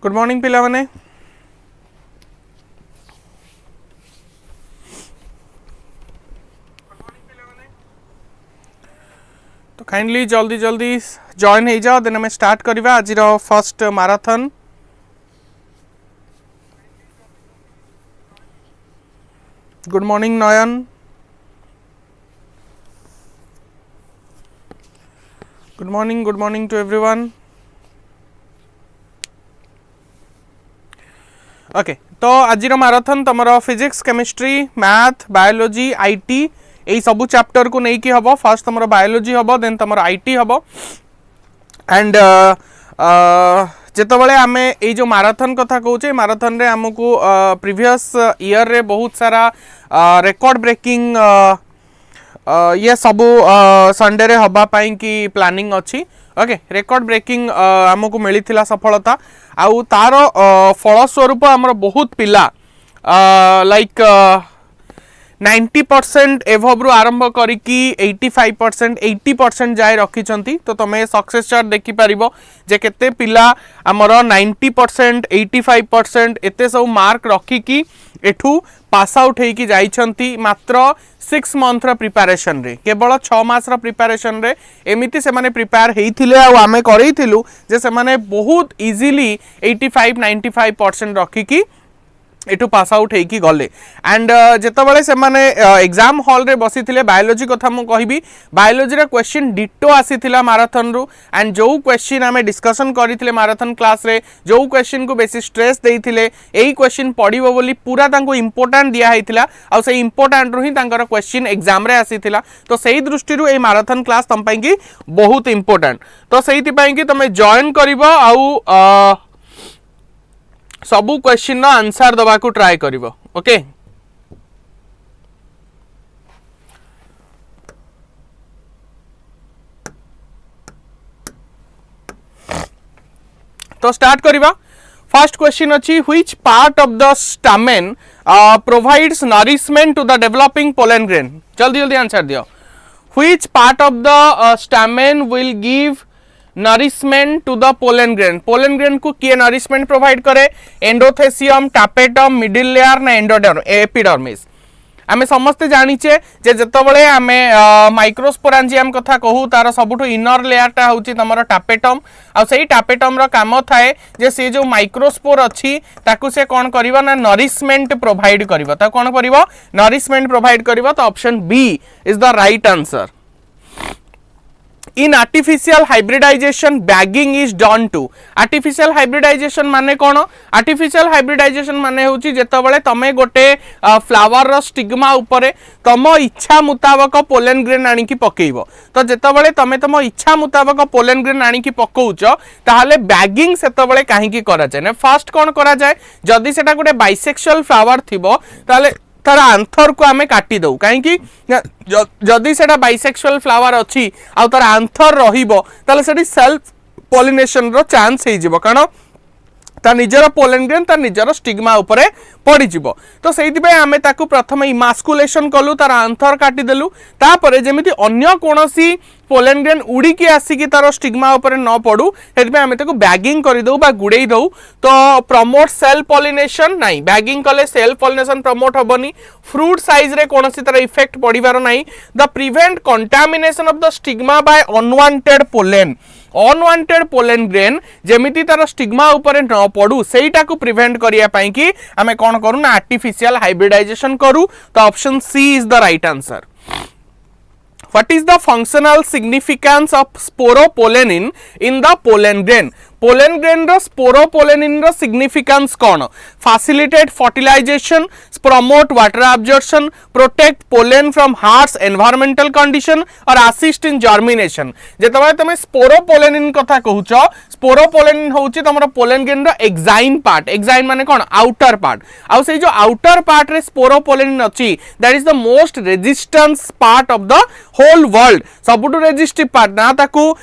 Good morning पिला माने तो काइंडली जल्दी जल्दी जॉइन हो जाओ देन हमें स्टार्ट करवा आज first marathon. Good morning Nayan, good morning to everyone. Okay तो आज मैराथन तुम physics chemistry math biology IT यही सब चैप्टर को नहीं कि हम फर्स्ट तुम बायोलॉजी हम देन तुम आईटी हम एंड जितेबाला आम ये जो मैराथन कथा कहूचे मैराथन रे आमको प्रीवियस ईयर रे बहुत सारा रिकॉर्ड ब्रेकिंग ये सबू संडे रे हबा पाई कि प्लानिंग अच्छी। ओके रिकॉर्ड ब्रेकिंग आमको मिली सफलता आउ तार फलस्वरूप आमर बहुत पिला लाइक 90% एभव रु आरंभ करिकी 85% 80% जाए रखिछंती। तो तमे सक्सेस चार्ट देखि परिबो जे केते पिला आमर 90% 85% एते सब मार्क रखिकी एठू पास आउट हेकी जाइछंती मात्र 6 मंथ रा प्रिपरेशन रे, केवल 6 मास रा प्रिपरेशन रे एमिति से माने प्रिपेयर हेइथिले आ आमे करैथिलु जे से माने बहुत इजीली 85-95% रखिकी एठू पास आउट हेकी गले। एंड जेतबेले से माने एग्जाम हॉल रे बसी थिले बायोलॉजी कथा मु कहिबी बायोलॉजी रा क्वेश्चन डिटो आसीथिला मैराथन रु एंड जो क्वेश्चन आमे डिस्कशन करिथिले मैराथन क्लास रे जो क्वेश्चन को बेसी स्ट्रेस देइथिले एई क्वेश्चन पडिबो बोली पूरा तांको इंपोर्टेंट दिया हेतिला आ से इंपोर्टेंट रु ही तांकर क्वेश्चन एग्जाम रे आसीथिला। तो सेही दृष्टि रु ए मैराथन क्लास तम पई की बहुत इंपोर्टेंट। तो सेहिति पई की तमे जॉइन करिवो आउ सबू क्वेश्चन नो आंसर दबा को ट्राई करिवो। ओके तो स्टार्ट करिवा। फर्स्ट क्वेश्चन अछि which part of the stamen provides nourishment to the developing pollen grain. जल्दी जल्दी आंसर दियो। Which part of the stamen will give nourishment to the pollen grain. Pollen grain को किए nourishment provide करे? Endothecium tapetum middle layer ना endoderm epidermis. आमे समस्ते जानिचे जे जतबेले आमे माइक्रोस्पोरांजियम कथा कहू तार सबुठो इनर लेयर टा होची तमरो टापेटम आ सेही टापेटम रो काम थाए जे से जो माइक्रोस्पोर अछि ताकू से कोन करिवो ना नरिशमेंट प्रोवाइड करिवो। ता कोन करिवो? नरिशमेंट प्रोवाइड करिवो। तो option B is the right answer. In artificial hybridization bagging is done to. Artificial hybridization माने कोन? आर्टिफिशियल हाइब्रिडाइजेशन माने होची जेतबेले तमे गोटे फ्लावर रो स्टिग्मा उपरे तम इच्छा मुताबिक पोलन ग्रेन आनी की पकेइबो। तो जेतबेले तमे तम इच्छा मुताबिक पोलन ग्रेन आनी की पकौच ताहाले बैगिंग सेतबेले काहे की करा जाय ना? फर्स्ट कोन करा जाय जदी सेटा गोटे बाइसेक्सुअल फ्लावर थिबो ताहाले तार आंथर को आमे काटी दउ कहीं जदि सेटा बाइसेक्सुअल फ्लावर अच्छी आ तार आंथर रहिबो ताले सेठी सेल्फ पॉलिनेशन रो चांस हे जिवो कारण ता निजर पोलन ग्रेन ता निजर स्टिग्मा उपरे पड़ी जिवो। तो सेहिति पे आमे ताकू प्रथम इमास्कुलेशन कलु तार आंथर काटी देलु तापरे जेमिति अन्य कोनोसी पोलन ग्रेन उड़ी के आसी कि तार स्टिग्मा उपरे न पडू हेति पे आमे ताकू बैगिंग करि दउ बा गुडेई दउ। तो प्रमोट सेल पॉलिनेशन नाही, बैगिंग कले सेल पॉलिनेशन प्रमोट होबनी। फ्रूट साइज रे कोनोसी तार इफेक्ट पडिबार नाही। The prevent contamination of the stigma by unwanted pollen. Unwanted pollen grain जेमिति तार स्टिग्मा उपरे न पडू सेइटा को प्रिवेंट करिया पई कि आमे कोन करू ना आर्टिफिशियल हाइब्रिडाइजेशन करू। तो option C is the right answer. What is the functional significance of sporopollenin in the pollen grain? Pollen grain रो स्पोरोपोलेनिन रो सिग्निफिकेंस कोन? Facilitate fertilization, promote water absorption, protect pollen from harsh environmental condition और assist in germination. जेतबे तमे sporopollenin कथा कहूछ sporopollenin होउची तमरो पोलन ग्रेन रो एक्साइन पार्ट। एक्साइन माने कोन? Outer part. आ से जो आउटर पार्ट रे स्पोरोपोलेनिन अछि that is the most resistance part of the whole world. सबुटु रेजिस्टिव पार्ट ना ताकू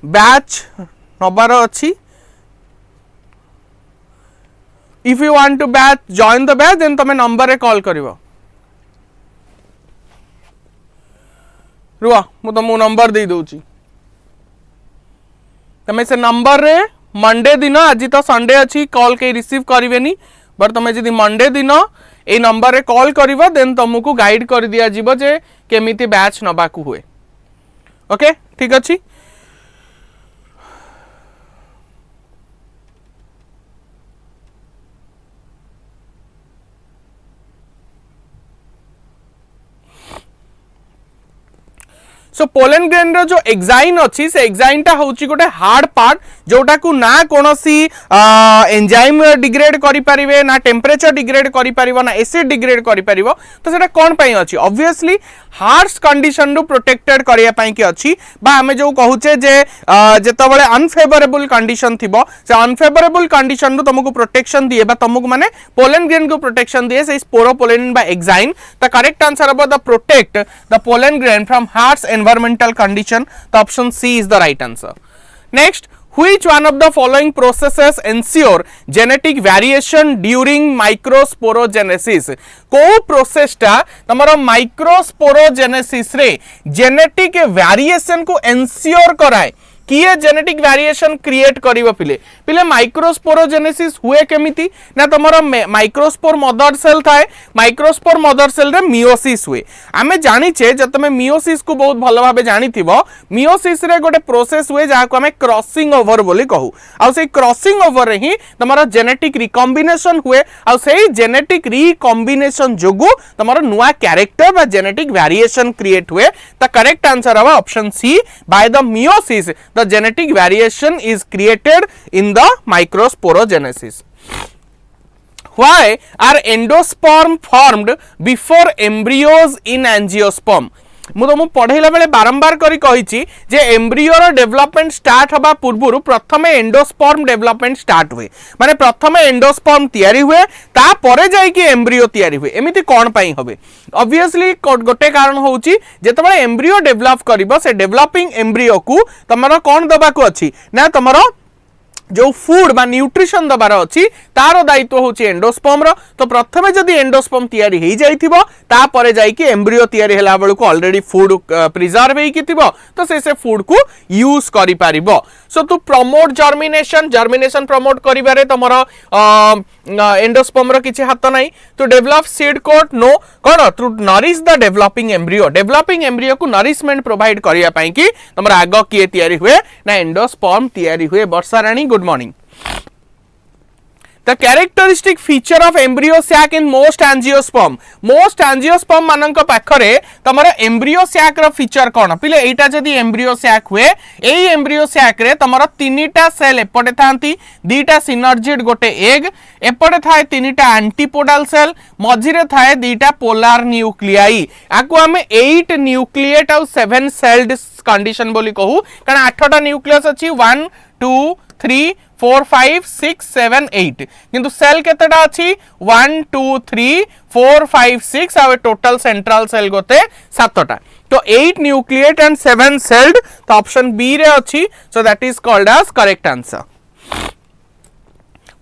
बैच नबार अच्छी। If you want to batch join the batch then तमे नंबर रे कॉल करिवो। रुआ मु तुमको नंबर दे दूची तमे से नंबर रे मंडे दिन आज तो संडे अच्छी कॉल के रिसीव करेनि बट तुम जब मंडे दिन ए नंबर रे कॉल करिवो देन तुमको गाइड कर दिया जीवो जे केमिति बैच नबाकू हुए ओके ठीक अच्छी सो पोलन ग्रेन रो जो एक्साइन अच्छी से एक्साइन टा होची गोटे हार्ड पार्ट जोटा को ना कोनोसी एंजाइम डिग्रेड करि परिवे ना टेम्परेचर डिग्रेड करि परिवो ना एसिड डिग्रेड करि परिवो तो सेटा कोन पई अछि ऑब्वियसली हार्श कंडीशन रो प्रोटेक्टेड करिया पई कि अछि बा हमें जो कहूचे जे जेतबेले अनफेवरेबल कंडीशन थिबो से अनफेवरेबल कंडीशन रो तुमको प्रोटेक्शन दिए बा तुमको माने पोलन ग्रेन को प्रोटेक्शन दिए से स्पोरोपोलेनिन बा exine the correct answer about the protect the pollen grain from harsh environmental condition the option C is the right answer. Next, which one of the following processes ensure genetic variation during microsporogenesis को process टा तमरो microsporogenesis रे genetic variation को ensure कराए किए genetic variation create करिवो पिले पिले microsporogenesis हुए केमिति ना तमरो माइक्रोस्पोर मदर सेल थाए माइक्रोस्पोर मदर सेल रे मियोसिस हुए आमे जानि छे जब तमे मियोसिस को बहुत भलो भाबे जानिथिबो मियोसिस रे गोटे प्रोसेस हुए जाहा को हमें क्रॉसिंग ओवर बोली कहू आ से क्रॉसिंग ओवर रे ही तमरो जेनेटिक रिकॉम्बिनेशन हुए आ सेही जेनेटिक रिकॉम्बिनेशन जोगु तमरो नुवा कैरेक्टर बा जेनेटिक वेरिएशन क्रिएट हुए द करेक्ट आंसर हवा option C by the meiosis the genetic variation is created in the microsporogenesis. Why are endosperm formed before embryos in angiosperm? मु तुम पढ़ेला बेले बारंबार करी कहिछि जे एम्ब्रियोर डेवलपमेंट स्टार्ट हबा पूर्वरु प्रथमे एंडोस्पर्म डेवलपमेंट स्टार्ट हुए माने प्रथमे एंडोस्पर्म तयारी हुए ता परे जाई कि एम्ब्रियो तयारी हुए एमिति कोन पई होबे ऑब्वियसली गोटे कारण होउछि जेतबे एम्ब्रियो डेवलप करिवो से डेवलपिंग एम्ब्रियो को तमरो कोन दबा को अछि ना तमरो जो फूड बा न्यूट्रिशन दबार अच्छी तार दायित्व होची एंडोस्पर्म रो तो प्रथमे जदि एंडोस्पर्म तयारी हेई जाइथिबो ता परे जाई कि एम्ब्रियो तयारी हेला बेलु को ऑलरेडी फूड प्रिजर्व हेई कि थिबो तो से फूड को यूज करि पारिबो so to promote germination promote करिबारे तमरो एंडोस्पर्म रो किछि हाथ नाही to develop seed coat no कोन to nourish the developing embryo को नरिशमेंट प्रोवाइड करिया पई कि तमरो आग किए तयारी हुए ना एंडोस्पर्म तयारी हुए Varsha Rani good morning The characteristic feature of embryo sac in most angiosperm मानक पाखरे तमरा embryo sac रो फीचर कोन पिले एटा जदी embryo sac हुए एई embryo sac रे तमरा तीनटा सेल एपटे थांती दीटा सिनर्जिड गोटे एग एपटे थाए तीनटा एंटीपोडल सेल मझिरे थाए दीटा पोलार न्यूक्लियाई आकु हमें 8 न्यूक्लिएट और 7 सेल्ड कंडीशन बोली कहू कारण 8टा न्यूक्लियस अछि 1 2 3 4 5 6 7 8 किंतु सेल केतेटा अछि 1 2 3 4 5 6 आ टोटल सेंट्रल सेल गोते 7टा तो 8 न्यूक्लिएट एंड 7 सेल्ड तो ऑप्शन बी रे अछि so that is called as correct answer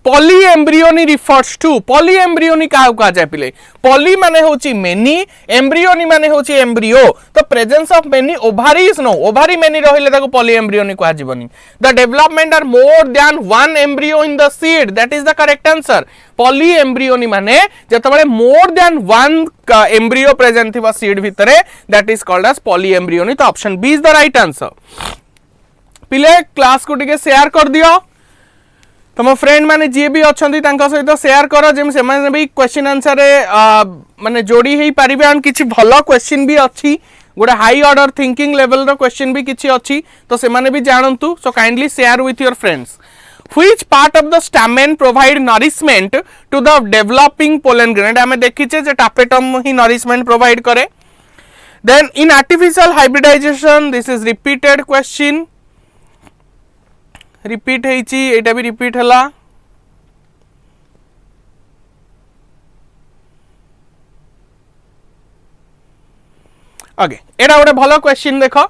polyembryony refers to polyembryony काहू कहा जाय पिले पॉली माने होची मेनी एम्ब्रियोनी माने होची एम्ब्रियो तो presence of many ovaries no ovary many रहिले ताको पॉलीएम्ब्रियोनी कहा जीवनी the development are more than one embryo in the seed that is the correct answer polyembryony माने जतबेले more than one embryo present थिबा सीड भितरे that is called as polyembryony तो option B is the right answer पिले class को टिके share कर दियो तुम फ्रेंड माने जी भी अच्छा सहित शेयर कर जेम से माने भी क्वेश्चन आंसर माने जोड़ी ही पारिबे एंड किछि भलो क्वेश्चन भी अच्छी गोटे हाई ऑर्डर थिंकिंग लेवल रो क्वेश्चन भी किछि अच्छी तो से माने भी जानंतु so kindly share with your friends Which part of the stamen provide nourishment to the developing pollen grain हमें देखिछे जे tapetum ही nourishment provide करे then in artificial hybridization this is repeated question repeat हेची एटा भी रिपीट हला okay एटा गोटे भलो question देखो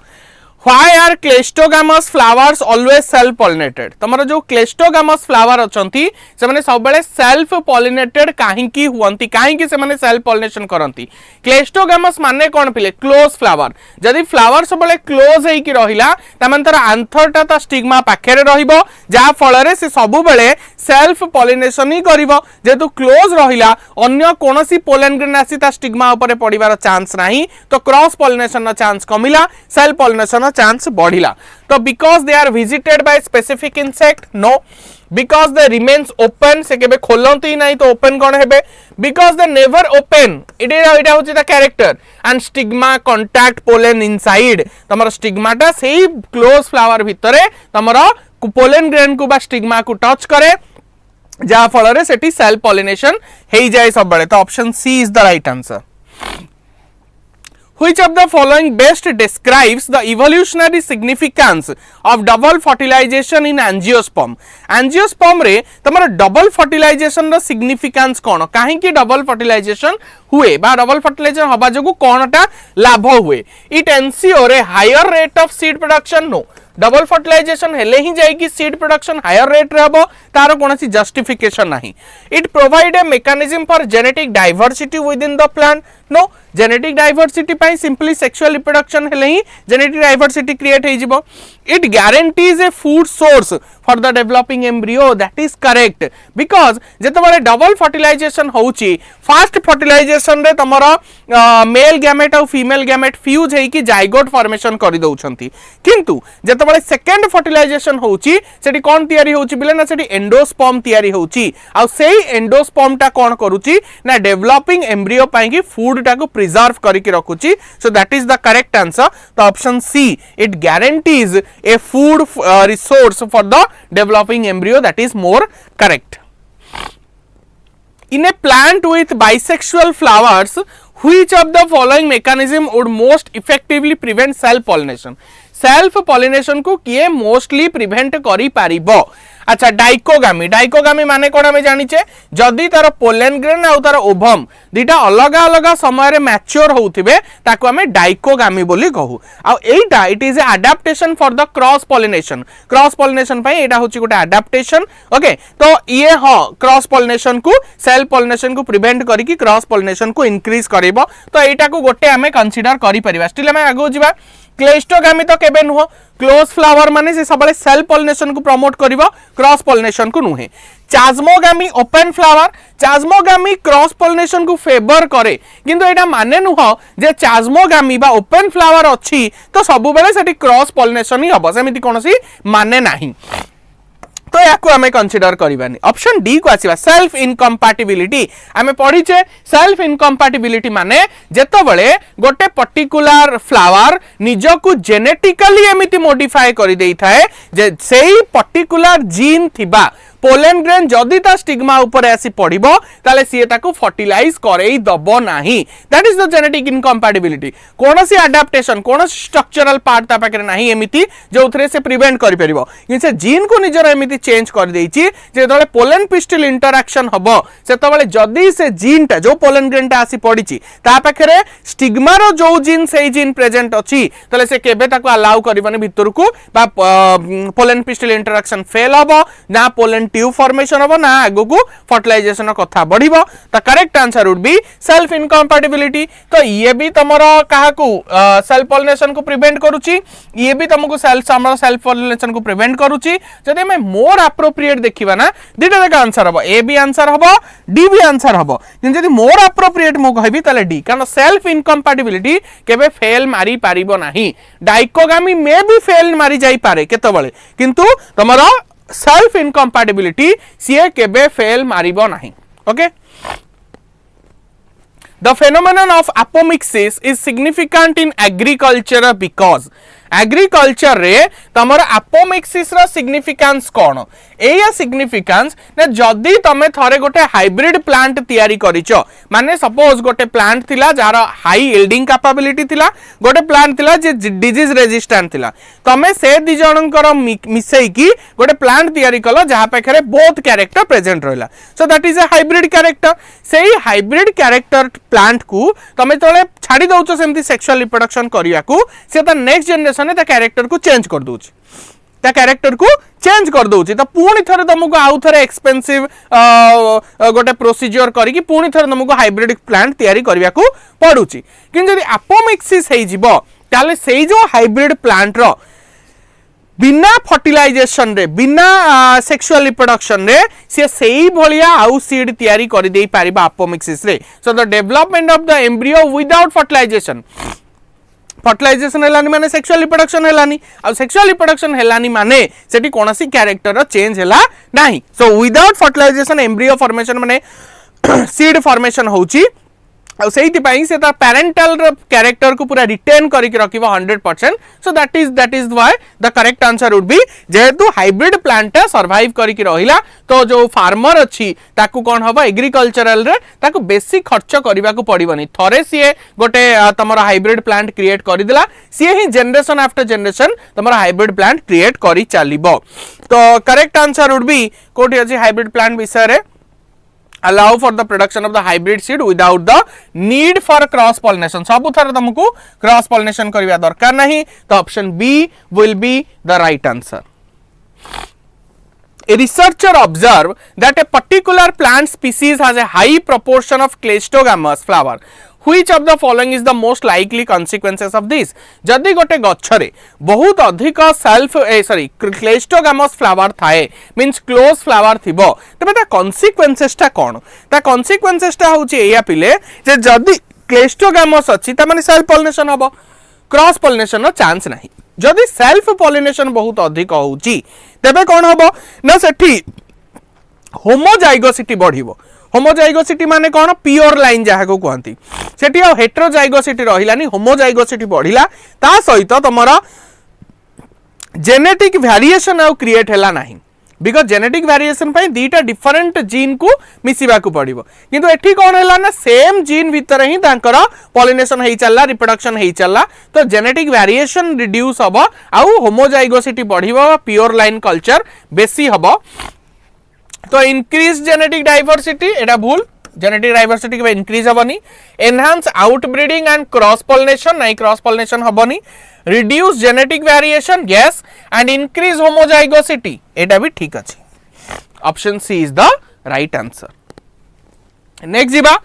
Why are cleistogamous flowers always self pollinated? तमरो जो क्लेस्टोगामस फ्लावर अछंती से माने सब बेले सेल्फ पॉलिनेटेड काहेकि हुअंती, काहेकि से माने सेल्फ पॉलिनेशन करंती? क्लेस्टोगामस माने कोन पिले क्लोज फ्लावर। जदी फ्लावर सब बेले क्लोज हेई कि रहिला तमन तर आंथरटा ता स्टिग्मा पाखेरे रहिबो, जा फलरे से सब बेले सेल्फ पॉलिनेशन ही करिवो। जेतु क्लोज रहिला अन्य कोनोसी पोलन ग्रेन आसी ता स्टिग्मा ऊपर पडिबार चांस नाही, तो क्रॉस पॉलिनेशन नो चांस कमिला, सेल्फ पॉलिनेशन चांस बढ़िला। तो because they are visited by specific insect? No. Because they remains open, से केबे खोलंती नाही तो ओपन कोन हेबे? बिकॉज दे नेवर ओपन, इटा होची the character. And stigma contact pollen inside, तमरो स्टिग्माटा सेही क्लोज फ्लावर भितरे तमरो पोलन ग्रेन को बा स्टिग्मा को टच करे, जा फलरे सेठी सेल्फ पॉलिनेशन हेई जाय सब बळे। तो option C is the right answer. Which of the following best describes the evolutionary significance of double fertilization in angiosperm? Angiosperm रे तमरा double fertilization रो significance कोन? काहे कि double fertilization हुए बा double fertilization हबा जगु कोनटा लाभ हुए? It ensure a higher rate of seed production? No. Double fertilization हेले ही जाए कि सीड प्रोडक्शन हायर रेट रे हबो, तार कोनसी जस्टिफिकेशन नाही। It provide a mechanism for genetic diversity within the plant? No. Genetic diversity पई सिंपली सेक्सुअल रिप्रोडक्शन हेले ही जेनेटिक डाइवर्सिटी क्रिएट हे जिवो। It guarantees a food source for the developing embryo? That is correct, because जेतबेले double fertilization होउची, first fertilization रे तमरो male gamete और फीमेल गैमेट फ्यूज हे कि जाइगोट फॉर्मेशन करि दउछंती, किंतु जेतबेले सेकंड फर्टिलाइजेशन होउची सेठी कोन तयारी होउची बिले ना, सेठी एंडोस्पर्म तयारी होउची। आ सेही एंडोस्पर्म टा कोन करूची ना, डेवलपिंग एम्ब्रियो पई कि फूड टा को प्रिजर्व करि कि रखुची। So that is the correct answer. तो option C, it guarantees a food resource for the developing embryo, that is more correct. In a plant with bisexual flowers, which of the following mechanism would most effectively prevent self pollination? Self pollination को किए mostly prevent करि पारिबो? अच्छा, डाइकोगामी। डाइकोगामी माने कोन हमें जानिचे? जदी तार pollen grain आ तार ovum दिटा अलग अलग समय रे मैच्योर होउथिबे ताको हमें डाइकोगामी बोली कहू। आ एटा it is a adaptation for the cross pollination. Cross pollination पई एटा होची गोटे अडैप्टेशन। ओके, तो ये हां क्रॉस पॉलिनेशन को सेल्फ पॉलिनेशन को प्रिवेंट करी कि क्रॉस पॉलिनेशन को इंक्रीज करबो। तो एटा को गोटे हमें कंसीडर करि परिबा। स्टिल हमें आगो जिबा। क्लेस्टोगामी तो केबे नुह, क्लोज फ्लावर माने से सबले सेल्फ पॉलिनेशन को प्रमोट करिवो, क्रॉस पॉलिनेशन को नुहे। चाजमोगामी ओपन फ्लावर, चाजमोगामी क्रॉस पॉलिनेशन को फेवर करे, किंतु एटा माने नुह जे चाजमोगामी बा ओपन फ्लावर अछि तो सब बेले सेठी क्रॉस पॉलिनेशन ही हबो, सेमिति कोनोसी माने नाही। तो याकू हमें कंसीडर करबानी। ऑप्शन डी को आसीबा सेल्फ इनकम्पैटिबिलिटी। हमें पढ़ीचे सेल्फ इनकम्पैटिबिलिटी माने जेतबेले गोटे पर्टिकुलर फ्लावर निजको जेनेटिकली एमिति मॉडिफाई करि देई थाए जे सेही पर्टिकुलर जीन थिबा पोलन ग्रेन जदि ता स्टिग्मा ऊपर आसी पड़िबो ताले सिए ताको फर्टिलाइज करई दबो नाही। That is the genetic incompatibility. कोनोसी अडैप्टेशन कोनोसी स्ट्रक्चरल पार्ट ता पाकरे नाही एमिति जोथरे से प्रिवेंट करि परिबो, कि से जीन को निजर एमिति चेंज कर देइची जे तले पोलन पिस्टिल इंटरैक्शन हबो से तबले जदि से जीन टा जो पोलन ग्रेन टा आसी पड़िची ता पाकरे स्टिग्मा रो जो जीन सेही जीन प्रेजेंट अछि तले से केबे ताको अलाउ करबने भितर को बा पोलन पिस्टिल इंटरैक्शन फेल हबो ना पोलन ट्यूब फॉर्मेशन हबो ना आगो को फर्टिलाइजेशन कथा बढ़िबो। The correct answer would be self incompatibility. तो ये भी तमरो काहा को सेल्फ पॉलिनेशन को प्रिवेंट करूची, ये भी तुमको सेल्फ पॉलिनेशन को प्रिवेंट करूची। जदि मैं मोर एप्रोप्रिएट देखिबा ना दिटा का आंसर हबो, ए भी आंसर हबो डी भी आंसर हबो, किंतु जदि मोर एप्रोप्रिएट मो कहबी ताले डी, कारण सेल्फ इनकम्पैटिबिलिटी केबे फेल मारी पारिबो नाही। डाइकोगामी में भी फेल मारी जाई पारे केतबेले, किंतु तमरो सेल्फ इनकम्पैटिबिलिटी सीए केबे फेल मारिबो नाही। Okay, the phenomenon of apomixis is significant in agriculture because agriculture रे तमर एपोमिक्सिस रो सिग्निफिकेंस कोन? एया सिग्निफिकेंस ने जदी तमे थरे गोटे हाइब्रिड प्लांट तयारी करिचो, माने सपोज गोटे प्लांट थिला जार हाई यील्डिंग कैपेबिलिटी थिला, गोटे प्लांट थिला जे डिजीज रेजिस्टेंट थिला, तमे से दि जनकर मिसई की गोटे प्लांट तयारी कलो जहा पाखरे बोथ कैरेक्टर प्रेजेंट रहला। सो that is a hybrid character. सेही हाइब्रिड कैरेक्टर प्लांट को तमे तले छाड़ी दउछ सेमती सेक्सुअल रिप्रोडक्शन करिया को से ता नेक्स्ट जनरेशन ने ता कैरेक्टर को चेंज कर दउछ ता कैरेक्टर को चेंज कर दउछ त पुणी थरे तुमको आउ थरे एक्सपेंसिव गोटे प्रोसीजर करी कि पुणी थरे तुमको हाइब्रिड प्लांट तयारी करिया को पडुची किन जदी अपोमिक्सिस हेइ जिवो ताले सेई जो हाइब्रिड प्लांट रो बिना फर्टिलाइजेशन रे बिना सेक्सुअल रिप्रोडक्शन रे से सेई भलिया आउ सीड तयारी करि देई पारिबा अपोमिक्सिस रे so the development of the embryo without fertilization हेलानी माने सेक्सुअल रिप्रोडक्शन हेलानी आ सेक्सुअल रिप्रोडक्शन हेलानी माने सेठी कोनोसी कैरेक्टर रो चेंज हेला नाही so without fertilization embryo formation माने सीड फॉर्मेशन होउची से पेरेंटल कैरेक्टर को पूरा रिटेन करके रखिबो 100%. So that is why the correct answer would be जेहेतु हाइब्रिड प्लांट सर्वाइव करके रहिला तो जो फार्मर अच्छी ताकू कौन हम एग्रीकल्चरल रे ताकू बेसी खर्च करने को पड़ोनी थरे सी गोटे तुम हाइब्रिड प्लांट क्रिएट करदेला सी ही जनरेशन आफ्टर जनरेशन तुम हाइब्रिड प्लांट क्रिएट करी चलिबो. तो करेक्ट आंसर वुड बी कोठी अछि हाइब्रिड प्लांट विषय रे allow for the production of the hybrid seed without the need for cross pollination. सबु थरे तुमको cross pollination करिया दरकार नहीं तो option B will be the right answer. A researcher observed that a particular plant species has a high proportion of cleistogamous flower. Which of the following is the most likely consequences of this? जदि गोटे गच्छरे बहुत अधिक self क्लेस्टोगामस flower थाए means close flower थिबो तबे ता consequences ता कोन ता कॉन्सिक्वेंसेस ता होची एया पिले जे जदि क्लेस्टोगामस अछि ता माने सेल्फ पॉलिनेशन हबो क्रॉस पॉलिनेशन नो चांस नाही. जदि सेल्फ पॉलिनेशन बहुत अधिक होची तबे कोन हबो ना सेठी होमोजाइगोसिटी बढ़िबो. होमोजाइगोसिटी माने कौन प्योर लाइन जहाँ को कहती सेठी हेट्रोजाइगोसिटी रहिलानी होमोजाइगोसिटी बढ़िला ता सहित तुमर जेनेटिक वेरिएशन आउ क्रिएट हैला नाही बिकॉज जेनेटिक वेरिएशन पई दीटा डिफरेंट जीन को मिसिबा को पड़िबो किंतु एठी कौन हैला ना सेम जीन भीतर ही तांकर पॉलिनेशन हेई चलला रिप्रोडक्शन हेई चलला तो जेनेटिक वेरिएशन रिड्यूस हबो आउ होमोजाइगोसिटी बढ़िबो प्योर लाइन कल्चर बेसी हबो. तो इंक्रीज जेनेटिक डाइवर्सिटी एटा भूल जेनेटिक डाइवर्सिटी के इंक्रीज हबनी. Enhance outbreeding and cross pollination नहीं क्रॉस पॉलिनेशन हबनी. Reduce genetic variation yes and increase homozygosity एटा भी ठीक अछि. Option C is the right answer. Next जीवा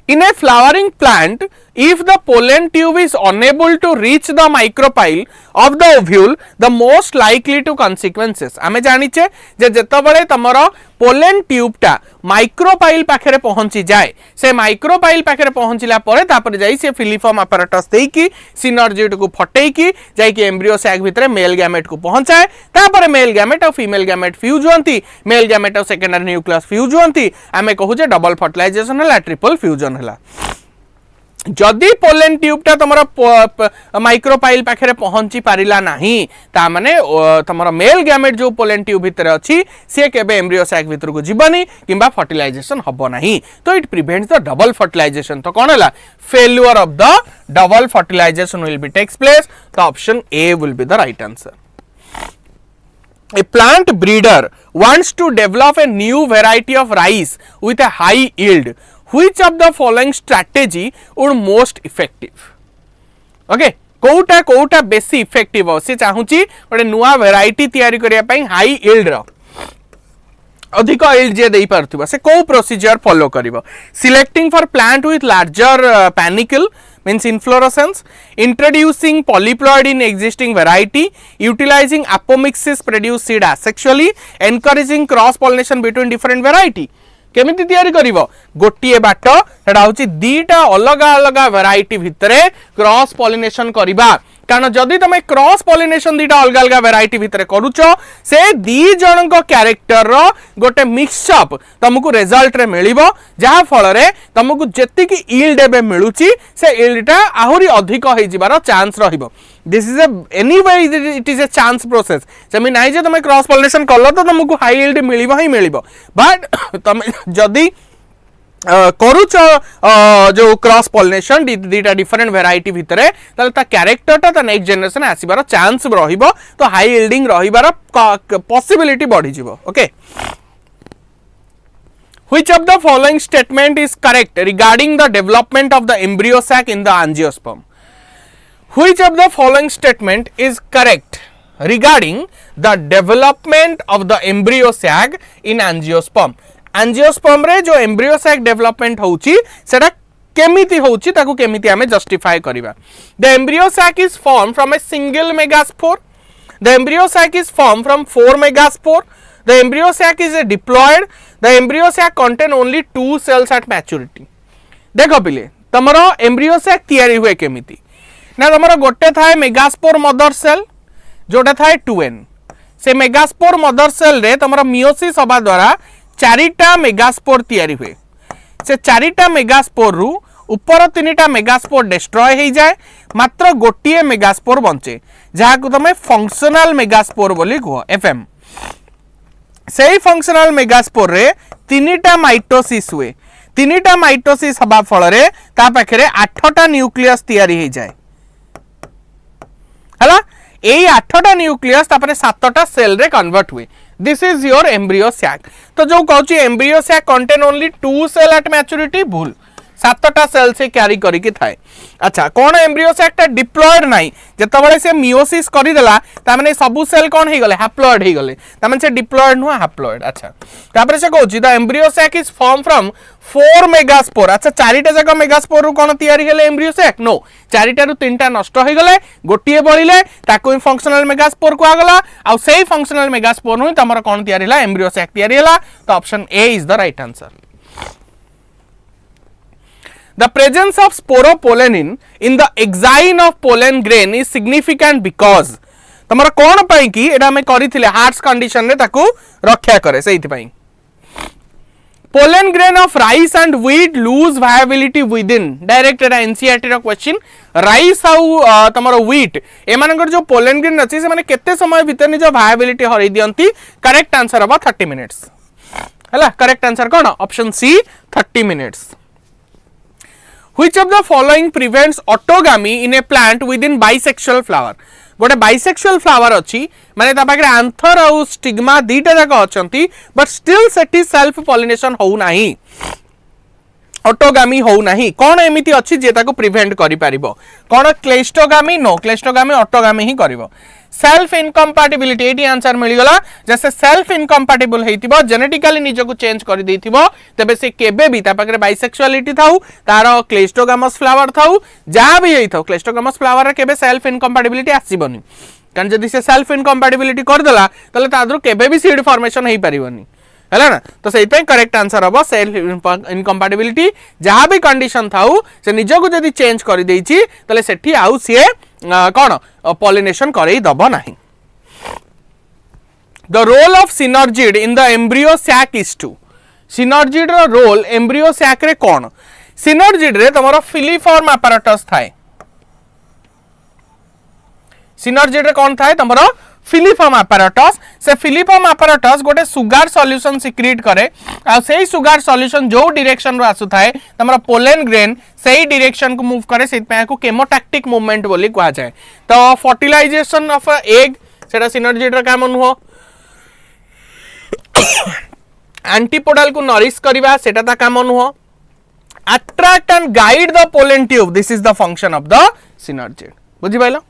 in a flowering plant if the pollen tube is unable to reach the micropyle of the ovule the most likely to consequences आमे जानिचे जे जेतबळे तमरो pollen tube टा micropyle पाखरे पहुंची जाए से micropyle पाखरे पहुंचला परे तापर जाई से फिलिफॉर्म apparatus देई की सिनर्जिट को फटेई की जाई की एम्ब्रियो सैक भितरे मेल गैमेट को पहुंचाए तापर मेल गैमेट और फीमेल गैमेट फ्यूज होंती मेल गैमेट और सेकेंडरी न्यूक्लियस फ्यूज होंती आमे कहू जे डबल फर्टिलाइजेशन हला ट्रिपल फ्यूजन हला. जदि पोलेन ट्यूबटा तुम माइक्रोपाइल पाखे पहुंची पारिला नहीं ता माने तुम मेल गैमेट जो पोलेन ट्यूब भितर अच्छी सी केबे एम्ब्रियो सैक भितर को जीवनी किंबा फर्टिलाइजेशन हबो नहीं तो it prevents the double fertilization. तो कौन है failure of the double fertilization will be takes place. तो option A will be the right answer. A plant breeder wants to develop a new variety of rice with a high yield. Which of the following strategy would most effective? Okay, कोउटा बेसी effective हो से चाहूची गोटे नुआ variety तयारी करिया पई high yield रो अधिक yield जे देई परथिबो से को प्रोसीजर फॉलो करिवो. Selecting for plant with larger panicle means inflorescence, introducing polyploid in existing variety, utilizing apomixis produce seed asexually, encouraging cross pollination between different variety. केमिति तयारी करिवो गोटिए बाट सेटा होची दीटा अलग अलग वेराइटी भितरे क्रॉस पॉलिनेशन करिबा कारण जदि तमे क्रॉस पॉलिनेशन दीटा अलग अलग वेराइटी भितरे करूचो से दी जनक कैरेक्टर रो गोटे मिक्सअप तुमको रिजल्ट रे मिलिबो जहा फल रे तुमको जेति की यील्ड एबे मिलुची से यील्डटा आहुरी अधिक होई जिबार चांस रहिबो. This is anyway it is a chance process जमी नाही जे तुम क्रॉस पॉलिनेशन करलो तो तुमको हाई यील्ड मिलिबो ही मिलिबो बट तुम जदि करूच जो क्रॉस पॉलिनेशन दीटा डिफरेंट वेराइटी भितरे ताले ता कैरेक्टरटा ता नेक्स्ट जनरेशन आसीबार चांस रहिबो तो हाई यील्डिंग रहिबार पॉसिबिलिटी बढ़ी जिवो. Okay, Which of the following statement is correct regarding the development of the embryo sac in the angiosperm? Which of the following statement is correct regarding the development of the embryo sac in angiosperm? Angiosperm रे जो embryo sac development होउची सेटा केमिति होउची ताकू केमिति हमें justify करिबा. The embryo sac is formed from a single megaspore. The embryo sac is formed from 4 megaspore. The embryo sac is a diploid. The embryo sac contain only 2 cells at maturity. देखो पिले तमरो embryo sac तैयारी हुए केमिति ना तमरो गोटे थाए megaspore mother cell जोटा थाए 2n से मेगास्पोर मदर सेल रे तमरो मियोसिस हबा द्वारा 4टा मेगास्पोर तैयारी हुए से 4टा मेगास्पोर रु ऊपर 3टा मेगास्पोर डिस्ट्रॉय हो जाए मात्र गोटे मेगास्पोर बंचे जहाँ को तमे फंक्शनल मेगास्पोर बोली कह एफएम से फंक्शनल मेगास्पोर रे 3टा माइटोसिस हुए 3टा माइटोसिस हबा फल रे ता पाखरे 8टा न्यूक्लियस तैयारी हो जाए हला एई 8टा न्यूक्लियस तापरे 7टा सेल रे कन्वर्ट हुए. This is your embryo sac. तो जो कहूची embryo sac contain only 2 cell at maturity भूल 7टा सेल से क्यारी करिके थाए. अच्छा कोन एम्ब्रियो सैक डिप्लॉयड नाही जेतबळे से मियोसिस करि देला ता माने सब सेल कोन हे गले हैप्लॉयड हे गले ता माने से डिप्लॉयड नु हैप्लॉयड. अच्छा तापरे से कहूची the embryo sac is form from 4 megaspore. अच्छा 4टा जक मेगास्पोर रु कोन तयारी हेले एम्ब्रियो सैक नो 4टा रु 3टा नष्ट हो गले गोटिए बळिले ताको फंक्शनल मेगास्पोर को आगला आ सेही फंक्शनल मेगास्पोर नु तमरा कोन तयारी हला एम्ब्रियो सैक तयारी हला. तो option A is the right answer. The presence of sporopollenin in the exine of pollen grain is significant because तमरा कौन पाई कि एटा में करिथिले हार्ट्स कंडीशन रे ताकू रक्षा करे सेहित पाई. pollen grain of rice and wheat lose viability within direct Etah NCERT row question. Rice आउ तमरो wheat एमानकर जो pollen grain अछि से माने केते समय भीतर निज viability हरै दियंती. करेक्ट आंसर हबा 30 मिनिट्स हला. करेक्ट आंसर कोन option C 30 minutes. Which of the following prevents autogamy in a plant within bisexual flower? गोटे bisexual flower अच्छी माने ता पाखरे आंथर और स्टिग्मा दीटा जाक अछंती बट स्टिल सेठी सेल्फ पॉलिनेशन हो नाही ऑटोगामी हो नाही. कोन एमिति अछि जे ताको प्रिवेंट करि परिबो कोन क्लेस्टोगामी नो क्लेस्टोगामी ऑटोगामी ही करिवो. सेल्फ इनकम्पैटिबिलिटी एटी आंसर मिल गला जैसे सेल्फ इनकम्पैटिबल हेतिबो जेनेटिकली निजो को चेंज कर देथिबो तबे से केबे भी ता पाखरे बाइसेक्सुअलिटी थाउ तार क्लेस्टोगामस फ्लावर थाउ जहां भी हेई थाउ क्लेस्टोगामस फ्लावर रे केबे सेल्फ इनकम्पैटिबिलिटी आसीबोनी कारण जदी से सेल्फ इनकम्पैटिबिलिटी कर देला तले तादरो केबे भी सीड फॉर्मेशन हेई परिबोनी है ना. तो से करेक्ट आंसर हम सेल्फ इनकम्पैटिबिलिटी जहाँ भी कंडीशन थाउ से निज को जदी चेंज कर देछि तले सेठी आउ सी कौन पॉलिनेशन करई दबो नाही. The role of synergid in the embryo sac is to. Synergid रो रोल एम्ब्रियो सैक रे कोन. सिनर्जिड रे तमरो फिलिफॉर्म apparatus थाए. सिनर्जिड रे कोन थाए तमरो फिलिफॉर्म apparatus. से फिलिफॉर्म apparatus गोटे सुगार सॉल्यूशन सिक्रीट करे आ सेही सुगार सॉल्यूशन जो डायरेक्शन रो आसु थाए तमरा पोलन ग्रेन सेही डायरेक्शन को मूव करे सेत पे को केमोटैक्टिक मूवमेंट बोली कहा जाए. तो फर्टिलाइजेशन ऑफ एग सेटा सिनर्जिड रो काम नु हो. एंटीपोडल को नरिश करबा सेटा ता काम नु हो. Attract and guide the pollen tube this is the function of the synergid. बुझि pilo.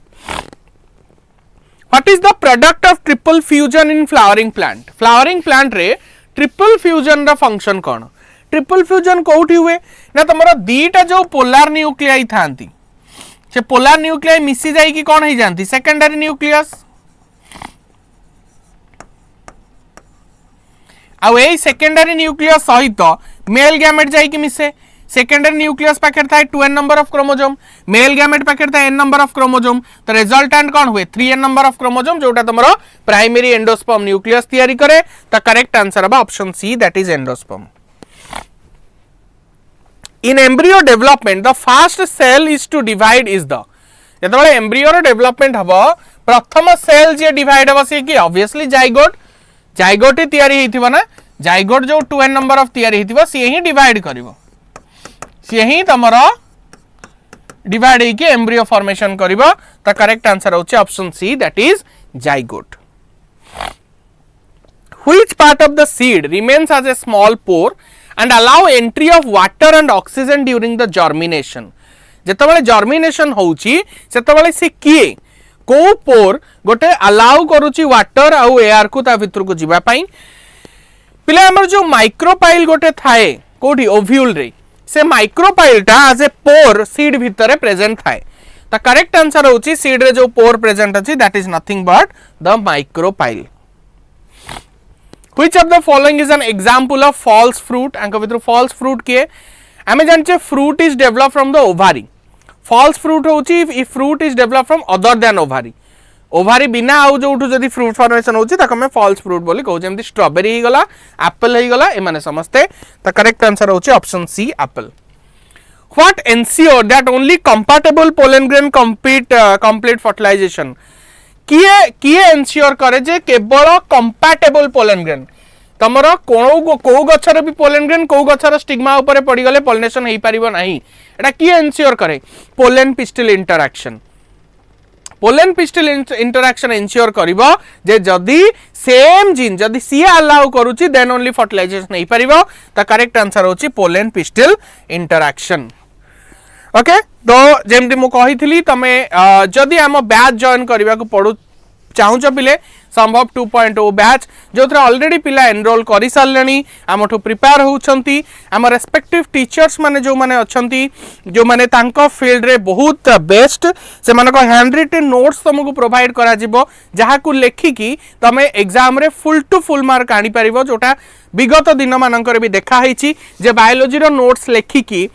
What is the product of triple fusion in flowering plant? Flowering plant रे triple fusion रा function कौन. ट्रिपल फ्यूजन कोठी हुए ना तमरो दीटा जो polar nuclei थांती से polar nuclei मिसी जाई कि कौन ही जानती सेकेंडरी न्यूक्लियस आउ ए सेकेंडरी न्यूक्लियस सहित मेल गैमेट जाई कि मिसे. सेकेंडरी न्यूक्लियस पाखर थाए 2n number of chromosome male gamete पाखर थाए n नंबर ऑफ क्रोमोसोम. तो रिजल्टेंट कौन हुए 3n नंबर ऑफ क्रोमोसोम जोटा तमरो प्राइमरी एंडोस्पर्म न्यूक्लियस तैयारी करे. तो करेक्ट आंसर है option C that is endosperm. In embryo development the first cell is to divide is the जेतबेले एम्ब्रियो रो डेवलपमेंट हबो प्रथम सेल जे डिवाइड हबो से कि ऑब्वियसली जाइगोट जाइगोट ही तैयारी हेतिबो ना. जाइगोट जो 2n नंबर ऑफ तैयारी हेतिबो से ही डिवाइड करिवो से ही तमरो डिवाइड हेकि एम्ब्रियो फॉर्मेशन करिवो. त करेक्ट आंसर होचे option C that is zygote. Which part of the seed remains as a small pore and allow entry of water and oxygen during the germination. जेतबेले germination होउची सेतबेले से किए को पोर गोटे allow करूची वाटर आउ एयर को ता भितर को जीवा पई पिला हमर जो माइक्रोपाइल गोटे थाए कोठी ओव्यूल रे से माइक्रोपाइल टा एज ए पोर सीड भितर प्रेजेंट थाए ता करेक्ट आंसर होची सीड रे जो पोर प्रेजेंट अछि that is nothing but the micropyle. Which of the following is an example of false fruit? अंक भितर false fruit किए आमे जानचे fruit is developed from the ovary. False fruit होची if fruit is developed from other than ovary. Ovary बिना आउ जोठु जदी fruit formation होची ताको मैं फॉल्स फ्रूट बोली कहू जेमति स्ट्रॉबेरी ही गला एप्पल ही गला ए माने समझते त करेक्ट आंसर होची option C apple. What ensure that only compatible pollen grain complete fertilization? किए एन्श्योर करे जे केवल कंपैटिबल पोलन ग्रेन तमर को गछर भी पोलन ग्रेन को गछर स्टिग्मा ऊपर पड़ी गले पॉलिनेशन हेई परिबो नाही एटा किए एन्श्योर करे pollen pistil interaction. Pollen pistil interaction ensure करिवो जे जदी सेम जीन जदी सी अलाउ करूची देन ओनली फर्टिलाइजेशन हेई परिबो त करेक्ट आंसर होची पोलन पिस्टिल इंटरैक्शन. ओके तो जेमती मु कही तमे जदि आम बैच जॉइन करने को पड़ू चाहूच पिले संभव 2.0 बैच जो ऑलरेडी पिला एनरोल कर सारे आमठू प्रिपेयर होती आम रेस्पेक्टिव टीचर्स माने जो माने अच्छी जो माने तांको फील्ड रे बहुत बेस्ट से हैंड रिटन नोट्स तुमको प्रोवाइड करा जिवो जहा को लेखिकी तमे एग्जाम रे फुल टू फुल मार्क आनी परिवो जोटा विगत दिन मानकर भी देखा है जे बायोलॉजी रो नोट्स लेखिकी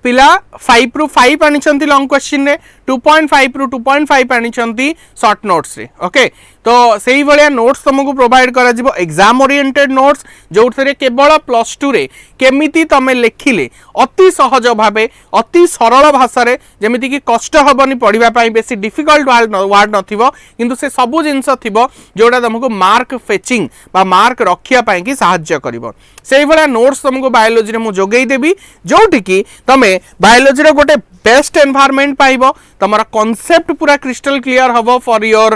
पिला 5 रु 5 आनी लॉन्ग क्वेश्चन रे 2.5 रु 2.5 आनी शॉर्ट नोट्स रे. ओके तो सही भाया नोट्स तुमको प्रोवाइड करा जिवो एग्जाम ओरिएंटेड नोट्स जो केवल +2 रे केमिति तमे लेखिले अति सहज भावे अति सरल भाषा रे जेमिति कि कष्ट हबनी पढ़िबा पई बेसी डिफिकल्ट वर्ड नथिबो किंतु से सबु जिंस थिबो जोडा तुमको मार्क फेचिंग बा मार्क रखिया पई कि सहाय्य करिवो. सही भाया नोट्स तुमको बायोलॉजी रे मु जोगेई देबी जोठी कि तमे बायोलॉजी रे गोटे बेस्ट एनवायरनमेंट पाइबो तमरा कॉन्सेप्ट पूरा क्रिस्टल क्लियर हबो फॉर योर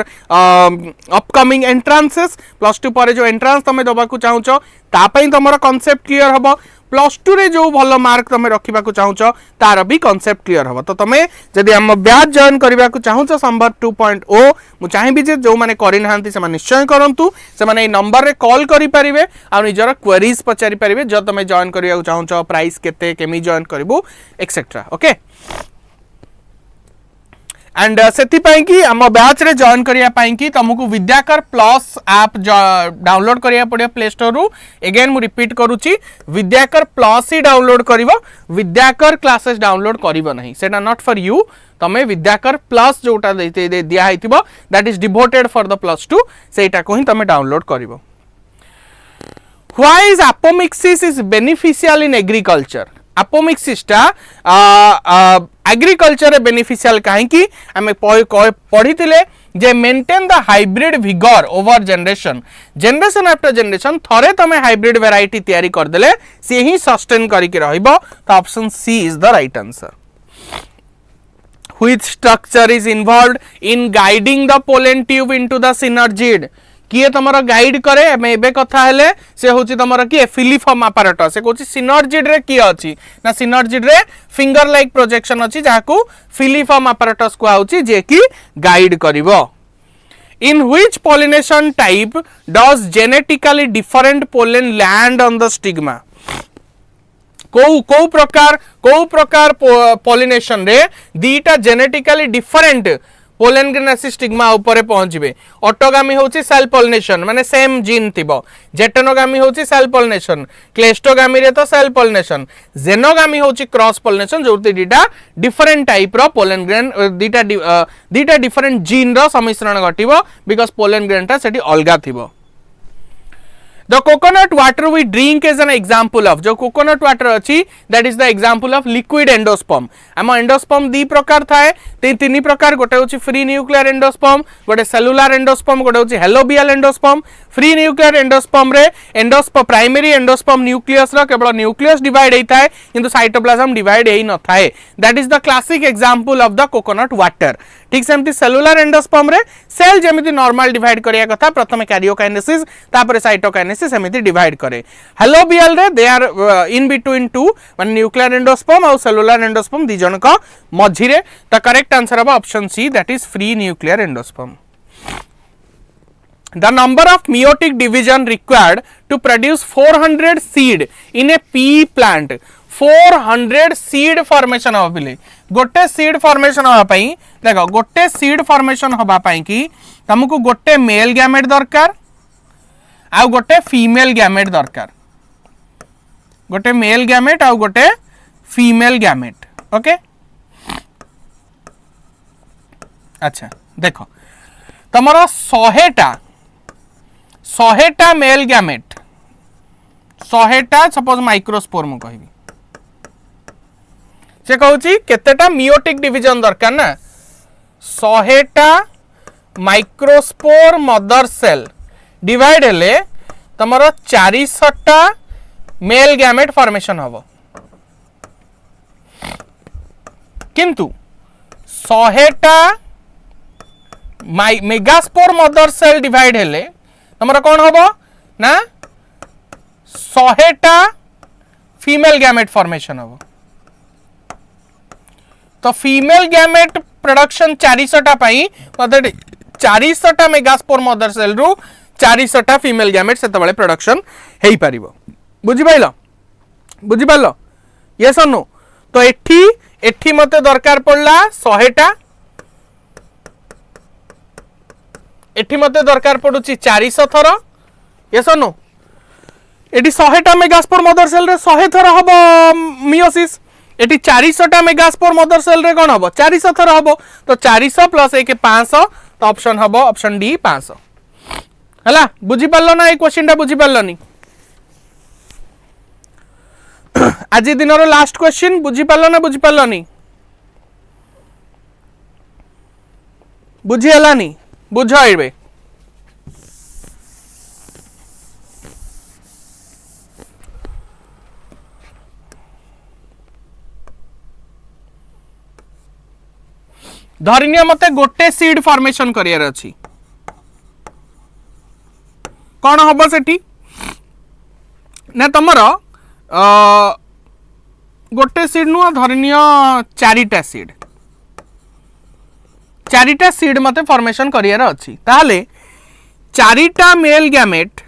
अपकमिंग एंट्रांसेस. +2 पर जो एंट्रांस तमे दबा को चाहूचो ता पई तमरा कॉन्सेप्ट क्लियर हबो +2 रे जो भलो मार्क तमे रखिबा को चाहूचो तार भी कॉन्सेप्ट क्लियर हबो. तो तमे जदी हम बैच जॉइन करबा को चाहूचो संभव 2.0 मु चाहेबी जे जो माने करि नाहंती से माने निश्चय करंतु से माने ए नंबर रे कॉल करि परिबे आ निजर क्वेरीज पचारि परिबे जो तमे जॉइन करिया को चाहूचो प्राइस केते केमी जॉइन करबो एक्सेट्रा. ओके एंड से कि आम बैच रे जॉइन करिया पाई कि तुमको विद्याकर प्लस ऐप डाउनलोड करिया पड़े प्ले स्टोर रु. अगेन मु रिपीट करूची विद्याकर प्लस ही डाउनलोड करिवो विद्याकर क्लासेस डाउनलोड करिवो नहीं सेटा नॉट फॉर यू तमे विद्याकर प्लस जोटा दिया हैतिबो that is devoted for the +2 सेटा को ही तमे डाउनलोड करिवो. Why is apomixis is beneficial in agriculture? Apomixis टा एग्रीकल्चर बेनिफिशियल कहीं आम पढ़ी जे maintain the hybrid vigour over generation generation after generation थरे तमे हाइब्रिड वेराइटी तैयारी कर देले से ही सस्टेन करके रहइबो. तो option C is the right answer. Which structure is involved in guiding the pollen tube into the synergid? किए तुमर गाइड करे एबे कथा हेले से होची तुमर किए फिलिफॉर्म apparatus से कोची सिनर्जिड रे किए अछि ना सिनर्जिड रे फिंगर लाइक प्रोजेक्शन अछि जाकू फिलिफॉर्म apparatus को आउची जे कि guide करिवो. In which pollination type does genetically different pollen land on the stigma? को प्रकार pollination रे दीटा genetically different पोलन ग्रेन आसी स्टिग्मा ऊपर पहुंचबे. ऑटोगामी होची सेल्फ पॉलिनेशन माने सेम जीन थिबो. जेटोनोगामी होची सेल्फ पॉलिनेशन क्लेस्टोगामी रे तो सेल्फ पॉलिनेशन. जेनोगामी होची क्रॉस पॉलिनेशन जोति दीटा डिफरेंट टाइप रो पोलन ग्रेन दीटा डिफरेंट जीन रो सम्मिश्रण घटिबो बिकॉज़ पोलन ग्रेन ता सेठी अलगा थिबो. The coconut water we drink is an example of जो coconut water अच्छी that is the example of liquid endosperm. आम endosperm दी प्रकार थाए तीन प्रकार गोटे होची free nuclear endosperm गोटे cellular endosperm गोटे होची halobial endosperm. free nuclear endosperm रे primary endosperm nucleus रो केवल nucleus divide होता है किंतु cytoplasm divide ही न थाए. That is the classic example of the coconut water. ठीक सेमती सेलुलर एंडोस्पर्म रे सेल जेमिति नॉर्मल डिवाइड करिया कथा प्रथमे कैरियोकाइनेसिस तापर साइटोकाइनेसिस एमिति डिवाइड करे हेलोबियल रे they are in between two माने न्यूक्लियर एंडोस्पर्म और सेलुलर एंडोस्पर्म दी जनक मझी रे द करेक्ट आंसर हबा option C that is free nuclear endosperm The number of meiotic division required to produce 400 seed in a pea plant 400 seed formation हबा पिले गोटे सीड फॉर्मेशन हबा पई देखो गोटे सीड फॉर्मेशन हबा पई कि तुमको गोटे मेल गैमेट दरकार आ गोटे फीमेल गैमेट दरकार गोटे मेल गैमेट आ गोटे फीमेल गैमेट ओके अच्छा देखो तमरा 100टा मेल गैमेट 100टा सपोज माइक्रोस्पोर मु कहबी से कहूची केतेटा मियोटिक डिवीजन दरकार ना 100टा माइक्रोस्पोर मदर सेल डिवाइड हेले तमरो 400टा मेल गैमेट फॉर्मेशन हबो किंतु 100टा मेगास्पोर मदर सेल डिवाइड हेले तमरो कौन हबो ना 100टा फीमेल गैमेट फॉर्मेशन हबो तो फीमेल गैमेट प्रोडक्शन 400टा पाई मतलब 400टा मेगास्पोर मदर सेल रु 400टा फीमेल गैमेट सेतबेले प्रोडक्शन हेई परिबो बुझि पाइलो यस और नो तो एठी मते दरकार पड़ला 100टा एठी मते दरकार पडुची 400 थर यस और नो एठी 100टा मेगास्पोर मदर सेल रे 100 थर हबो मियोसिस एटी 400टा मेगास्पोर मदर सेल रे कोन हबो 400 थर हबो तो 400 प्लस 1 500 तो ऑप्शन हबो ऑप्शन डी 500 हला बुझी पारलो ना ए क्वेश्चन टा बुझी पारलो नी आज दिन रो लास्ट क्वेश्चन बुझी पारलो ना बुझी पारलो नी बुझी हला नी बुझो आइबे धरिनिया मते गोटे सीड फॉर्मेशन करियर अछि कौन हबो सेठी ना तमरो गोटे सीड नु धरिनिया चारिटा सीड मते फॉर्मेशन करियर अछि ताले चारिटा मेल गैमेट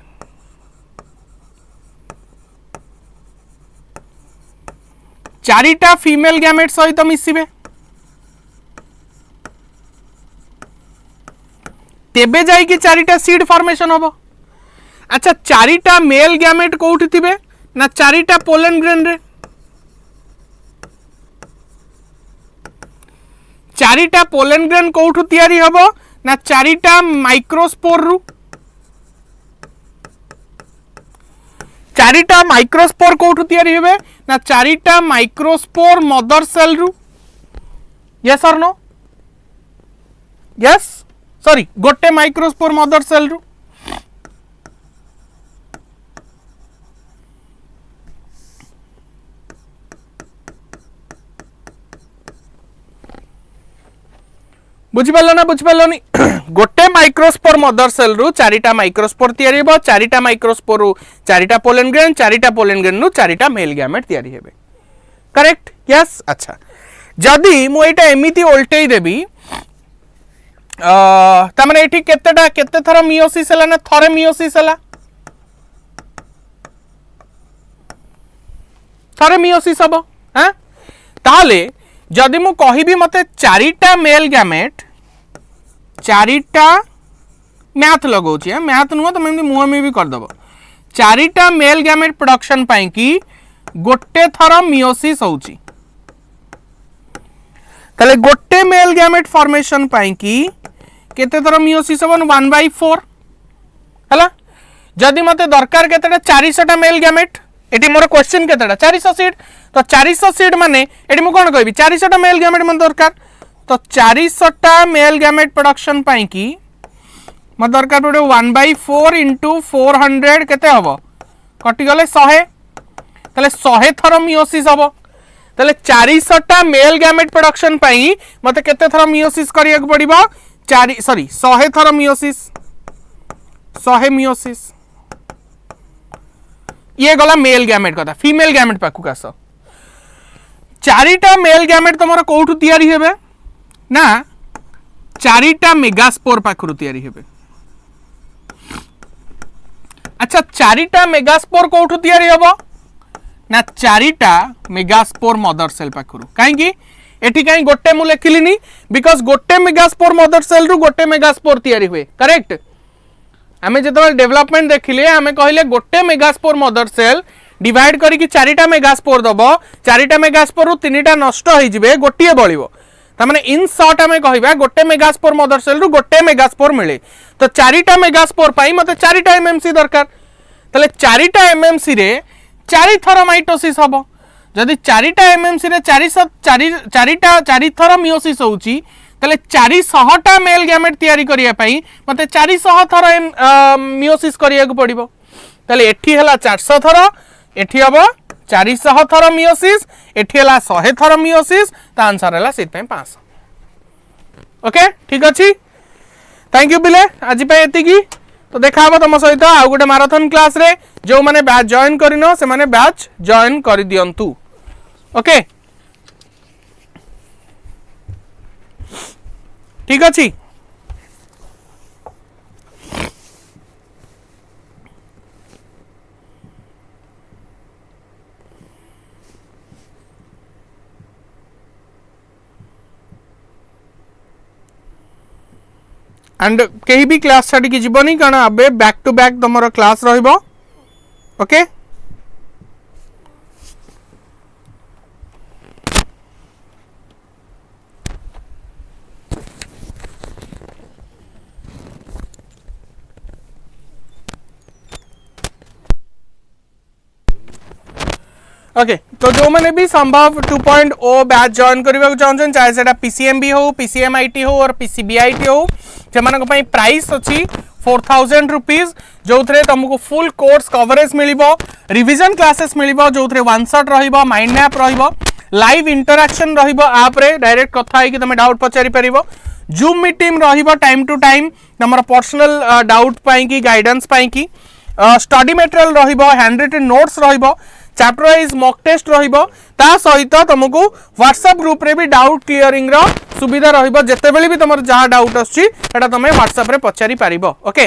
चारिटा फीमेल गैमेट सहित मिसिबे तेबे जाई कि चारिटा सीड फॉर्मेशन होबो अच्छा चारिटा मेल गैमेट कोउठी थिबे ना चारिटा पोलन ग्रेन रे चारिटा पोलन ग्रेन कोउठु तयारी होबो ना चारिटा माइक्रोस्पोर रु चारिटा माइक्रोस्पोर कोउठु तयारी हेबे ना चारिटा माइक्रोस्पोर मदर सेल रु यस और नो यस सॉरी गोटे माइक्रोस्पोर मदर सेल रु बुझिपालो ना बुझिपालो नी गोटे माइक्रोस्पोर मदर सेल रु चारिटा माइक्रोस्पोर तयारी हेबो चारिटा माइक्रोस्पोर रु चारिटा पोलन ग्रेन रु चारिटा मेल गैमेट तयारी हेबे करेक्ट यस अच्छा जदी मु एटा एमिति उल्टेई देबी तमने एठी केते थर मियोसिस हला ना थरे मियोसिस हला थरे मियोसिस हबो हां ताले जदि मु कहिबी मते चारिटा मेल गैमेट चारिटा मैथ लगौछि मैथ नुह तुम मुह में भी कर दबो चारिटा मेल गैमेट प्रोडक्शन पाई कि गोटे थर मियोसिस होउछि तले गोटे मेल गैमेट फॉर्मेशन पाई कि केते थर मियोसिस हबो 1/4 हला जदि मते दरकार केतेटा 400टा मेल गैमेट एटी मोर क्वेश्चन केतेटा 400 सीड तो 400 सीड माने एटी मु कोन कहबी 400टा मेल गैमेट मन दरकार तो 400टा मेल गैमेट प्रोडक्शन पाई कि म दरकार पड़े 1/4 इंटू 400 केते हबो कटि गले 100 तले 100 थर मियोसिस हबो ताले 400टा मेल गैमेट प्रोडक्शन पाई मते केते थरा मियोसिस करिया को पड़िबो 100 थरा मियोसिस 100 मियोसिस ये गला मेल गैमेट कथा फीमेल गैमेट पाखु कास 4टा मेल गैमेट तमरो कोठु तयारी हेबे ना 4टा मेगास्पोर पाखरु तयारी हेबे अच्छा 4टा मेगास्पोर कोठु तयारी हबो ना 4टा मेगास्पोर मदर सेल पाखरु काहेकि एठी काई गोटे मु लेखिलिनी बिकॉज गोटे मेगास्पोर मदर सेल रु गोटे मेगास्पोर तयारी हुए करेक्ट आमे जतो डेवलपमेंट देखिले आमे कहिले गोटे मेगास्पोर मदर सेल डिवाइड करी कि 4टा मेगास्पोर दबो 4टा मेगास्पोर रु 3टा नष्ट होई जिवे गोटिए बळिवो त माने इन शॉर्ट आमे कहिबा गोटे मेगास्पोर मदर सेल रु गोटे मेगास्पोर मिले तो 4टा मेगास्पोर पाई मते 4टा एमएमसी दरकार तले 4टा एमएमसी रे 4 थर माइटोसिस हबो जदि 4टा एमएमसी रे 4 थर मियोसिस होउची तले 400टा मेल गैमेट तयारी करिया पाई मते 400 थर मियोसिस करिया को पड़िबो तले एठी हला 400 थर एठी हबो 400 थर मियोसिस एठी हला 100 थर मियोसिस ता आंसर हला सेट पे 500 ओके ठीक अछि थैंक यू बिले आज पे एति की तो देखा हबो तुम सहित आ गोटे मैराथन क्लास रे जो माने बैच जॉइन करिनो से माने बैच जॉइन करि दियंतु ओके ठीक अछि एंड कहीं भी क्लास छाड़ी की जीवनी कारण अबे बैक टू बैक तुमरो क्लास रहिबो ओके ओके तो जो मैंने भी संभव 2.0 बैच जॉइन करने चाहते चाहे से पीसीएमबी हो पीसीएमआईटी हो और पीसीबीआईटी हो से प्राइस अच्छी 4000 रुपीज जो थे तुमको फुल कोर्स कवरेज मिलिबो रिवीजन क्लासेस मिलिबो जो थे वन शॉट रहिबो माइंड मैप रहिबो लाइव इंटरैक्शन रहिबो ऐप रे डायरेक्ट कथा है कि तुम डाउट पचारि परिबो जूम मीटिंग रहिबो टाइम टू टाइम तुम पर्सनल डाउट पाई की गाइडेंस पाई की स्टडी मटेरियल रहिबो हैंड रिटन नोट्स रहिबो चैप्टर वाइज मॉक टेस्ट रहिबो ता सहित तुमको व्हाट्सएप ग्रुप रे भी डाउट क्लियरिंग रो सुविधा रहिबो जते बेले भी तुमर जहा डाउट आछि एटा तुमे व्हाट्सएप रे पचारि पारिबो ओके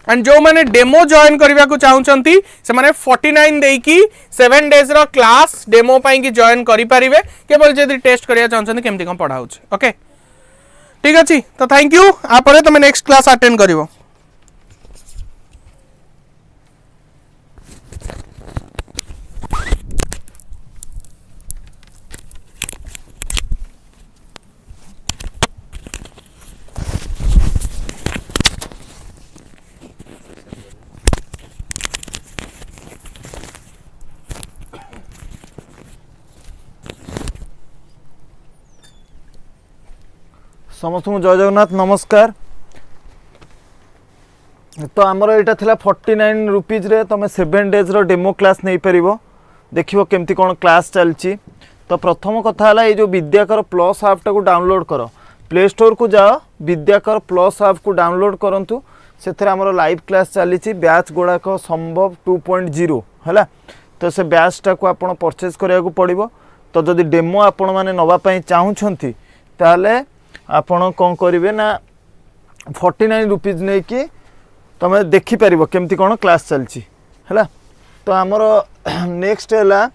एंड जो माने डेमो जॉइन करबा को चाहुचंती से माने 49 देई की 7 डेज रो क्लास डेमो पाई की जॉइन करि पारिबे केवल जदी टेस्ट करिया चाहुचंती केमति कोन पढा होछ ओके ठीक अछि तो थैंक यू आ परे तुमे नेक्स्ट क्लास अटेंड करिवो समस्त जय जगन्नाथ नमस्कार तो आमर यहाँ था 49 रुपीज रे तुम 7 डेज रो डेमो क्लास नहीं पार देखो केमती कौन क्लास चलती तो प्रथम कथा है ये जो विद्याकर प्लस ऐप टाक डाउनलोड कर प्ले स्टोर को जाओ विद्याकर प्लस ऐप को डाउनलोड करूँ से आमर लाइव क्लास चली बैच गुड़ाक संभव 2.0 है तो से बैच टाक आप परचेज कराया पड़ो तो जदि डेमो आपण मैंने नापी चाहूँगी ताले आपण कौन करेंगे ना 49 रुपीज नहीं कि तुम देखिपर केमती कौन क्लास चलती है तो आमर नेक्स्ट है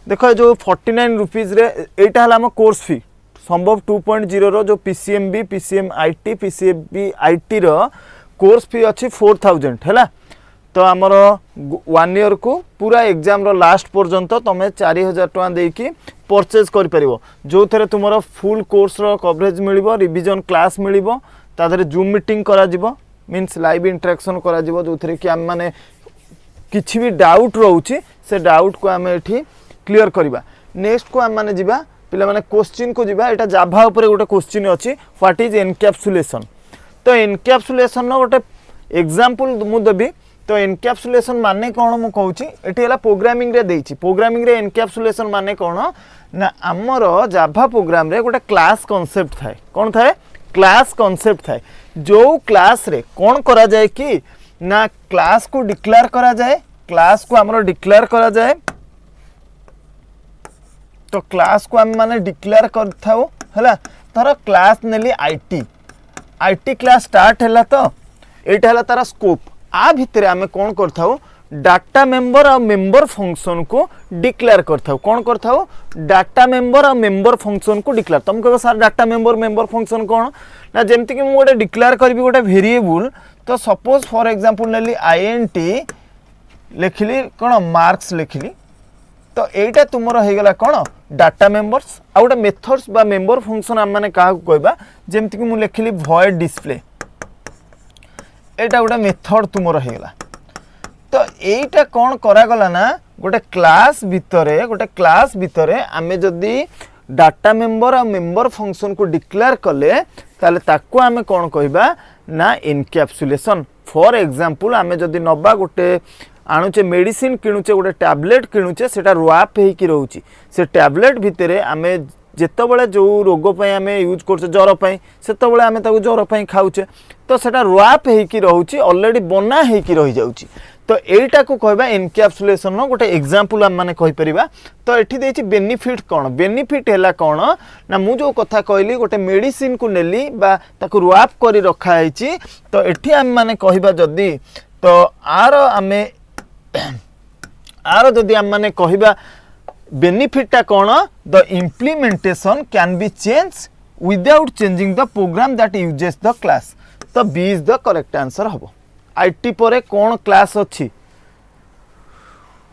देख जो 49 रुपीज यहाँ है आम कोर्स फी संभव 2.0 रो जो पीसीएमबी पीसीएमआईटी पीसीबीआईटी रो कोर्स फी अच्छी 4000 है तो आमर 1 ईयर को पूरा एग्जाम रो लास्ट पर्यंत तुम 4000 टका देकी परचेज कर परिबो जो थे तुम फुल कोर्स रो कवरेज मिलिबो रिवीजन क्लास मिलिबो तादरे जूम मीटिंग करा जिवो मीन्स लाइव इंटरेक्शन करा जिवो जो थे कि आम माने किछि भी डाउट रोची से डाउट को आम एठी क्लियर करबा नेक्स्ट को आम माने जिबा पिला माने क्वेश्चन को जिबा एटा जाभा ऊपर गोटे क्वेश्चन अछि व्हाट इज एनकैप्सुलेशन तो एनकैप्सुलेशन नो गोटे एग्जांपल मु देबी तो एनकैप्सुलेशन माने कौन मु कहूँ ये प्रोग्रामिंग रे देइछि प्रोग्रामिंग रे एनकैप्सुलेशन माने कौन ना आमर जाभा प्रोग्राम रे गोटे क्लास कॉन्सेप्ट थाए कौन थाए क्लास कॉन्सेप्ट थाए जो क्लास रे कौन करा जाए कि ना क्लास को डिक्लेयर करा जाए क्लास को आमर डिक्लेयर करा जाए तो क्लास को आम माने डिक्लेयर करथाउ हला तार क्लास नेली आईटी क्लास स्टार्ट हैला तो एटा हैला तार स्कोप आ भितरे आमे कोन करथाउ डाटा मेंबर और मेंबर फंक्शन को डिक्लेयर करथाउ कोन करथाउ डाटा मेंबर और मेंबर फंक्शन को डिक्लेयर तुम कहो सर डाटा मेंबर फंक्शन कोन ना जेमति कि मु गोटे डिक्लेयर करबी गोटे वेरिएबल तो सपोज फॉर एग्जांपल नेली आईएनटी लिखली कोन मार्क्स लिखली तो एटा तुमर हो गला कोन डाटा मेंबर्स आ गोटे मेथड्स बा मेंबर फंक्शन आम माने काहा को कहबा जेमति कि मु लिखली वॉइड डिस्प्ले एटा गोटे मेथड तुमर हो गला तो एटा कौन करा गला ना गोटे क्लास भितरे आमे जदी डाटा मेंबर और मेंबर फंक्शन को डिक्लेयर कले ताले ताको आमे कौन कहबा ना एनकैप्सुलेशन फॉर एग्जांपल आमे जदी नबा गोटे आणुचे मेडिसिन किणुचे गोटे टैबलेट किणुचे सेटा रैप हेकी रहउची से टैबलेट भितरे आमे जेतबेले जो रोग पई आमे यूज करछे ज्वर पई सेतबेले आमे ताको ज्वर पई खाउचे तो सेटा रैप हेकी रहउची ऑलरेडी बना हेकी रहि जाउची तो एटा को कहबा एनकैप्सुलेशन नो गोटे एग्जांपल हम माने कहि परिबा तो एठी देछि बेनिफिट कोन बेनिफिट हैला कोन ना मु जो कथा कहली गोटे मेडिसिन को नेली बा ताको रैप करी रखा हैछि तो एठी हम माने कहिबा जदी तो आर जदि हम माने कहिबा बेनिफिटा कौन the implementation can be change without changing the program that uses the class तो B is the correct answer हम आईटी परे कौन क्लास अच्छी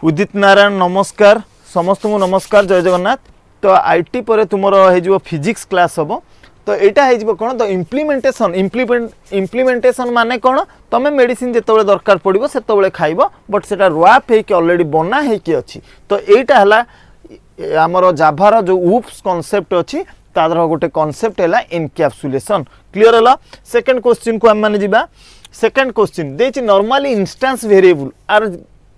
उदित नारायण नमस्कार समस्त को नमस्कार जय जगन्नाथ तो आईटी परे तुमर हो फिजिक्स क्लास हम तो यहाँ हो कौन द इम्प्लीमेंटेशन माने कौन तुम मेडिसिन जिते दरकार पड़ो से खाइब बट से रैप होकर ऑलरेडी बना होकी अच्छी तो यहाँ है आमर जाभार जो ऊप्स कॉन्सेप्ट अच्छी तादर गोटे कॉन्सेप्ट है एनकैप्सुलेशन क्लियर है सेकंड क्वेश्चन को हम माने जिबा सेकंड क्वेश्चन देछि normally instance variable are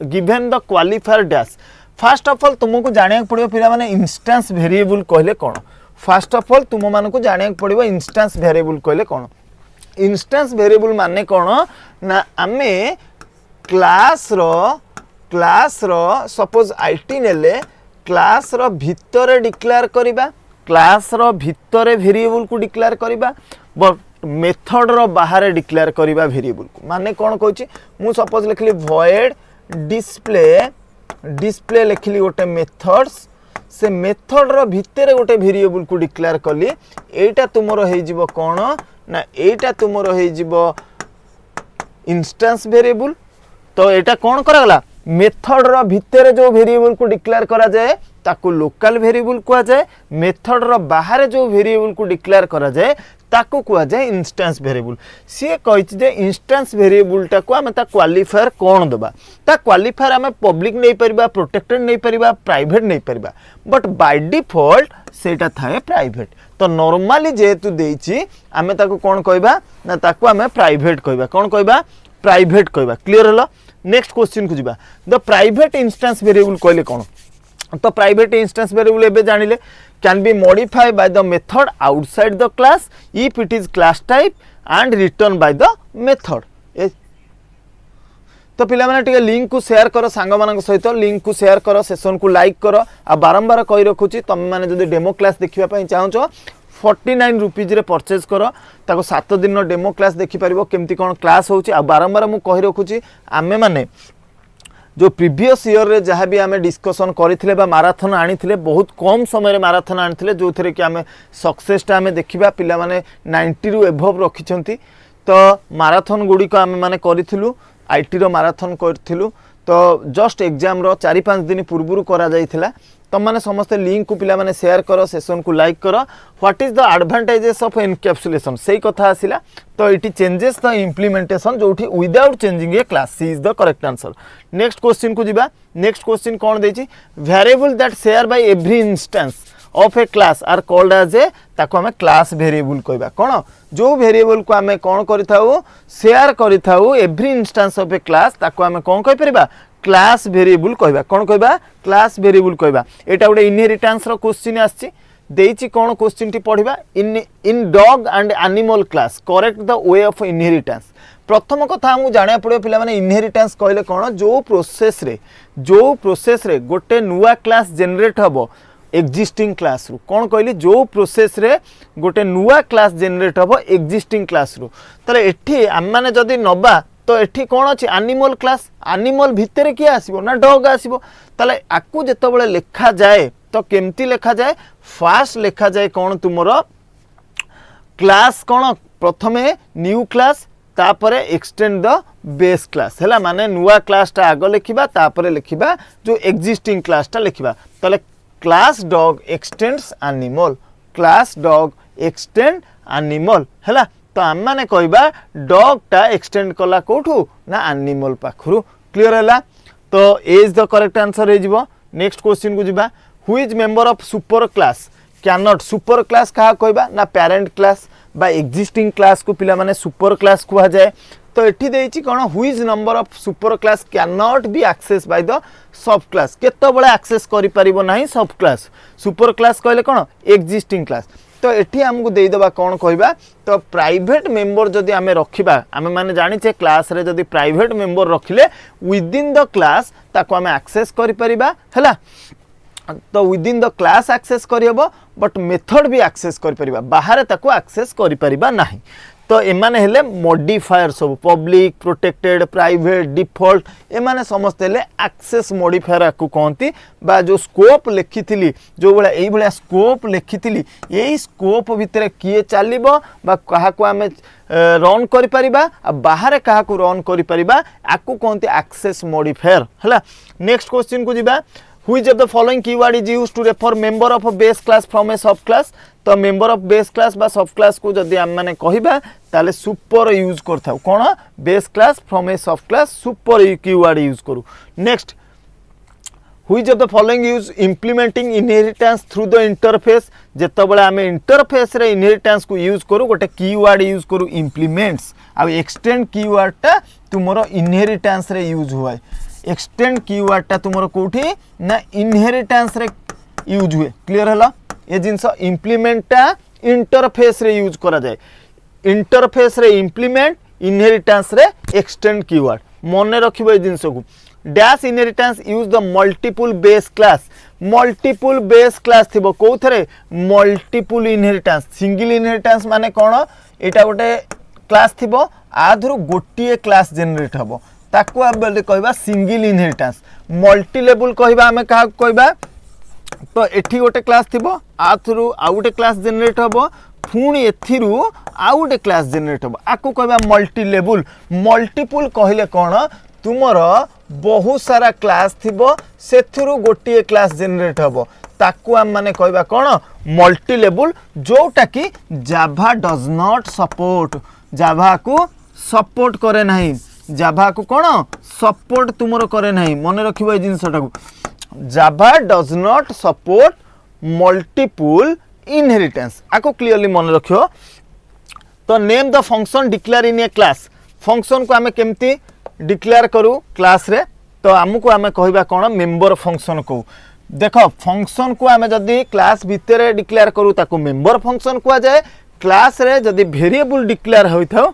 given the qualifier dash first of all तुमको जानिया पड़ो पिला माने इंस्टेंस वेरिएबल कहले कौन फर्स्ट ऑफ ऑल तुम मानक जानिया पड़ो इंस्टेंस वेरिएबल कहले कौन इंस्टेंस वेरिएबल माने कौन ना आमे क्लास रो सपोज आईटी नेले क्लास रो भितरे डिक्लेयर करिबा क्लास रो भितरे वेरिएबल को डिक्लेयर करिबा बट मेथड रो बाहर डिक्लेयर करिबा वेरिएबल को माने कौन कहछि मु सपोज लिखली वॉइड डिस्प्ले लिखली गोटे मेथड्स से मेथड रो भितरे गोटे वेरिएबल को डिक्लेयर कली एटा तुमरो हे जिवो कोन ना एटा तुमरो हे जिवो इंस्टेंस वेरिएबल तो एटा कौन करा गला मेथड रो भितरे जो वेरिएबल को डिक्लेयर करा जाए ताको लोकल वेरिएबल कुआ जाए मेथड रो बाहर जो वेरिएबल को डिक्लेयर करा जाए ताको कुआ जाए इंस्टेंस वेरिएबल सी कहि जे इंस्टेंस वेरिएबल ता को हम ता क्वालिफायर कोन दबा ता क्वालिफायर हम पब्लिक नहीं परिबा प्रोटेक्टेड नहीं परिबा प्राइवेट नहीं परिबा बट बाय डिफॉल्ट सेटा थाए प्राइवेट तो नॉर्मली जेतु देछि हम ताको कोन कहबा ना ताको हम प्राइवेट कहबा कोन कहबा प्राइवेट कहबा क्लियर हलो नेक्स्ट क्वेश्चन को जिबा द प्राइवेट इंस्टेंस वेरिएबल कहले कोन तो प्राइवेट इंस्टेंस वेरिएबल एबे जानिले can be modified by the method outside the class if it is class type and return by the method तो पिला माने टिके लिंक को शेयर करो सांग मानक सहित लिंक को शेयर करो सेशन को लाइक करो आ बारंबार कहि रखुची तुम माने जदी डेमो क्लास देखिबा पई चाहछो 49 रुपीज रे परचेज करो ताको 7 दिन डेमो क्लास देखि परिबो केमती कोन क्लास होची आ बारंबार मु कहि रखुची आमे माने जो प्रीवियस ईयर रे जहाँ भी आम डिस्कसन करथिले बा माराथन आनिथिले बहुत कम समय रे माराथन आनिथिले जो थरे कि आम सक्सेसटा आम देखिबा पिला माने 90 रु एभव रखिछंती तो माराथन गुडी को आम माने करिथिलु आईटी रो माराथन करथिलु तो जस्ट एग्जाम रो 4-5 दिन पूर्वरु करा जाइथिला तुम मैंने समस्त लिंक को पिला माने शेयर करो सेशन को लाइक करो what is the advantages of encapsulation सही कथा आसिला तो इट चेंजेस द इम्प्लीमेंटेशन जोठी without changing a class C is the correct answer next question को जिबा नेक्स्ट क्वेश्चन कोन देछि variable that share by every instance of a class are called as a ताको हमें क्लास वेरिएबल कहबा कोन जो variable को हमें कोन करिथाउ शेयर करिथाउ every instance of a class ताको हमें कोन कहि परिबा क्लास वेरिएबल कहबा कोन कहबा क्लास वेरिएबल कहबा एटा गोटे इनहेरिटेंस रो क्वेश्चन आछि देइछि कोन क्वेश्चन टी पढिबा in dog and animal class correct the way of inheritance प्रथम कथा हमू जानिया पड़ियो पिला माने इनहेरिटेंस कहले कोन जो प्रोसेस रे गोटे नुवा क्लास जनरेट हबो एक्जिस्टिंग क्लास रु कोन कहली जो प्रोसेस रे गोटे नुवा क्लास जनरेट हबो एक्जिस्टिंग क्लास रु तले एठी हम माने जदी नबा तो एठी कोन अछि एनिमल क्लास एनिमल भितरे किया आसीबो ना डॉग आसीबो तले आकु जेतबेले लेखा जाए तो केमती लेखा जाए फास्ट लेखा जाए कोन तुमरो क्लास कोन प्रथमे न्यू क्लास तापरे एक्सटेंड द बेस क्लास हैला माने नुवा क्लास टा आगो लिखिबा तापरे लिखिबा जो एक्जिस्टिंग क्लास टा लिखिबा तले class dog x tends animal class dog extend animal हैला तो हम माने कहबा डॉग टा एक्सटेंड कला कोठू ना एनिमल पाखरु क्लियर हैला तो A is the correct answer हे जिवो नेक्स्ट क्वेश्चन को जिबा who is member of super class can not super class कहा कहबा ना पेरेंट क्लास बा एक्जिस्टिंग क्लास को पिला माने सुपर क्लास कुहा जाए तो एठी देइछि कोन who is number of super class can not be access by the sub class केतो बळे एक्सेस करि परिबो नाही सब क्लास सुपर क्लास कहले कोन एक्जिस्टिंग क्लास तो एठी हमकु देइ दबा कोन कहबा तो प्राइवेट मेंबर जदी हमें रखिबा हमें माने जानि छे क्लास रे जदी प्राइवेट मेंबर रखिले विद इन द क्लास ताको हमें एक्सेस करि परिबा हैला तो within the class access करियबो बट मेथड भी एक्सेस करि परिबा बाहर ताको एक्सेस करि परिबा नाही तो एमाने हेले मॉडिफायर सब पब्लिक प्रोटेक्टेड प्राइवेट डिफॉल्ट एमाने समस्त हेले एक्सेस मॉडिफायर को कहती बा जो स्कोप लिखिथिली जो बळे एई बळे स्कोप लिखिथिली एई स्कोप भितरे किए चलिबो बा कहा को हमें रन करि परिबा आ बाहर कहा को रन करि परिबा आकु कहती एक्सेस मॉडिफायर हला नेक्स्ट क्वेश्चन को जिबा Which of the following keyword is used to refer member of a base class from a sub class? तो member of base class बा sub class को जदि हम माने कहिबा ताले super यूज करथाउ कोन base class from a sub class super keyword use करू next which of the following use implementing inheritance through the interface जेतबेले हमें इंटरफेस रे इनहेरिटेंस को यूज करू गोटे कीवर्ड यूज करू इंप्लीमेंट्स आ एक्सटेंड कीवर्ड टा तुमरो इनहेरिटेंस रे यूज हुए एक्सटेंड कीवर्ड टा तुमरो कोठी ना इनहेरिटेंस रे यूज हुए क्लियर हला ए जिंस इंप्लीमेंट टा इंटरफेस रे यूज करा जाए इंटरफेस रे इंप्लीमेंट इनहेरिटेंस रे एक्सटेंड कीवर्ड मने रखिबो ए जिंस को डैश inheritance use the multiple base class थिबो कोथरे मल्टीपल इनहेरिटेंस सिंगल इनहेरिटेंस माने कोन एटा गोटे क्लास थिबो आधरु गोटिए क्लास जनरेट हबो ताकू अब कहबा सिंगल इनहेरिटेंस मल्टी लेवल कहबा हमें कहा कहबा तो एठी गोटे क्लास थिबो आथरु आ गोटे क्लास जनरेट हबो पुणी एथिरु आ गोटे क्लास जनरेट हबो आकू कहबा मल्टी लेवल मल्टीपल कहले कोन तुमर बहुत सारा क्लास थिबो सेथिरु गोटिए क्लास जनरेट हबो ताकू हम माने कहबा कोन मल्टी लेवल जोटा कि जावा डज नॉट सपोर्ट जावा को सपोर्ट करे नहीं जावा को कोन सपोर्ट तुमरो करे नहीं मने रखिबो ए जिंसटा को Java does not support multiple inheritance आको क्लियरली मन रखियो तो name the function declare in a class function को हमें केमती डिक्लेयर करू क्लास रे तो हमको हमें कहबा कोन मेंबर फंक्शन को देखो फंक्शन को हमें जदी क्लास भितरे डिक्लेयर करू ताको मेंबर फंक्शन को जाए क्लास रे जदी वेरिएबल डिक्लेयर होइथाओ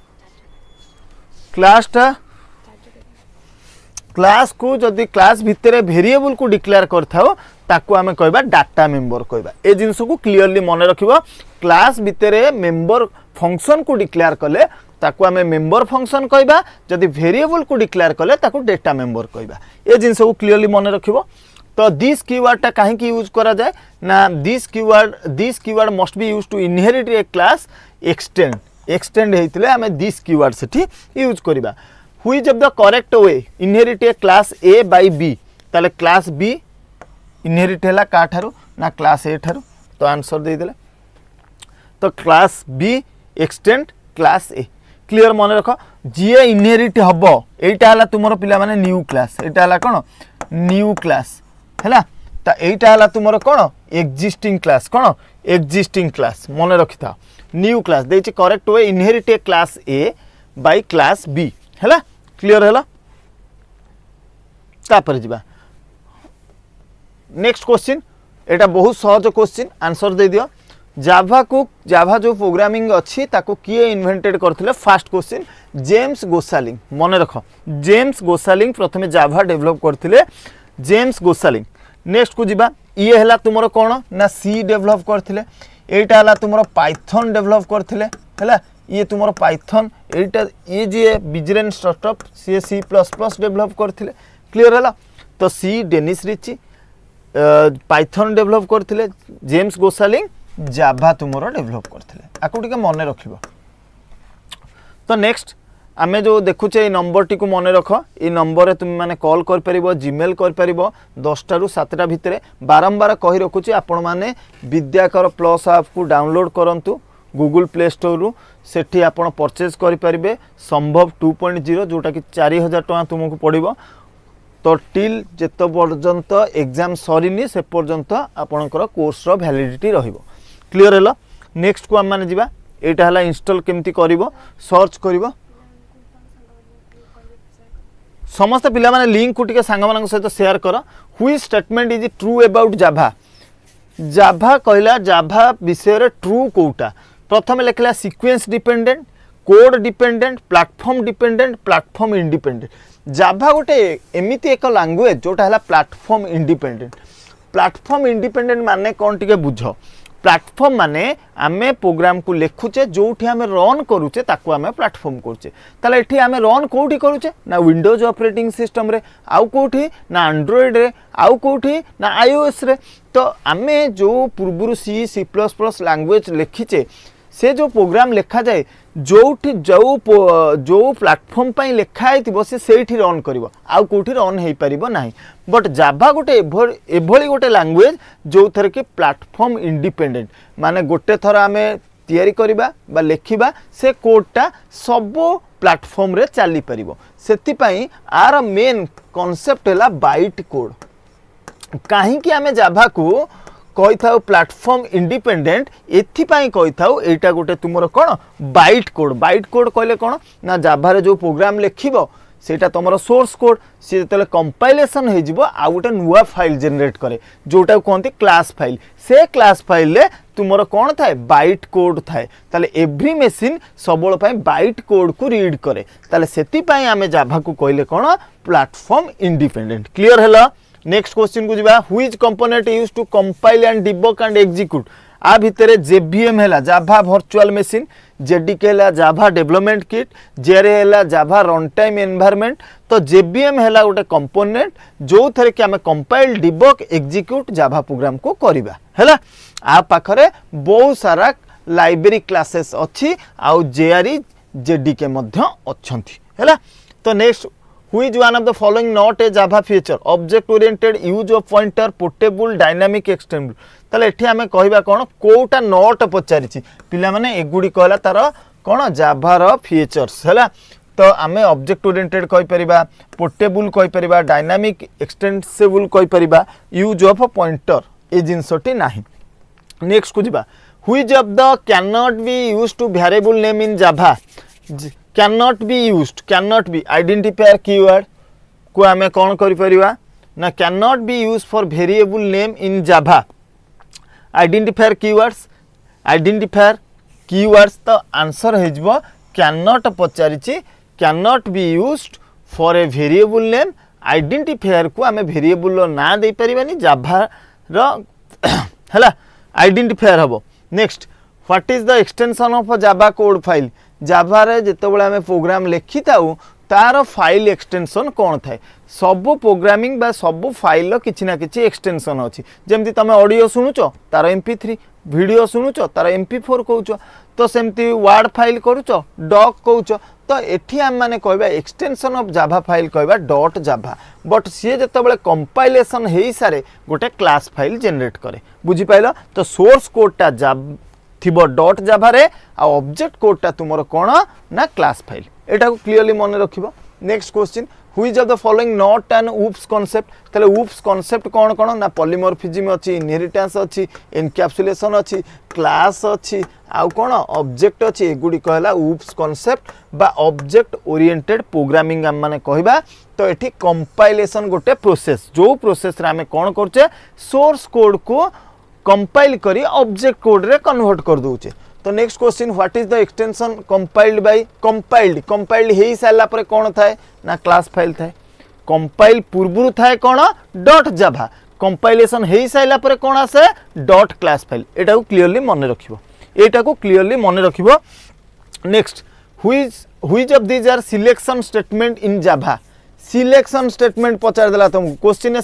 क्लास को जदी क्लास भितरे वेरिएबल को डिक्लेयर करथाओ ताको हमें कहबा डाटा मेंबर कहबा ए जिंस को क्लियरली मन रखिबो क्लास भितरे मेंबर फंक्शन को डिक्लेयर कले ताको हमें मेंबर फंक्शन कहबा जदी वेरिएबल को डिक्लेयर कले ताको डाटा मेंबर कहबा ए जिंस को क्लियरली मन रखिबो तो दिस कीवर्ड टा काहे की यूज करा जाए ना this keyword must be used to inherit a class extend हेतिले हमें दिस कीवर्ड सेठी यूज करबा which of the correct way inherit a class A by B ताले क्लास बी इनहेरिट हैला का ठारू ना क्लास ए ठारू तो आंसर दे देले तो class be extend class A clear मन रख जीए इनहेरिट हबो एटा हला तुमरो पिला माने न्यू क्लास एटा हला कोन न्यू क्लास हैला ता एटा हला तुमरो कोन एक्जिस्टिंग क्लास कोन एक्जिस्टिंग क्लास मन रखि था न्यू क्लास देछि correct way inherit a class A by class B हैला क्लियर हैला तापर जिबा नेक्स्ट क्वेश्चन एटा बहुत सहज क्वेश्चन आंसर दे दियो जाभा जो प्रोग्रामिंग अच्छी ताको किए इन्वेंटेड करथिले फर्स्ट क्वेश्चन जेम्स गोसालिंग मन रख जेम्स गोसालिंग प्रथमे जाभा डेवलप करथिले जेम्स गोसालिंग नेक्स्ट को जिबा ये हला तुमरो कोन ना सी डेवलप करथिले एटा हला तुमरो पाइथन डेवलप करथिले हला ये तुमरो पाइथन एटा ये जे बिजरेन स्टार्टअप CHSE++ डेवलप करथिले क्लियर हला तो सी डेनिस रिची पाइथन डेवलप करथिले जेम्स गोसालिंग जाभा तुमरो डेवलप करथिले आको टिके मन रखिबो तो नेक्स्ट आमे जो देखुचे ये नंबर टी को मन रख ये नंबर तुम माने कॉल कर परिबो जीमेल कर परिबो 10टा रु 7टा भितरे बारंबार कहि रखुची आपण माने विद्याकर प्लस ऐप को डाउनलोड करंतु गूगल प्ले स्टोर रु सेठी आपण परचेज करि परिबे संभव 2.0 जोटा कि 4000 टका तुमको पड़िबो तो टिल जेत पर्यंत एग्जाम सरीनी से पर्यंत आपणकर कोर्स रो वैलिडिटी रहिबो क्लियर हैला नेक्स्ट को हम माने जिबा एटा हला इंस्टॉल केमती करिवो सर्च करिवो समस्त पिला माने लिंक को टिके सांग मानक सहित शेयर कर which statement is true about Java Java कहला जाभा विषय रे ट्रू कोटा प्रथम लिखला sequence dependent code dependent platform independent Java गोटे एमिति एक लैंग्वेज जोटा हला प्लेटफॉर्म इंडिपेंडेंट माने कोन टिके बुझो प्लेटफॉर्म माने आमे प्रोग्राम को लिखुचे जोठी आमे रन करूचे ताको आमे प्लेटफॉर्म करूचे ताले एठी आमे रन कोठी करूचे ना विंडोज ऑपरेटिंग सिस्टम रे आउ कोठी ना एंड्रॉइड रे आउ कोठी ना आईओएस रे तो आमे जो पूर्वरु C++ लैंग्वेज लिखिचे से जो प्रोग्राम लिखा जाए जोठी जो प्लेटफॉर्म पाई लिखा है से सेठी रन करिवो आउ कोठी रन हेई परिबो नाही बट जाभा गोटे एभली गोटे लैंग्वेज जो थर के प्लेटफॉर्म इंडिपेंडेंट माने गोटे थर आमे तयारी करिबा बा लेखिबा से कोडटा सब प्लेटफॉर्म रे चली परिबो सेति पई आर मेन कांसेप्ट हैला बाइट कोड काहे कि आमे जाभा को कही था प्लेटफॉर्म इंडिपेंडेंट एथिपाई कही था एटा गोटे तुमरो कोन बाइट कोड कहले कोन ना जाभा रे जो प्रोग्राम लिखिबो सेटा तुमरो सोर्स कोड से जतले कंपाइलेशन हे जिवो आ गोटे नुवा फाइल जनरेट करे जोटा कोनती क्लास फाइल से क्लास फाइल ले तुमरो कोन थाए बाइट कोड थाए ताले एवरी मशीन सबोल पई बाइट कोड को रीड करे ताले सेति पई आमे जाभा को कहले कोन प्लेटफॉर्म इंडिपेंडेंट क्लियर हैला नेक्स्ट क्वेश्चन को जिबा which component use to compile and debug and execute आ भितरे जेवीएम हैला जाभा वर्चुअल मशीन जेडीके हैला जाभा डेवलपमेंट किट जेरे हैला जाभा रन टाइम एनवायरनमेंट तो जेवीएम हैला गोटे कंपोनेंट जो थरे कि हमें कंपाइल डिबग एग्जीक्यूट जाभा प्रोग्राम को करिबा हैला आ पाखरे बहुत सारा लाइब्रेरी क्लासेस अछि आ जेआरई जेडीके मध्य अछंती हैला तो next Which one of the following not a Java feature? Object oriented use of pointer, portable, dynamic extendable. ताले एठी हमें कहिबा कोन कोटा नॉट पचारिछि पिला माने एगुडी कहला तार कोन जाभा रो फीचर्स हैला तो आमे ऑब्जेक्ट ओरिएंटेड कहि परिबा पोर्टेबल कहि परिबा डायनामिक एक्सटेंसिबल कहि परिबा यूज ऑफ पॉइंटर ए जिंसटी नाही नेक्स्ट को जिबा which of the can not be used to variable name in Java cannot be identifier keyword को आमे कौन करि परिबा ना cannot be used for variable name in Java identifier keywords तो आंसर हे जबो cannot पचारिछि cannot be used for a variable name identifier को आमे variable लो ना दे परिबानी Java रो हला identifier हबो next what is the extension of Java code file Java रे जेतेबेले आमे प्रोग्राम लिखि ताऊ तार फाइल एक्सटेंशन कोन थाए सब प्रोग्रामिंग बा सब फाइल लो किछि ना किछि एक्सटेंशन अछि जेमति तमे ऑडियो सुनुचो तार MP3 वीडियो सुनुचो तार MP4 कहउचो तो सेमति वर्ड फाइल करूचो डॉक कहउचो तो एठी हम माने कहबा एक्सटेंशन ऑफ जाभा फाइल कहबा डॉट जाभा बट सी जेतेबेले कंपाइलेशन हेई सारे गोटे क्लास फाइल जनरेट करे बुझी पाइलो तो सोर्स कोडटा थिबो डॉट जाभा रे आ ऑब्जेक्ट कोडटा तुमरो कोन ना क्लास फाइल एटा को क्लियरली मन रखिबो next question Which of the following not an oops concept? ताले oops concept कौन ना polymorphism अच्छी, inheritance अच्छी, encapsulation अच्छी, class अच्छी, आउ कौन object अच्छी, एगुड़ी कहला oops concept बा object oriented programming हम माने कहबा तो एठी compilation गोटे process जो process रे हमें कौन करछे source code को compile करी object code रे convert कर दोचे। तो next question what is the extension compiled by compiled हे साला पर कोन थाए ना क्लास फाइल थाए कंपाइल पूर्वरु थाए कोन डॉट जावा कंपाइलेशन हे साला पर कोन आसे डॉट क्लास फाइल एटा को क्लियरली मन रखिबो next which of these are selection statement in Java selection statement पचार देला तुमको क्वेश्चन है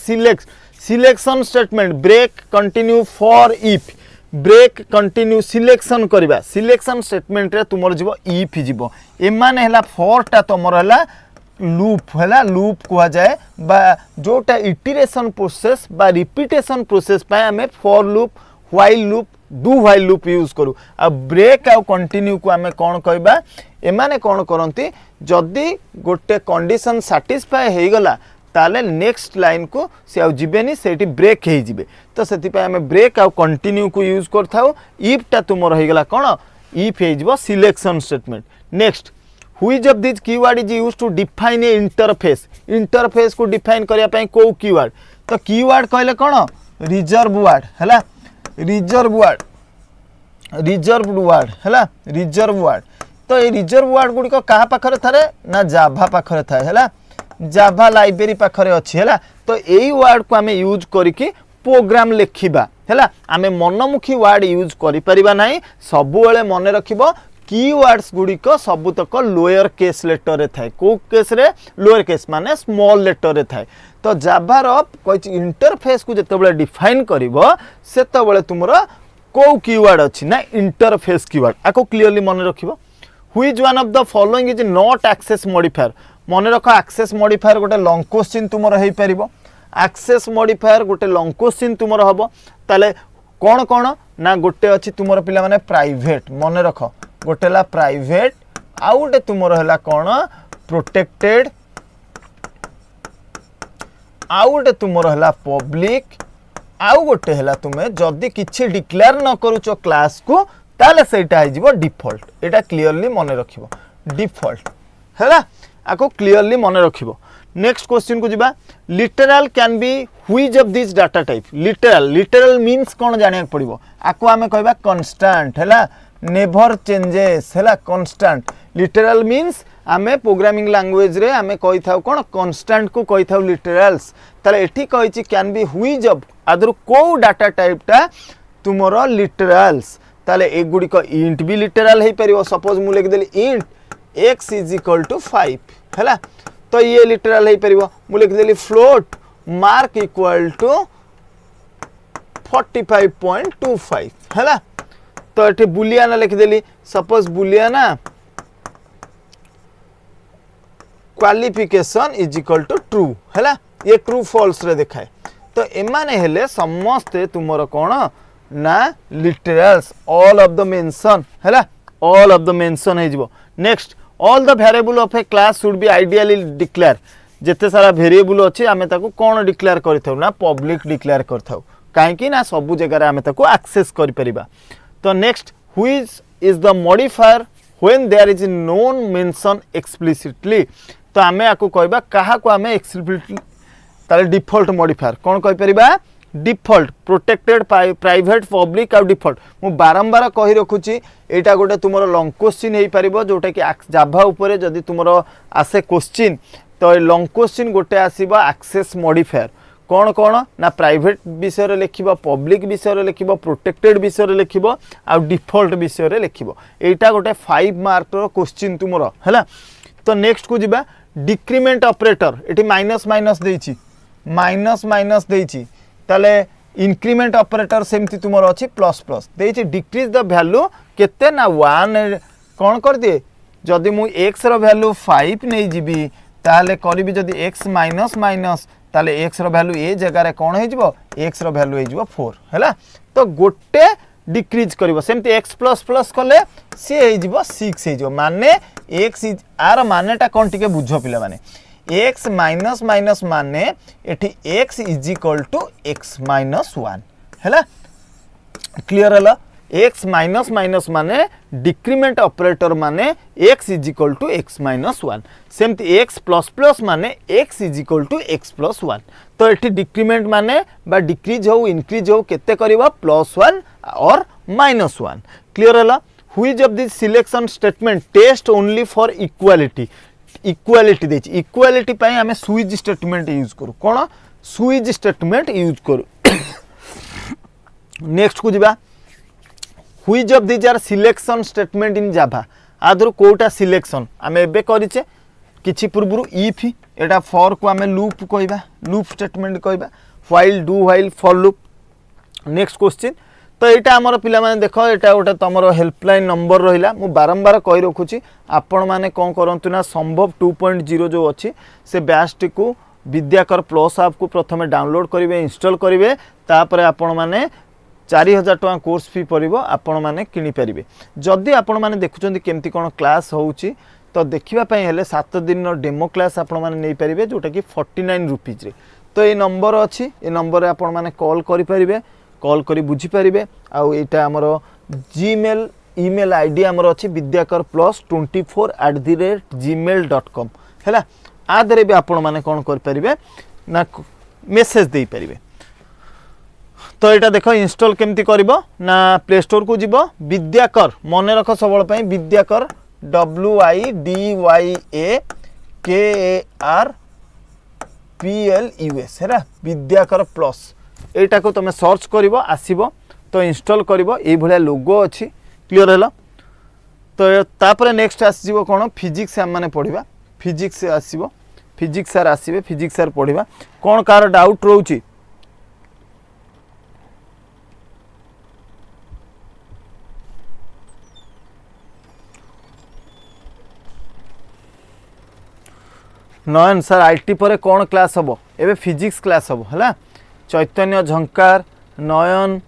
selection statement break continue for if break continue selection करबा सिलेक्शन स्टेटमेंट रे तुमर जीवो इफ जीवो एमाने हला फॉरटा तुमर हला लूप कुआ जाए बा जोटा इटरेशन प्रोसेस बा रिपीटेशन प्रोसेस पाए हमें for loop while loop do while loop use करू आ ब्रेक आ कंटिन्यू को हमें कोन कहबा एमाने कोन करंती जदी गोटे कंडीशन सैटिस्फाई हे गला ताले नेक्स्ट लाइन को से आउ जिबेनी सेठी ब्रेक हे जिबे तो सेति पे हमें ब्रेक आ कंटिन्यू को यूज करथाउ इफ ता तुमर हे गला कोन इफ हे जिवो selection statement next which of this keyword is used to define a interface को डिफाइन करिया पई को कीवर्ड तो कीवर्ड कहले कोन रिजर्व वर्ड हला रिजर्व वर्ड तो ए रिजर्व वर्ड गुडी को कहा पाखरे थारे ना जाभा पाखरे थाए हला जाभा लाइब्रेरी पाखरे अछि हला तो एई वर्ड को हमें यूज करिकि प्रोग्राम लिखिबा हला हमें मनमुखी वर्ड यूज करि परिबा नाही सबु बेले मन रखिबो कीवर्ड्स गुडी को सबु तक लोअर केस लेटर रे थाए को केस रे लोअर केस माने स्मॉल लेटर रे थाए तो जाभा रो कोइ इंटरफेस को जते बेले डिफाइन करिवो सेते बेले तुमरो को कीवर्ड अछि ना इंटरफेस कीवर्ड आको क्लियरली मन रखिबो which one of the following is not access modifier मन रख एक्सेस मॉडिफायर गोटे लॉन्ग क्वेश्चन तुमर हे परिबो एक्सेस मॉडिफायर गोटे लॉन्ग क्वेश्चन तुमर हबो ताले कोन ना गोटे अछि तुमर पिला माने प्राइवेट मन रख गोटे ला प्राइवेट आ गोटे तुमर हला कोन प्रोटेक्टेड आ गोटे तुमर हला पब्लिक आ गोटे हला तुमे जदी किछि डिक्लेयर न करूचो क्लास को ताले सेटा हे जिवो डिफॉल्ट एटा क्लियरली मन रखिबो डिफॉल्ट हैला आको क्लियरली मन रखिबो नेक्स्ट क्वेश्चन को जिबा literal can be which of this data type literal means कोन जाने पड़िबो आको हमें कहबा कांस्टेंट हैला नेवर चेंजेस हैला कांस्टेंट लिटरल मींस हमें प्रोग्रामिंग लैंग्वेज रे हमें कहि थाउ कोन कांस्टेंट को कहि थाउ लिटरल्स ताले एठी कहि छि can be which of other को डाटा टाइप टा तुमरो लिटरल्स ताले एक गुडी को इंट भी लिटरल हे परिबो सपोज मु लिख देली इंट x = 5 हैला तो ये लिटरल हे परिबो मु लिख देली फ्लोट मार्क = 45.25 हैला तो एठी बुलियन लिख देली सपोज बुलियन क्वालिफिकेशन = ट्रू हैला ये ट्रू फॉल्स रे देखाए तो एमाने हेले समस्त तुमरो कोन ना literals all of the mention हैला ऑल ऑफ द मेंशन हे जिवो next all the variable of a class should be ideally declare जेते सारा वेरिएबल अछि आमे ताको कोन डिक्लेयर करथौ ना पब्लिक डिक्लेयर करथौ काहे कि ना सब जगह रे आमे ताको एक्सेस करि परिबा तो next which is the modifier when there is none mentioned explicitly तो आमे आको कहबा काहा को आमे एक्सप्लिसिटली ताले डिफॉल्ट मॉडिफायर कोन कहि परिबा डिफॉल्ट प्रोटेक्टेड प्राइवेट पब्लिक आ डिफॉल्ट मु बारंबार कहि रखुची एटा गोटे तुमरो लॉन्ग क्वेश्चन हे परिबो जोटा कि जाभा ऊपर जदी तुमरो आसे क्वेश्चन तो लॉन्ग क्वेश्चन गोटे आसीबो एक्सेस मॉडिफायर कोन ना प्राइवेट विषय रे लिखिबो पब्लिक विषय रे लिखिबो प्रोटेक्टेड विषय रे लिखिबो आ डिफॉल्ट विषय रे लिखिबो एटा गोटे 5 मार्क रो क्वेश्चन तुमरो हैला तो नेक्स्ट को जिबा डिक्रीमेंट ऑपरेटर एटी माइनस देइची माइनस देइची ताले इंक्रीमेंट ऑपरेटर सेमती तुमर अछि प्लस प्लस देइछि डिक्रीज द वैल्यू केते ना 1 कोन कर दिए जदी मु x रो वैल्यू 5 नै जिबी ताले करबी जदी x माइनस ताले x रो वैल्यू ए जगह रे कोन हे जिवो x रो वैल्यू हे जिवो 4 हैला तो गोटे डिक्रीज करिवो सेमती x प्लस प्लस कले से हे जिवो 6 हे जिवो माने x आर मानेटा कोन टिके बुझो पिला माने x माइनस माइनस माने एठी x is equal to x minus 1 हैला क्लियर हैला x माइनस माइनस माने डिक्रीमेंट ऑपरेटर माने x is equal to x minus 1 सेमती x प्लस प्लस माने x is equal to x plus 1 तो एठी डिक्रीमेंट माने बा डिक्रीज हो इंक्रीज हो केते करबा +1 और -1 क्लियर हैला which of this selection statement test only for equality equality देछि इक्वालिटी पई हमें स्विच स्टेटमेंट यूज करू कोन स्विच स्टेटमेंट यूज करू नेक्स्ट को जिबा which of this are selection statement in Java आदर कोटा सिलेक्शन आमे एबे करिचे किछि पूर्वरु इफ एटा फॉर को आमे लूप कहबा लूप स्टेटमेंट कहबा while do while for loop next question तो यहाँ आमर पिला माने देखो यहाँ गोटे तुम हेल्पलाइन नंबर रहा मु बारंबार कही रखुची आपण मैंने कौन करंतु ना संभव 2.0 जो अच्छी से बैच टी को विद्याकर प्लस ऐप को प्रथम डाउनलोड करेंगे इंस्टॉल करेंगे तापर आपण मैंने 4000 टका कोर्स फी पड़ो आपण मैंने किनीपारे जदि आपण मैंने देखुं केमती कौन क्लास होउची तो देखापी हेले 7 दिन डेमो क्लास आपण मैंने नहीं पारे जोटा कि 49 रुपीज तो ये नंबर अच्छी ये नंबर आपण मैंने कॉल करें कॉल करी बुझी पारिबे आउ एटा हमर जीमेल ईमेल आईडी हमर अछि vidyakar+24@gmail.com हैला आदरे भी आपण माने कोन कर परिबे ना मेसेज दे परिबे तो एटा देखो इंस्टॉल केमती करबो ना प्ले स्टोर को जिवो विद्याकर मने रख सबल पई विद्याकर WIDYAKARPLUS हैला विद्याकर प्लस एटा को तुम सर्च करिवो आसीबो तो इंस्टॉल करिवो ए भलिया लोगो अछि क्लियर हैला तो तापर नेक्स्ट आसीबो कोन फिजिक्स हम माने पढिबा फिजिक्स आसीबो फिजिक्स सर आसीबे फिजिक्स सर पढिबा कोन कार डाउट रहउची नयन सर आईटी पर कोन क्लास हबो एबे फिजिक्स क्लास हबो हैला चैतन्य झंकार नयन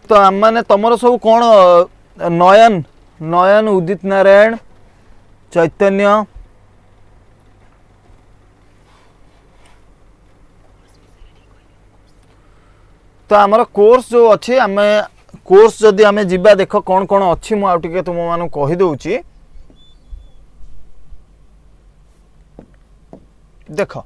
तो आम माने तमर सब कौन नयन नयन उदित नारायण चैतन्य तो आमर कोर्स जो अच्छे आम कोर्स जदि आम जीवा देख कौन कौन अच्छी मु आउटिके तुम मानू कहि दउची देख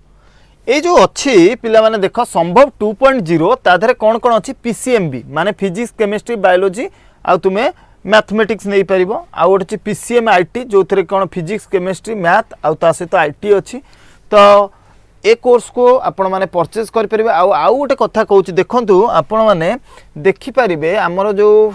ये जो अच्छी पिला माने देख संभव 2.0 ताधरे कौन कौन अच्छी पीसीएमबी माने फिजिक्स केमिस्ट्री बायोलॉजी आ तुमे मैथमेटिक्स नहीं पारिबो आ गोटे पीसीएम आईटी जो थे कौन फिजिक्स केमिस्ट्री मैथ आ ता सहित आईटी अच्छी तो ए कोर्स को आपण माने परचेज कर परिबे आ गोटे कथा कहूची देखंतु आपण माने देखि परिबे हमर जो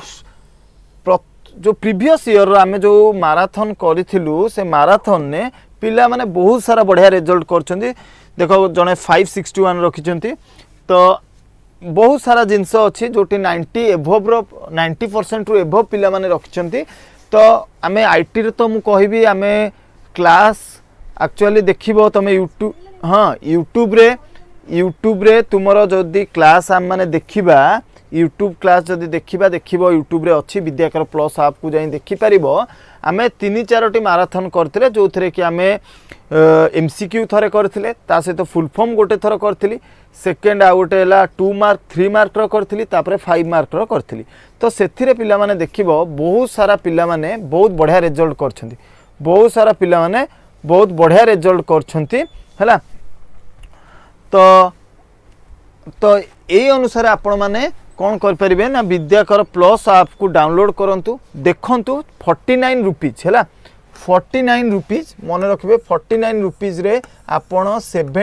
प्रीवियस ईयर रो आमे जो मैराथन करिथिलु से मैराथन ने पिला माने बहुत सारा बढ़िया रिजल्ट करछंती देखो जने 561 रखिछंती तो बहुत सारा जिनस अच्छी जोटी 90 एभव रो 90% रु एभव पिला माने रखिछंती तो आमे आईटी रे तो मु कहबी आमे क्लास एक्चुअली देखिबो तमे यूट्यूब हाँ यूट्यूब रे तुमरो जदी क्लास आम माने देखिबा यूट्यूब क्लास जदी देखिबा देखिबो यूट्यूब रे अच्छी विद्याकर प्लस ऐप को जाई देखि परिबो आमे 3-4टी मैराथन करथिले जो थरे कि आमे एमसीक्यू थरे करथिले ता सहित फुल फॉर्म गोटे थर करथिली सेकेंड आ गोटे हला 2 मार्क 3 मार्क रो करथिली तापरे 5 मार्क रो करथिली तो सेथिरे पिला माने देखिबो बहुत सारा पिला माने बहुत बढ़िया रिजल्ट करछंती बहुत सारा पिला माने बहुत बढ़िया रिजल्ट करछंती हला तो ए अनुसार आपण माने कौन कर परिबे ना विद्याकर प्लस ऐप को डाउनलोड करंतु देखंतु 49 रुपीज हैला 49 रुपीज मन रखिबे 49 रुपीज रे आपण 7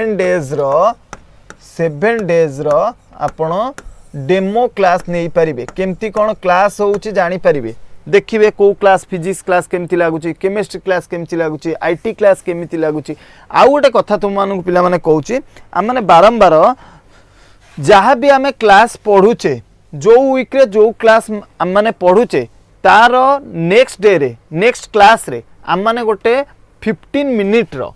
डेज रो आपण डेमो क्लास नहीं पारिबे केमती कौन क्लास होउची जानि पारिबे देखिबे को क्लास फिजिक्स क्लास केमती लागुची केमिस्ट्री क्लास केमती लागुची आईटी क्लास केमती लागुची आ गोटे कथा तुम मानक पिला माने कहूची आ माने बारंबार जहाँ भी आमे क्लास पढ़ुचे जो वीक रे जो क्लास आम माने पढ़ुचे तार नेक्स्ट डे रे नेक्स्ट क्लास रे आम माने गोटे 15 मिनिट रो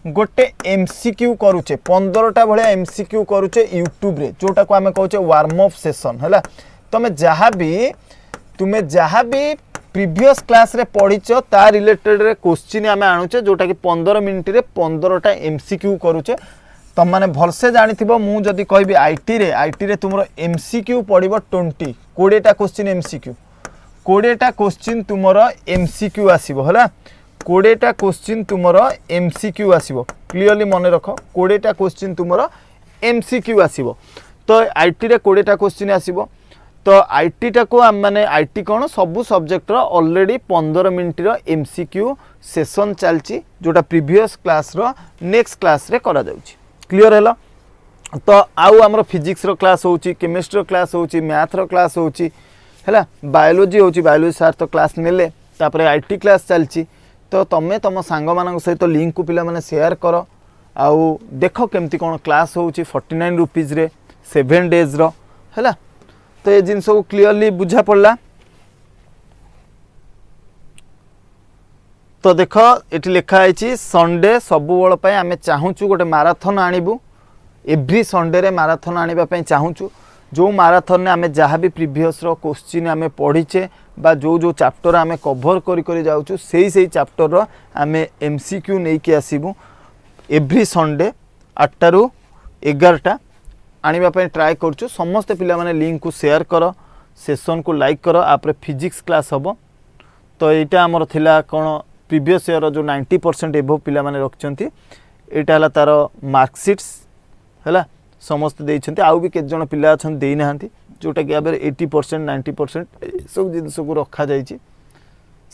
गोटे एमसीक्यू करूचे 15टा भलिया एमसीक्यू करूचे यूट्यूब रे जोटा को आमे कहूचे वार्म अप सेशन हैला तुम्हें जहाँ भी प्रीवियस क्लास रे पढ़ीच ता रिलेटेड रे क्वेश्चन आम आणुचे जोटा कि 15 मिनिट रे 15टा एमसीक्यू करूचे तुम मैंने भलसे जानिथिबो मु जदि कहबी आईटी रे तुमरो एमसीक्यू पड़िबो 20टा क्वेश्चन एमसीक्यू 20टा क्वेश्चन तुमरो एमसीक्यू आसीबो हला 20टा क्वेश्चन तुमरो एमसीक्यू आसीबो क्लियरली मन रख 20टा क्वेश्चन तुमरो एमसीक्यू आसीबो तो आईटी रे 20टा क्वेश्चन आसीबो तो आईटी टा को माने आईटी कौन सबू subject already 15 minute MCQ session चलची जोटा प्रीवियस क्लास रो नेक्स्ट क्लास रे करा जाउची क्लियर हैला तो आउ हमर फिजिक्स रो क्लास होची केमिस्ट्री रो क्लास होची मैथ रो क्लास होची हैला बायोलॉजी होची बायोलॉजी सर तो क्लास नेले तापरे आईटी क्लास चलची तो तमे तम सांग मानक सहित लिंक को पिला माने शेयर करो आउ देखो केमती कोन क्लास होची 49 रुपीस रे 7 डेज रो हैला तो ये जिन को क्लियरली बुझा पड़ला तो देख ये लिखा है संडे सबु बल आम चाहूँ गोटे माराथन आणबू एव्री संडे रे माराथन आने चाहूँ जो माराथन ने आम जहाँ भी प्रीवियस क्वेश्चन आम पढ़ीचे बा जो जो चैप्टर आम कभर कर जाऊँ से चैप्टर आम एमसीक्यू नहीं कि आसबू एव्री संडे 8टा ରୁ 11टा आने ट्राए करूँ समस्ते पिला माने लिंक को शेयर कर सेशन को लाइक कर आपरे फिजिक्स क्लास हम तो यहाँ आमर थिला कौन प्रीवियस ईयर जो 90% एभव पिला माने रखिंट यहाँ तार मार्कसीट्स है समस्त देइछन्ति आउ भी केत जण पिला अछन देई नाहंती जोटा कि आबे 80% 90% सब जिनस को रखा जाइछि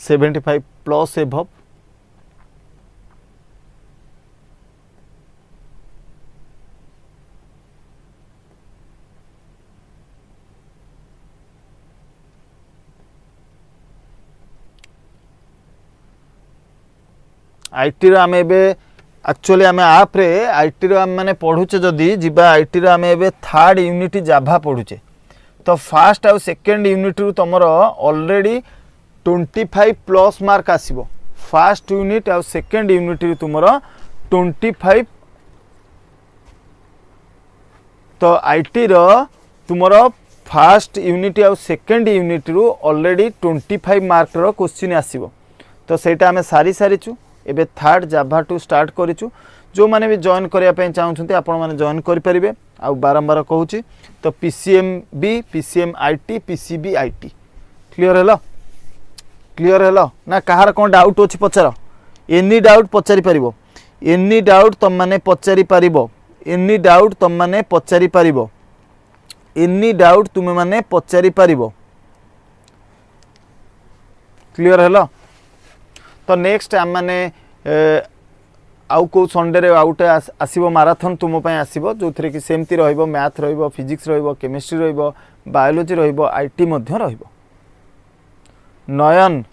75 प्लस एभव आईटी रो आम एक्चुअली आम आप रे आईटी रो आम माने पढ़ुचे जदि जीवा आईटी रो आम एबे 3rd यूनिट जाभा पढ़ुचे तो फर्स्ट आउ सेकंड यूनिट रु तमर ऑलरेडी 25 प्लस मार्क आसीबो फर्स्ट यूनिट आउ सेकंड यूनिट रु तुमर 25 तो आईटी रो तुमर फर्स्ट यूनिट आउ सेकंड यूनिट रु ऑलरेडी 25 मार्क रो क्वेश्चन आसीबो तो सेटा आम सारी सारीचु एबे 3rd जाभा टू स्टार्ट करिचु जो माने भी जॉइन करिया पे चाहउछन्ते आपण माने जॉइन करि परिबे आ बारंबार कहूची तो PCM B PCM IT PCB IT clear हेलो ना कहार कोन डाउट अछि पचार एनी डाउट पचारि परिबो एनी डाउट तुम माने पचारि परिबो एनी डाउट तुम माने पचारि परिबो एनी डाउट तुम माने पचारि परिबो क्लियर हेलो तो नेक्स्ट आम मैंने आउ को संडे रे आउटे आसीबो माराथन तुम पय आसीबो जो थरे कि सेमती रहइबो मैथ रहइबो फिजिक्स रहइबो केमिस्ट्री रहइबो बायोलॉजी रहइबो आईटी मध्य रहइबो नयन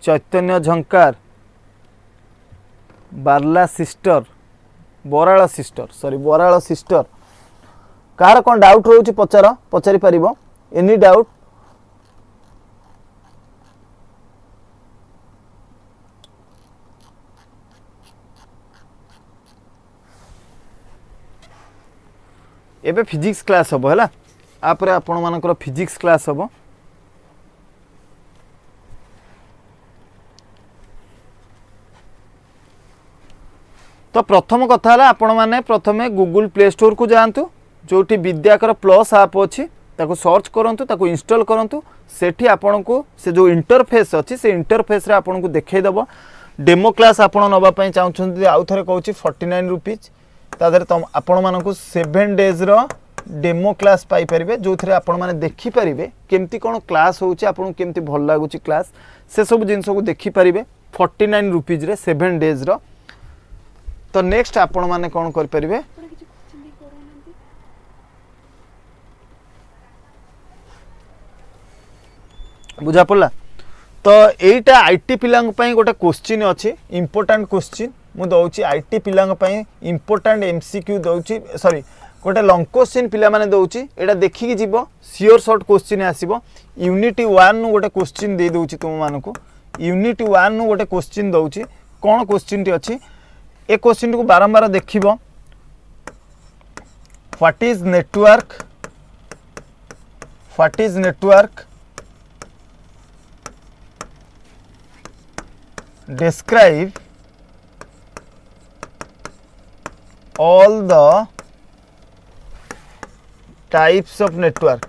चैतन्य झंकार बारला सिस्टर बराळ सिस्टर कार कोन डाउट रहउची पचारि परिबो एनी डाउट एबे फिजिक्स क्लास हम है आपरे आपण मानकर फिजिक्स क्लास हम तो प्रथम कथा है आपण माने प्रथमे गूगल प्ले स्टोर को जातु जोटी विद्याकर प्लस आप अच्छी ताको सर्च करंतु ताको इंस्टॉल करंतु सेठी आपण को से जो इंटरफेस अच्छी से इंटरफेस रे आपण को देखै दबो डेमो क्लास आपण नबा पय चाहउछन्ती आउ थरे कहूची 49 रुपीज तादर तुम आपण मानकु 7 डेज रो डेमो क्लास पाई परिबे जो थरे आपण माने देखि परिबे केमती कोन क्लास होउची आपण केमती भल लागुची क्लास से सब जिंस को देखि परिबे 49 रुपीज रे 7 डेज रो तो नेक्स्ट आपण माने कोन कर परिबे बुझा पड़ला तो एटा आईटी पिलांग पई गोटे क्वेश्चन अछि इंपोर्टेंट क्वेश्चन मु दउची आईटी पिलांग पई इंपोर्टेंट एमसीक्यू दउची सॉरी गोटे लॉन्ग क्वेश्चन पिला माने दउची एटा देखि कि जीवो श्योर शॉर्ट क्वेश्चन आसीबो यूनिट 1 नु गोटे क्वेश्चन दे दउची तुम मानको यूनिट 1 नु गोटे क्वेश्चन दउची कोन क्वेश्चन टी अछि ए क्वेश्चन को बारंबार देखिबो what is network describe all the types of network.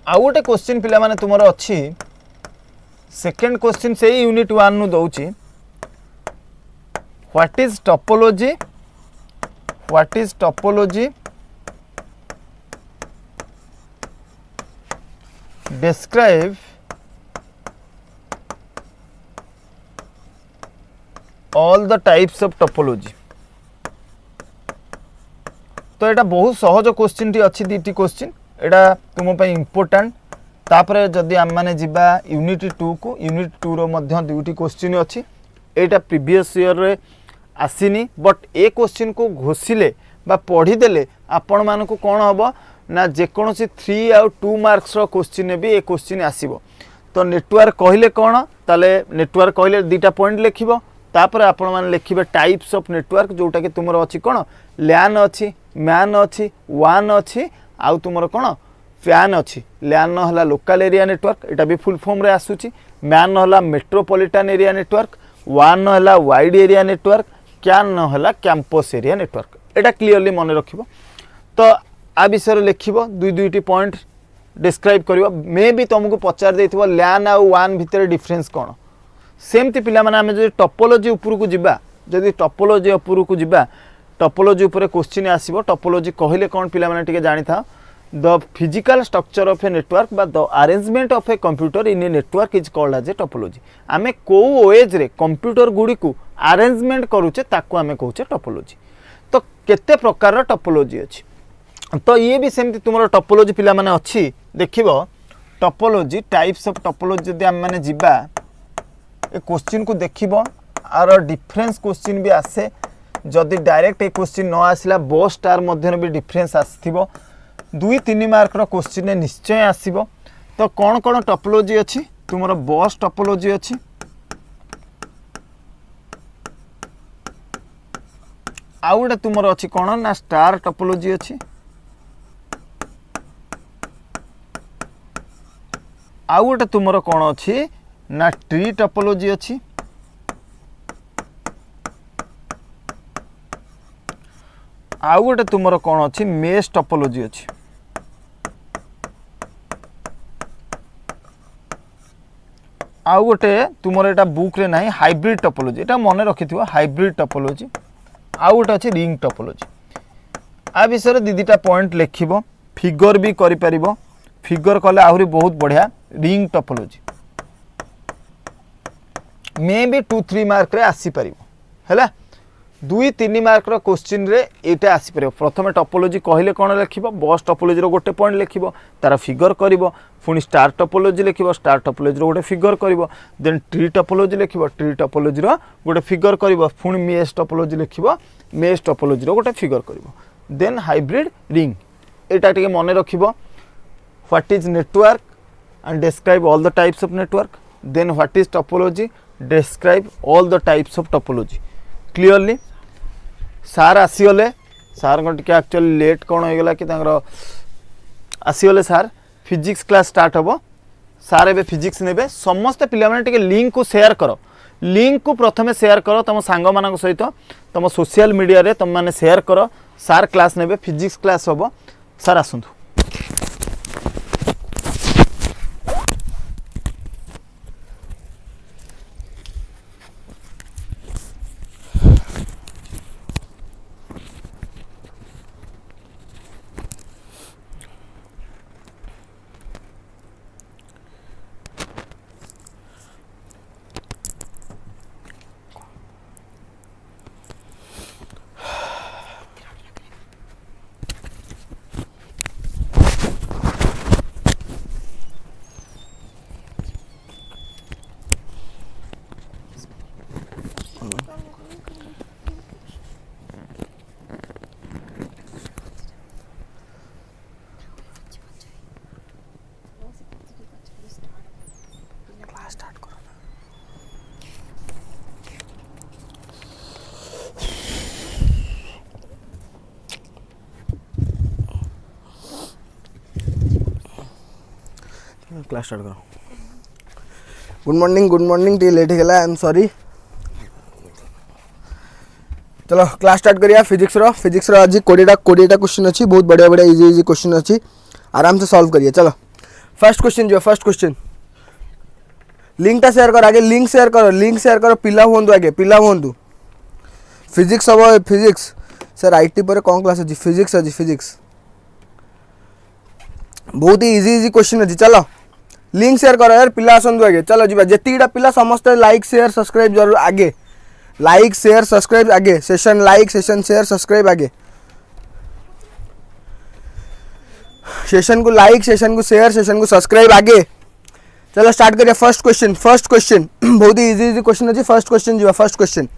आउ गोटे क्वेश्चन पिला माने तुमर अच्छी सेकेंड क्वेश्चन से यूनिट 1 नु दउची what is topology describe all the types of topology. तो एटा बहुत सहज क्वेश्चन टी अच्छी दीटी क्वेश्चन एटा तुम पे इम्पोर्टेंट तापरे जदि आम माने जिबा यूनिट 2 को यूनिट 2 रो मध्य दुईटी क्वेश्चन अच्छी एटा प्रीवियस ईयर रे आसीनी बट ए क्वेश्चन को घोषिले बा पढ़ी देले आपण मान को कौन हम ना जेकोसी 3 आउ 2 मार्क्स रो क्वेश्चन भी ए क्वेश्चन आसीबो तो नेटवर्क कहले कौन ताले नेटवर्क कहले दुईटा पॉइंट लिखिबो तापर आपण मान लिखिबे टाइप्स ऑफ नेटवर्क जोटा कि तुमर अछि कोन लैन अछि मैन अछि वान अछि आउ तुमर कोन फैन अछि लैन हला लोकल एरिया नेटवर्क एटा भी फुल फॉर्म रे आसुची मैन हला मेट्रोपॉलिटन एरिया नेटवर्क वान हला वाइड एरिया नेटवर्क कैन हला कैंपस एरिया नेटवर्क एटा क्लियरली मन रखिबो तो आ विषय लिखिबो दुई दुईटी पॉइंट डिस्क्राइब करिवो मे भी तुमको पचार देथिबो लैन आ वान भितर डिफरेंस कोन सेमती पिला माने आमे जदि टोपोलॉजी ऊपर को जिबा जदि टोपोलॉजी ऊपर को जिबा टोपोलॉजी ऊपर क्वेश्चन आसीबो टोपोलॉजी कहले कोन पिला माने टिके जानि था the physical structure of a network बा the arrangement of a computer in a network is called as a topology आमे को ओएज रे कंप्यूटर गुडी को अरेंजमेंट करूचे ताको आमे कहूचे टोपोलॉजी तो केते प्रकार रो टोपोलॉजी अछि तो ये भी सेमती तुमरो टोपोलॉजी पिला माने अछि देखिबो टोपोलॉजी टाइप्स ऑफ टोपोलॉजी जदि आमे माने जिबा ए क्वेश्चन को देखिबो आर डिफरेंस क्वेश्चन भी आसे जदि डायरेक्ट ए क्वेश्चन न आसिला बो स्टार मध्य भी डिफरेंस आथिबो 2-3 मार्क रो क्वेश्चन निश्चय आसीबो तो कौन कौन टोपोलॉजी अछि तुमरो बॉस टोपोलॉजी अछि आउडा तुमरो अछि कोन ना स्टार टोपोलॉजी अछि आउडा तुमरो कोन अछि ना ट्री टोपोलॉजी अछि आउ गोटे तुमर कौन अच्छी मेश टोपोलॉजी अच्छी आउ गोटे तुमर एटा बुक रे नाही हाइब्रिड टोपोलॉजी एटा मन रखिथिबो हाइब्रिड टोपोलॉजी आउ गोटे अच्छी रिंग टोपोलॉजी आ विषय दीदीटा पॉइंट लिखिबो फिगर भी करि परिबो फिगर कले आहुरी बहुत बढ़िया रिंग टोपोलॉजी मे भी 2-3 मार्क रे आसी परिबो हैला 2-3 मार्क रो क्वेश्चन रे एटा आसी परिबो प्रथमे टोपोलॉजी कहले कोन लिखिबो बॉस टोपोलॉजी रो गोटे पॉइंट लिखिबो तार फिगर करिवो पुनी स्टार टोपोलॉजी लिखिबो स्टार टोपोलॉजी रो गोटे फिगर करिवो देन ट्री टोपोलॉजी लिखिबो ट्री टोपोलॉजी रो गोटे फिगर करिवो पुनी मेश टोपोलॉजी लिखिबो मेश टोपोलॉजी रो गोटे फिगर करिवो देन हाइब्रिड रिंग एटा टिके मन रखिबो what is network and describe all the types of network then what is topology describe all the types of topology clearly sir आसीगले सार को टिके एक्चुअली लेट कौन हो गला कि आसीगले सार फिजिक्स क्लास स्टार्ट हम सार एबे फिजिक्स नेबे समस्त पिला माने टिके लिंक को शेयर करो लिंक को प्रथमे शेयर करो तुम सांग मान सहित तुम सोशल मीडिया रे तुम माने शेयर करो सार क्लास नेबे फिजिक्स क्लास हम सार आसंतु क्लास स्टार्ट करो गुड मॉर्निंग टी लेट गला आई एम सॉरी। चलो क्लास स्टार्ट करिया। फिजिक्स रो आज 20टा क्वेश्चन अच्छी, बहुत बढ़िया बढ़िया इजी क्वेश्चन अच्छी, आराम से सॉल्व करिए। चलो फर्स्ट क्वेश्चन जो फर्स्ट क्वेश्चन, लिंकटा शेयर कर, आगे लिंक शेयर करो पिला हुंतु, आगे पिला हुंतु। फिजिक्स हम फिजिक्स सर आईटी पर कौन क्लास अच्छी? फिजिक्स अच्छी, फिजिक्स बहुत ही इजी क्वेश्चन अच्छी। चलो लिंक शेयर करो यार, पिला आसतु आगे। चलो जी जेतिटा पिला समस्ते लाइक शेयर सब्सक्राइब जरूर आगे, लाइक शेयर सब्सक्राइब आगे, session like session share subscribe आगे, सेशन को लाइक सेशन को शेयर सेशन को सब्सक्राइब आगे। चलो स्टार्ट करिए। फर्स्ट क्वेश्चन बहुत ही इजी क्वेश्चन अच्छी। फर्स्ट क्वेश्चन जी फर्स्ट क्वेश्चन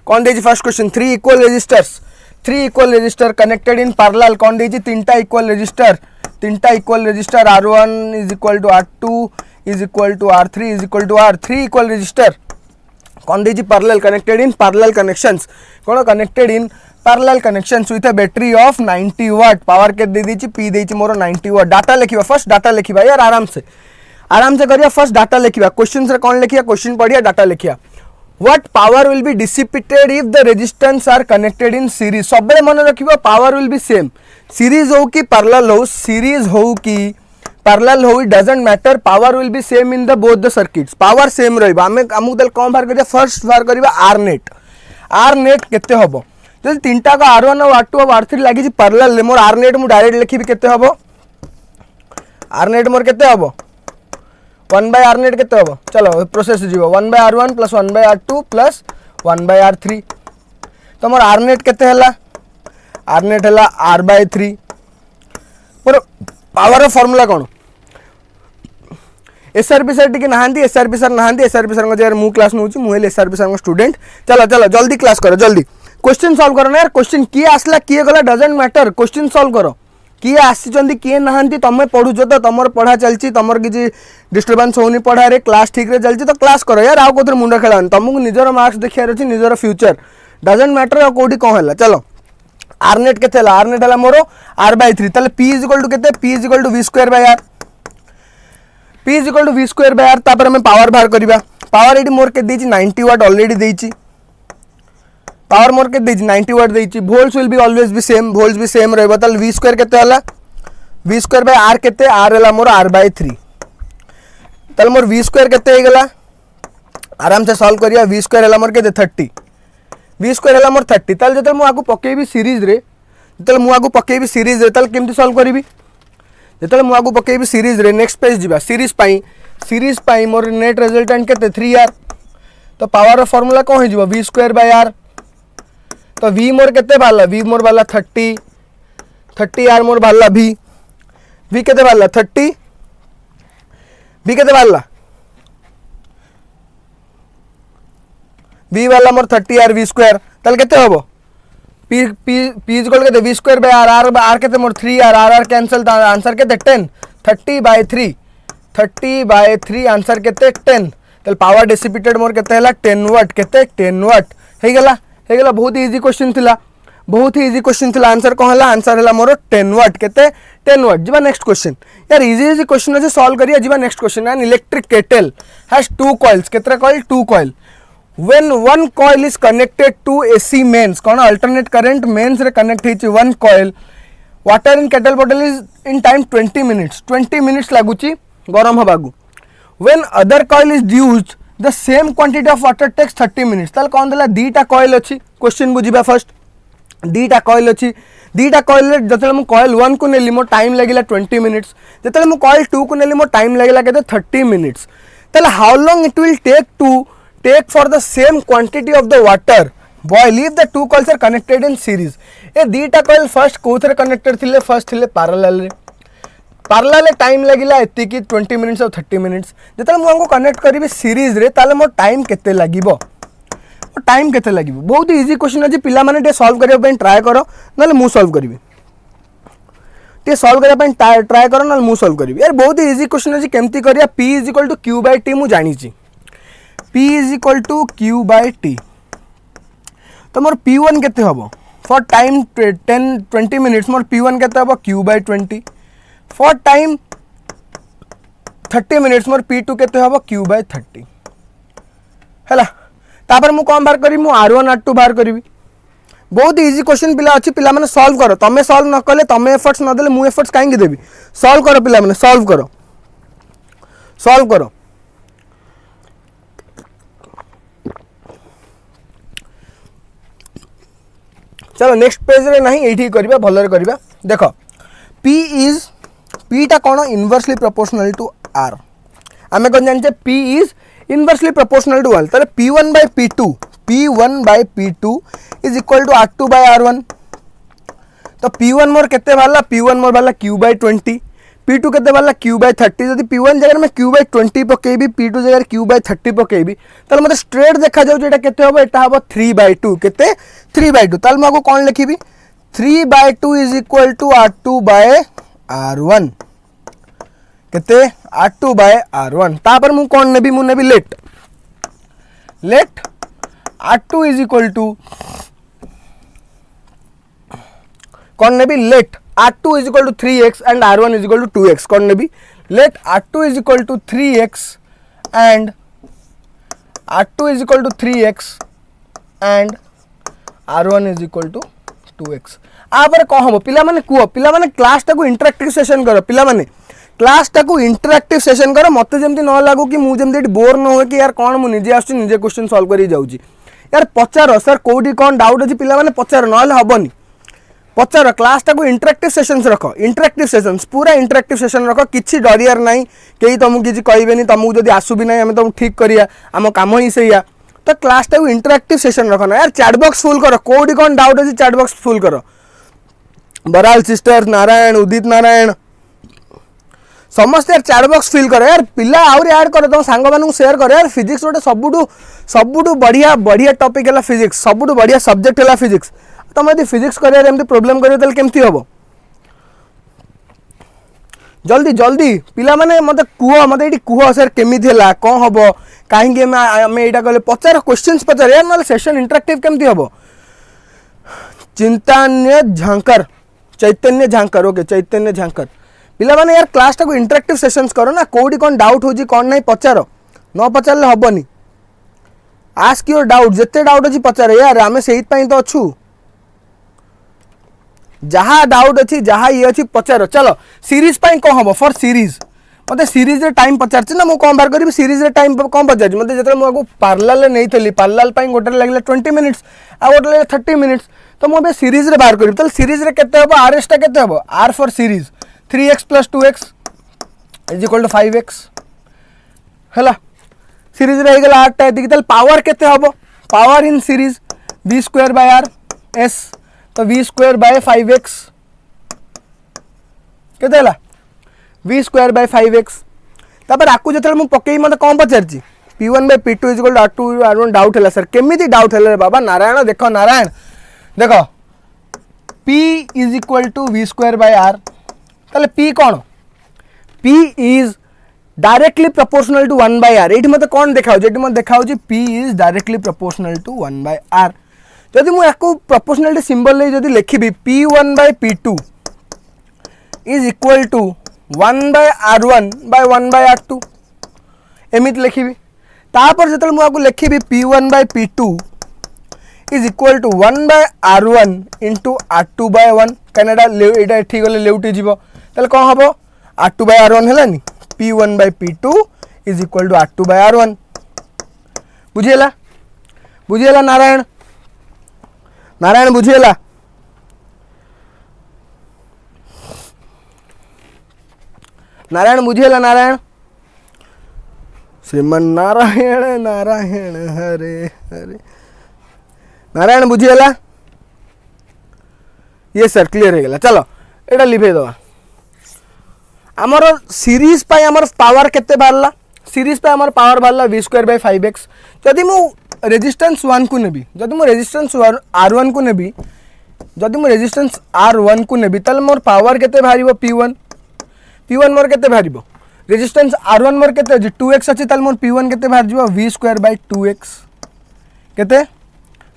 कौन देजी? First question 3 equal resistor connected in parallel कौन देजी? 3टा equal resistor R1 is equal to R2 is equal to R3 is equal to R3 equal resistor कौन देजी? Parallel connected in parallel connections, कौन connected in parallel connections with a battery of 90 watt. Power के दे दीची P देची मोर 90 watt. Data लिखिबा, first data लिखिबा यार, आराम से करिया। फर्स्ट डाटा लिखिबा, क्वेश्चन रे कौन लिखिया? क्वेश्चन पढ़िया डाटा लिखिया। What power will be dissipated if the resistance are connected in series? सब मन रखिबा power will be same, series हो कि parallel हो, series हो कि parallel हो, it doesn't matter, power will be same in the both the circuits, power same रहइबा। हमକୁ दल कौन बाहर करिया? फर्स्ट बाहर करिबा R net केते हबो? जदि तीनटा का R1 और R2 और R3 लागि छी parallel, मोर R net मु डायरेक्ट लिखिबि केते हबो? R net मोर केते हबो? 1/R net केते हबो? चलो प्रोसेस जीवो 1/R1 plus 1/R2 plus 1/R3। तो मोर R net केते हला? R net हला R/3। पर पावर फार्मूला कोन? SRP सर टिके नहांती, SRP सर को जर मु क्लास नउची, मु हेले SRP सर को स्टूडेंट। चलो जल्दी क्लास करो, जल्दी क्वेश्चन सॉल्व करो ना यार। क्वेश्चन किए आसला किए गला डजंट मैटर, क्वेश्चन सॉल्व करो। किए आसी किए नहांती, तमें पढ़ुच तो तुमर पढ़ा चलची, तुमर किसी डिस्टर्बेंस होनी पढ़ा रे, क्लास ठीक रे चलची तो क्लास करो यार। आउ कोथरे मुंडा खेलानी, तुमको निजर मार्क्स देखियार अछि, निजर फ्यूचर डजंट मैटर। आ कोठी कोन हला? चलो R net केते हला? R net हला मोर R/3। ताले P इज इक्वल टू केते? P is equal to V square by R, P is equal to V square by R। तापर हम पावर बाहर करिबा। पावर एडी मोर के देछि 90 वाट ऑलरेडी देछि, पावर मोर के देछि 90 वाट देछि। Volts will be always be same, volts भी सेम रहबा। ताले V स्क्वायर केते हला? V स्क्वायर बाय R केते? R हला मोर R/3। ताले मोर V स्क्वायर केते हे गला? आराम से सॉल्व करिया। V स्क्वायर हला मोर केते? 30। V स्क्वायर हला मोर 30। ताले जतल मु आगु पकेबी सीरीज रे, ताले केमति सॉल्व करिवि? जतल मु आगु पकेबी सीरीज रे, नेक्स्ट पेज जिबा। सीरीज पाई मोर नेट रिजल्टेंट केते? 3R। तो पावर ऑफ फार्मूला कोन हे जिवो? V square by R। तो V मोर केते बाला? V मोर बाला 30R मोर बाला V केते बाला? 30। V केते बाला? V वाला मोर 30R V स्क्वायर। ताले केते हबो? P इज इक्वल केते? V square by R। R केते मोर 3R, R कैंसिल, तो आंसर केते? 10। 30/3 आंसर केते? 10। ताले पावर डिसिपेटेड मोर केते हला? 10 वाट। केते? 10 वाट हे गला। बहुत इजी क्वेश्चन थिला, आंसर कौन है? आंसर है मोर 10 वाट। केते? 10 वाट। जीवा नेक्स्ट क्वेश्चन यार, इजी क्वेश्चन अच्छे सॉल्व करिया। जीवा next question. An electric kettle has 2 coils. केतरा coil? 2 coil. When one coil is connected to AC mains, कौन अल्टरनेट करंट मेन्स रे कनेक्ट होइछि one coil, water in kettle bottle is in time 20 minutes लागुची गरम हबागु। When other coil is used the same quantity of water takes 30 minutes. ताल कौन देला? 2टा coil अछि। क्वेश्चन बुझिबा फर्स्ट। 2टा कॉइल अछि, 2टा कॉइल रे जतले मु कॉइल 1 को नेली मोर टाइम लागिला 20 मिनिट्स, जतले मु कॉइल 2 को नेली मोर टाइम लागिला केते? 30 मिनिट्स। ताले how long it will take for the same quantity of the water boil if the 2 coils are connected in series. ए 2टा कॉइल फर्स्ट कोथरे कनेक्टेड थिले? फर्स्ट थिले पैरेलल रे। पैरेलल टाइम लगिला एति कि 20 मिनिट्स और 30 मिनिट्स। जतले मु हमको कनेक्ट करिबि सीरीज रे, ताले मोर टाइम केते लागिबो? टाइम केते लागिबो? बहुत इजी क्वेश्चन अछि, पिला माने टे सॉल्व करिया पय ट्राई करो, नले मु सॉल्व करिवि। टे सॉल्व करिया पय ट्राई करो, नले मु सॉल्व करिवि यार। बहुत इजी क्वेश्चन अछि, केमति करिया? P is equal to Q/T मु जानि छी। P is equal to Q/T। तो मोर P1 केते हबो? For time 20 minutes more P1 केते हबो? Q/20। For time 30 minutes more P2 केते हबो Q/30 हैला तापर मु कौन बाहर करी मु R1 R2 बाहर करी बहुत इजी क्वेश्चन पिला अच्छी पिला माने सॉल्व करो तमे सॉल्व न कले तमे एफर्ट्स न देले मु एफर्ट्स काहे देबी सॉल्व करो पिला माने सॉल्व करो चलो नेक्स्ट पेज रे नहीं एठी करबा भलरे करबा देखो P टा कोन इनवर्सली प्रोपोर्शनल टू R आमे कोन जानचे P is inversely proportional to 1 तारे P1/P2 is equal to R2/R1 तो P1 मोर केते वाला P1 मोर वाला Q/20 P2 केते वाला Q/30 जदि P1 जगह में Q/20 पकेबी P2 जगह Q/30 पकेबी तल मते स्ट्रेट देखा जाउ जेटा केते हबो एटा हबो 3/2 केते 3/2 तल मको कोन लिखिबी 3/2 इज इक्वल टू R2/R1 केते R2/R1 तापर मु कोन नेबी मु नेबी let R2 is equal to कौन नेबी let R2 is equal to 3x and R1 is equal to 2x कौन नेबी let R2 is equal to 3x and R2 is equal to 3x and R1 is equal to 2x आपर कौन हम पिला माने quo पिला माने class टाको इंटरैक्टिव सेशन करो पिला माने क्लास टाको इंटरैक्टिव सेशन करो मते जेमती न लागो कि मु जेमती बोर न हो कि यार कौन मु निजे आछी निजे क्वेश्चन सॉल्व करी जाउची यार पचारो सर कोडी कौन डाउट अछि पिला माने पचारो नले हबनी पचार क्लास टाको इंटरैक्टिव सेशंस रख इंटरैक्टिव सेशंस पूरा इंटरैक्टिव सेशन रख किछि डरियार नाही केही तुमको किछि कहबेनी तुमको जदी आसु भी नाही हम तुम ठीक करिया हम काम ही सैया तो क्लास टाको इंटरैक्टिव सेशन रख ना यार चैट बॉक्स फुल करो कोडी कौन डाउट अछि चैट बॉक्स फुल करो बराल सिस्टर नारायण उदित नारायण समस्त यार चैट बॉक्स फिल करो यार पिला आउरी ऐड करो तुम सांग मानू शेयर करो यार फिजिक्स गोटे सबुठू बढ़िया टॉपिक है फिजिक्स सबुठू बढ़िया सब्जेक्ट है फिजिक्स तुम यदि फिजिक्स करियर एमती प्रॉब्लम करियो तले केमती हबो जल्दी जल्दी पिला माने मते एठी कुहो सर केमिथि हला कोन हबो काहे के मैं एटा कहले पचार क्वेश्चंस पचार यार नले सेशन इंटरैक्टिव केमती हबो चैतन्य झांकर ओके चैतन्य झांकर पिला माने यार क्लास टाको इंटरैक्टिव सेशंस करो ना कोडी कोन डाउट होजी कोन नाही पचारो न पचारले हबनी आस्क योर डाउट जत्ते डाउट अछि पचारे यार आमे सेहित पई तो अछु जहाँ डाउट अच्छी जहाँ ये अच्छी पचार चलो सीरीज पाई कौन हम फॉर सीरीज मत सीरीज रे टाइम पचार ना मुझे कौन बाहर करी सीरीज रे टाइम कौन पचार मत जो मुझे पार्लाल नहीं थी पार्लाल गोटे लगे 20 मिनिट्स आ गोटे लगे 30 मिनिट्स तो मुझे सीरीज रे बाहर करी सीरीज रे केते हबो आरएस टा केते हबो R for series 3x + 2x is equal to 5x हैला सीरीज रे हेगला आर टा एदिक पावर केते हबो power in series v²/r s तो v²/5x केते हला v²/5x तापर आकु जतले मु पकेई मते कोन पचारची p1/p2 = r2r1 डाउट हला सर केमिति डाउट हला रे बाबा नारायण देखो p = v²/r ताले p कोन p is directly proportional to 1/r एठी मते कोन देखाउ जेठी मते देखाउ छी p is directly proportional to 1/r जदि मु याकू प्रोपोर्शनलिटी सिंबल ले जदि लिखिबी p1/p2 is equal to 1/r1/1/r2 एमित लिखिबी तापर जतल मु याकू लिखिबी p1/p2 is equal to 1/r1 * r2/1 कनेडा एटा एठी गले लेउटी जीवो तले कोन हबो r2/r1 हेलानी p1/p2 is equal to r2/r1 बुझिएला नारायण बुझिएला नारायण श्रीमन नारायण हरे हरे नारायण बुझिएला ये सर क्लियर हो गला चलो एटा लिखे दवा आमर सीरीज पाई आमर पावर केते बारला सीरीज पाई आमर पावर बारला v²/5x जदि मु रेजिस्टेंस 1 को नेबी जदि मु रेजिस्टेंस r1 को नेबी जदि मु रेजिस्टेंस r1 को नेबी तल मोर पावर केते भारिबो p1 मोर केते भारिबो रेजिस्टेंस r1 मोर केते 2x अछि तल मोर p1 केते भार जिवो v²/2x केते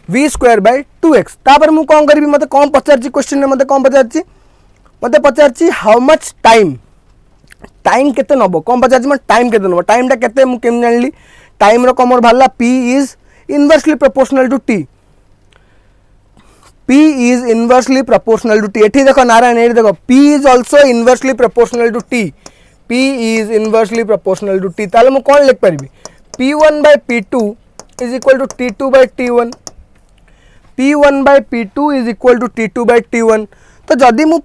v²/2x तापर मु कोन करबी मते कोन पचारची क्वेश्चन ने मते कोन पचारची हाउ मच टाइम टाइम केते नब कौन पचार मैं टाइम केते नब टाइम टा केते मु केम जानली टाइम रो कमर भाला P is inversely proportional to T P is inversely proportional to T एठी देखो नारायण एठी देखो P is also inversely proportional to T P is inversely proportional to T ताले मु कौन लिख परिबी P1 by P2 is equal to T2 by T1 P1 by P2 is equal to T2 by T1 तो जदि मु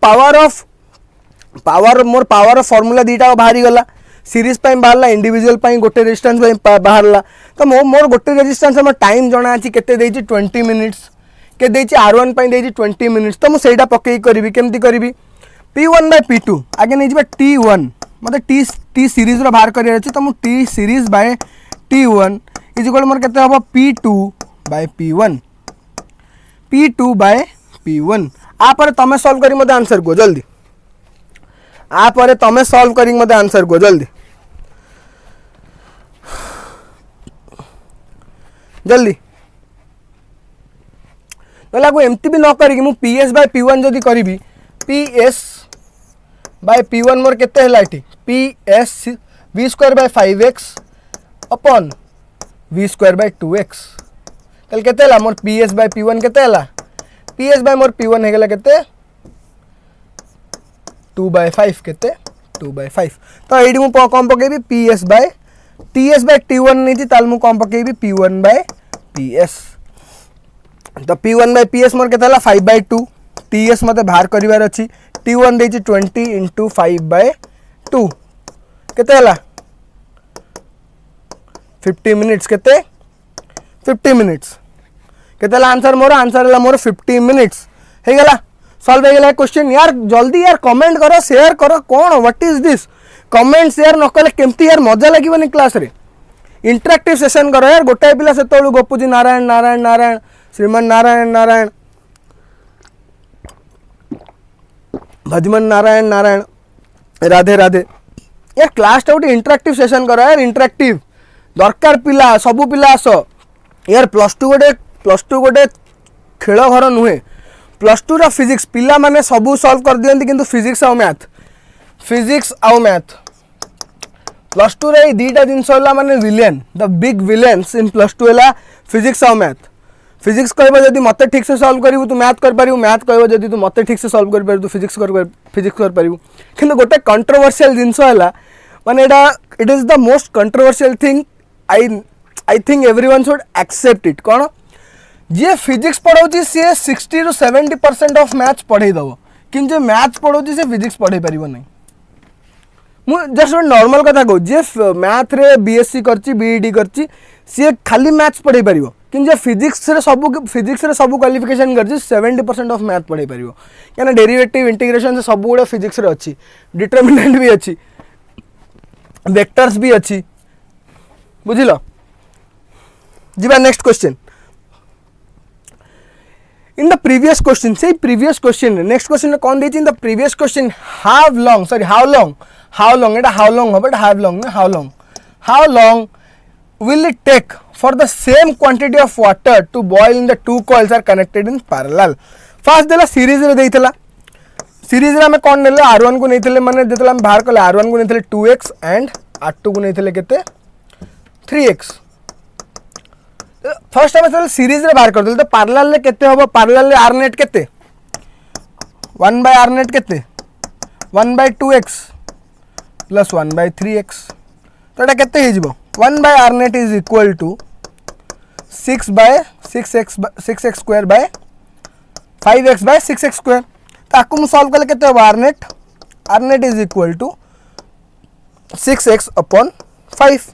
more power of formula दीटा बाहरी गला series पाई बाहरला individual पाई गोटे रेजिस्टेंस पाई बाहरला तो मोर गोटे रेजिस्टेंस हमर टाइम जणा अछि केते देछि 20 मिनिट्स के देछि R1 पाई देछि 20 मिनिट्स तो मु सेटा पकेई करबी केमती करबी P1 by P2 आगे नै जिबा T1 मतलब T सीरीज रो बाहर करिया अछि तो मु T series by T1 is equal मोर केते हबो P2 by P1 P2 by P1 आ पर तमे सॉल्व करी मते आंसर को जल्दी आ पर तमे सॉल्व करी मते आंसर को जल्दी जल्दी नला को एमती भी न करी मु PS by P1 जदी करीबी PS by P1 मोर केते हला एठी PS v square by 5x upon v square by 2x तल केते हला मोर PS by P1 केते हला PS by मोर P1 हेगला केते 2 by 5 केते 2 by 5 तो एडी मु कम पकेबी PS by TS by T1 नै छी ताल मु कम पकेबी P1 by PS तो P1 by PS मोर केते हला 5 by 2 TS मते बाहर करिवार अछि T1 देछि 20 into 5 by 2 केते हला 50 मिनिट्स केते 50 मिनिट्स केते हला आंसर हला मोर 50 मिनिट्स हे गेला सॉल्व हो गला क्वेश्चन यार जल्दी यार कमेंट करो शेयर करो कौन what is this comment share न कले केमती यार मजा लागबनी क्लास रे इंटरेक्टिव सेशन करो यार गोटाए पिला सेतळु गोपुजी नारायण नारायण नारायण श्रीमान नारायण नारायण भजमन नारायण नारायण राधे राधे यार क्लास टा गोटे इंटरेक्टिव सेशन करो यार इंटरेक्टिव दरकार पिला सबु पिला आस यार प्लस टू गोटे खेल घर नुहे प्लस टू फिजिक्स पिला माने सबू सॉल्व कर दियंती किंतु फिजिक्स आउ मैथ प्लस टू रे दीटा जिनस होला माने villain the big villains in plus two होला फिजिक्स आउ मैथ फिजिक्स कहबो जदी मते ठीक से सॉल्व करिवु तू मैथ कर परिवु मैथ कहबो जदी तू मते ठीक से सॉल्व कर परिवु तू फिजिक्स कर परिवु किंतु गोटे कंट्रोवर्शियल जिनस होला माने एटा it is the most controversial thing I think everyone should accept it कोन जे फिजिक्स पढ़ाऊँ सी 60 to 70% ऑफ मैथ्स पढ़े दब कि जो मैथ्स पढ़ाऊँ से फिजिक्स पढ़े पार नहीं मुझे जस्ट नॉर्मल कथा कहूँ जे मैथ रे बीएससी करची बीईडी करची सी खाली मैथ्स पढ़े पार कि फिजिक्स रे सब क्वालिफिकेशन करची 70% ऑफ मैथ पढ़े पार क्या डेरिवेटिव इंटीग्रेशन से सब गुड़ा फिजिक्स रे अच्छी डिटरमिनेंट भी अच्छी वेक्टर्स भी अच्छी बुझिल जीवा next question in the previous question say previous question next question कौन देछि in the previous question how long eta how long but how long will it take for the same quantity of water to boil in the two coils are connected in parallel first देला series रे देइतला series रे हम कौन नेले R1 को नेइतले माने जेतला हम बाहर कले R1 को नेइतले 2x and R2 को नेइतले केते 3x फर्स्ट हम सीरीज रे बाहर कर देल तो पैरेलल रे केते होबो पैरेलल रे r नेट केते 1 by r नेट केते 1 by 2x plus 1 by 3x तो एटा केते हे जिवो 1 by r net is equal to 6 by 6x square by 5x by 6x square ताकू मु सॉल्व करले केते होबो r net is equal to 6x upon 5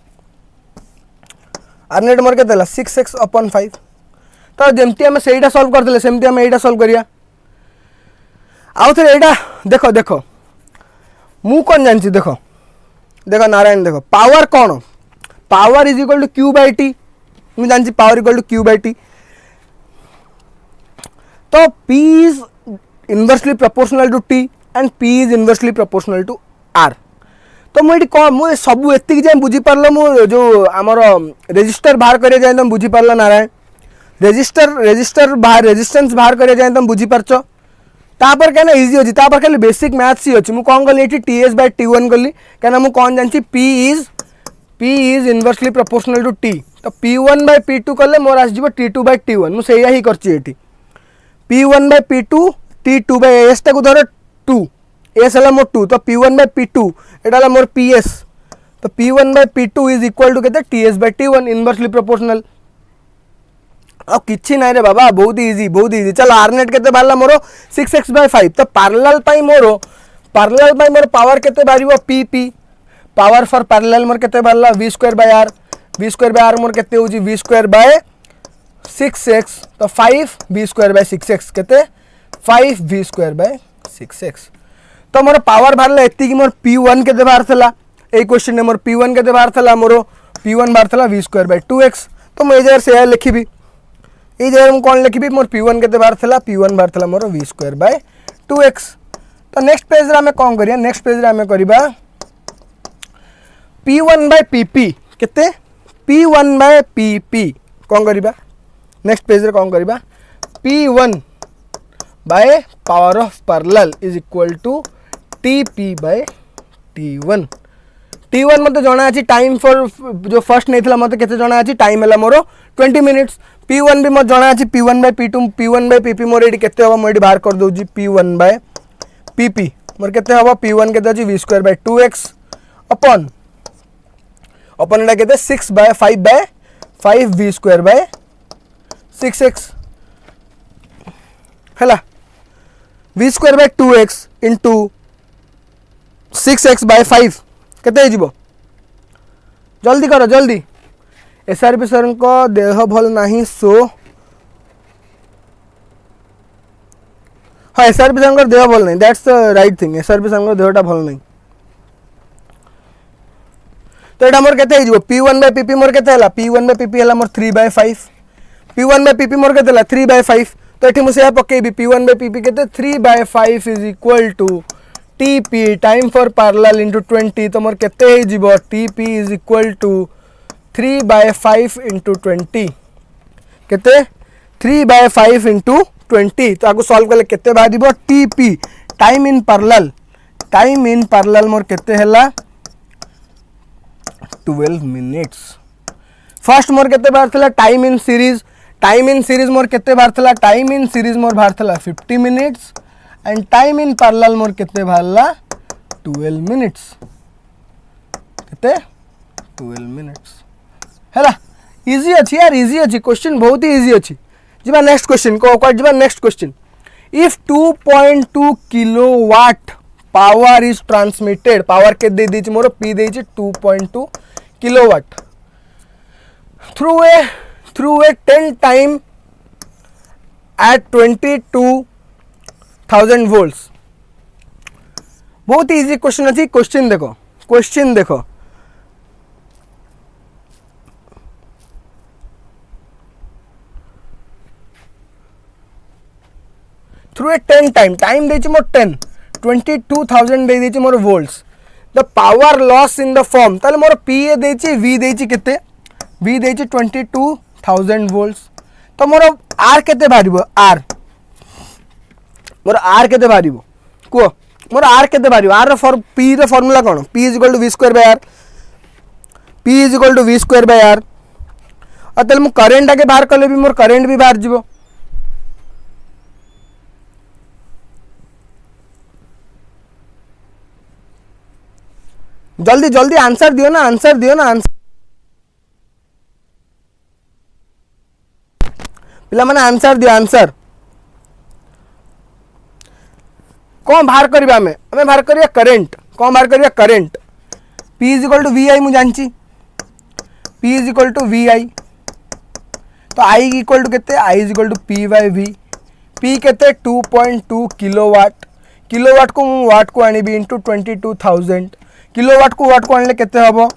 r net मोर केते 6x upon 5 तो जेमती हम सेटा सॉल्व करथले सेमती हम एटा सॉल्व करिया आउ थे एटा देखो मु कोन जानछि देखो नारायण देखो पावर कोन power is equal to q by t मु जानछि power equal to q by t तो p is inversely proportional to t and p is inversely proportional to r तो मुझे कौन मुझे सब एतिक जाए बुझी पारल मु जो आमर रेजिस्टर बाहर करे जाए तुम बुझी पारल नारायण रेजिस्टर बाहर रेजिस्टेंस बाहर करे जाए तुम बुझी पारछ तापर क्या इजी अच्छी तापर खाली बेसिक मैथ्स ही अच्छी मुझे कौन कली ये टीएस बाय टी1 कली क्या मुझे कौन जानी P is inversely proportional to T तो P1 बाय P2 कले मोर आस T2 बाय T1 मुझे ही करची P1 by P2 T2 by S टाक धर 2 एस है मोर 2 तो P1 by P2 Etah more PS तो P1 by P2 is equal to के TS by T1 inversely proportional अब किछि ना रे बाबा बहुत इजी चल आरनेट केते बारला मोर 6x बाय 5 तो पैरेलल पाई मोर पावर केते बारिबो PP पावर फॉर पैरेलल मोर केते बारला v² बाय r मोर केते होजी v² बाय 6x तो 5 v² बाय 6x केते 5 v² बाय 6x तो मोर पावर बारला एति कि मोर P1 केते बारथला ए क्वेश्चन ने मोर P1 केते बारथला मोर P1 बारथला v² बाय 2x तो मैं जगह से लिखिबी ये जगह मैं कौन लिखी मोर P1 केते बार थला मोर v² बाय 2x तो नेक्स्ट पेज रे हमें कौन करिया नेक्स्ट पेज रे हमें करिबा P1 बाय PP केते P1 बाय PP कौन करिबा नेक्स्ट पेज रे कौन करिबा P1 by power of parallel is equal to TP by T1 T1 मते जणा अछि टाइम फॉर जो फर्स्ट नहीं थला मते केते जणा अछि टाइम हला मोर 20 मिनिट्स P1 भी मते जणा अछि P1 by P2 P1 by PP मोर एडी केते हबो मोर एडी बाहर कर दोजी P1 बाय PP मोर केते हबो P1 केते अछि v² बाय 2x अपन एटा केते 6 bye 5 bye 5 v² bye 6x हला v² bye 2x into 6x bye 5 केते जीवो जल्दी करो जल्दी एसआरपी सर को देह भल नहीं सो हाँ एसआरपी सर को देह भल नहीं that's the right thing SRP sir को देहटा भल नहीं तो एटा मोर केते जीवो P1 बाय PP मोर केते हला P1 बाय PP हला मोर 3 बाय 5 P1 बाय PP मोर केते हला 3 बाय 5 तो एठी मुसे पकेबी P1 बाय PP केते 3 by 5 is equal to TP time for parallel into 20 तो मोर केते हे जीवो TP is equal to 3 by 5 into 20 केते 3 बाय 5 इनटू 20 तो आगु सॉल्व करले केते बादिबो TP टाइम इन पैरेलल मोर केते हला 12 मिनिट्स फर्स्ट मोर केते बार थला टाइम इन सीरीज मोर केते बार थला टाइम इन सीरीज मोर बार थला 50 minutes and time in parallel मोर केते बारला 12 मिनिट्स केते 12 मिनिट्स हैला इजी अछि यार इजी अछि क्वेश्चन बहुत ही इजी अछि जिबा नेक्स्ट क्वेश्चन को जिबा next question if 2.2 kilowatt power is transmitted power के दे दी मोर p दे 2.2 kilowatt through a 10 time at 22,000 volts बहुत इजी क्वेश्चन अछि क्वेश्चन देखो थ्रू ए 10 टाइम देछि मोर 10 22,000 दे देछि मोर volts the power loss in the form ताले मोर p ए देछि v देछि केते v देछि 22,000 वोल्ट्स तो मोर r केते बारिबो r मोर r केते बारिबो को मोर r केते बारिबो r फॉर p रो फार्मूला कोन p = v² by r p = v² by r और तले मु करंट आके बाहर करले भी मोर करंट भी बाहर जीवो जल्दी जल्दी आंसर दियो ना आंसर पिला माने आंसर दियो आंसर कौन बाहर करिबा हमें बाहर करिया करंट कौन बाहर करिया करंट p = vi मु जानची p = vi तो i = केते i = p by v p केते 2.2 किलोवाट किलोवाट को मु वाट को आनिबी इनटू 22,000 किलोवाट को वाट को आनले केते हबो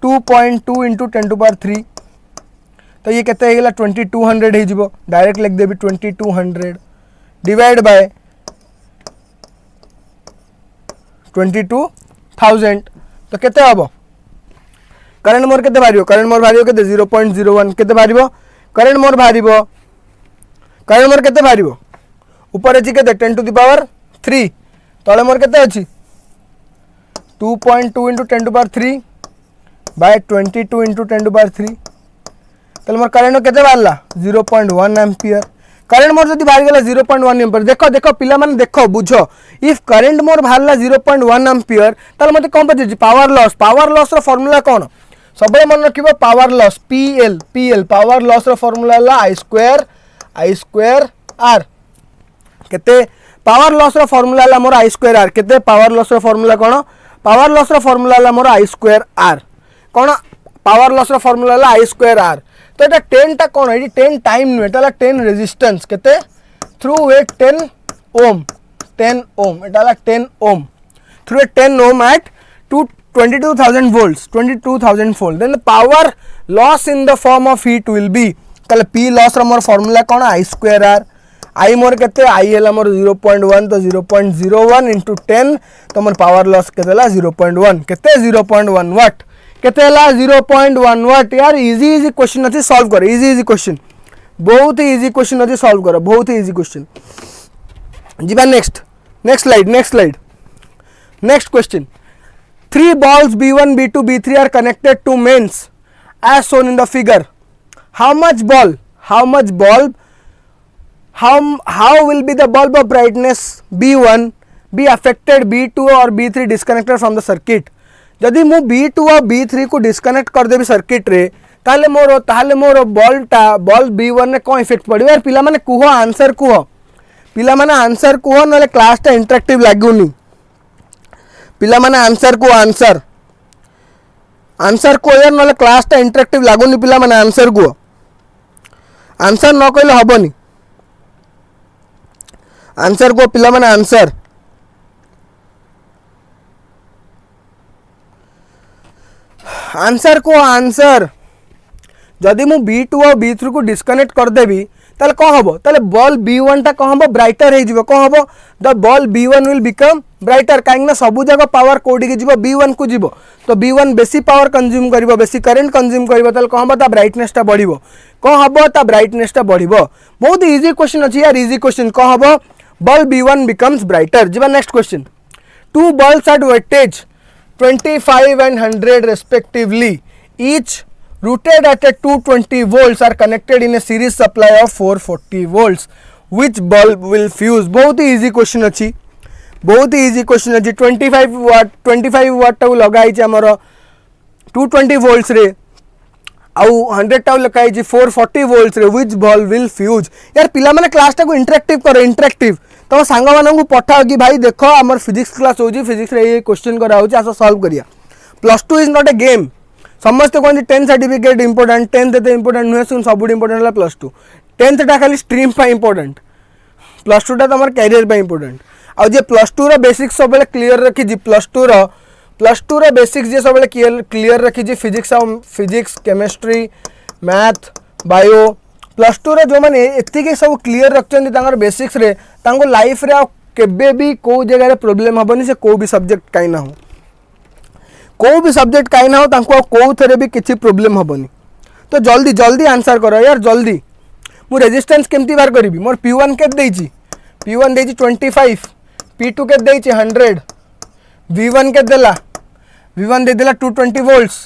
2.2 * 10³ तो ये केते हेगला 2200 हे जिवो डायरेक्ट लिख देबी 2200 डिवाइड बाय 22,000 तो केते हबो करंट मोर केते भारियो केते 0.01 केते भारियो करंट मोर केते भारियो ऊपर अच्छी के 10 to the power 3 तले मोर केते अच्छी 2.2 into 10 to the power 3 by 22 into 10 to the power 3 तले मोर करंट केते बाहरला 0.1 एम्पियर करंट मोर जदी बाहर गेला 0.1 एम्पियर देखो देखो पिला माने देखो बुझो इफ करंट मोर बाहरला 0.1 एम्पियर तले मते कोन पचे पावर लॉस रो फार्मूला कोन सबले मन रखिबो power loss PL power loss रो फार्मूला ला I स्क्वायर आर केते पावर लॉस रो फार्मूला ला मोर I स्क्वायर आर केते पावर लॉस रो फार्मूला कोन पावर लॉस रो फार्मूला ला मोर I स्क्वायर आर कोन पावर लॉस रो फार्मूला ला I स्क्वायर आर तो एटा 10 टा कोन एटी 10 टाइम नु एटा ला 10 रेजिस्टेंस केते थ्रू ए 10 ओम एटा ला 10 ohm through a 10 ohm at 22,000 volts 22,000 volt then the power loss in the form of heat will be तले P loss रो मोर फार्मूला कोन I स्क्वायर आर I मोर केते I एला मोर 0.1 तो 0.01 into 10 तो मोर पावर लॉस केते ला 0.1 केते 0.1 वाट केते ला 0.1 वाट यार इजी क्वेश्चन अछि सॉल्व कर इजी क्वेश्चन बहुत ही इजी क्वेश्चन अछि सॉल्व कर बहुत ही इजी क्वेश्चन जीवा next slide next question 3 balls B1 B2 B3 are connected to mains as shown in the figure how will be the bulb of brightness B1 be affected B2 or B3 disconnected from the circuit जदि मु B2 और B3 को disconnect कर देबी circuit रे ताले मोर bulb B1 ने कोन effect पड़िबो यार पिला माने कुहो आंसर कुहो नले क्लास ता इंटरेक्टिव लागुनी पिला माने आंसर को यार नले क्लास ता इंटरेक्टिव लागुनी पिला माने आंसर न कहले हबनी आंसर को पिला माने आंसर जदि मु B2 और B3 को डिस्कनेक्ट कर देबी ताले को हबो ताले बल्ब B1 टा को हबो ब्राइटर हे जिवो को हबो the bulb B1 will become brighter काहे ना सब जगह पावर कोडी के जिवो B1 को जिवो तो B1 बेसी पावर कंज्यूम करिवो बेसी करंट कंज्यूम करिवो ताले को हबो ता ब्राइटनेस टा बढ़िवो को हबो ता ब्राइटनेस टा बढ़िवो बहुत इजी क्वेश्चन अछि यार इजी क्वेश्चन को हबो बल्ब B1 becomes brighter जिवो next question two bulbs at wattage 25 and 100 respectively each routed at a 220 volts are connected in a series supply of 440 volts which bulb will fuse बहुत ही easy question अछि 25 वाट टा लगाई छ हमर 220 volts रे आउ 100 टा लगाई छ 440 volts रे which bulb will fuse यार पिला माने क्लास टा को इंटरेक्टिव करो इंटरेक्टिव तो सांग मानन को पठाओ कि भाई देखो हमर फिजिक्स क्लास होजी फिजिक्स रे ये क्वेश्चन करा होची आसो सॉल्व करिया +2 इज नॉट ए गेम समस्त कोन 10 सर्टिफिकेट इंपोर्टेंट 10 देते इंपोर्टेंट नुहे सुन सब इंपोर्टेंट ला +2 10th टा खाली स्ट्रीम पा इंपोर्टेंट +2 टा तमर कैरियर पा इंपोर्टेंट आ जे +2 रो बेसिक्स सब बेले क्लियर रखी जी +2 रो बेसिक्स जे सब बेले क्लियर रखी जी फिजिक्स केमिस्ट्री मैथ बायो +2 रे जो माने एति के सब क्लियर रखचंदी तांगर बेसिक्स रे तांको लाइफ रे केबे भी को जगह रे प्रॉब्लम हबनी से को भी सब्जेक्ट काई ना हो तांको को थरे भी किछि प्रॉब्लम हबनी तो जल्दी आंसर करो यार जल्दी मु रेजिस्टेंस केमती बार करबी मोर P1 के देइची P1 देइची 25 P2 के देइची 100 V1 के देला V1 दे देला 220 volts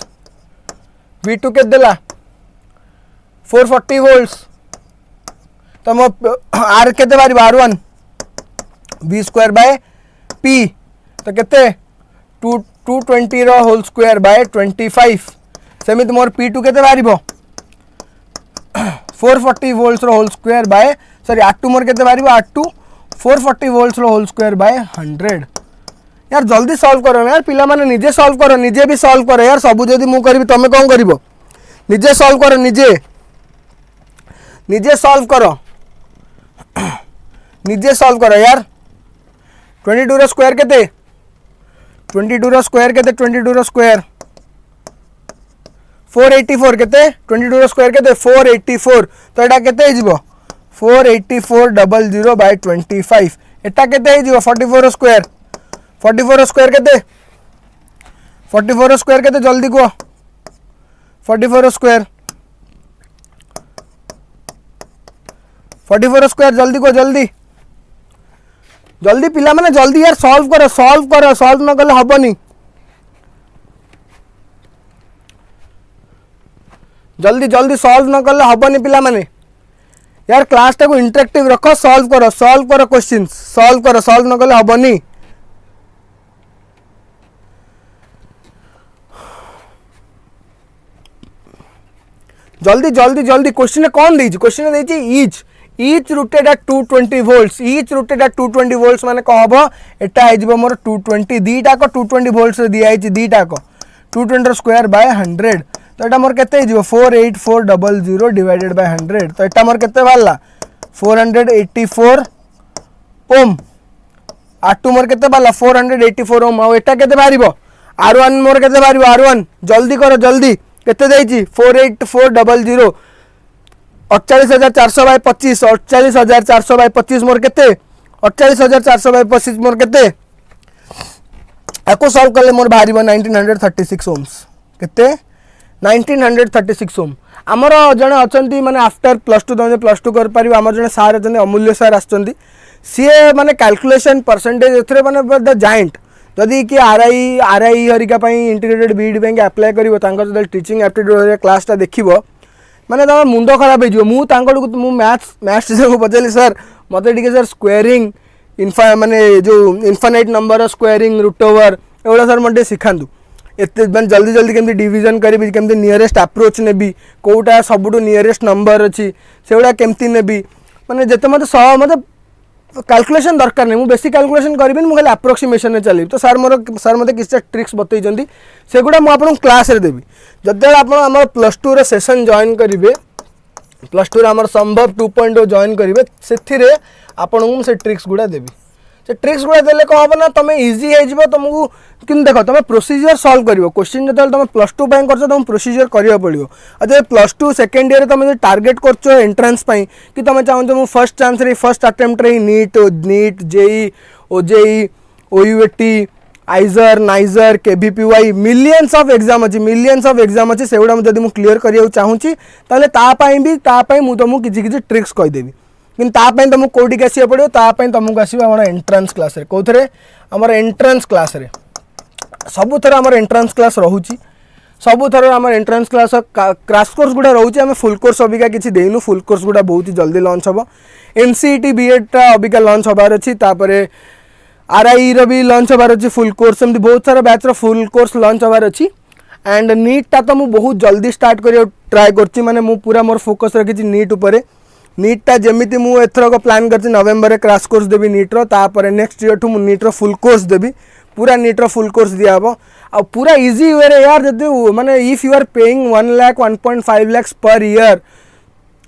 V2 के देला 440 volts तो मो R केते बारी R1 V square by P तो केते 220 रो होल स्क्वायर बाय 25 सेमित मोर P2 केते बारीबो 440 volts रो whole square by sorry R2 मोर केते बारीबो R2 440 volts रो होल स्क्वायर बाय 100 यार जल्दी सॉल्व करो यार पिला माने निजे सॉल्व करो निजे भी सॉल्व करो यार सब जदी मु करबी तमे कोन करिवो निजे सॉल्व करो निजे सॉल्व करो यार 22 रो स्क्वायर केते 22 रो स्क्वायर केते 22 रो स्क्वायर 484 केते 22 रो स्क्वायर केते 484 तो एटा केते हिजबो 48400 बाय 25 एटा केते हिजबो 44 रो स्क्वायर केते 44 रो स्क्वायर केते जल्दी को 44 रो स्क्वायर 44 रो स्क्वायर जल्दी को जल्दी जल्दी पिला माने जल्दी यार सॉल्व करो सॉल्व न कले हबनी जल्दी जल्दी सॉल्व न कले हबनी पिला माने यार क्लास टाको इंटरेक्टिव रखो सॉल्व करो क्वेश्चंस सॉल्व न कले हबनी जल्दी जल्दी जल्दी क्वेश्चन कौन देछि क्वेश्चन देछि each rooted at 220 volts माने कह हबो एटा आइ जिवो मोर 220 दीटा को 220 volts रे दिया आइछि दीटा को 220 स्क्वायर बाय 100 तो एटा मोर केते जिवो 48400 डिवाइडेड बाय 100 तो एटा मोर केते बाला 484 ओम R2 मोर केते बाला 484 ओम आ एटा केते बारिबो R1 मोर केते बारिबो R1 जल्दी करो जल्दी केते देछि 48400 48,400 बाय 25 48,400 बाय 25 मोर केते 48,400 बाय 25 मोर केते एको सॉल्व करले मोर बारिबो 1936 ओम्स केते 1936 ओम हमर जने अछंती माने आफ्टर +2 तमे +2 कर पारिबो हमर जने सार अछंती अमूल्य सार आछंती सीए माने कैलकुलेशन परसेंटेज एथरे माने द जायंट जदि कि आरआई हरिका पई इंटीग्रेटेड बीईडी बैंक अप्लाई करिवो तांको जदि टीचिंग एप्टीट्यूड क्लास टा देखिबो माने तुम मुंड खराब हो मु मैथ्स टीचर को पचारि सर मत सर स्क्वेयरिंग माने जो infinite number squaring root over एगुड़ा सर मत सिखातु एते माने जल्दी जल्दी केमती डिवीजन करी केमती नियरेस्ट अप्रोच नेबी कोटा सबुठु नियरेस्ट नंबर अच्छी सेगुड़ा केमती नेबी माने जेते मत कैलकुलेशन दरकार नहीं बेसी कैलकुलेशन करी मुझे अप्रोक्सीमेशन में चली तो सर मत किसी ट्रिक्स बतई सेगुड़ा मुझे क्लास रे देवी जब आप +2 रे सेशन जॉइन करेंगे +2 रे आमर संभव 2.0 जॉइन करेंगे से आपन से ट्रिक्स गुड़ा देवी से ट्रिक्स गुड़ा देले कौन हम ना तुम इजी हो तुमको कि देख तुम प्रोसीजर सॉल्व कर क्वेश्चन जो तुम +2 कर तुम प्रोसीजर करा पड़ो और जब +2 सेकेंड ईयर तुम टार्गेट कर एंट्रेंस कि तुम चाहो मु फर्स्ट चांस रे फर्स्ट अटेम्प्ट रे NEET JEE OJEE OUAT IISER NISER KVPY millions of exam अच्छी से गुड़ा जब मुझे क्लीयर करिया चाहूँगी ताले तापाई मु तुमको किसी ट्रिक्स कहीदेवी कि तुमको कौटिक आसा पड़ो तुमको आसो एंट्रांस क्लास कौन आमर एंट्रांस क्लास सबुथर आमर एंट्रांस क्लास रोचे सबुथर आम एंट्रांस क्लास क्रैश कोर्स गुड़ा रोचे आम फुल कोर्स अबिका किसी देनु फुल कोर्स गुड़ा बहुत जल्दी लॉन्च हम एमसीईटी बीएडटा अबिका लॉन्च हबार अच्छी आरआई री लॉन्च हबार अच्छी फुल कोर्स एमती बहुत सारा बैच फुल कोर्स लॉन्च हबार अच्छी एंड नीटा तो मुझे बहुत जल्दी स्टार्ट कर ट्राए कर माने मु पूरा मोर फोकस रखी नीट उपरे नीटा जमीती मु एथरक प्लान कर नवेम्बर में क्रैश कोर्स देवी नीट्र तापर नेक्स्ट ईयर ठू नीट्र फुल कोर्स देवी पूरा नीट्र फुल कोर्स दिया आ पूरा इजी वे रे यार जब माने if you are paying 1 lakh 1.5 lakhs per year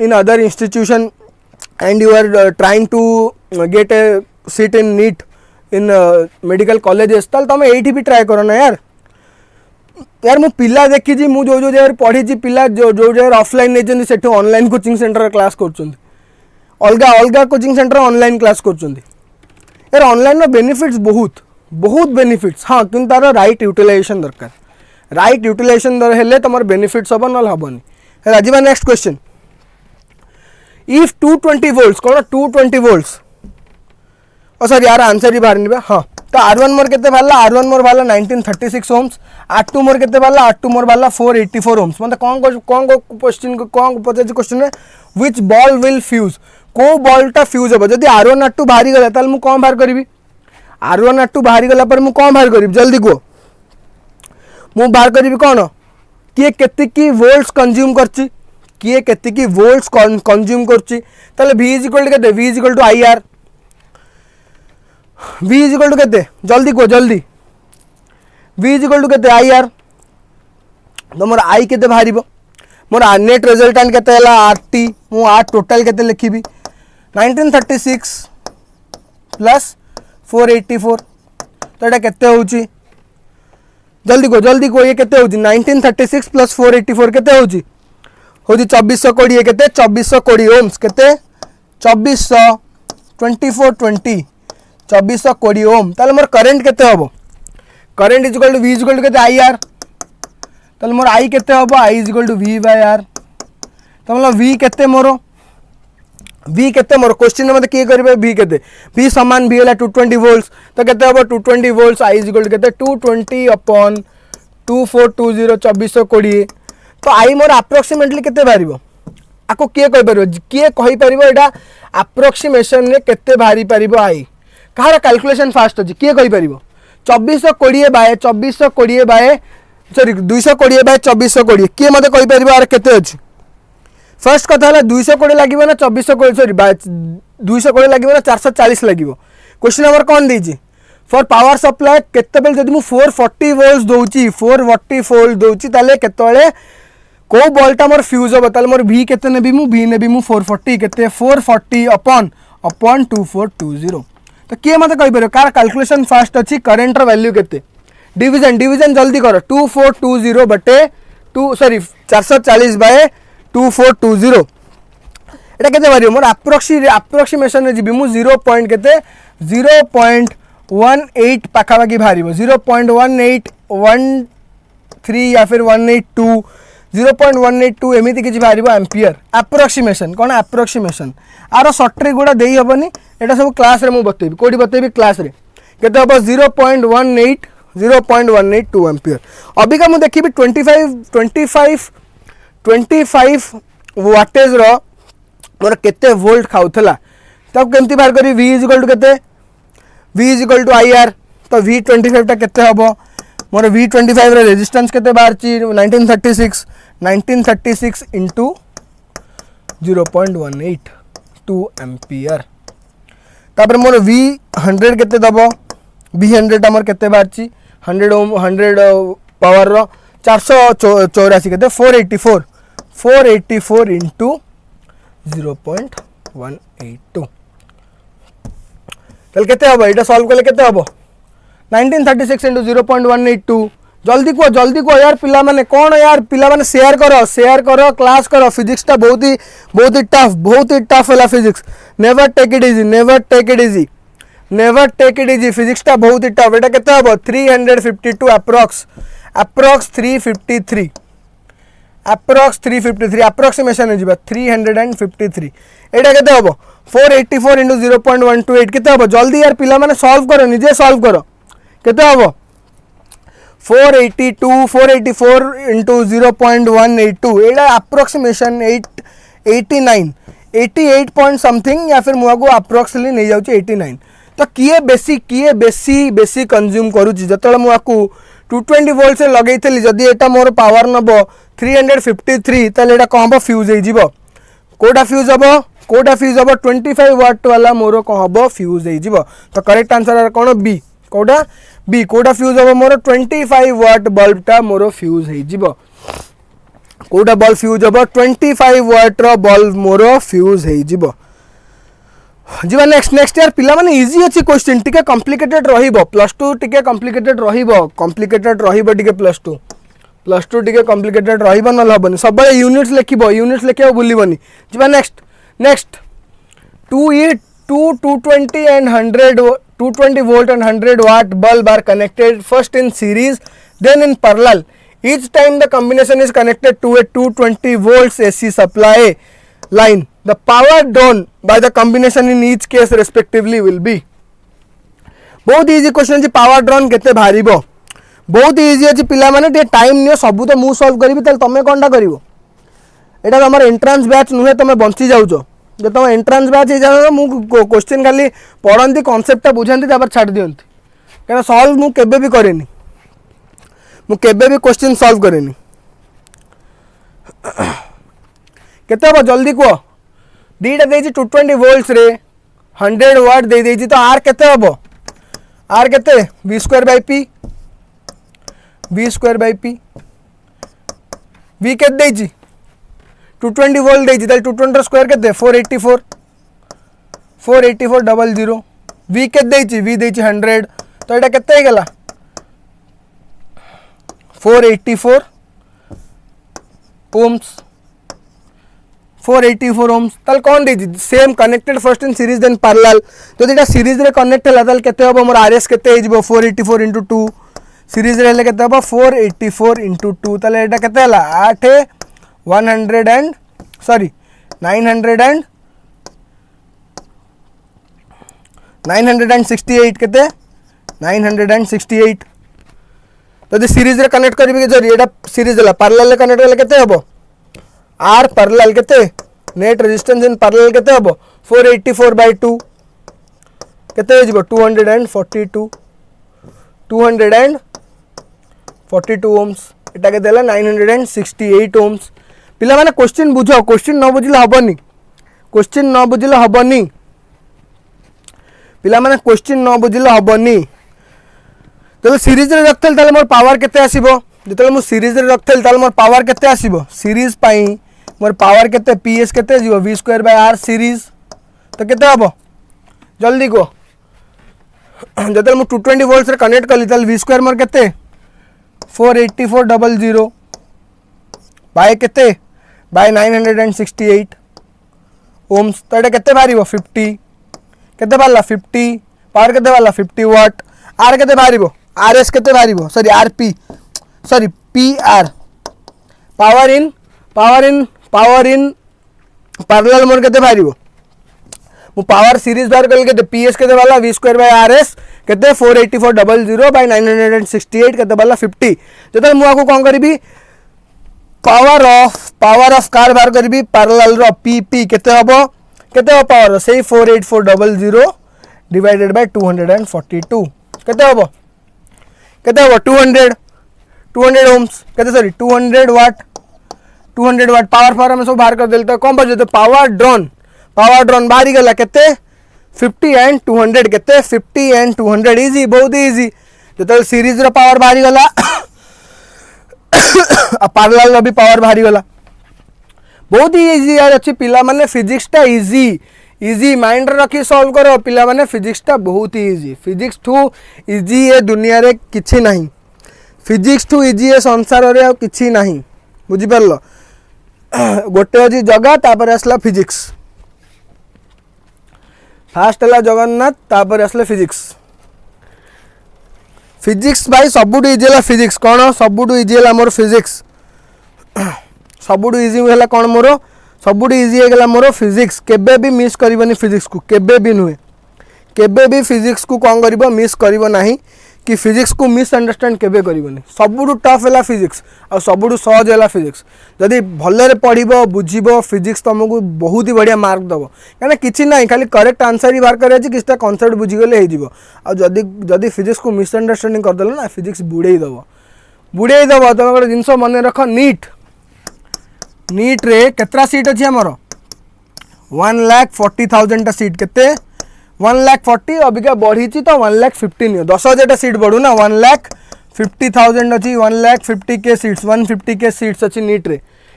in other institution and you are trying to get a seat in NEET in medical colleges ताल तुम एठी भी ट्राए करो ना यार मु पिला देखी मु जो जो जगह पढ़ी पिला जो जो जगह ऑफलाइन नहीं से ऑनलाइन कोचिंग सेंटर क्लास कर अलग अलग कोचिंग सेंटर ऑनलाइन क्लास कर यार ऑनलाइन बेनिफिट्स बहुत बहुत बेनिफिट्स हाँ कि तार राइट यूटिलाइजेशन दरकार राइट यूटिलाइजेशन हेले तुम बेनिफिट्स हम ना हेनी राजीवा नेक्स्ट क्वेश्चन इफ 220 volts कौन 220 volts सर यार आंसर ही बाहर नहीं हाँ तो R1 मोर केते बाला R1 मोर बाला 1936 ओम्स R2 मोर केते बाला R2 मोर बाला 484 ओम्स मतलब कौन क्वेश्चन कौन पचार क्वेश्चन है व्हिच बॉल विल फ्यूज को बॉलटा फ्यूज हे जदि R1 R2 बाहरी गला ताल मु कौन बाहर करी R1 R2 बाहरी गला पर मु कौन बाहर करी जल्दी को मु बाहर करी कौन किए केतिकी वोल्ट्स कंज्यूम करची किए केतिकी वोल्ट्स कंज्यूम करची ताले V इज इक्वल टू केते V is equal to IR V is equal to केते जल्दी को जल्दी V इज इक्वल टू केते IR तो मोर I केते बाहरिबो मोर नेट रिजल्टेंट केते हला RT मु R टोटल केते लिखिबी 1936 प्लस 484 तो एटा केते होउची जल्दी को ये केते होउची 1936 प्लस 484 केते होउची 2420 केते 2420 ओम्स केते 2400 2420 2420 ओम ताले मोर करंट केते हबो current is equal to V is equal to केते IR ताले मोर I केते हबो I is equal to V by R तो मतलब V केते मोर V केते मोर क्वेश्चन मते की करबे V केते V समान V हला 220 वोल्ट्स तो केते हबो 220 volts I is equal to केते 220 अपॉन 2420 2420 तो I मोर अप्रोक्सीमेटली केते बारिबो आको किए कहि परिबो किए कहि परिबो एटा अप्रोक्सीमेशन रे केते बारी परिबो I कहार कैलकुलेशन फास्ट अछि किए कहि परिबो 2420 बाय 2420 बाय सॉरी 220 बाय 2420 किए मते कहि परिबो आर केते अछि फर्स्ट कथा है 220 लगे ना 2420 सॉरी 220 लगे ना 440 लगे क्वेश्चन नंबर कौन दीजिए फॉर पावर सप्लाई केते बेल जदि मु 440 वोल्ट्स दोची 440 वोल्ट दोची ताले केतळे को बॉलटा मोर फ्यूज हो ताले मोर V केते नेबी मु 440 केते 440 अपॉन 2420 तो किए मते कहि परबो कार कैलकुलेशन फास्ट अछि करंट रो वैल्यू केते डिवीजन जल्दी करो 2420 बटे 2 सॉरी 440 बाय 2420 एटा केते बारियो मोर अप्रोक्सीमेशन रे जिबी मु 0 पॉइंट केते 0.18 पाखा बाकी भारिबो 0.1813 या फिर 182 0.182 एमिति किछि भारिबो एम्पियर अप्रोक्सीमेशन कोन अप्रोक्सीमेशन आरो शॉर्ट ट्रिक गुडा देई हबनी एटा सब क्लास रे मु बतेबी कोडी बतेबी क्लास रे केते हबो 0.182 एम्पियर अभी का मु देखिबी 25 वाटेज रो मोर केते वोल्ट खाउथला तब केमती बाहर करी V इज इक्वल टू केते V is equal to IR तो V25 टा केते हबो मोर V25 रे रेजिस्टेंस केते बाहर ची 1936 इनटू 0.182 एम्पियर तापर मोर V100 केते दबो V100 टा मोर केते बाहर ची 100 ओम 100 पावर रो 484 केते 484 into 0.182 तल केते हबो एटा सॉल्व करले केते हबो 1936 into 0.182 जल्दी को यार पिला माने कोन यार पिला माने शेयर करो क्लास करो फिजिक्स ता बहुत ही टफ वाला physics never take it easy physics ता बहुत ही टफ एटा केते हबो 352 अप्रॉक्स 353 अप्रोक्सीमेशन हो 353 एटा केते हबो 484 into 0.128 केते हबो जल्दी यार पिला माने सॉल्व करो निजे सॉल्व करो केते हबो 484 into 0.182 एटा अप्रोक्सीमेशन 88 पॉइंट समथिंग या फिर मुआ को अप्रोक्सीमेटली नहीं जाउची 89 तो किए बेसी कंज्यूम करूची जतले मुआ को 220 वोल्ट से लगेइथली जदी एटा मोर पावर नबो 353 ताले एटा कहबो फ्यूज हे जिवो कोडा फ्यूज हबो 25 वाट वाला मोर कहबो फ्यूज हे जिवो तो करेक्ट आंसर कोन बी कोडा फ्यूज हबो मोर 25 वाट बल्ब टा मोर फ्यूज हे जिवो कोडा बल्ब फ्यूज हबो 25 वाट रो बल्ब मोर फ्यूज हे जिवो जीवा नेक्स्ट यार पिला माने इजी अछि क्वेश्चन टिके कॉम्प्लिकेटेड रहिबो +2 टिके कॉम्प्लिकेटेड रहिबो टिके +2 टिके कॉम्प्लिकेटेड रहिबो न लबनी सब यूनिट्स लेखिबो भूलिबनी जीवा next 220 and 220 volt and 100 watt bulb are connected first in series then in parallel each time the combination is connected to a 220 volts AC supply line the power drawn by the combination in each case respectively will be बहुत easy question जी power drawn केते भारीबो बहुत easy अछि पिला माने ते time neo सब तो मु सॉल्व करबी तल तमे कोनटा करिवो एटा हमर एंट्रेंस बैच नुहे तमे बंची जाउछो जे तमे एंट्रेंस बैच हे जानो मु क्वेश्चन खाली पढंती कांसेप्ट ता बुझंती तापर छाड दियंती केना सॉल्व मु केबे भी करेनी मु केबे भी क्वेश्चन सॉल्व करेनी केते हो जल्दी को दीटा देजी 220 वोल्ट्स रे 100 वाट दे देजी तो आर केते हबो आर केते v square by p v केते देजी 220 वोल्ट देजी त 220 स्क्वायर केते 484 00 v केते देजी v देजी 100 तो एटा केते हे गेला 484 ohms 484 ohms तल कौन दे same connected first in series then parallel तो एटा सीरीज रे कनेक्ट हला तल केते हबो मोर आरएस केते हे जिवो 484 into 2 सीरीज रे हले केते हबो 484 into 2 तल एटा केते हला 8 900 and 968 केते 968 तो सीरीज रे कनेक्ट करिबि कि जरी एटा सीरीज हला पैरेलल कनेक्ट कले केते हबो आर पैरेलल केते नेट रेजिस्टेंस इन पैरेलल केते हबो 484/2 केते हो जिवो 242 ohms एटा के देला 968 ohms पिला माने क्वेश्चन बुझो क्वेश्चन न बुझिले हबनी पिला माने क्वेश्चन न बुझिले हबनी तो सीरीज रे रखथल ताले मोर पावर केते आसीबो जेतले मु सीरीज रे रखथल ताले मोर पावर केते आसीबो सीरीज पई मोर पावर केते पीएस केते जीवो v²r सीरीज तो केते हबो जल्दी को जेतले मु 220 वोल्ट्स रे कनेक्ट कली ताले v² मोर केते 48400 बाय केते बाय 968 ohms तो एटा केते बारिबो 50 केते बारला 50 पावर केते बारला 50 वाट आर केते बारिबो आरएस केते बारिबो sorry RP sorry PR power in parallel मोर केते बारिबो मु पावर सीरीज बार कल केते पीएस केते बारला v²/rs केते 48400 बाय 968 केते बारला 50 जतल मु आको कोन करबी पावर ऑफ कार बार करबी पैरेलल रो पीपी केते हबो पावर सेही 48400 डिवाइडेड बाय 242 केते हबो 200 ohms केते सॉरी 200 वाट पावर हम सब बाहर कर देल तो कम बजे तो पावर ड्रोन बाहरी गला केते 50 एंड 200 केते 50 एंड 200 इजी बहुत इजी जतल सीरीज रो पावर बाहरी गला आ पैरेलल रो भी पावर बाहरी गला बहुत ही इजी यार अच्छी पिला माने फिजिक्स टा इजी माइंड रखी सॉल्व करो पिला माने फिजिक्स टा बहुत ही इजी फिजिक्स ठू इजी ए दुनिया रे किछि नहीं फिजिक्स ठू इजी ए संसार रे आ किछि नहीं बुझि परलो गोटे अछि जगह तापर असला फिजिक्स फास्ट हला जगन्नाथ तापर असला फिजिक्स भाई सबुठू इजी हला फिजिक्स कोन सबुठू इजी हला मोर फिजिक्स सबुठू इजी हला कोन मोर सबुठू इजी हेगला मोर फिजिक्स केबे भी मिस करिवनी फिजिक्स को केबे भी नुहे केबे भी फिजिक्स को कोन करिवो मिस करिवो नाही कि फिजिक्स को मिस अंडरस्टैंड केबे करिवनी सबुठू टफ हला फिजिक्स आ सबुठू सहज हला फिजिक्स जदि भलरे पढिबो बुझिबो फिजिक्स तुमको बहुत ही बढ़िया मार्क दबो काना किछि नाही खाली करेक्ट आंसर ही बार करे अछि किछटा कांसेप्ट बुझि गेले हे जिवो आ जदि फिजिक्स को मिस अंडरस्टैंडिंग कर देलो ना फिजिक्स बुड़ेई दबो तुम गोटे जिंस मन रख नीट रे केतरा सीट अछि हमरो 1,40,000 टा सीट केते 1,40,000 अबिका बढ़ी तो 1,15,000 10,000 सीट बढ़ू ना 1,50,000 अच्छी 1,50,000 के सीट्स 150 के सीट्स अच्छी नीट रे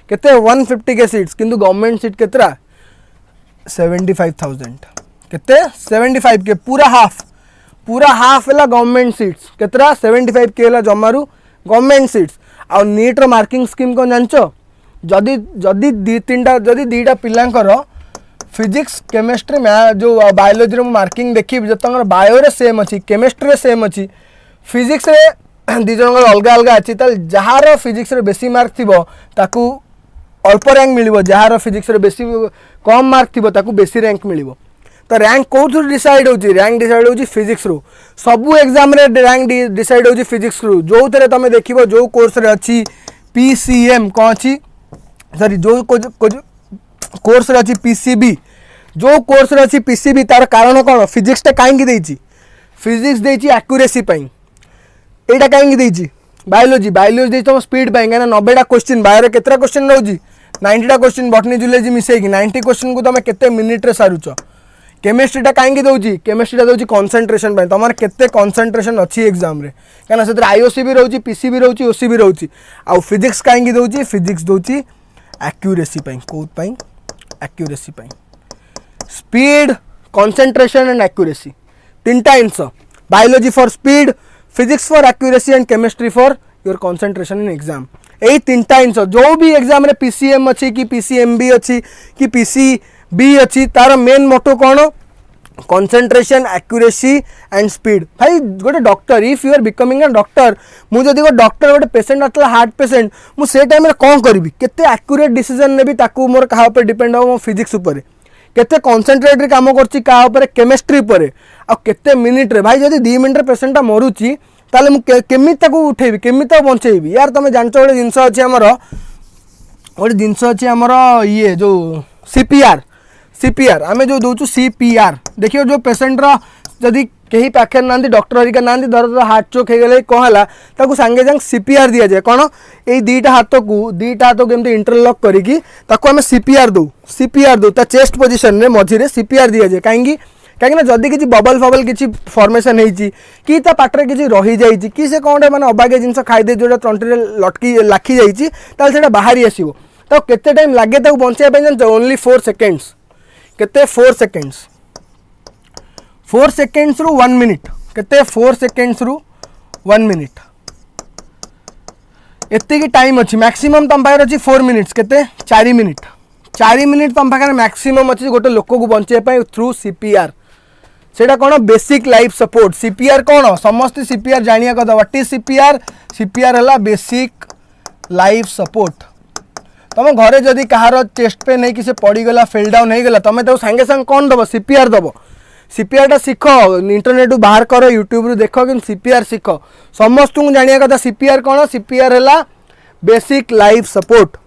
केते 150 के सीट्स किंतु गवर्नमेंट सीट केतरा 75,000 केते 75 के पूरा हाफ है गवर्नमेंट सीट्स केतरा 75 के ला जमारू गवर्नमेंट सीट्स आ नीट रो मार्किंग स्कीम को जानचो जदि दीटा पिलांकर फिजिक्स केमिस्ट्री में जो बायोलॉजी रो मार्किंग देखि जतंगर बायो रे सेम अछि केमिस्ट्री रे सेम अछि फिजिक्स रे दी जनगर अलगा अलगा अछि त जहार फिजिक्स रे बेसी मार्क थिबो ताकू अल्प रैंक मिलिबो जहार फिजिक्स रे बेसी कम मार्क थिबो ताकू बेसी रैंक मिलिबो तो रैंक कोथु डिसाइड होछि रैंक डिसाइड होछि फिजिक्स रो सबु एग्जाम रे रैंक डिसाइड होछि फिजिक्स रो जो थरे तमे देखिबो जो कोर्स रे अछि पीसीएम को अछि सॉरी जो कोर्स रे अछि पीसीबी जो कोर्स रे अछि पीसीबी तार कारण कोन फिजिक्स टा काहे की देछि फिजिक्स देछि एक्यूरेसी पई एटा काहे की देछि बायोलॉजी देछि तो स्पीड पई ना 90 टा क्वेश्चन बायो रे केतरा क्वेश्चन रहउछि 90 टा क्वेश्चन बॉटनी जूलॉजी मिसै कि 90 क्वेश्चन को तमे केते मिनिट रे सारुचो केमिस्ट्री टा काहे की दोछि केमिस्ट्री टा दोछि कंसंट्रेशन पई तमर केते कंसंट्रेशन अछि एग्जाम रे काना सेतर आईओसी भी रहउछि पीसी भी रहउछि ओसी भी रहउछि आ फिजिक्स काहे की दोछि फिजिक्स दोछि एक्यूरेसी पई कोड पई एक्यूरेसी पई स्पीड कंसंट्रेशन एंड एक्यूरेसी तीनटा answer biology for speed physics for accuracy and chemistry for your concentration in exam एई तीनटा आंसर जो भी एग्जाम रे पीसीएम अछि कि पीसीएमबी अछि कि पीसीबी अछि तार मेन मोटो कोन कंसंट्रेशन एक्यूरेसी एंड स्पीड भाई गोटे doctor if you are becoming a doctor मु जदी गो डॉक्टर गोटे पेशेंट आतला हार्ट पेशेंट मु से टाइम रे कोन करबी केते एक्यूरेट डिसीजन नेबी ताकू मोर कहा पे डिपेंड हो फिजिक्स ऊपर केते कॉन्सेंट्रेट रे काम करछि का ऊपर केमिस्ट्री पर आ केते मिनिट रे भाई जदी 2 मिनिट रे पेशेंट मरुछि ताले मु केमी ताको उठेबी केमी ताको बंचेबी यार तमे जानछो गोटे जिंस अछि हमर ये जो सीपीआर आमे जो दोचु सीपीआर देखियो जो पेशेंट रो जदी कहीं पाखे ना डॉक्टर हरिका ना धर हार्ट चोक हो गले कौन है ताकू सांगे सांगे सीपीआर दि जाए कौन ये दीटा हाथ को एमती इंटरलॉक करिकी ताकू आमे सीपीआर दो ता चेस्ट पोजीशन रे मझिरे सीपीआर दि जाए कहीं जदि किसी बबल फबल किसी फॉर्मेशन होती कि ता पाटरे किसी रही जाइए कि से कौन माने अबागे जिनस खाईदे जो तंटी लटकी लाखी जाइए बाहरी आसो तो केते टाइम लगे बचाई जान ओनली 4 सेकेंड्स केते 4 सेकेंड्स 4 सेकेंड्स रु 1 मिनिट केते 4 सेकेंड्स रु 1 मिनिट एति की टाइम अच्छी मैक्सिमम तुम पाखे अच्छी 4 मिनिट्स केते 4 मिनिट तुम पाखे मैक्सिमम अच्छी गोटे लोक को बचाई थ्रू सीपीआर सेटा कौन बेसिक लाइफ सपोर्ट सीपीआर कौन समस्त सीपीआर जानिया कथा व्हाट इज सीपीआर है बेसिक लाइफ सपोर्ट तुम घरे जदि कहार चेस्ट पेन है कि से पड़गला फेल डाउन हो गला तुम तो सांगे सांगे कौन दब सीपीआर दब सीपीआर टा सीख इंटरनेट बाहर कर यूट्यूब रू देख कि सीपीआर सीख समस्त को जानिया कथा सीपीआर कौन सीपीआर है बेसिक लाइफ सपोर्ट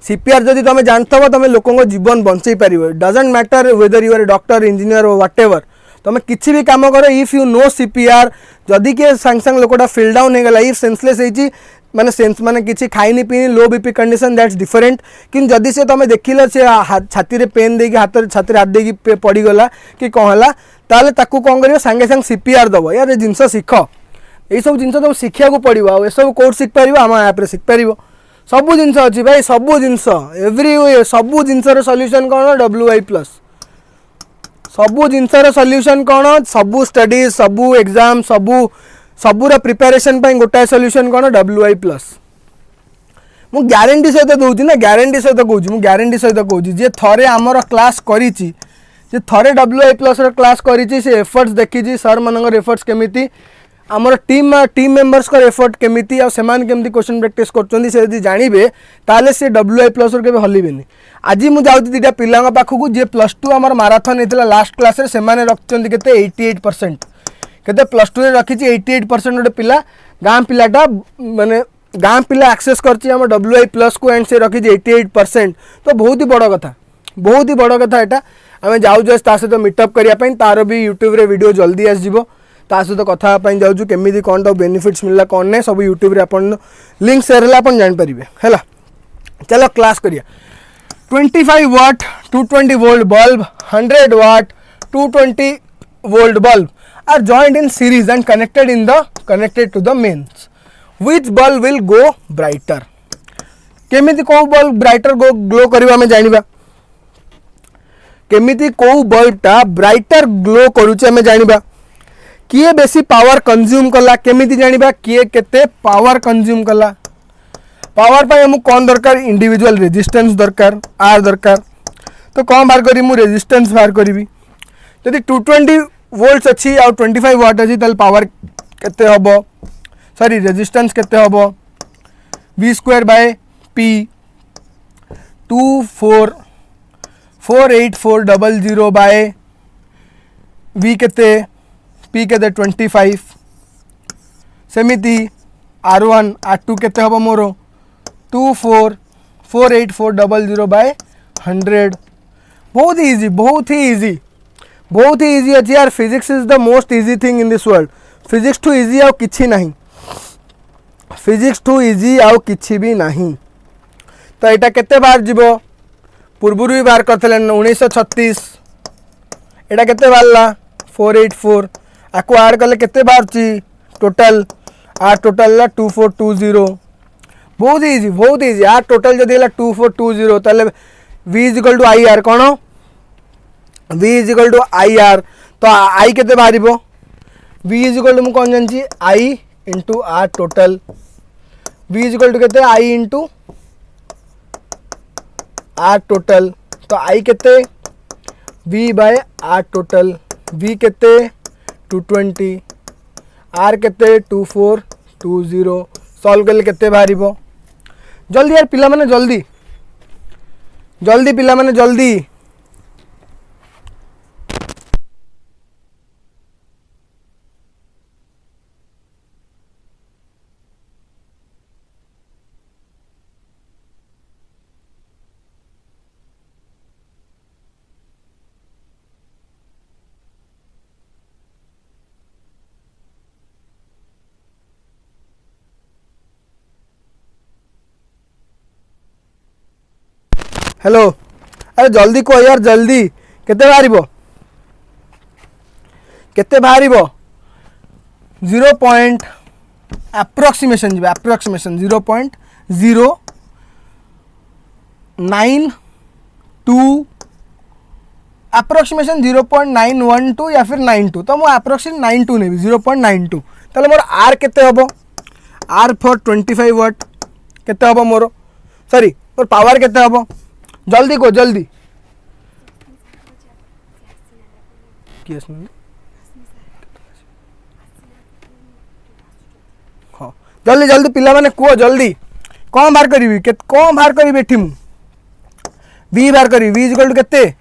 सीपीआर जदि तुम जानथब तुम लोकों जीवन बंचई पार doesn't matter whether you are doctor engineer whatever तुम किसी भी काम कर इफ यू नो सीपीआर जदि किए सांगे सांगे लोकटा फेल डाउन हो गला इफ सेंसलेस होती माने सेंस माने किसी खाईनी पीनी लो बीपी कंडीशन दैट्स डिफरेंट कि जदि से तुम देखिल से छाती रे पेन देकी हाथ छाती हाथ देकी पड़गला कि कौन है ताले ताकू कौन कर सांगे सांगे सीपीआर दब यार जिनस सीख यही सब जिन तुम शिखा पड़ो आ सब कौट शिख पार आम ऐप शिख पार सबू जिन अच्छी भाई सबू जिन एव्री वे सबू जिनसर सल्यूशन कौन WI+ सबू जिनसर सल्यूशन कौन सबू स्टडीज सबू एग्जाम सबूर प्रिपेरेसन गोटाए सल्यूशन कौन WI+ मु ग्यारंटी सहित दूसरी ना ग्यारंटी सहित कहूँ ग्यारंटी सहित कहूँ जी थरे आमर क्लास करी थरे WI+ क्लास करी से एफर्ट्स देखी सर मान एफर्ट्स केमिति आमर टीम मेंबर्स का एफर्ट केमिति आ सेमान केमिति क्वेश्चन प्रैक्टिस करछन्ती से यदि जानबे ताले से WI+ रो केबे हलिबेनी आज मु जाउती दिटा पिलांग पाखकू जे +2 आमर मैराथन हेतला लास्ट क्लास रे सेमाने रखछन्ती केते 88% केते +2 रे रखिछि 88% गोटे पिला गाँ पिलाटा माने गाँ पिला एक्सेस करछि आम WI+ को एंड से रखिछि 88% तो बहुत ही बड़ कथा एटा आमे जाउ जस्ट ता सहित मीटअप करिया पई तार भी यूट्यूब रे वीडियो जल्दी आस जिवो ता सहित कथा पई जाउछु केमिति कोन तो बेनिफिट्स मिलला कोन ने सब यूट्यूब रे अपन लिंक शेयर हला अपन जान परिबे हैला चलो क्लास करिया 25 watt 220 volt bulb 100 watt 220 volt bulb are joined in series and connected to the mains. Which bulb will go brighter? केमिति को बल्ब ब्राइटर ग्लो करबा में जानिबा केमिति को बल्ब टा ब्राइटर ग्लो करूचे में जानिबा किए बेसी पावर कंज्यूम कला केमिति जानिबा किए केते पावर कंज्यूम कला पावर पाए हम कौन दरकार इंडिविजुअल रेजिस्टेंस दरकार आर दरकार तो कौन बार करी मु रेजिस्टेंस बार करी यदि 220 वोल्ट्स अच्छी और 25 वाट अच्छी तल पावर केते हबो सॉरी रेजिस्टेंस केते हबो V²/P 248400 बाय V केते P केते 25 सेमिति R1 R2 केते हबो मोरो 248400 बाय 100 बहुत ही इजी अच्छी यार physics is the most easy thing in this world physics too easy आउ किछि नहीं फिजिक्स टू इजी आउ किछि भी नहीं तो एटा केते बार जीवो पूर्वरु भी बार करथले 1936 एटा केते बारला 484 आको ऐड करले केते बारची टोटल आर टोटल ला 2420 बहुत इजी आर टोटल जदी ला 2420 तले V = IR कोन V = IR तो I केते बारिबो V = मु कोन जानची I * R टोटल V = केते I * R टोटल तो I केते V/R टोटल V केते 220 R केते 2420 सॉल्व करले केते बारिबो जल्दी यार पिला माने जल्दी पिला माने जल्दी हेलो अरे जल्दी कह यार जल्दी केते बाहरिबो केते बाहरिबो 0 पॉइंट एप्रोक्सीमेशन जी एप्रोक्सीमेशन 0.092 एप्रोक्सीमेशन 0.912 या फिर 92 तो मो एप्रोक्सीमेशन 92 नेबी 0.92 ताले मोर आर केते हबो आर फॉर 25 वाट केते हबो मोर सॉरी मोर पावर केते हबो जल्दी को जल्दी किस ने हाँ जल्दी जल्दी पिला माने कुओ जल्दी कौन बाहर करी कौन बाहर करी बैठी मु वी बाहर करी वी इक्वल टू केते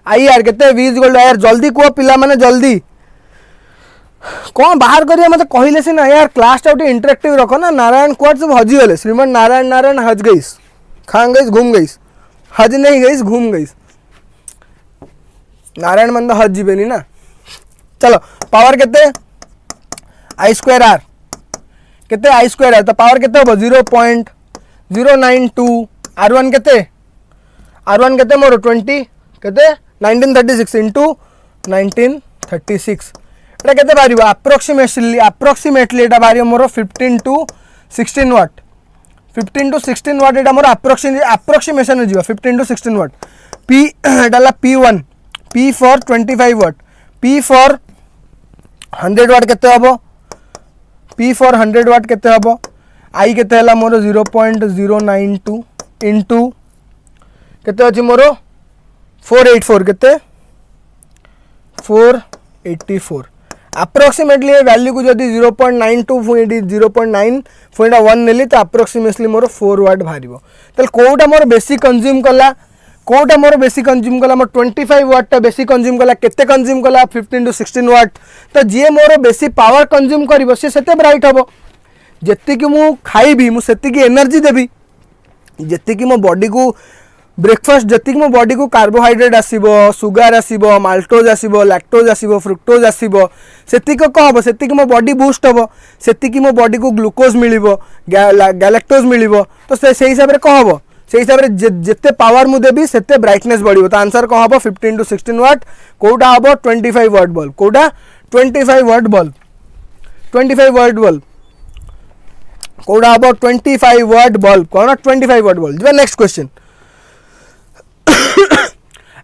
आई आर केते V equal to I R जल्दी कुओ पिला माने जल्दी कौन बाहर करिए मत कहले सिना यार क्लास टा इंटरेक्टिव रखो ना नारायण क्वाड सब हजी गले श्रीमन नारायण नारायण हज गईस खान गईस घूम गईस हज नहीं गईस घूम गईस नारायण मन तो हज जीबेनी ना चलो पावर केते आई स्क्वायर आर केते आई स्क्वायर आर तो पावर केते हो 0.092 r1 केते मोर 20 केते 1936 इंटू 1936 एटा केते बारिबो approximately Etah बारिबो more 15 to 16 watt 15 to 16 watt Etah more approximation जिवो 15 to 16 वाट p एटाला p1 p for 25 watt p for 100 watt केते हबो p फॉर 100 वाट केते हबो i केते हला मोर 0.092 इनटू केते अछि मोर 484 केते 484 अप्रोक्सीमेटली वैल्यू को जदि 0.92 फुणी 0.9 फुणी 1 नेली तो अप्रोक्सीमेटली मोर 4 वाट बाहरिबो तल कोटा मोर बेसी कंज्यूम कला कोटा मोर बेसी कंज्यूम कला मोर 25 वाट ता बेसी कंज्यूम कला केते कंज्यूम कला 15 to 16 वाट तो जे मोर बेसी पावर कंज्यूम करिवो से सेते ब्राइट हबो जत्ति कि मु खाइबी मु सेति कि एनर्जी देबी जत्ति कि मो बॉडी को ब्रेकफास्ट जति मो बॉडी को कार्बोहाइड्रेट आसीबो सुगर आसीबो माल्टोज आसीबो लैक्टोज आसीबो फ्रुक्टोज आसीबो सेति को कहबो सेति कि मो बॉडी बूस्ट हबो सेति कि मो बॉडी को ग्लूकोज मिलिबो गैलेक्टोज मिलिबो तो से हिसाब रे कहबो से हिसाब रे जत्ते पावर मु देबी सेते ब्राइटनेस बढ़िबो तो आंसर कहबो 15 to 16 वाट कोडा हबो 25 वाट बल्ब कोडा 25 वाट बल्ब 25 वाट बल्ब कोडा हबो 25 वाट बल्ब कोन 25 watt bulb next question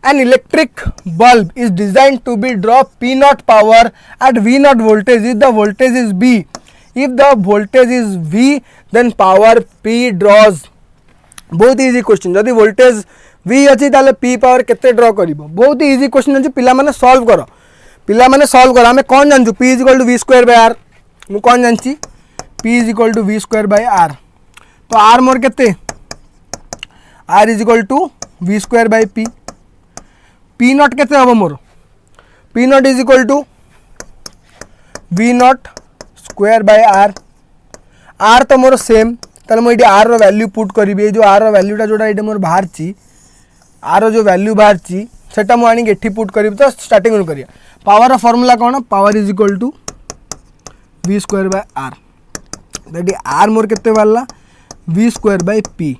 An electric bulb is designed to be draw P0 power at V0 voltage if the voltage is B. If the voltage is V, then power P draws. बहुत easy question. जदि voltage V अच्छी ताले P power केते draw करिबो बहुत easy question अछि पिला माने solve करो पिला माने solve करो हमें कौन जानछु P is equal to V square by R मु कौन जानछि P is equal to V square by R तो R मोर केते R is equal to V square by P P not केते हबो मोर P not is equal to V not square by R R तो मोर सेम ताले मो इडी R रो वैल्यू पुट करिबे जो R रो वैल्यूटा जोडा इडे मोर बाहर ची R रो जो वैल्यू बाहर ची सेटा मो आनी एठी पुट करिब तो स्टार्टिंग नु करिया पावर रो फार्मूला कोन power is equal to V square by R that R मोर केते वाला V स्क्वायर बाय P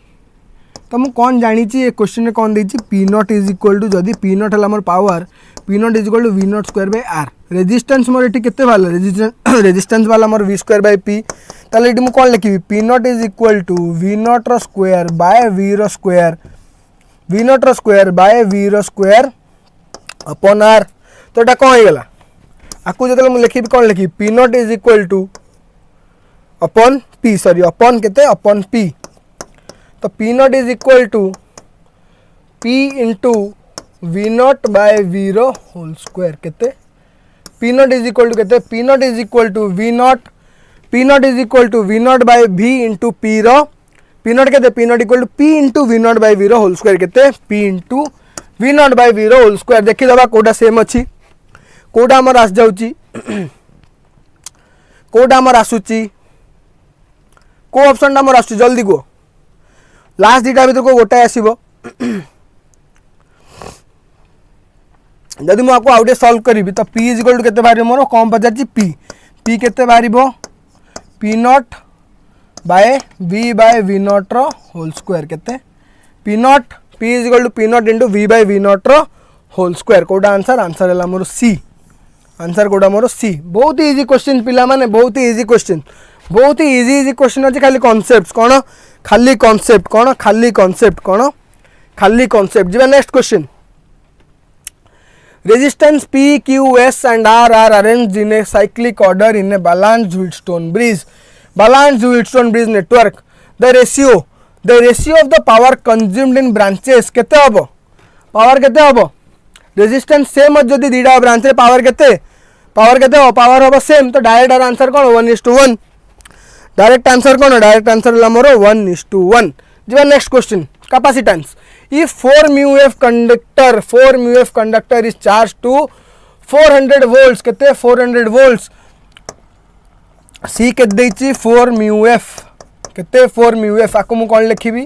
तो मुझे कौन जानी ये क्वेश्चन में कौन देछि P not is equal to जदि P नॉट है मोर power P not is equal to V not square by R resistance मोर एटी केते वाला रेजिस्टेंस वाला मोर V स्क्वायर बाय P ताले एटी मु कौन लिखिबी P not is equal to V not रो स्क्वायर बाय V रो स्क्वायर V नॉट रो स्क्वायर बाय V रो स्क्वायर अपॉन R तो एटा कोन हे गेला आकु जतले मु लिखिबी कौन लिखिबी P not is equal to upon P sorry upon केते अपॉन P तो P not is equal to P into V naught by V रो होल स्क्वायर केते P not is equal to केते P not is equal to V naught is equal to V naught by V into P रो P not केते P naught equal to P into V naught by V रो whole square केते P into V naught by V रो whole square देखि दबा कोडा same अछि कोडा हमर आस जाउची कोडा हमर आसुची को ऑप्शन टा हमर आसुची जल्दी को लास्ट दुटा भर को गोटाए आसो जदि मुझे आउटे सल्व करी तो P इज इक्वल टू केते बाहर मोर कौन पचार P केते बाहर P naught by V not रो होल स्क्वायर केते P naught P is equal to P naught into V by V naught रो होल स्क्वायर कोटा आंसर आंसर है मोर सी आंसर कोटा मोर सी बहुत ही इजी क्वेश्चन पिला माने बहुत ही इजी क्वेश्चन बहुत ही इजी क्वेश्चन अछि खाली कांसेप्ट कोन खाली कांसेप्ट कोन खाली कांसेप्ट कोन खाली कांसेप्ट जिबा next question resistance P, Q, S and R are arranged in a cyclic order in a balanced Wheatstone bridge network. The ratio of the power consumed in branches केते हबो power केते हबो resistance same जदि दीटा branch रे power केते हो power हबो same तो डायरेक्ट आंसर कोन 1:1 डायरेक्ट आंसर कोन डायरेक्ट आंसर ला मोर 1:1 जिबा next question capacitance if 4 mu f conductor is charged to 400 volts केते 400 volts C के देछि 4 mu f केते 4 mu f आको मु कोन लिखिबी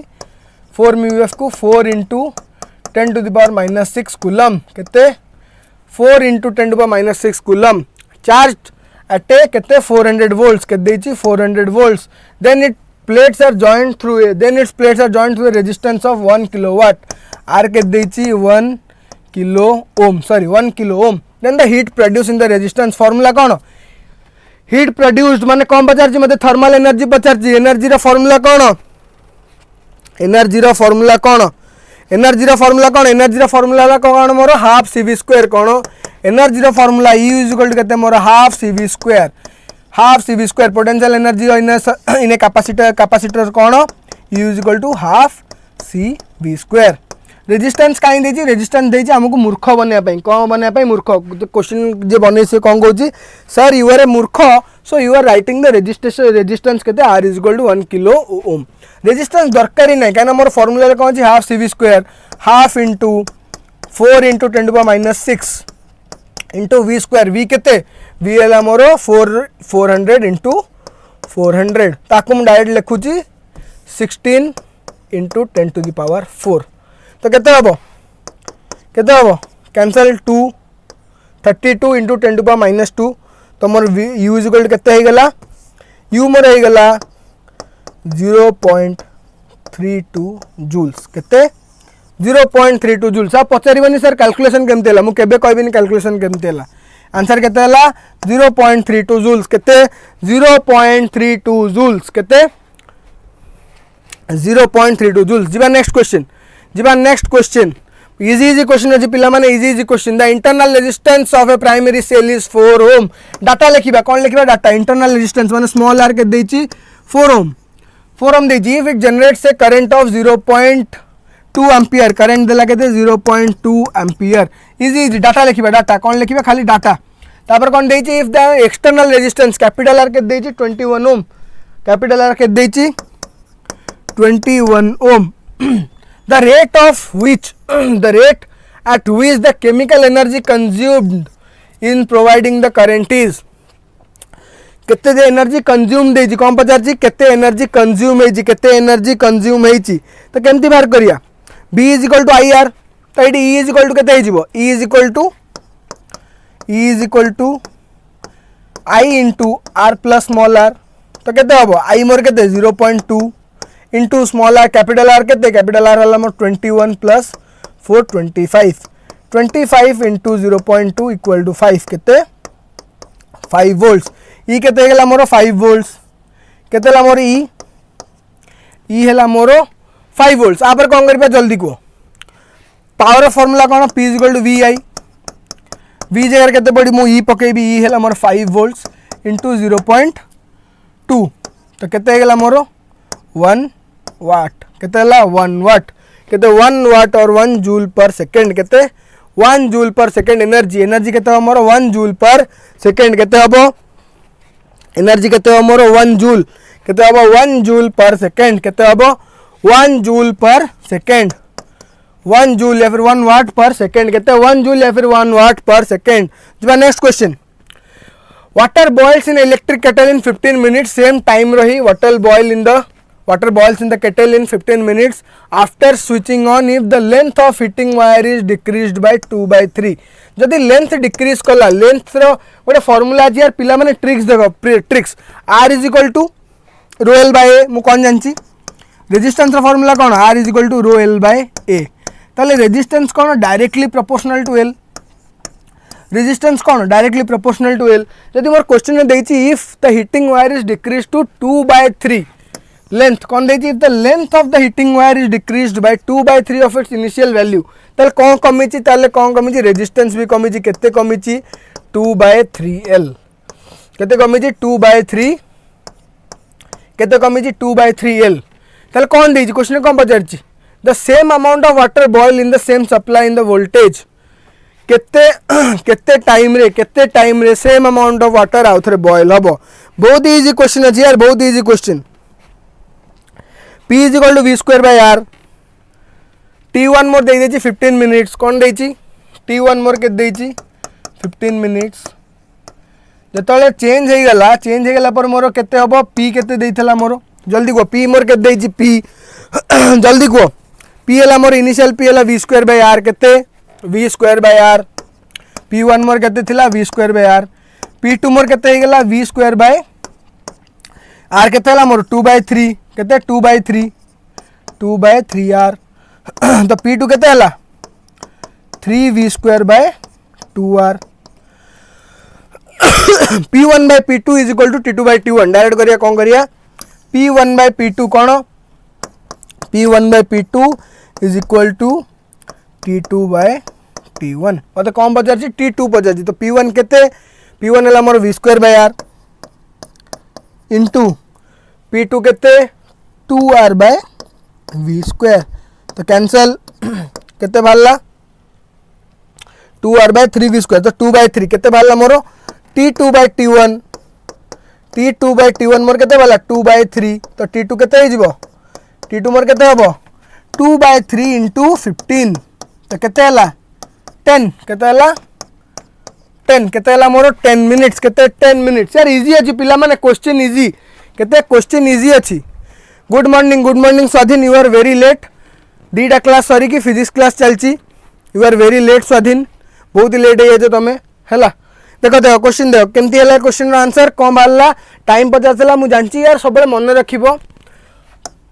4 mu f को 4 into 10 to the power minus 6 coulomb केते 4 into 10 to the power minus 6 coulomb charged at a केते 400 volts के देछि 400 volts then its plates are joined through a resistance of 1 kilowatt R के देछि 1 kilo ohm then the heat produced in the resistance formula cone heat produced माने कौन पचारछि मते thermal energy पचारछि एनर्जी रा फार्मूला कोन एनर्जी रा फार्मूला ला कोन मोर हाफ cv स्क्वायर कोन एनर्जी रा formula E is equal to केते मोर half cv square potential energy in a capacitor कोन U is equal to half cv square resistance काई देछि रेजिस्टेंस देछि हमकु मूर्ख बनिया पई कोन बनिया पई मूर्ख क्वेश्चन जे बनै से कोन कहूची सर यू आर ए मूर्ख so you are writing the resistance केते R is equal to 1 kilo ohm resistance दरकार ही नहीं कहना मोर फार्मूला रे कोन छी half cv square half into 4 into 10 to the minus 6 into v square v केते v हला मोर 400 into 400 ताकु हम direct लिखुची 16 into 10 to the power 4 तो केते हबो cancel 2 32 into 10 to the power minus 2 तो मोर u इज इक्वल टू केते हे गला u मोर हे गला 0.32 जूल्स केते 0.32 जूल्स आप पचारिबनी सर कैलकुलेशन केमते हला मु केबे कहबिनी कैलकुलेशन केमते हला आंसर केते हला 0.32 जूल्स केते 0.32 जूल्स केते 0.32 जूल्स जिबा नेक्स्ट क्वेश्चन इजी क्वेश्चन अछि पिला माने easy question the internal resistance of a primary cell is 4 ohm data लिखिबा कोन लिखिबा डाटा इंटरनल रेजिस्टेंस माने स्मॉल r के देछि 4 ओम देछि if it generates a current of 0.2 ampere current देला केते 0.2 एम्पियर इजी डाटा लिखिबा डाटा कोन लिखिबा खाली डाटा तापर कोन देछि if the external resistance capital r के देछि 21 ओम कैपिटल r के देछि 21 ओम the rate at which the chemical energy consumed in providing the current is केते जे एनर्जी कंज्यूम देछि कोन पचारछि केते एनर्जी कंज्यूम हेछि तो केमति बाहर करिया b is equal to ir तो eighty e is equal to केते हेजिबो e is equal to I into r plus small r तो केते हबो I मोर केते 0.2 into small r capital R केते capital R हला मोर 21 plus 4 25 into 0.2 equal to 5 केते 5 volts e केते हला मोर 5 volts केते हला मोर e हला मोर 5 volts आ पर कोन करबा जल्दी को पावर फार्मूला कोन p is equal to vi v जगह केते पड़ी मु e पकेबी e हला मोर 5 volts into 0.2 तो केते हला मोर 1 watt केते हला 1 watt केते 1 watt और 1 joule per second केते 1 joule per second एनर्जी केते हमर 1 joule per second केते हबो एनर्जी केते हमर 1 joule केते हबो 1 joule per second केते हबो 1 joule per second 1 joule या फिर 1 watt per second केते 1 joule या फिर 1 watt per second जिबा next question water boils in electric kettle in 15 minutes same time रही water boils in the kettle in 15 minutes after switching on if the length of heating wire is decreased by 2/3 जदि length decrease कला length रो गोटे formula अछि यार पिला माने tricks देखो tricks r is equal to rho l by a मु कोन जानछि रेजिस्टेंस रो फार्मूला कोन r is equal to rho l by a ताले रेजिस्टेंस कौन directly proportional to L resistance कौन डायरेक्टली प्रोपोर्शनल टू एल जदि मोर क्वेश्चन में देछि if the heating wire is decrease to 2/3 length कौन देछि if the length of the heating wire is decreased bye 2/3 of its initial value ताले कौन कमिछि ताले कौन कमिछि रेजिस्टेंस भी कमिछि केते कमिछि 2/3l केते कमिछि 2/3 केते कमिछि 2/3l ताले कौन देछि क्वेश्चन कौन पचारछि the same amount of water boil in the same supply in the voltage केते केते टाइम रे सेम अमाउंट ऑफ वाटर आउ थरे बॉयल हबो बहुत इजी क्वेश्चन अछि यार बहुत easy question P is equal to V square by R T1 मोर दे देछि 15 मिनिट्स कौन देछि T1 मोर के देछि 15 मिनिट्स जतले चेंज हे गला पर मोर केते हबो P केते देइथला मोर जल्दी को P मोर के देछि P जल्दी को P हला मोर इनिशियल P हला V square by R केते V square by R P1 मोर केते थिला V square by R P2 मोर केते हे गला V square by R केते हला मोर 2/3 केते 2/3 2/3R तो P2 केते हला 3V square by 2R P1 by P2 is equal to T2 by T1 direct करिया कौन करिया P1 by P2 कौन P1 by P2 is equal to T2 by T1 मते कौन पचारछि T2 पचारछि तो P1 केते P1 हला मोर V square by R into P2 केते 2R by V square तो कैंसल केते भाला 2R by 3V square तो 2/3 केते भाला मोर T2 by T1 मोर केते भाला 2/3 तो T2 केते हिजबो T2 मोर केते हबो 2/3 into 15 तो केते हला 10 केते हला 10 केते हला मोर 10 मिनिट्स केते 10 मिनिट्स यार इजी अछि पिला माने क्वेश्चन इजी केते क्वेश्चन इजी अछि good morning Swadhin you are very late दीटा क्लास सरी की फिजिक्स क्लास चलची you are very late Swadhin बहुत लेट है जे तमे हैला देखो देखो क्वेश्चन देखो केमती हैला क्वेश्चन रो आंसर कोन बारला टाइम पचासला मु जानची यार सबले मन रखिबो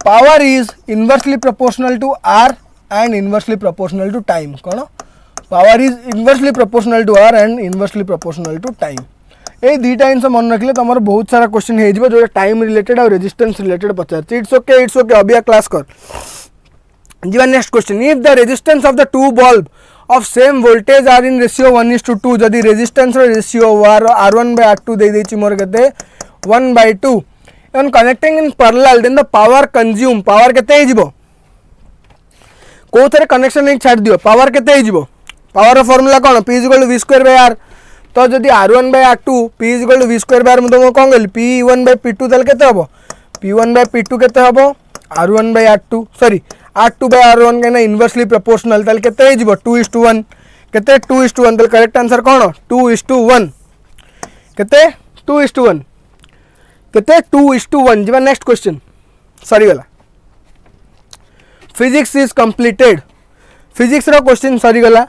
power is inversely proportional to R and inversely proportional to time कोन power is inversely proportional to R and inversely proportional to time ए दुईटा जिन मन रखिले तुम बहुत सारा क्वेश्चन हो जो टाइम रिलेटेड और रेजिस्टेंस रिलेटेड पचार इट्स ओके अबिया क्लास कर जीवा next question if the resistance of the two bulb of same voltage are in ratio 1:2 जदि resistance ratio R1 by R2 दे देछि मोर केते 1/2 and connecting in parallel then the power consume power केते हे जिवो को थरे कनेक्शन एक छाड़ दियो पावर केते हे जिवो पावर फार्मूला कोन P = V square by R तो जदि R1 by R2 P = V square by R म तुम कोन गेल P1 by P2 तल केते हबो P1 by P2 केते हबो R1 by R2 sorry R2 by R1 के ना इनवर्सली प्रोपोर्शनल तल केते हे जिवो 2:1 केते 2:1 तल करेक्ट आंसर कोन 2:1 केते 2:1 केते 2:1 जीवा नेक्स्ट क्वेश्चन सॉरी गला फिजिक्स इज कंप्लीटेड फिजिक्स रो क्वेश्चन सॉरी गला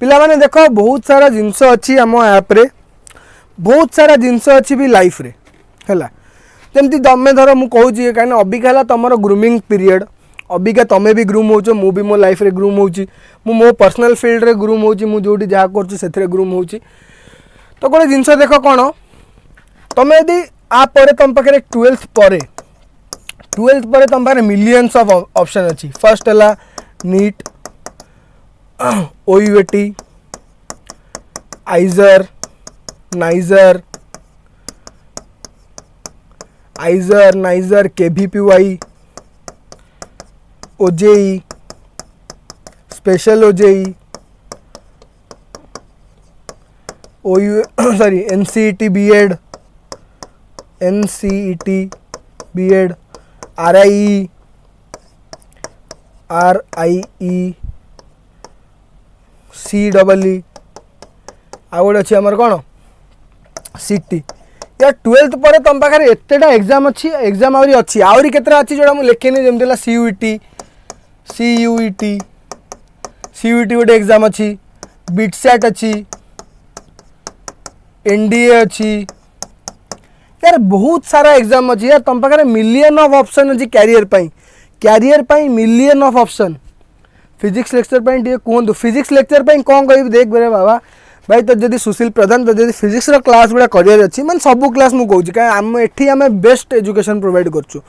पिला माने देखो बहुत सारा जिंस अच्छी आम ऐप रे बहुत सारा जिंस अच्छी भी लाइफ रे हैला जमती तमें धर मु कहूँ कहीं अबिका है तुम ग्रूमिंग पीरियड अबिका तुम्हें भी ग्रूम हो मु भी मो लाइफ रे ग्रूम होची मु मो पर्सनल फील्ड रे ग्रूम होची मु जोटी जहाँ कर ग्रूम होची तो गोटे जिनस देख कौन तुम्हें यदि आप तुम पाखे 12th पर तुम पाखे मिलियंस ऑफ ऑप्शन अच्छी फर्स्ट है NEET OUAT IISER NISER KVPY OJE special OJE sorry NCET B.Ed RIE CEE आ गोटे अच्छी आमर कौन सीटी या 12th पर तुम पाखे एतेटा एग्जाम अच्छी एग्जाम आहरी अच्छी आहरी केतरा अच्छी जोड़ा मुझे लिखेनी जमती CUET गोटे एग्जाम अच्छी बिटसैट अच्छी NDA अच्छी यार बहुत सारा एग्जाम अच्छी यार तुम पाखे मिलियन ऑफ ऑप्शन अच्छी कैरियर पाई million of option physics lecture पे टे कहतु फिजिक्स लेक्चर पे कौन कह देख बेरे बाबा भाई तो जदि सुशील प्रधान तो जदि फिजिक्स क्लास गुड़ा करार अच्छी मैंने सब क्लास मुझे कहूँ कहीं एठी आम बेस्ट एजुकेशन प्रोवाइड करछु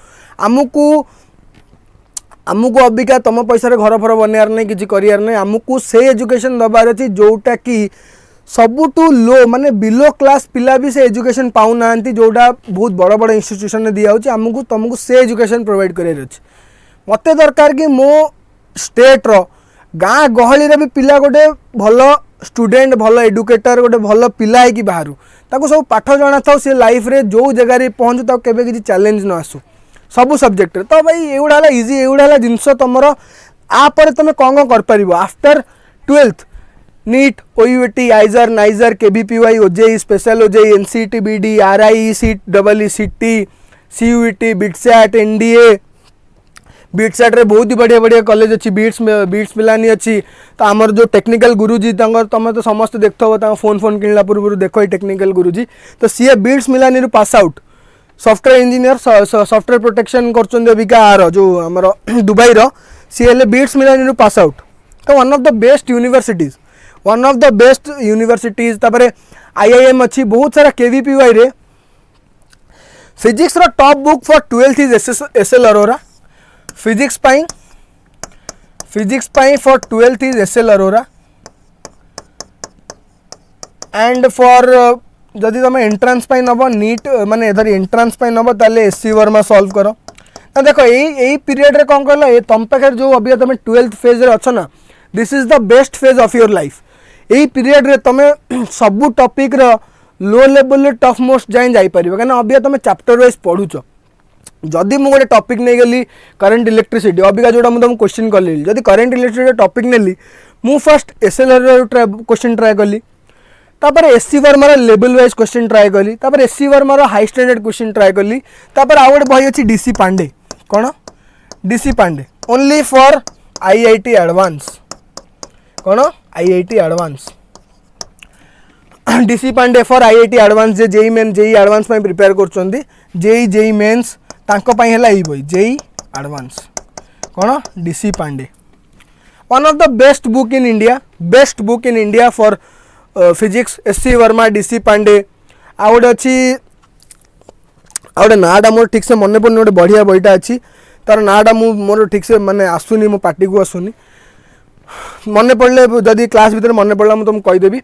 आमको अबिका तुम पैसा घर फर बनवार नहीं किसी करार नहीं आमको से एजुकेशन दबार अच्छी जोटा कि सबुठू लो माने बिलो क्लास पिला भी से एजुकेशन पाऊ ना जोटा बहुत बड़ बड़ इंस्टीट्यूशन में दिया आमको तुमको से एजुकेशन प्रोवाइड करार अच्छे मत दरकार कि मो स्टेट रो गाँ गहली भी पिला गोटे भल स्टूडेंट भल एडुकेटर गोटे भल पिला है कि बाहर ताको सब पाठ जाना था सी लाइफ रे जो जगह पहुँचू ताको केबे किसी चैलेंज न आसू सब सब्जेक्ट तो भाई एगुड़ा इजी एगुड़ा जिनस तुम आपर तुम कौन कर पार after 12th NEET OUT IISER NISER KVPY OJEE special OJEE NCT BD RI CT CT CUET BITSAT NDA BITSAT रे बहुत ही बढ़िया बढ़िया कॉलेज अच्छी बीट्स मिलानी अच्छी तो आमर जो टेक्निकल गुरुजी तुम तो समस्त देखो फोन किणला पूर्व देख टेक्निकल गुरुजी तो सी बीट्स मिलानी रू pass out software engineer software protection करबिका आर जो आमर दुबई रो सी हेल्ले बीट्स मिलानी रू पास आउट तो one of the best universities तापर आईआईएम अच्छी बहुत सारा केवीपीवाई रे फिजिक्स रो top book for 12th is SL Arora physics for 12th is SL Arora and for जदि तुम एंट्रांस नब नीट माने इधर एंट्रांस नब ताले एससी वर्मा सॉल्व करो ना देखो यही पीरियड रे कौन कहल तुम पाखे जो अभी तुम 12th फेज रे अच्छो ना this is the best phase of your life यही पीरियड रे तुम सबू टॉपिक रो लो लेवल टफ मोस्ट जाए कहीं अभी तुम चैप्टर वाइज पढ़ुच जदि मुझे टॉपिक नहीं गली करंट इलेक्ट्रिसिटी अबिका जोटा मुझे तुमको क्वेश्चन कली जदि करंट इलेक्ट्रिसिटी टॉपिक नेली मु फर्स्ट एसएलआर क्वेश्चन ट्राए कली तापर एससी वर्मार लेवल वाइज क्वेश्चन ट्राए कली तापर एससी वर्मार हाई स्टैंडर्ड क्वेश्चन ट्राए कली तापर आउ गोटे बही अच्छी डीसी पांडे कौन DC Pande only for IIT advance कौन IIT advance DC Pande for IIT advance J JEE main JEE advance prepare कर जेई मेन्स तांको पाई है यही बही जेई एडवांस कौन DC Pande one of the best book in India for physics SC Verma DC Pandey आ गोटे अच्छी आ गोटे नाटा मोर ठीक से मन पड़े गोटे बढ़िया बहीटा अच्छी तार नाटा मोर ठीक से माने आसुनी मो पार्टी को आसुनी मन पड़े जदि क्लास भितर मन पड़ा मुझे तुमको कहीदेवी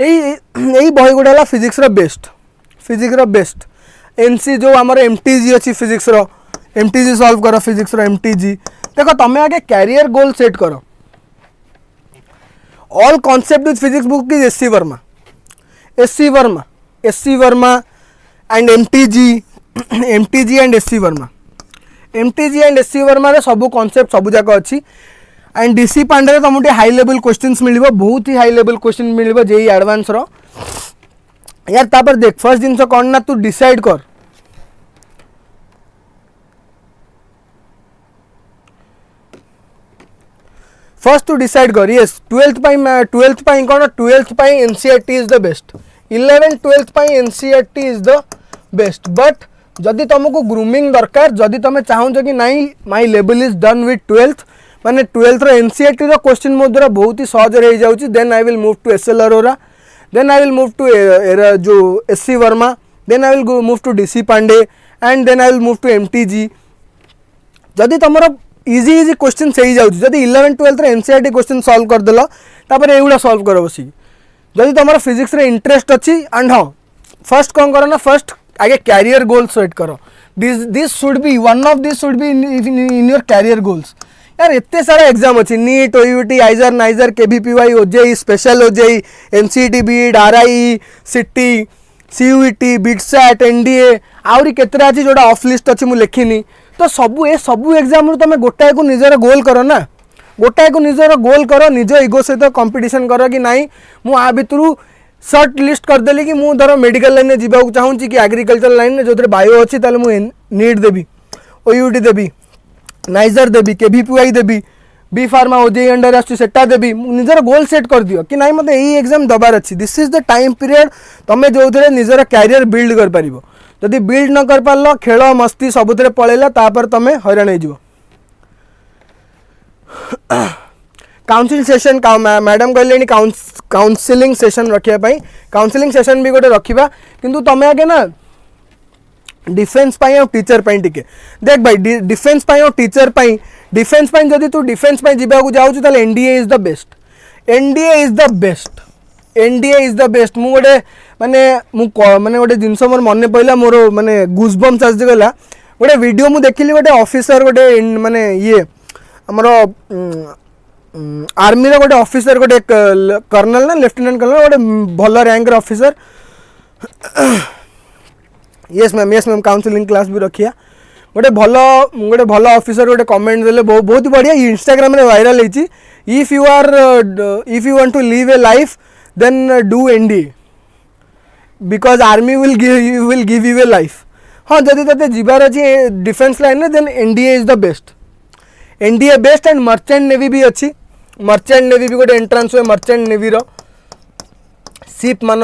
यही बही गोटे है फिजिक्स बेस्ट एनसी जो आमर एमटीजी अच्छी फिजिक्स एमटीजी सॉल्व कर फिजिक्स एमटीजी देखो तुम आगे कैरियर गोल सेट कर all concept with physics book is SC Verma and MTG and SC Verma रे सब कॉन्सेप्ट सब जाक अच्छी एंड डीसी पांडे तुमको हाई लेवल क्वेश्चंस मिल बहुत ही हाई लेवल क्वेश्चन मिल जेई एडवांस रो यार तापर देख फर्स्ट जिनस कौन ना तू डिसाइड कर फर्स्ट तू डिसाइड कर यस 12th कौन 12th NCERT is the best 11th 12th NCERT is the best but जदि तुमको ग्रूमिंग दरकार जदि तुम चाहूच कि नाई my level is done with 12th माने 12th एनसीईआरटी रो क्वेश्चन मो द्वारा बहुत ही सहज रही जाउची then I will move to SL Arora then I will move to जो SC Verma then I will move to DC Pande and then I will move to MTG जदि तुमर इजी क्वेश्चन से जाउची जदि 11th 12th NCERT question solve कर देलो तापर एगुड़ा solve कर बसी जदि तुमर फिजिक्स रे इंटरेस्ट अच्छी एंड हाँ फर्स्ट कौन करो ना फर्स्ट आगे कैरियर गोल सेट करो this should be one of this should be in your career goals यार एते सारा एग्जाम अच्छी NEET OUT IISER NISER KVPY OJEE special OJEE NCT BD RI CT CUET BITSAT NDA आउरी केतरा अच्छी जोटा of list अच्छी मु लिखिनी तो सबू एग्जाम रू तुम गोटाए को निजर गोल करो ना गोटाए को निजर गोल करो निज इगो सहित कंपटीशन करो कि नाई मु आ भितरू सर्ट लिस्ट करदेली कि मु धर मेडिकल लाइन में जावाक चाहूँगी कि एग्रीकल्चर लाइन में जो बायो अच्छी ताले मु नीट देवी ओयूटी देवी नाइजर देवी केबीपीवाई देवी बी फार्मा ओजेई अंडर आसटा देवी निजर गोल सेट कर दियो कि नाई मते यही एग्जाम दबार अच्छी this is the time period तुम जो निजर कैरियर बिल्ड कर पारिबो जदि बिल्ड न कर पारल खेल मस्ती सबुतरे पळेला तापर तुम हैरान हो काउंसिल सेशन मैडम कहले काउंसिलिंग सेशन रखिया काउंसिलिंग सेशन भी गोटे रखा किंतु तुम आगे ना डिफेन्स और टीचर टिके देख भाई डिफेन्स और टीचर डिफेन्स जदि तू डिफेन्स जावाक जाऊँ तो NDA is the best NDA is the best NDA is the best मु गोटे माने गोटे जिनस मोर मन पड़ा मोर माने गुजबम्स आसीगला गोटे वीडियो मु देखिली गोटे ऑफिसर गोटे माने ये हमर आर्मी रो गोटे ऑफिसर गोटे कर्नल ना लेफ्टिनेंट कर्नल गोटे भल रैंक रो officer yes ma'am counselling class भी रखिया गोटे भल ऑफिसर गोटे कमेंट देले बहुत बढ़िया इंस्टाग्राम रे वायरल होईची if you want to live a life then do NDA because army will give you a life हाँ जदि तते जीवार अच्छी defence line then NDA is the best NDA best and merchant navy भी अच्छी merchant navy भी गोटे entrance हुए मर्चेंट नेवी रो शिप मान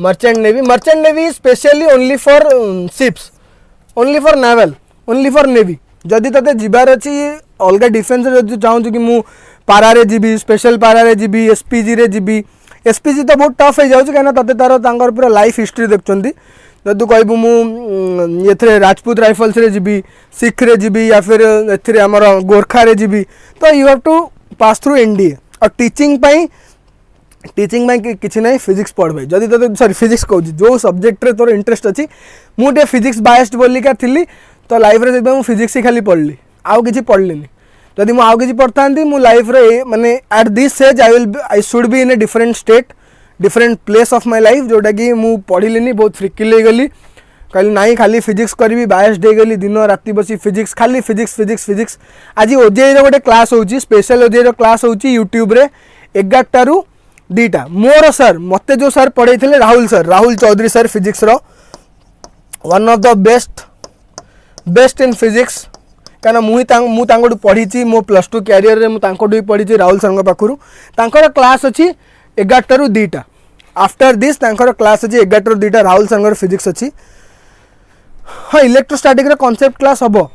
merchant navy specially only for ships only for naval only for navy जदि तते जीवार अच्छी अलग डिफेन्स जो चाहूँ कि मु पारारे जीबी स्पेशल पारारे जीबी एसपीजी रे जीबी एसपीजी तो बहुत टफ हो जाऊँ कहीं तते तार पूरा लाइफ हिस्ट्री देखते जब तू कहबू मुझे राजपूत राइफल्स रे जीबी सिख रे जीबी या फिर ए आमर गोरखा रे जीबी तो you have to pass through NDA और टीचिंग किसी ना फिजिक्स पढ़ भाई जदि तो सॉरी फिजिक्स कहूँ जो सब्जेक्ट रे तोर इंटरेस्ट अच्छी मुझे फिजिक्स बायस्ड बोलिका थी तो लाइफ रे फिजिक्स ही खाली पढ़ली आउ किसी पढ़लिनी जदि मुझे आउ किसी पढ़ता मु लाइफ रे माने at this age I should be in a different state different place of my life जोटा कि मु पढ़िलिनी बहुत फ्रिकिल गली कहली नाई खाली फिजिक्स करी बायस्ड गली दिन राति बसी फिजिक्स खाली फिजिक्स आज ओजेई गोटे क्लास होची स्पेशल ओजेई क्लास होची यूट्यूब रे 11 ରୁ 2टा मोर सर मते जो सर पढ़े थे राहुल चौधरी सर फिजिक्स रो one of the best in physics कहीं मुझे पढ़ी मो +2 क्यारियर रे मुझे पढ़ी राहुल सर पाखु तांकर क्लास अच्छी 11 ରୁ 2ଟା आफ्टर दिस तांकर क्लास अच्छी 11 ରୁ 2ଟା राहुल सर फिजिक्स अच्छी हाँ इलेक्ट्रोस्टैटिक रे कॉन्सेप्ट क्लास हम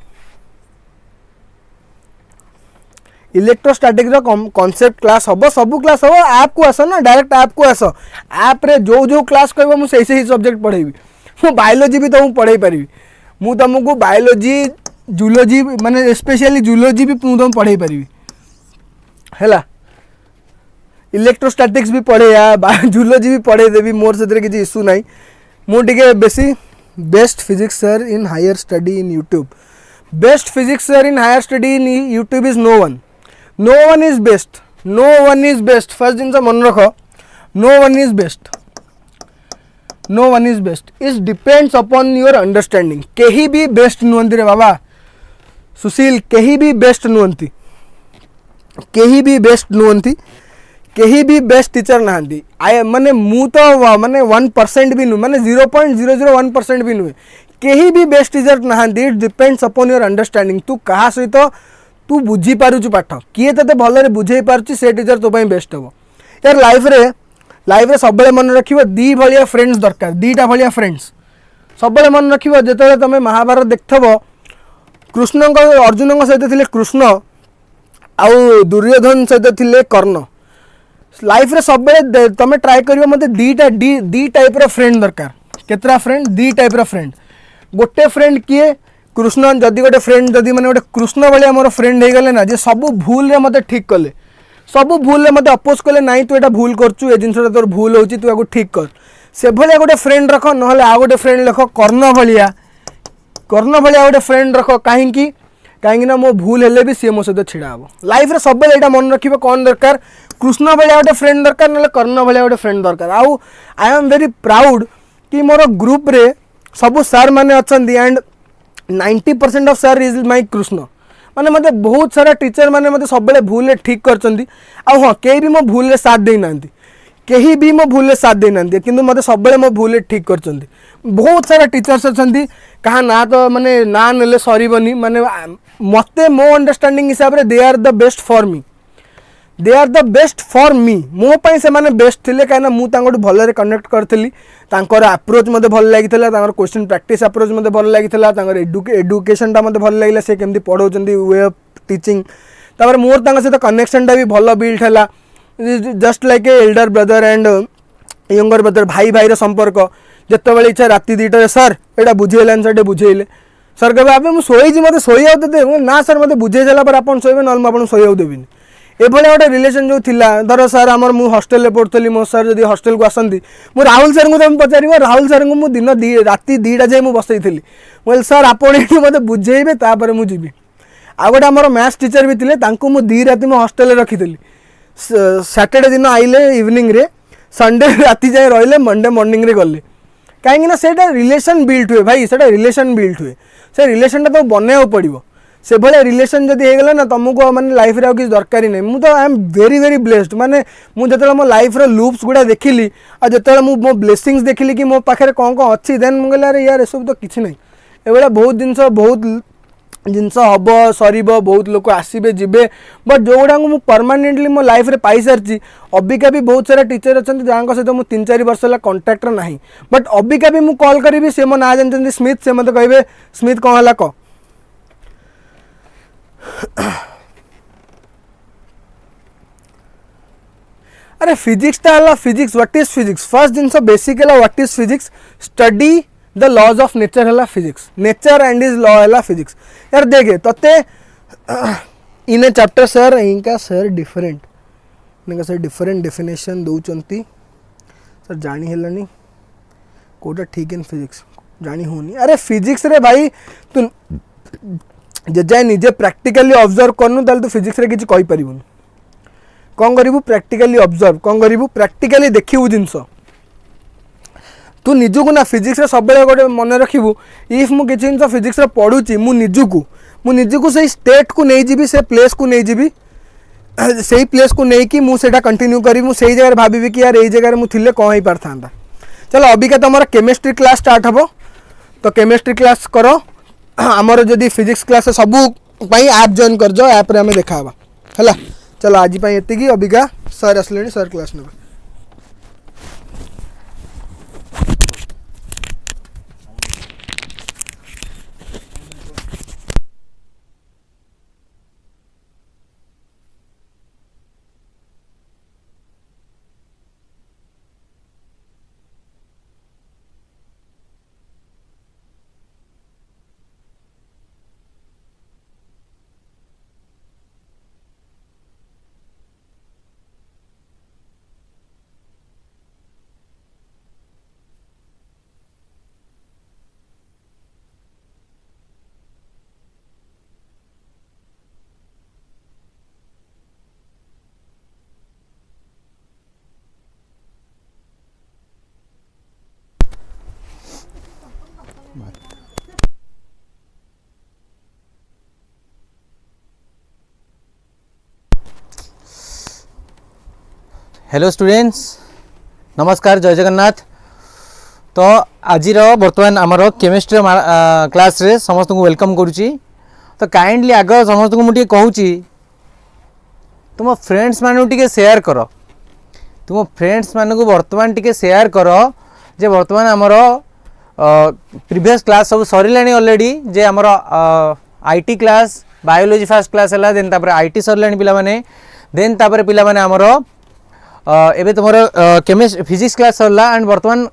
इलेक्ट्रोस्टैटिक कॉन्सेप्ट क्लास हम सब क्लास हम ऐप को आस ना डायरेक्ट ऐप को आस ऐप रे जो क्लास कह मुझे से ही सब्जेक्ट पढ़ेबी मु बायोलॉजी भी तुमको पढ़े पारि मु तुमको बायोलॉजी जूलॉजी माने स्पेशली जूलॉजी भी तुम पढ़े पारि है इलेक्ट्रोस्टैटिक्स भी पढ़े जूलॉजी भी पढ़े देवी मोर से किसी इश्यू ना मुझे बेसी best physics sir in higher study in YouTube best physics sir in higher study in YouTube is no one is best first जिन मन रख no one is best is depends upon your understanding कहीं भी best नुहंती रे बाबा सुशील कहीं भी best नुहंती कहीं भी बेस्ट टीचर नहांती माने मु तो माने 1% भी नुहे माने 0.001% भी नुहे कहीं भी बेस्ट टीचर नहांती it depends upon your understanding तू कहा सहित तू बुझी पारुचु पाठ किए तते भलरे बुझे पारुची से टीचर तो पई बेस्ट हो यार लाइफ रे सब मन रखिबो दी भलिया फ्रेंड्स दरकार दीटा भलिया फ्रेंड्स सब मन रखिबो जेतले तमे महाभारत देखथबो कृष्ण अर्जुन सहित थिले कृष्ण आउ दुर्योधन सहित थिले कर्ण लाइफ रे सब तुम ट्राए कर मत दी टाइप रो फ्रेंड दरकार केतरा फ्रेंड दी टाइप रो फ्रेंड गोटे फ्रेंड किए कृष्ण जदि गोटे फ्रेंड जदि मैंने गोटे कृष्ण भाया मोर फ्रेंड हो गले ना जे सब भूल रे मते ठीक कले सब भूल रे मते अपोज कले नाई तू एटा भूल करचु ए जिनसटा तोर भूल होची तू आगो ठीक कर से भलिया गोटे फ्रेंड रख नहले आ गोटे फ्रेंड रख कर्ण भलिया गोटे फ्रेंड रख कहीं ना मो भूल हेले भी सी मो सहित छिड़ा हम लाइफ रे सब एटा मन रखिबो कौन दरकार कृष्ण भाया गोटे फ्रेंड दरकार ना कर्ण भाया गोटे फ्रेंड दरकार आउ आई एम वेरी प्राउड कि मोर ग्रुप रे सब सर माने अछंदी and 90% of sir is my Krishna माने मते बहुत सारा टीचर माने मते सब भूल ठीक करचंदी आ हां केही भी मो भूल रे साथ देई नांती केही भी मो भूल रे साथ देई नांती किंतु मते सब मो भूल ठीक करचंदी बहुत सारा टीचर्स अछंदी कहा ना तो माने ना नेले सरीबनी माने मते मो अंडरस्टैंडिंग हिसाब रे they are the best for me मो पई से माने बेस्ट थिले काना मु तांगोट भलरे कनेक्ट करथली तांकर अप्रोच मते भल लागितला तांकर क्वेश्चन प्रैक्टिस अप्रोच मते भल लागितला तांकर एजुकेशन ता मते भल लागिला से केमती पढौचंदी वे ऑफ टीचिंग तापर मोर तांका सहित कनेक्शनटा भी भल बिल्ड है just like a Elder brother and younger brother भाई भाई संपर्क जिते बड़े इच्छा राति 2टा सर यहाँ बुझेलान सर बुझेले सर कहे आप मुझे मत शोया दे ना सर मत बुझे सारापर आप शोबे ना मुझे शोया देवी एभली गोटे रिलेसन जो थिला धर सर आमर मु हॉस्टल रे पढ़ुली मो सर जब हॉस्टल को आसती मु राहुल सर को तुम पचार राहुल सर को दिन राति 2टा जाए मुझे बसई मुझे सर आप मत बुझेबे तापर मुझे आ गए आम मैथ्स टीचर भी थे 2 राति मो हॉस्टल रखी सैटरडे दिन आइले इवनिंग रे संडे राति जाए रहिले मंडे मॉर्निंग रे गले कहीं से रिलेशन बिल्ड हुए भाई से रिलेशन बिल्ड हुए से रिलेशनटा तो बनवा पड़ो से भाया रिलेशन जब होगला ना तुमको मैंने लाइफ रे किसी दरकार नहीं मुझे I am very very blessed माने मुझे मो लाइफ रे लूप्स गुड़ा देखिली और जो मो ब्लेसिंग्स देखिली कि मो पाखे कौन कौन अच्छी देन मुझे अरे यार सब तो किसी नहीं ये बहुत जिनस हम सर बहुत लोग आसबे जीवे बट जो गुड़ा मुझे परमानेंटली मो लाइफ रे पाई सारी अबिका भी बहुत सारा टीचर अच्छा जहाँ सहित मुझे 3-4 वर्ष है कंटाक्टर ना बट अबिका भी मुझे कॉल करी से मो ना जानते स्मिथ से मत कहे स्मिथ कौन है कह अरे फिजिक्स टा physics what is physics first जिनस बेसिक है what is physics study the laws of nature है physics nature and is law है फिजिक्स यार देखे तते इन ए चैप्टर सर इनका सर डिफरेंट इनका सर डिफरेंट डेफिनेशन दौरान सर जानी है कोटा ठीक है फिजिक्स जानी होनी अरे फिजिक्स रे भाई तू जाए निजे प्रैक्टिकली ऑब्जर्व करनु ताल तू फिजिक्स रे किछि कहि परिबुन कौन करू प्रैक्टिकली ऑब्जर्व कौन करू प्रैक्टिकली देखिबू जिनस तू निजको ना फिजिक्स रे सब गोटे मन रखिबू इफ मु किछि जिनस फिजिक्स रे पढुची मु निजको से स्टेट को नहीं जीबी से प्लेस को नहीं जीबी से प्लेस को नहीं कि मुझे कंटिन्यू करी मु सही जगह भाबी कि यार यही जगह मु थिले कौन हो पार था चलो अबिका तुम केमिस्ट्री क्लास स्टार्ट हम तो केमिस्ट्री क्लास करो आमर जदि फिजिक्स क्लास सबू ऐप जॉइन कर जाओ ऐप रे हमें देखा है चलो आज ये अबिका सर आसले सर क्लास ने हेलो स्टूडेंट्स नमस्कार जय जगन्नाथ तो आज बर्तमान आमर केमिस्ट्री क्लास रे समस्त को वेलकम करुच्ची तो काइंडली आग समस्त को मुझे कहूँ तुम फ्रेंड्स मान शेयर कर तुम फ्रेंड्स मान को बर्तमान टी शेयर कर जे बर्तमान आमर प्रीवियस क्लास सब सर ऑलरेडी जे आमर IT class biology first class है देन तापर आईटी सरलाणी पिला माने देन तापर पिला माने आमर एबे तुम फिजिक्स क्लास सरला एंड बर्तमान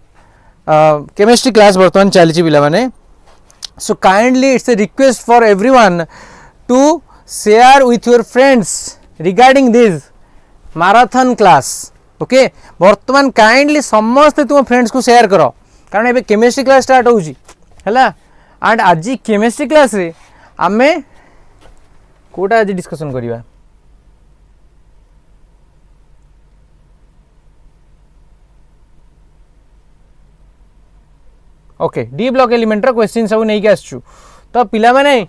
केमिस्ट्री क्लास बर्तमान चलची पिला माने so kindly it's a request for everyone to share with your friends regarding this marathon class okay बर्तमान काइंडली समस्त तुम फ्रेंड्स को शेयर करो कारण एबे केमिस्ट्री क्लास स्टार्ट होउची हैला एंड आज केमिस्ट्री क्लास रे आमे कोटा आज डिस्कशन करिवा ओके डी ब्लॉक एलिमेंटर क्वेश्चन सब नहीं आसचु तो पिला माने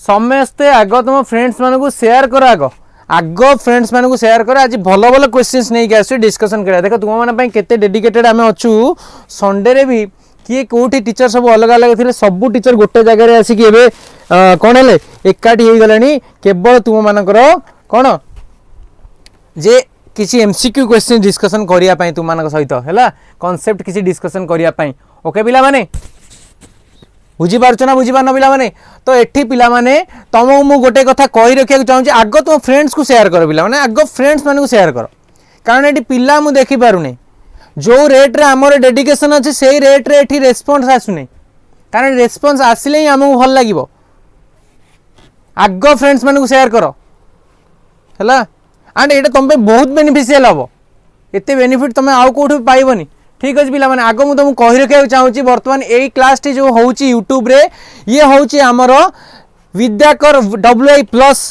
समस्ते आग तुम फ्रेंड्स मान को शेयर कर आग फ्रेंड्स मान को शेयर कर आज भल भल क्वेश्चंस नहीं आसचु डिस्कशन करा देख तुम माने केते डेडिकेटेड आमे अछु संडे रे भी किए कोठी टीचर सब अलग अलग थिले सब टीचर गोटे जगह रे आसी कि एबे कोन हेले एकाठी हो गलानी केवल तुम मानकर कोन जे किसी एमसीक्यू क्वेश्चन डिस्कशन करिया पई तुम मानक सहित हैला कांसेप्ट किसी डिस्कशन करिया पई ओके पिला माने बुझीपार ना बुझीपार पे तो एठी पिला माने तुमको मु गोटे कथा कही रखा चाहूँगी आग तुम फ्रेंड्स को शेयर कर पिला माने आग फ्रेंड्स मान शेयर कर कारण ये पिला मु देखी पारुनी जो रेट रे आमर डेडिकेशन अच्छे से रेट रे एठी रेस्पॉन्स आसुनी कारण रेस्पॉन्स आसिले ही आमको भल लगे आग फ्रेंड्स मान को शेयर कर है एंड ये तुम बहुत बेनिफिशियल हम एत बेनिफिट तुम आउ कौट पाइबनी ठीक अच्छे पिला आग मुझे तुमको कही रखा चाहूँगी बर्तमान यही क्लास टी जो हूँ यूट्यूब रे ये हूँ आमर विद्याकर WI+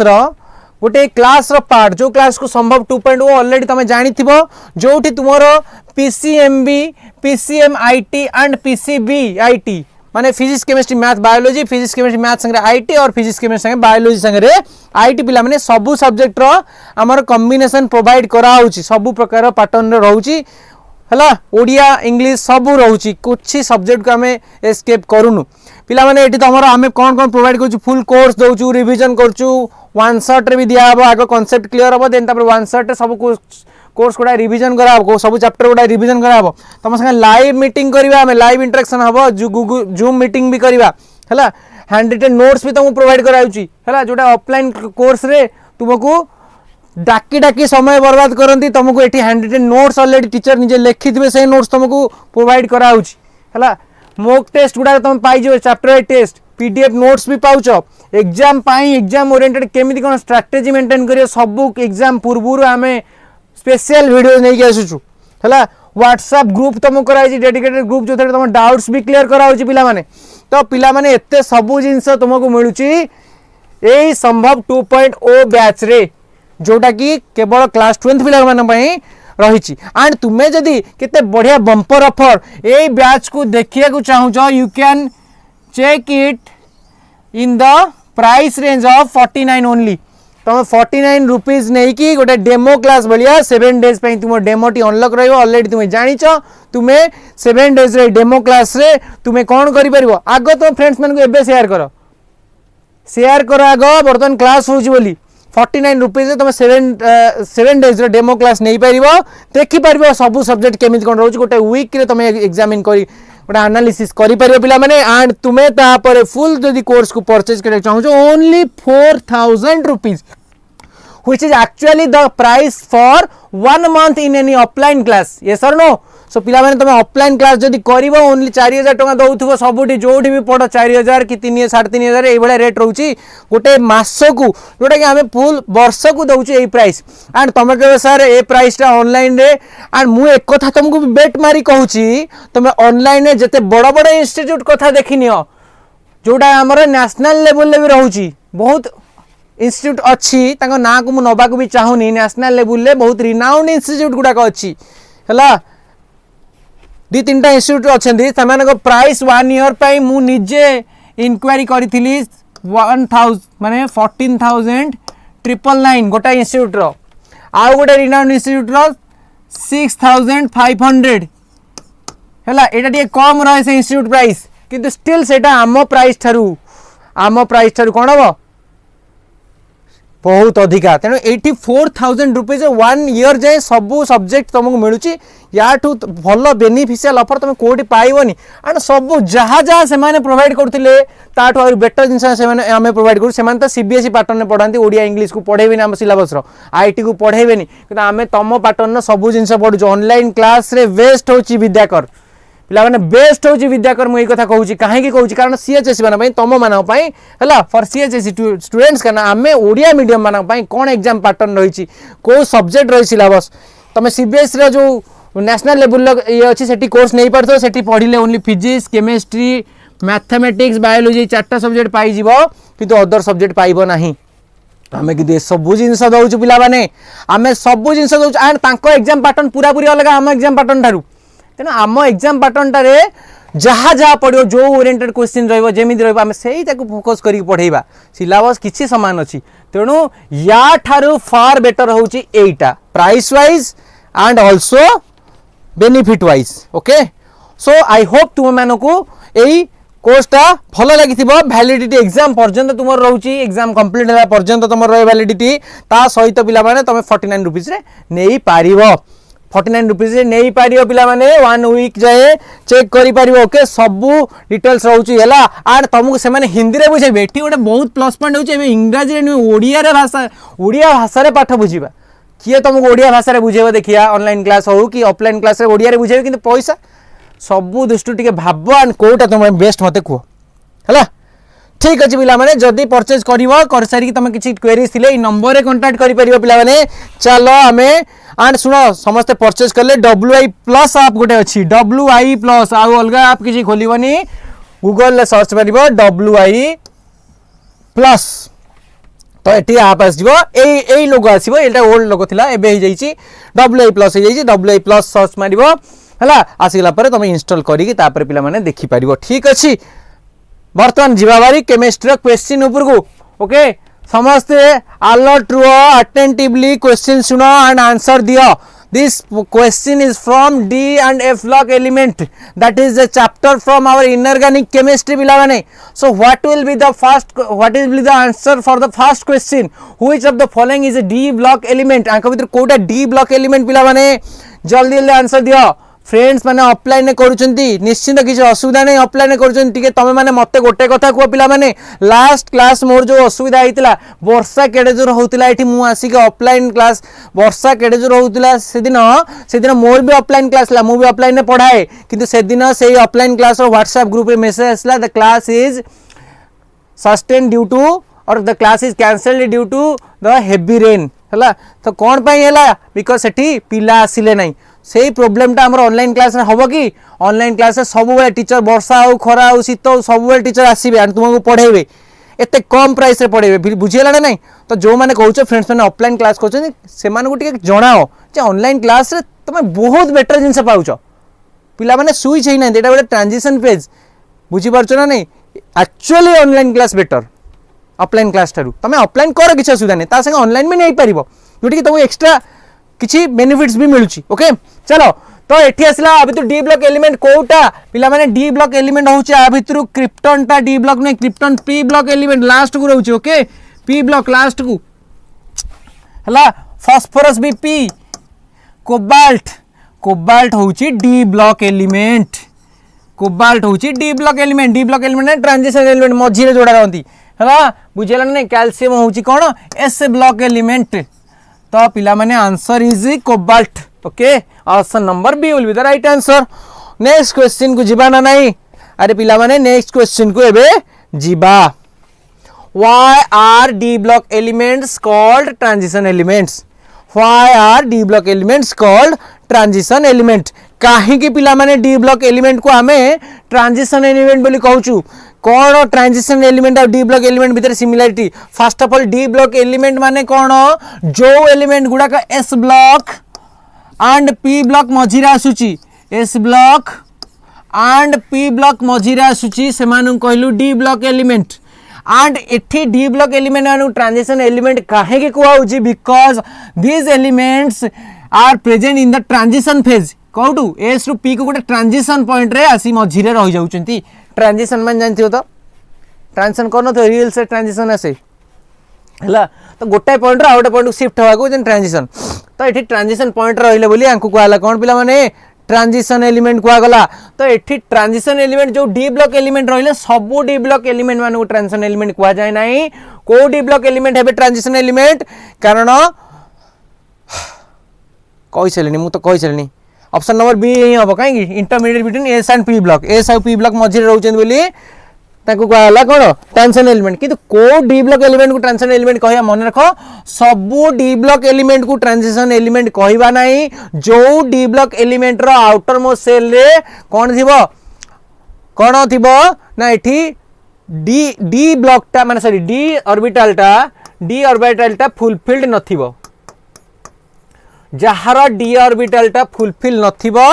रो गोटे क्लास रो पार्ट जो क्लास को संभव 2.0 ऑलरेडी तुम जानी जो तुमर PCMB PCMIT एंड PCBIT माने physics chemistry math biology physics chemistry math संगे IT और फिजिक्स केमिस्ट्री संगे बायोलॉजी संगे IT पिला माने सबु सब्जेक्ट रो हमर कॉम्बिनेशन प्रोवाइड करा होची सबु प्रकार पैटर्न रे रहउची हला ओडिया इंग्लिश सबु रहउची कुछ सब्जेक्ट को हमें एस्केप करूनु पिला माने एठी तमरो हमें कोन कोन प्रोवाइड करछु फुल कोर्स दोछु रिवीजन करछु वन शॉट रे भी दिया हबो आगो कांसेप्ट क्लियर हबो देन तापर वन शॉट रे सब कोर्स गुड़ा रिवीजन करा हबो सब चैप्टर गुड़ा रिवीजन करा हबो तम संगे लाइव मीटिंग करबा हमें लाइव इंटरेक्शन हबो जूम मीटिंग भी करबा हला हैंड रिटन नोट्स भी तुमको प्रोवाइड कराउची हला जोटा ऑफलाइन कोर्स रे तुमको डाकी डाकी समय बर्बाद करती तुमको ये hand written notes already teacher निजे लिखि थे से नोट्स तुमको प्रोवाइड कराउची हला मॉक टेस्ट गुड़ा तुम पाइजो चैप्टर टेस्ट PDF नोट्स भी पाउच एग्जाम एग्जाम ओरिएंटेड केमिति कोन स्ट्रेटजी मेंटेन करियो सब एग्जाम पूर्व आमे स्पेशल वीडियो नहीं के आसुछु हला व्हाट्सएप ग्रुप तुमको कराई डेडिकेटेड ग्रुप जो तुम डाउट्स भी क्लियर कराउची पिला माने तो पिला माने एते सब जिंस तुमको मिलुची एई संभव 2.0 बैच रे जोटा कि केवल क्लास 12th पिला माने पई रही एंड तुम्हें जदि केते बढ़िया बंपर ऑफर ए बैच को देखिया को चाहू you can check it in the price range of 49 only तुम 49 रुपीज नहीं कि गोटे डेमो क्लास भाया 7 डेज पे तुम डेमोटी अनलॉक रही ऑलरेडी तुम्हें जानिच तुम्हें 7 डेज रे डेमो क्लास रे तुम्हें कौन कर पार आग तुम फ्रेंड्स मान को शेयर कर आग बर्तमान क्लास होली 49 रुपीज तुम 7 डेज रो डेमो क्लास नहीं पार देखिपार सब सब्जेक्ट केमी कौन रोज गोटे वीक रे तुम एग्जामिन कर गोटे एनालिसिस कर पिला माने एंड तुम्हें तापर फुल जदि कोर्स को परचेज करने चाहो only 4000 rupees which is actually the price for 1 month in any offline class yes और नो सो पिला माने तुम ऑफलाइन क्लास जदि करिवो ओनली 4000 टका दउथबो सबुठी जोठी भी पड़ 4000 कि 3000 3500 ए बडा रेट रहउची गोटे मास को जोटा कि हमें फुल वर्ष को दउची ए प्राइस एंड तुम कहबे सर ए प्राइस टा ऑनलाइन रे एंड मु एक कथा तुमको बेट मारी कहूची तुम ऑनलाइन रे जते बड़ बड़ इंस्टीट्यूट कथा देखिनियो जोटा हमर नेशनल लेवल ले भी रहउची बहुत इंस्टीट्यूट अच्छी तांको ना को मु नबा को भी चाहुनी नेशनल लेवल ले बहुत रिनाउंड इंस्टीट्यूट गुडा को अच्छी हला 2-3टा इंस्टीट्यूट अच्छा प्राइस 1 ईयर पर मुझे इनक्वारी करी 1000 माने 14,999 गोटा इंस्टीट्यूट रो आउ गोटे रिनाउंड इंस्टीट्यूट रो 6,500 हैला एटा टिके कम रहे से इंस्टीट्यूट प्राइस किंतु स्टिल सेटा आम प्राइस ठारू कौन हम बहुत अधिका तेणु 84,000 रुपीज 1 ईयर जाए सबू सब्जेक्ट तुमको मिलूँ या भल बेनिफिशियल ऑफर तुम कौटी पाइबनी एंड सब जहाँ जहाँ से प्रोवाइड करते ताठू आ बेटर जिन आम प्रोवाइड करूँ से तो CBSE पैटर्न में पढ़ाती ओडिया इंग्लिश को पढ़ेबे आम सिलेबस IT को पढ़ेबे कि आम तुम पैटर्न सब जिन पढ़ु ऑनलाइन क्लास रे बेस्ट होची विद्याकर पिला माने बेस्ट होची विद्याकर मुई कथा कहूची काहे कहूँ कारण CHSE माना तुम मान फॉर CHSE स्टूडेंट्स का आम ओडिया मीडियम मान कौन एग्जाम पैटर्न रही कौ सब्जेक्ट रही सिलेबस तुम CBSE रे जो नेशनल लेवल ये अच्छी सेठी कोर्स नहीं पार सेठी पढ़ले only physics chemistry mathematics biology 4टा सब्जेक्ट पाई किंतु अदर सब्जेक्ट पाइब नाही आमे कि सब जिन दौचु पिला माने आमे सब जिन दौचु एंड तांको एग्जाम पैटर्न पूरा पूरी अलग आम एग्जाम पैटर्न ठारू तेना आम एग्जाम पैटर्न टारे जहाँ जहाँ पढ़ो जो ओरिएंटेड क्वेश्चन रही रही से फोकस करके पढ़ेबा सिलेबस किसी सामान अच्छी तेणु या ठारू फार बेटर होची एटा price wise and also benefit wise okay so I hope तुम मानकू यही कोर्सटा भल लगी वैलिडिटी एग्जाम पर्यंत तुम रोची एग्जाम कंप्लीट है पर्यंत तुम रही वैलिडिटी ता सहित पिला माने तुम 49 रुपीज रे नहीं पारिबो 49 रुपीज नहीं पारियो पिला माने 1 वीक जाए चेक करि पारियो ओके सब डिटेल्स रहउची हला आर तुमको से माने हिंदी रे बुझेबे एठी गोटे बहुत प्लस पॉइंट होची एबे इंग्रजी रे ओडिया रे भाषा रे पाठ बुझीबा किए तुमको ओडिया भाषा रे बुझेबो देखिया ऑनलाइन क्लास हो कि ऑफलाइन क्लास रे ओडिया रे बुझेबे किंतु पैसा सब दृष्टि टिके भाबो आन कोटा तुम बेस्ट मते को हला ठीक अछि पिला माने जदी परचेज करिवो कर सारी तुम किछि क्वेरीज थिले ई नंबर रे कांटेक्ट करि परिबो पिला माने चलो हमें एंड सुनो समस्त परचेज करले WI प्लस ऐप गोटे अछि WI प्लस आ अलगा ऐप किछि खोलिबनी गूगल ले सर्च करिवो WI प्लस तो एटी ऐप आसीबो एई लोगो आसीबो एटा ओल्ड लोगो थिला एबे ही जाईची WI प्लस ही जाईची WI प्लस सर्च मारिबो हला आसीला परे तुम इंस्टॉल करी कि तापर पिला माने देखि परिबो ठीक अछि बर्तमान जीवाबारी केमिस्ट्री क्वेश्चन ऊपर को ओके समस्ते अलर्ट रुओ अटेंटिवली क्वेश्चन सुनो एंड आंसर दियो this question is from D and F block element that is the chapter from our inorganic chemistry pilamane so what will be the answer for the first question which of the following is a D block element anka bhitar कोटा D block element pilamane जल्दी जल्दी answer दियो friends माने offline करूचंती निश्चित किसी असुविधा नहीं offline करूचंती टिके तमे माने मते गोटे कथा को पिला माने लास्ट क्लास मोर जो असुविधा आइतिला वर्षा केडे जोर होतिला एठी मु आसी के ऑफलाइन क्लास वर्षा केडे जोर होतिला सेदिन मोर भी ऑफलाइन क्लास ला मु भी ऑफलाइन में पढ़ाए किंतु सेदिन सेही ऑफलाइन क्लास रो व्हाट्सएप ग्रुप रे मैसेज आसला the class is sustain due to और the class is cancelled due to the heavy rain हला तो कोन पई हला बिकॉज़ सेठी पिला आसिले नहीं से प्रोब्लेम टा हमर ऑनलाइन क्लास रे होबो कि ऑनलाइन क्लास रे सब बेले टीचर वर्षा हो खरा हो शीत हो सब बेले टीचर आसीबे और तुमको पढ़ेबे एते कम प्राइस रे पढ़ेबे बुझियला ना नहीं तो जो माने कहउछ फ्रेंड्स माने ऑफलाइन क्लास करछ से माने को टिके जणाओ जे ऑनलाइन क्लास रे तुम बहुत बेटर जिंस पाउछ पिला माने सुई छै नै एटा बेटा ट्रांजिशन पेज बुझि परछ ना नहीं actually online class better offline class Tharu तुम ऑफलाइन कर किछ सुविधा नै ता संगे ऑनलाइन में नै पारिबो जोटी कि तुमको एक्स्ट्रा किछि बेनिफिट्स भी मिलुची ओके चलो तो एठी आसला अभी तो डी ब्लॉक एलिमेंट कोटा पिला माने डी ब्लॉक एलिमेंट होउची आ भितरु क्रिप्टन ता डी ब्लॉक नै krypton P block element last को रहउची ओके पी ब्लॉक लास्ट को हला फास्फोरस भी पी कोबाल्ट होउची डी ब्लॉक एलिमेंट कोबाल्ट होउची डी ब्लॉक एलिमेंट ने ट्रांजिशन एलिमेंट मझी रे जोड़ा रहंती हला बुझेला नै कैल्शियम होउची कोन एस ब्लॉक एलिमेंट तो पिला माने answer is cobalt okay option number B will be the right answer next question को जीवा ना नहीं अरे पिला माने नेक्स्ट क्वेश्चन को एबे जीवा why R D block elements called transition elements why R D block elements called transition element काहे कि पिला माने डी ब्लॉक एलिमेंट को हमें ट्रांजिशन एलिमेंट बोली कहउछु कौन ट्रांजिशन एलिमेंट और डी ब्लॉक एलिमेंट भीतर similarity first of all D block element माने कौन जो एलिमेंट गुडा का S block and P block मझिरा आसुची S block and P block मझिरा आसुची से मानु कहलु डी ब्लॉक एलिमेंट एंड एठी डी ब्लॉक एलिमेंट मानु ट्रांजिशन एलिमेंट काहे के कहउची because these elements are present in the transition phase कोटू एस रु पी को गोटे ट्रांजिशन पॉइंट रे आसी मझिरे रहि जाउचंती ट्रांजिशन मान जानथि हो तो ट्रांजिशन करनो तो रियल से ट्रांजिशन आसे हला तो गोटे पॉइंट रो आउट पॉइंट शिफ्ट होवा को जन ट्रांजिशन तो एठी ट्रांजिशन पॉइंट रहिले बोली आंकु कहला कोन पिला माने ट्रांजिशन एलिमेंट कुआ गला तो एठी ट्रांजिशन एलिमेंट जो डी ब्लॉक एलिमेंट रहिले सब डी ब्लॉक एलिमेंट माने को ट्रांजिशन एलिमेंट कुआ जाय नाही को डी ब्लॉक एलिमेंट हेबे ट्रांजिशन एलिमेंट कारण कहि चलेनी मु तो कहि चलेनी ऑप्शन नंबर बी ही हम कहीं intermediate between S and P block S और पी ब्लॉक मझे रहउछन बोली ताको कहला कोन ट्रांजिशन एलिमेंट किंतु को डी ब्लॉक एलिमेंट को ट्रांजिशन एलिमेंट कहया मन रखो सब डी ब्लॉक एलिमेंट को ट्रांजिशन एलिमेंट कहबा नाही जो डी ब्लॉक एलिमेंट रो आउटर मोस्ट सेल रे कोन थिबो ना एठी डी ब्लॉक टा माने सॉरी डी ऑर्बिटल टा फुलफिल्ड नथिबो जहार डी ऑर्बिटल टा फुलफिल नथिबो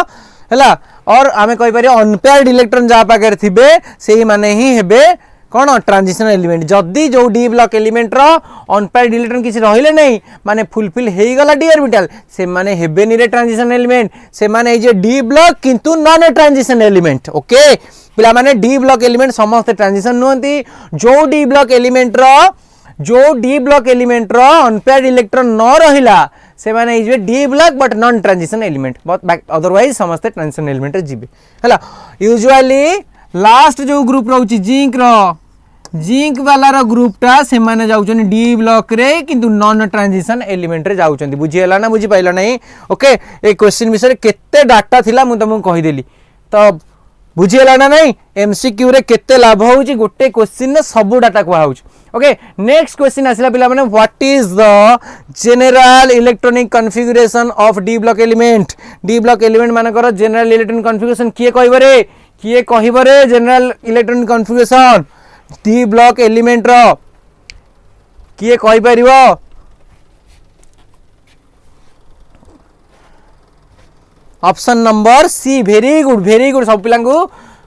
हला और आमे कहि पारे अनपेयर्ड इलेक्ट्रॉन जा पाकर थिबे सेही माने ही हेबे कोन ट्रांजिशन एलिमेंट जदी जो डी ब्लॉक एलिमेंट रो अनपेयर्ड इलेक्ट्रॉन किसी रहिले नहीं माने फुलफिल हेई गला डी ऑर्बिटल से माने हेबे नि रे ट्रांजिशन एलिमेंट से माने जे डी ब्लॉक किंतु नॉन ट्रांजिशन एलिमेंट ओके पिला माने डी ब्लॉक एलिमेंट समस्त ट्रांजिशन नोंती जो डी ब्लॉक एलिमेंट रो जो डी ब्लॉक एलिमेंट रो अनपेयर्ड इलेक्ट्रॉन न रहिला से माने is D block but non transition element, but otherwise समस्त ट्रांजिशन एलिमेंट रे जीवे हला। यूजुअली लास्ट जो ग्रुप रहउची जिंक वाला रो ग्रुपटा से माने जाउछन डी ब्लॉक रे किंतु नॉन ट्रांजिशन एलिमेंट रे जाउछन। बुझियला ना बुझि पाइला नहीं? ओके ए क्वेश्चन विषय केते डाटा थिला मु तुमको कहि देली तो बुझियला ना नहीं? एमसीक्यू रे केते लाभ होउची गोटे क्वेश्चन ने सब डाटा को होउची। ओके नेक्स्ट क्वेश्चन आसिला पिला माने what is the general electronic configuration of D block element. D block element माने कर जनरल इलेक्ट्रॉनिक कॉन्फ़िगरेशन किए कहइबो रे general electronic configuration D block element रो किए कहि परिबो? Option number C. Very good सब पिला को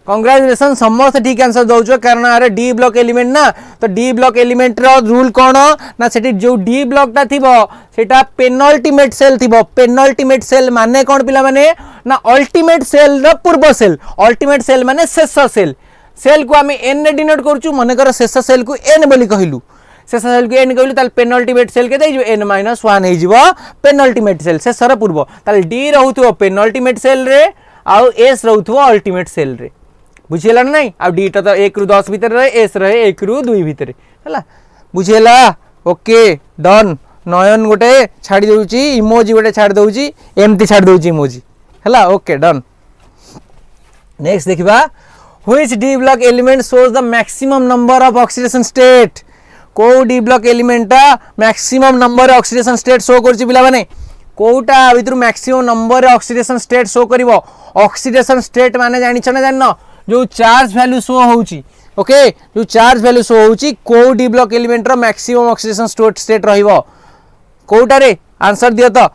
कंग्रेचुलेशन समस्त ठीक आंसर दउछो कारण अरे डी ब्लॉक एलिमेंट ना तो डी ब्लॉक एलिमेंट रो रूल कोन ना सेठी जो डी ब्लॉक ता थिबो सेटा पेनल्टीमेट सेल थिबो। पेनल्टीमेट सेल माने कोन पिला माने ना अल्टीमेट सेल रो पूर्व सेल। अल्टीमेट सेल माने शेष सेल। सेल को आम एन रे डिनोट करूछु मन कर शेष सेल को एन बोली कहलु शेष सेल को एन कहलु ताल पेनल्टीमेट सेल के देइजो n - 1 हे जिवो पेनल्टीमेट सेल शेष र पूर्व ताल डी रहउथो पेनल्टीमेट सेल रे आउ s रहउथो अल्टीमेट सेल रे। बुझियला नहीं? आ डी ता 1 रु 10 भीतर रहे s रहे 1 रु 2 भीतर हला। बुझियला? Okay done. नयन गोटे छाड़ी दउची इमोजी गोटे छाड़ी दउची एमती छाड़ी दउची इमोजी हला। Okay done. नेक्स्ट देखिबा Which D block element shows the maximum number of oxidation state? को D block element टा maximum number of oxidation state show करछि पिला माने कोटा भितर maximum number of oxidation state show करिवो। oxidation state माने जानि छ ना जाननो जो चार्ज वैल्यू शो होउची। ओके जो चार्ज वैल्यू शो होउची को D block element रो maximum oxidation state रहिवो कोटा रे आंसर दियो तो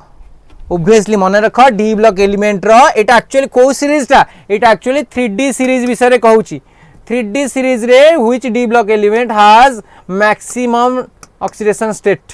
ऑब्वियसली मन रख डी ब्लॉक एलिमेंट रो एटा एक्चुअली को सीरीज टा एटा एक्चुअली 3D सीरीज विषय रे कहूची। 3D सीरीज रे which D block element has maximum oxidation state.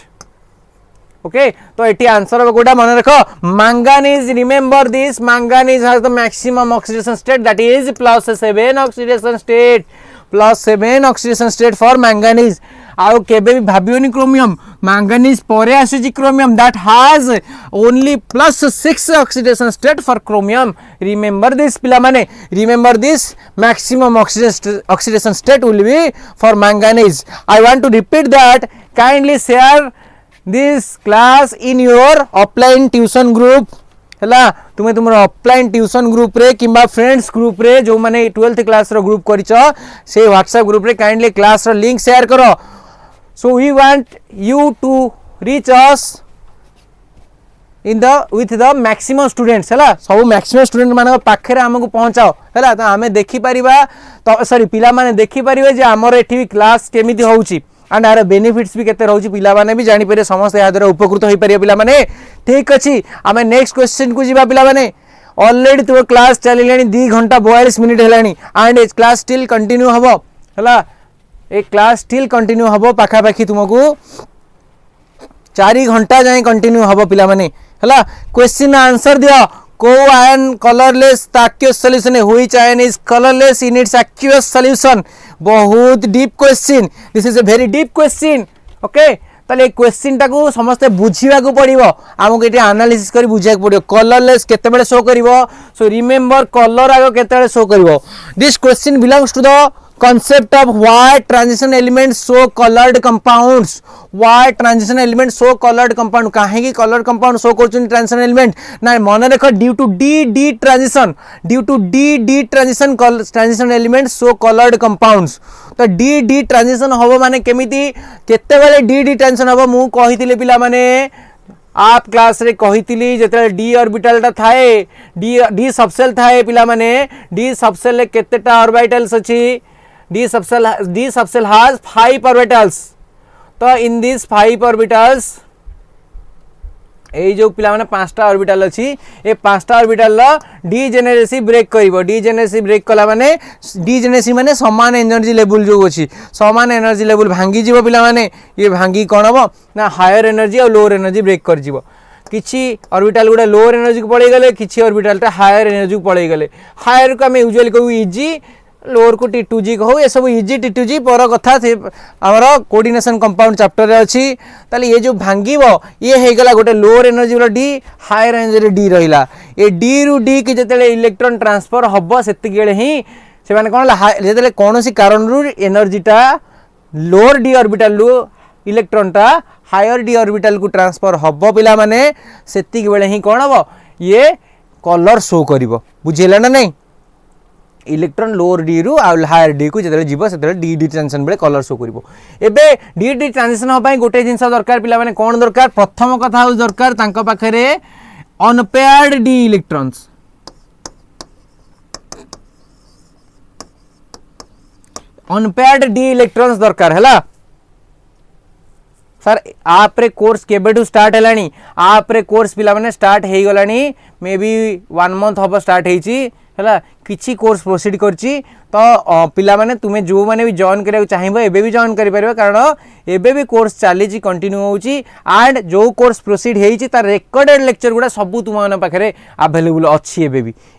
Okay तो एटी आंसर कोटा मन रख manganese. Remember this manganese has the maximum oxidation state that is +7 oxidation state +7 oxidation state for manganese. आउ केबे भी भाबियोनी क्रोमियम मैंगानीज परे आसीची chromium that has only +6 oxidation state for chromium. Remember this पिला माने remember this maximum oxidation state will B for manganese. I want to repeat that kindly share this class in your offline tuition group हला। तुमे तुमर offline tuition group रे किंबा friends group रे जो माने 12th क्लास रो ग्रुप करिचो से WhatsApp group रे काइंडली क्लास रो लिंक शेयर करो। So we want you to reach us in the with the maximum students हला। सब maximum student मान पाखरे हमको पहुंचाओ हला तो हमें देखि परिबा तो सॉरी पिला माने देखि परिबे जे हमर एठी क्लास केमिति होउची एंड आर बेनिफिट्स भी केते रहउची पिला माने भी जानि परिबे समस्त या द्वारा उपकृत होई परिबे पिला माने। ठीक अछि हमें नेक्स्ट क्वेश्चन को जिबा पिला माने। ऑलरेडी तो क्लास चलिलानी 2 घंटा 42 मिनिट हेलानी एंड ए क्लास स्टिल कंटिन्यू हबो हला। एक क्लास स्टिल कंटिन्यू हबो पाखा पाखी तुमको 4 घंटा जाए कंटिन्यू हबो पिला माने हला। क्वेश्चन आंसर दियो को ion colourless aqueous solution which ion is colourless in its aqueous solution. बहुत deep question this is a very deep question. Okay ताले क्वेश्चन टाको समस्त बुझिबा को पड़िबो हमको एटी एनालिसिस करी बुझिया को पड़िबो। कलरलेस केते बेले शो करिवो सो रिमेंबर कलर आगो केते बेले शो करिवो। This question belongs to the concept of why transition elements show colored compounds। why transition elements show colored compound काहे की colored compound show करछन transition element ना मन रख due to d transition transition elements show colored compounds। तो d transition होबो माने केमिति केते बेले d transition होबो मु कहितिले पिला माने आप क्लास रे कहितिली जेते डी ऑर्बिटल ता थाए डी सबसेल थाए पिला माने डी सबसेल ले केतेटा ऑर्बिटल्स अछि D subshell has 5 orbitals। तो in these 5 orbitals ए जो पिला माने 5टा ऑर्बिटल अछि ए 5टा ऑर्बिटल ला डीजेनेरेसी ब्रेक करिवो। डीजेनेरेसी ब्रेक कला माने डीजेनेरेसी माने समान एनर्जी लेवल जो अछि समान एनर्जी लेवल भांगी जीवो पिला माने ये भांगी कोन हबो ना हायर एनर्जी और लोअर एनर्जी ब्रेक कर जीवो। किछि ऑर्बिटल गुडा लोअर एनर्जी को पळै गले किछि ऑर्बिटल ता हायर एनर्जी को पळै गले। हायर को हम यूजुअली कहू इजी लोअर को T2G कहू ये सब इजी T2G पर कथा आमर कोऑर्डिनेशन कंपाउंड चैप्टर रे अछि ताले ये जो भांगीबो ये हे गला गोटे लोअर एनर्जी रो D हायर एनर्जी रे D रहिला ए D रु D कि जतेले इलेक्ट्रॉन ट्रांसफर हबो सेति गेले ही से माने कोन जतेले कोनोसी कारण रु एनर्जीटा लोअर D ऑर्बिटल रु इलेक्ट्रॉन टा हायर D ऑर्बिटल को ट्रांसफर हबो पिला माने सेति बेले ही कोन हबो ये कलर शो करिवो बुझिला ना नहीं इलेक्ट्रॉन लोअर डी रु हायर डी को जतले जीव सेतले डी डी ट्रांजिशन बेले कलर शो करिवो एबे डी डी ट्रांजिशन हो पई गोटे जिंस दरकार पिला माने कोन दरकार प्रथम कथा हो दरकार तांको पाखरे unpaired D electrons unpaired D electrons दरकार हैला सर आपरे कोर्स केबेटू स्टार्ट हेलानी आपरे कोर्स पिला माने स्टार्ट हेई गलानी मे बी 1 मंथ हबो स्टार्ट हेची हैला किछि कोर्स प्रोसीड करची तो पिला माने तुमे जो माने भी जॉइन करिया चाहिबो एबे भी जॉइन करि परबो कारण एबे भी कोर्स चालीची कंटिन्यू होउची एंड जो कोर्स प्रोसीड हेची तार रेकॉर्डेड लेक्चर गुडा सब तुम माने पाखरे अवेलेबल अछि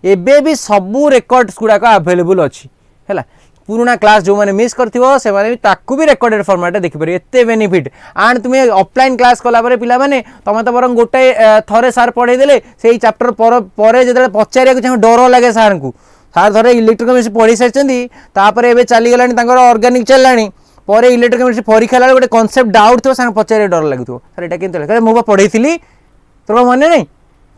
एबे भी सब रेकॉर्ड्स गुडा का अवेलेबल अछि हैला पुराना क्लास जो माने मिस करथिबो से माने ताकू भी रेकॉर्डेड फॉर्मेट देखि परिबो एते बेनिफिट एंड तुमे ऑफलाइन क्लास कला परे पिला माने तमे तो बरं गोटे थरे सर पढाई देले सेही चैप्टर परे जेतले पचारिया को चाहे डर लागे सर को सर थरे इलेक्ट्रोकेमिस्ट्री पढी सारचंदी तापरे एबे चली गलानी तांकर ऑर्गेनिक चललानी परे इलेक्ट्रोकेमिस्ट्री परीक्षा ला गोटे कांसेप्ट डाउट थो सर पचारिया डर लागुथो सर एटा केन तले मो पढैथिली तोर मने नहीं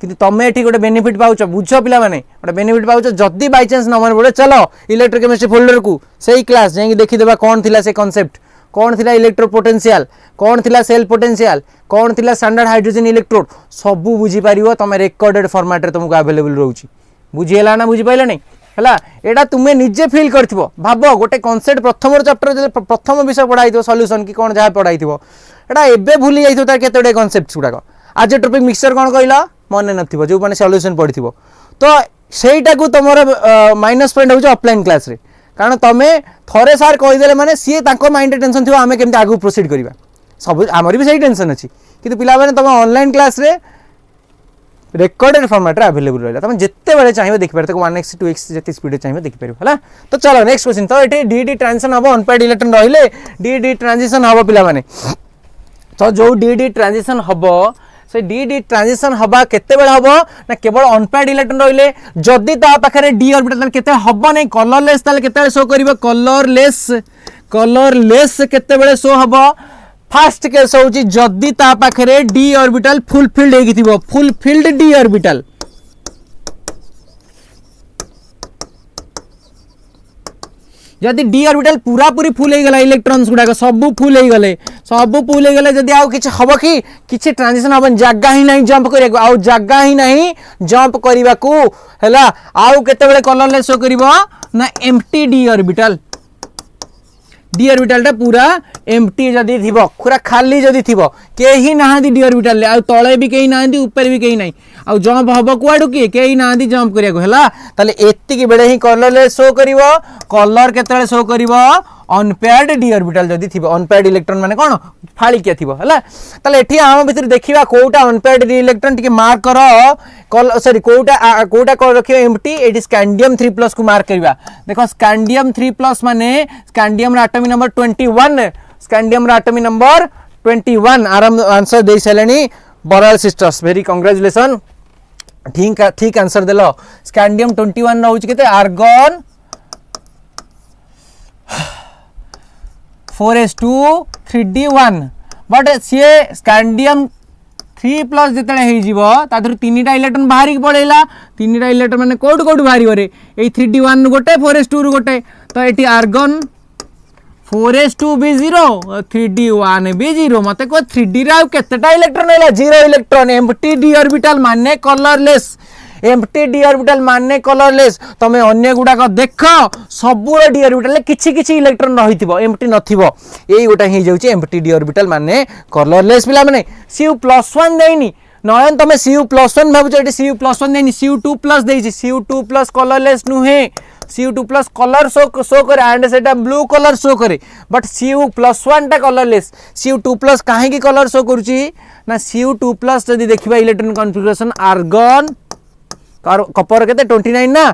कि तुम ये गोटे बेनिफिट पाउच बुझ पिला माने गोटे बेनिफिट पाउच जदि बाय चांस न मन पड़े चलो इलेक्ट्रोकेमिस्ट्री फोल्डर को सही क्लास जाई देखिदेबा कौन थिला से कांसेप्ट कौन थिला इलेक्ट्रो पोटेंशियल कौन थिला सेल पोटेंशियल कौन थिला स्टैंडर्ड हाइड्रोजन इलेक्ट्रोड सबू बुझी पारिबो तमे रेकॉर्डेड फॉर्मेट रे तुमको अवेलेबल रहउची बुझिएला ना बुझी पाइला नहीं हला एटा तुमे निजे फील करथिबो भाबो गोटे कांसेप्ट प्रथम चैप्टर जे प्रथम विषय पढाइतो सॉल्यूशन की कोन जहा पढाइथिबो एटा एबे भूली जाइतो तार केतेडे कांसेप्ट्स गुडाको आज टॉपिक मिक्सचर कोन कहला मन नथिबो जो माने सॉल्यूशन पढिथिबो तो सेईटा को तमरो माइनस पॉइंट होछ ऑफलाइन क्लास रे कारण तमे थरे सार कहि देले माने सी ताको माइंड टेंशन थिबो आमे केमते आगु प्रोसीड करिबा सब हमर भी सही टेंशन अछि किंतु पिला माने तमे ऑनलाइन क्लास रे रेकॉर्डेड फॉर्मेट रे अवेलेबल रहला तमे जत्ते बेले चाहिबो देखि परते 1x 2x जत्ते स्पीड रे चाहिबो देखि परबो हला तो चलो नेक्स्ट क्वेश्चन तो एटी डी डी ट्रांजिशन हबो अनपेयर्ड इलेक्ट्रॉन रहिले डी डी ट्रांजिशन हबो पिला माने तो जो डी डी ट्रांजिशन हबो से डी डी ट्रांजिशन हबा केते बेले हबो ना केवल अनपेयर्ड इलेक्ट्रॉन रहिले जदी ता पाखरे डी ऑर्बिटल केते हबो नै कलरलेस ताले केते बेले शो करिवो कलरलेस केते बेले शो हबो फर्स्ट केस होची जदी ता पाखरे डी ऑर्बिटल फुलफिल्ड हेगी थिबो फुलफिल्ड डी ऑर्बिटल जदि डी ऑर्बिटल पूरा पूरी फुल हो गला इलेक्ट्रॉन्स गुडा सब फुल हो गले जदि आउ किछ हबो कि किछ ट्रांजिशन हबन जगह ही नहीं जंप करिया आउ जगह ही नहीं जंप करिवा को हैला आउ केते बेले कलरलेस शो करिवो ना एम्प्टी डी ऑर्बिटल टा पूरा एम्प्टी जदि थिबो पूरा खाली जदि थिबो केही नाहंदी डी ऑर्बिटल आ तळे भी केही नाहंदी ऊपर भी केही नाही आ जंप हबो कुआडू की केही नाहंदी जंप करिया को हैला ताले एत्ती की बेले ही कलरलेस शो करिवो कलर केतळे शो करिवो अनपेयर्ड डी ऑर्बिटल जदि थिबो अनपेयर्ड इलेक्ट्रॉन माने कोन फाळी के थिबो हैला ताले एठी आम भितर देखिबा कोउटा अनपेयर्ड डी इलेक्ट्रॉन टिके मार्क करो सॉरी कोउटा को रखियो एम्प्टी एटी स्कैंडियम 3+ को मार्क करबा देखो स्कैंडियम 3+ माने स्कैंडियम रा एटॉमिक नंबर 21 स्कैंडियम रा एटॉमिक नंबर 21 आराम आंसर दे Saloni Baral sisters very congratulation ठीक आंसर देलो स्कैंडियम 21 रहउछ केते argon 4s2 3d1 but see scandium 3+ जेतले हे जीवो तादरु तीनटा इलेक्ट्रॉन बाहरी पळेला तीनटा इलेक्ट्रॉन माने कोड बाहरी रे ए 3d1 गोटे 4s2 रु गोटे तो एटी आर्गन 4s2 भी 0 3d1 भी 0 मते को 3d रा केतेटा इलेक्ट्रॉन हैला 0 इलेक्ट्रॉन एम्प्टी डी ऑर्बिटल माने कलरलेस एम्प्टी डी ऑर्बिटल माने कलरलेस तमे अन्य गुडा को देख सबुर डी ऑर्बिटल किछि किछि इलेक्ट्रॉन रहिथिबो एम्प्टी नथिबो एई गोटा हे जाउची एम्प्टी डी ऑर्बिटल माने कलरलेस पिला माने Cu+1 देइनी नयन तमे Cu+1 भाबुछ eighty Cu+1 देइनी Cu2+ देइछि Cu2+ colourless नुहे Cu2+ कलर शो करे एंड सेटा ब्लू कलर शो करे बट Cu+1 टा कलरलेस Cu2+ काहे की कलर शो करूची ना Cu2+ जदी देखिबा इलेक्ट्रॉन कॉन्फ़िगरेशन आर्गन कॉपर केते 29 ना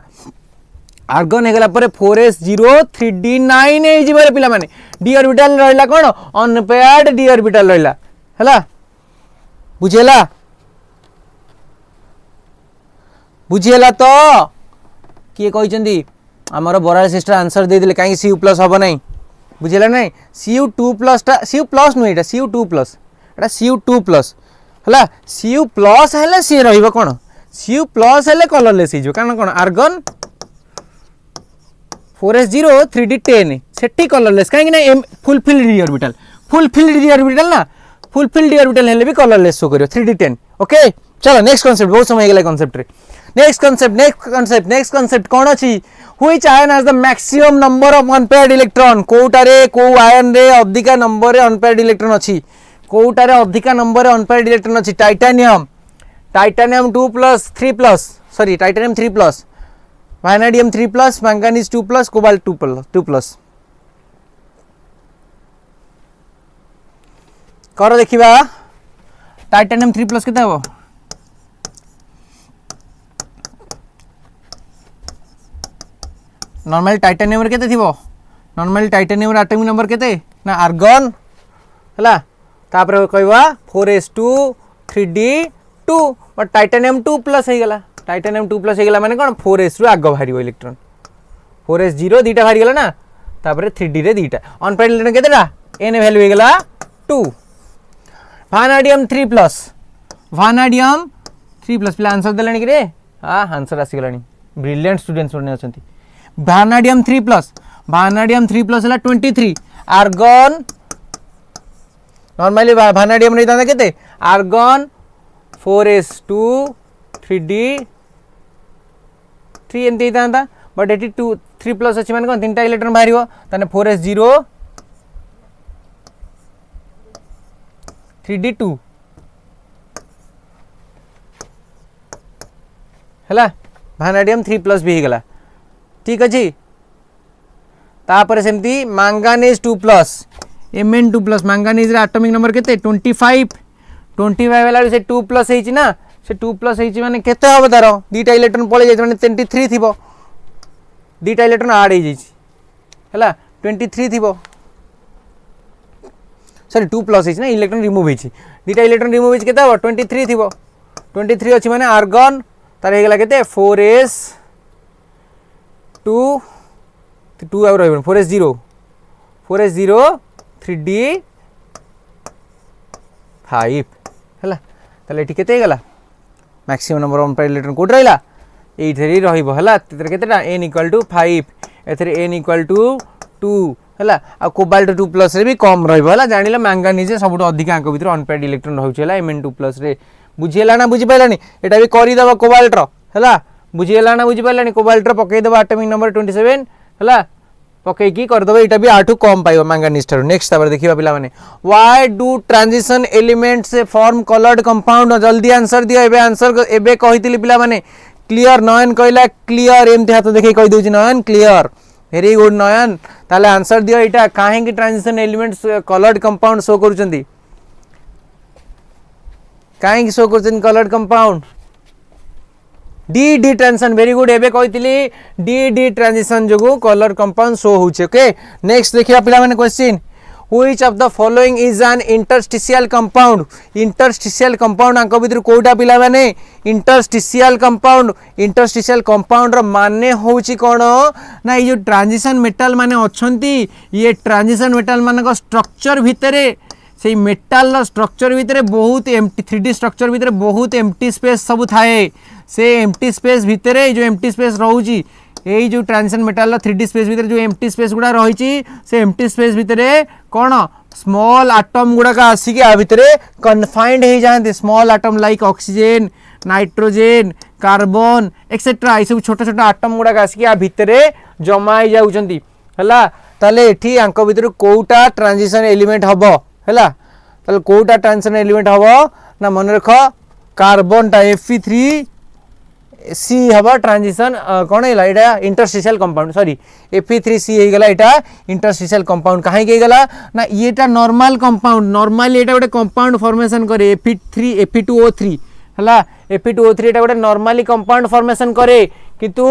आर्गन हेगला पर 4s0 3d9 ए जिबारे पिला माने डी ऑर्बिटल रहला कोन अनपेयर्ड डी ऑर्बिटल रहला हला बुझेला तो किए कहते आमर बराल सिस्टर आंसर दे दिले कहीं Cu प्लस हम ना बुझेला नहीं Cu2 प्लस Cu प्लस नुह Cu2 plus iota Cu2 plus है Cu प्लस है सी रही कौन Cu प्लस है कलरलेस हो कारण कौन आर्गन 4s0 3d10 सेठी कलरलेस कहीं फुलफिल्ड डी ऑर्बिटल ना फुलफिल्ड डी ऑर्बिटल हेले भी कलरलेस शो करियो 3d10 ओके चलो नेक्स्ट कांसेप्ट बहुत समय गेला कांसेप्ट रे नेक्स्ट कांसेप्ट कौन अछि which ion has the maximum number of unpaired electron कोटारे को आयन रे अधिका नंबर रे अनपेयर्ड इलेक्ट्रॉन अछि कोटारे अधिका नंबर रे अनपेयर्ड इलेक्ट्रॉन अछि titanium 2+3+ sorry titanium 3+ vanadium 3+, manganese 2+, cobalt 2+. कर देखिबा टाइटेनियम 3+ केते हबो नॉर्मल टाइटेनियम रे केते थिबो नॉर्मल टाइटेनियम रे एटॉमिक नंबर केते ना आर्गन हला तापर कहबा 4s2 3d2 बट टाइटेनियम 2+ हे गेला टाइटेनियम 2+ हे गेला माने कोन 4s रु आगो भारी इलेक्ट्रॉन 4s0 दीटा भारी गेला ना तापर 3d रे दीटा अनपेयर्ड इलेक्ट्रॉन केतेटा n वैल्यू हे गेला 2 वैनेडियम 3+ पिला आंसर देलानी कि रे हां आंसर आसी गेलानी ब्रिलियंट स्टूडेंट्स होने अछंती वैनेडियम 3+ हला 23 आर्गन नॉर्मली वैनेडियम नहीं था केते आर्गन 4s2 3d 3 एंती था बट एटी 3+ अछि माने कोन तीनटा इलेक्ट्रॉन बाहरियो तने 4s0 3d2 हला वैनेडियम 3+ भी गला ठीक अछि तापर सेमती मैंगनीज 2+ Mn2+ मैंगनीज रे एटॉमिक नंबर केते 25 वाला से 2+ हेछि ना से 2+ हेछि माने केते हबो तारो दीटा इलेक्ट्रॉन पळे जाय माने 23 थिबो दीटा इलेक्ट्रॉन ऐड हे जाय हला 23 थिबो सॉरी 2+ हेछि ना इलेक्ट्रॉन रिमूव हेछि दीटा इलेक्ट्रॉन रिमूव हेछि केते हबो 23 थिबो 23 अछि माने आर्गन तार हे गेला केते 4s2 और रहबो 4s0 3d 5 हला तले एठी केते गला maximum number of unpaired electron code रहला एथेरी रहइबो हला तेरे केतेटा n = 5 एथेरे n = 2 हला आ कोबाल्ट 2+ रे भी कम रहइबो हला जानिला मैंगनीज सबुठ अधिक अंक भीतर अनपेयर्ड इलेक्ट्रॉन रहउछ हला Mn2+ रे बुझियला ना बुझि पाइलानी एटा भी करि दबा कोबाल्ट रो हला बुझियला ना बुझि पाइलानी कोबाल्ट रो पकई दबा एटॉमिक नंबर 27 हला पकई की कर दबा एटा भी आठू कम पाइबो मैंगनीज थारो नेक्स्ट तापर देखिबा पिला माने व्हाई डू ट्रांजिशन एलिमेंट्स से फॉर्म कलर्ड कंपाउंड जल्दी आंसर दियो एबे कहितली पिला माने क्लियर नयन कहला क्लियर एमते हाथ देखै कहि दोछि Nayan clear very good Nayan ताले आंसर दियो एटा काहे की transition elements coloured compound show करूचंदी काहे की शो करूचंदी coloured compound D transition very good एबे कहितली डी ट्रांजिशन जोगु कलर कंपाउंड शो होउछे ओके नेक्स्ट देखिया पिला माने question which of the following is an interstitial compound अंक भीतर कोटा पिला माने इंटरस्टिशियल कंपाउंड रो माने होउची कोन ना ये जो ट्रांजिशन मेटल माने अछंती ये ट्रांजिशन मेटल माने को स्ट्रक्चर भितरे से मेटल स्ट्रक्चर भितरे बहुत एम्प्टी 3D स्ट्रक्चर भितरे बहुत एम्प्टी स्पेस सब थाए से एम्प्टी स्पेस भितरे जो एम्प्टी स्पेस रहउची एई जो ट्रांजिशन मेटल 3D स्पेस भितरे जो एम्प्टी स्पेस गुडा रहिची से एम्प्टी स्पेस भितरे कोन स्मॉल एटम गुडा का आसी के आ भितरे कन्फाइंड हे जाते small atom like oxygen nitrogen carbon etcetera ए सब छोटा छोटा एटम गुडा का आसी के आ भितरे जमा हे जाउचंती हला ताले एठी अंक भितर कोउटा ट्रांजिशन एलिमेंट हबो हला ताले कोउटा ट्रांजिशन एलिमेंट हबो ना मन रख कार्बन टा Fe3C हबा ट्रांजिशन कोन हैला एटा इंटरस्टिशियल कंपाउंड सॉरी Fe3C हे गेला एटा इंटरस्टिशियल कंपाउंड काहे के गेला ना एटा नॉर्मल कंपाउंड नॉर्मली एटा गोटे कंपाउंड फॉर्मेशन करे Fe2O3 हला Fe2O3 एटा गोटे नॉर्मली कंपाउंड फॉर्मेशन करे किंतु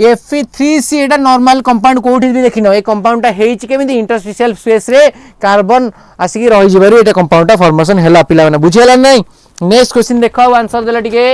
Fe3C एटा नॉर्मल कंपाउंड कोठी भी देखिनो ए कंपाउंडटा हेछि केमिति इंटरस्टिशियल स्पेस रे कार्बन आसिकी रहि जिबारु एटा कंपाउंडटा फॉर्मेशन हैला पिला माने बुझियला नै नेक्स्ट क्वेश्चन देखो आंसर देला टिके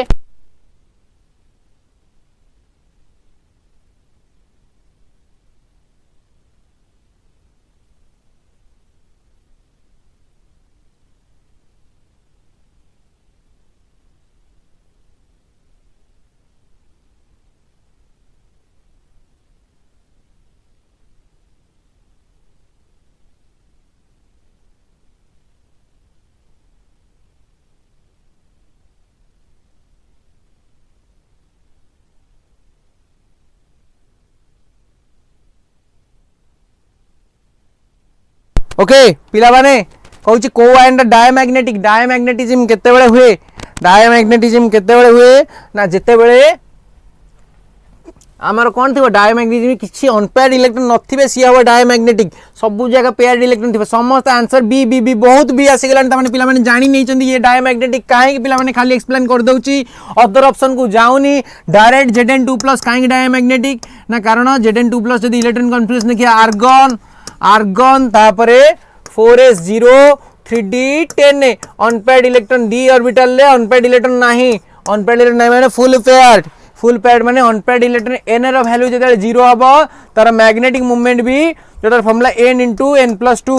ओके पिला माने कहूँ को आयन डायमैग्नेटिज्म केते बेले हुए डायमैग्नेटिज्म केते बेले हुए ना जेते बेले आमर कौन थी डायमैग्नेटिज्म किसी अनपेयर्ड इलेक्ट्रॉन नथिबे सी हबो डायमैग्नेटिक सब जगह पेयर्ड इलेक्ट्रॉन थिबे समस्त आंसर बी बी बी बहुत बी आसी गेलान तमाने पिला माने जानि नै चंदी ये डायमैग्नेटिक काहे कि पिला माने खाली एक्सप्लेन कर दउची अदर ऑप्शन को जाउनी डायरेक्ट Zn2+ काहे डायमैग्नेटिक ना कारण Zn2+ जदी इलेक्ट्रॉन कॉन्फिगरेशन देखिया आर्गन आर्गन तापरे 4s0 3d10 unpaired electron d orbital ले अनपेयर्ड इलेक्ट्रॉन नाही अनपेयर्ड इलेक्ट्रॉन नाही माने फुल पेयर्ड माने अनपेयर्ड इलेक्ट्रॉन n रो वैल्यू जदे 0 हबो तार मैग्नेटिक मूवमेंट भी जदर फॉर्मूला n * n+2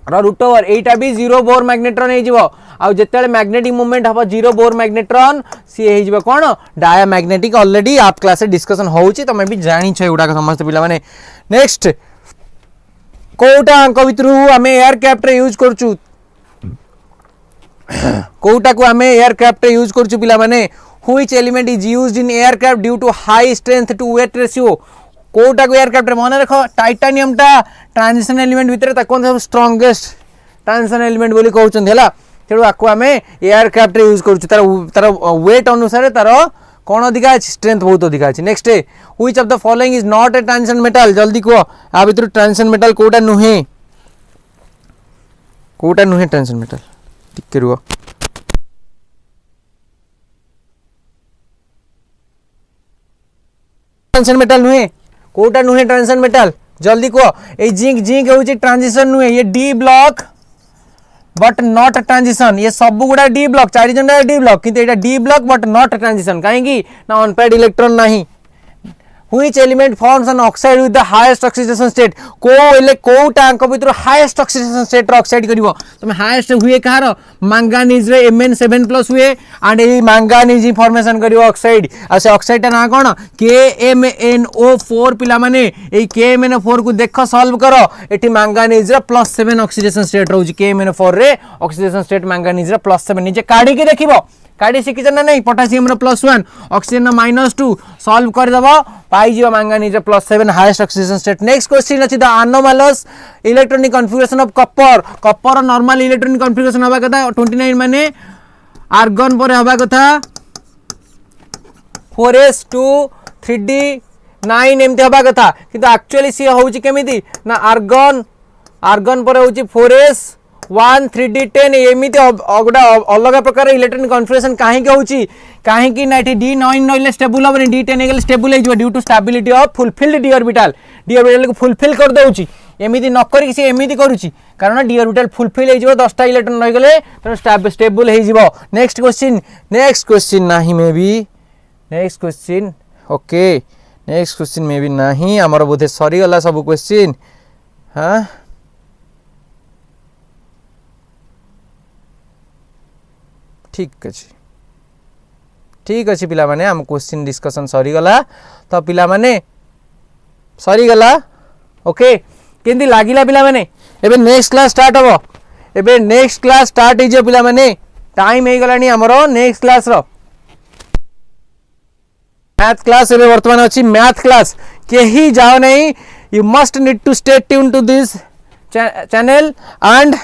रो रूट ओवर एटा भी 0 बोर मैग्नेट्रॉन हे जिवो आ जते मैग्नेटिक मूवमेंट हबो 0 बोर मैग्नेट्रॉन सी हे जिवो कोन डायमैग्नेटिक ऑलरेडी आप क्लास से डिस्कशन होउची तमे भी जानि छ एउडा समस्त पिला माने नेक्स्ट कोटा अंक भितर आम एयरक्राफ्ट यूज करचु कोटा को आम एयरक्राफ्ट यूज करचु पिला माने which element is used in aircraft due to high strength to weight ratio कोटा को एयरक्राफ्ट मन रख टाइटानियम टा ट्रांजिशन एलिमेंट भितर ताको सब स्ट्रांगेस्ट ट्रांजिशन एलिमेंट बोली कहउछन हैला तेडू आको आम एयरक्राफ्ट यूज करचु तार वेट अनुसार तार कौन अधिका अच्छी स्ट्रेंथ बहुत अधिका अच्छी next which of the following is not a transition metal जल्दी कह आ भितर ट्रांजिशन मेटल कोटा नुहे ट्रांजिशन मेटल टिके रुह ट्रांजिशन मेटल नुहे कोटा नुहे ट्रांजिशन मेटल जल्दी कह ए जिंक होची ट्रांजिशन नुहे ये D block but not transition ये सब गुड़ा डी ब्लॉक 4 जन डी ब्लॉक किंतु एटा D block but not transition काहेकि ना अनपेयर्ड इलेक्ट्रॉन नाही which element forms an oxide with the highest oxidation state को टांक भितर हाईएस्ट ऑक्सीडेशन स्टेट रो ऑक्साइड करिवो तमे हाईएस्ट हुए कहार मैंगानीज रे Mn7+ हुए एंड ए मैंगानीज फॉर्मेशन करिवो ऑक्साइड आ से ऑक्साइड ना कोन KMnO4 पिला माने ए KMnO4 को देख सॉल्व करो एठी मैंगानीज रे +7 ऑक्सीडेशन स्टेट रहउची KMnO4 रे ऑक्सीडेशन स्टेट मैंगानीज रे +7 निजे काढी के देखिबो काढी सिकिछन ना नहीं पोटेशियम रे +1 ऑक्सीजन -2 सॉल्व कर दबो पाई जियो मैंगानीज रे +7 highest oxidation state next question अछि the anomalous electronic configuration of copper normal electronic configuration हबा कथा 29 माने आर्गन पर हबा कथा 4s2 3d9 एमते हबा कथा किंतु एक्चुअली सी होउची केमिति ना आर्गन पर होउची 4s1 3d10 एमिति अलग प्रकार इलेक्ट्रॉनिक कॉन्फ़िगरेशन काहे के होउची काहे कि ना एठी d9 नइले स्टेबल होबनी d10 हेगले स्टेबल हे due to stability of fulfilled d orbital को फुलफिल कर दउची एमिति न करी से एमिति करूची कारण d ऑर्बिटल फुलफिल हे जिवो 10 टा इलेक्ट्रॉन रह गेले त स्टेबल हे जिवो नेक्स्ट क्वेश्चन नाही may be next question okay next question may be नाही हमर बोधे सरी गला सब क्वेश्चन हां ठीक अच्छे पिला माने हम क्वेश्चन डिस्कशन सरी गला तो पिला माने सरी गला ओके केंदी लागिला पिला माने एबे नेक्स्ट क्लास स्टार्ट हबो एबे नेक्स्ट क्लास स्टार्ट हे जे पिला माने टाइम हे गलानी हमरो नेक्स्ट क्लास रो मैथ क्लास एबे वर्तमान अछि मैथ क्लास केही जाओ नहीं you must need to stay tune to this channel and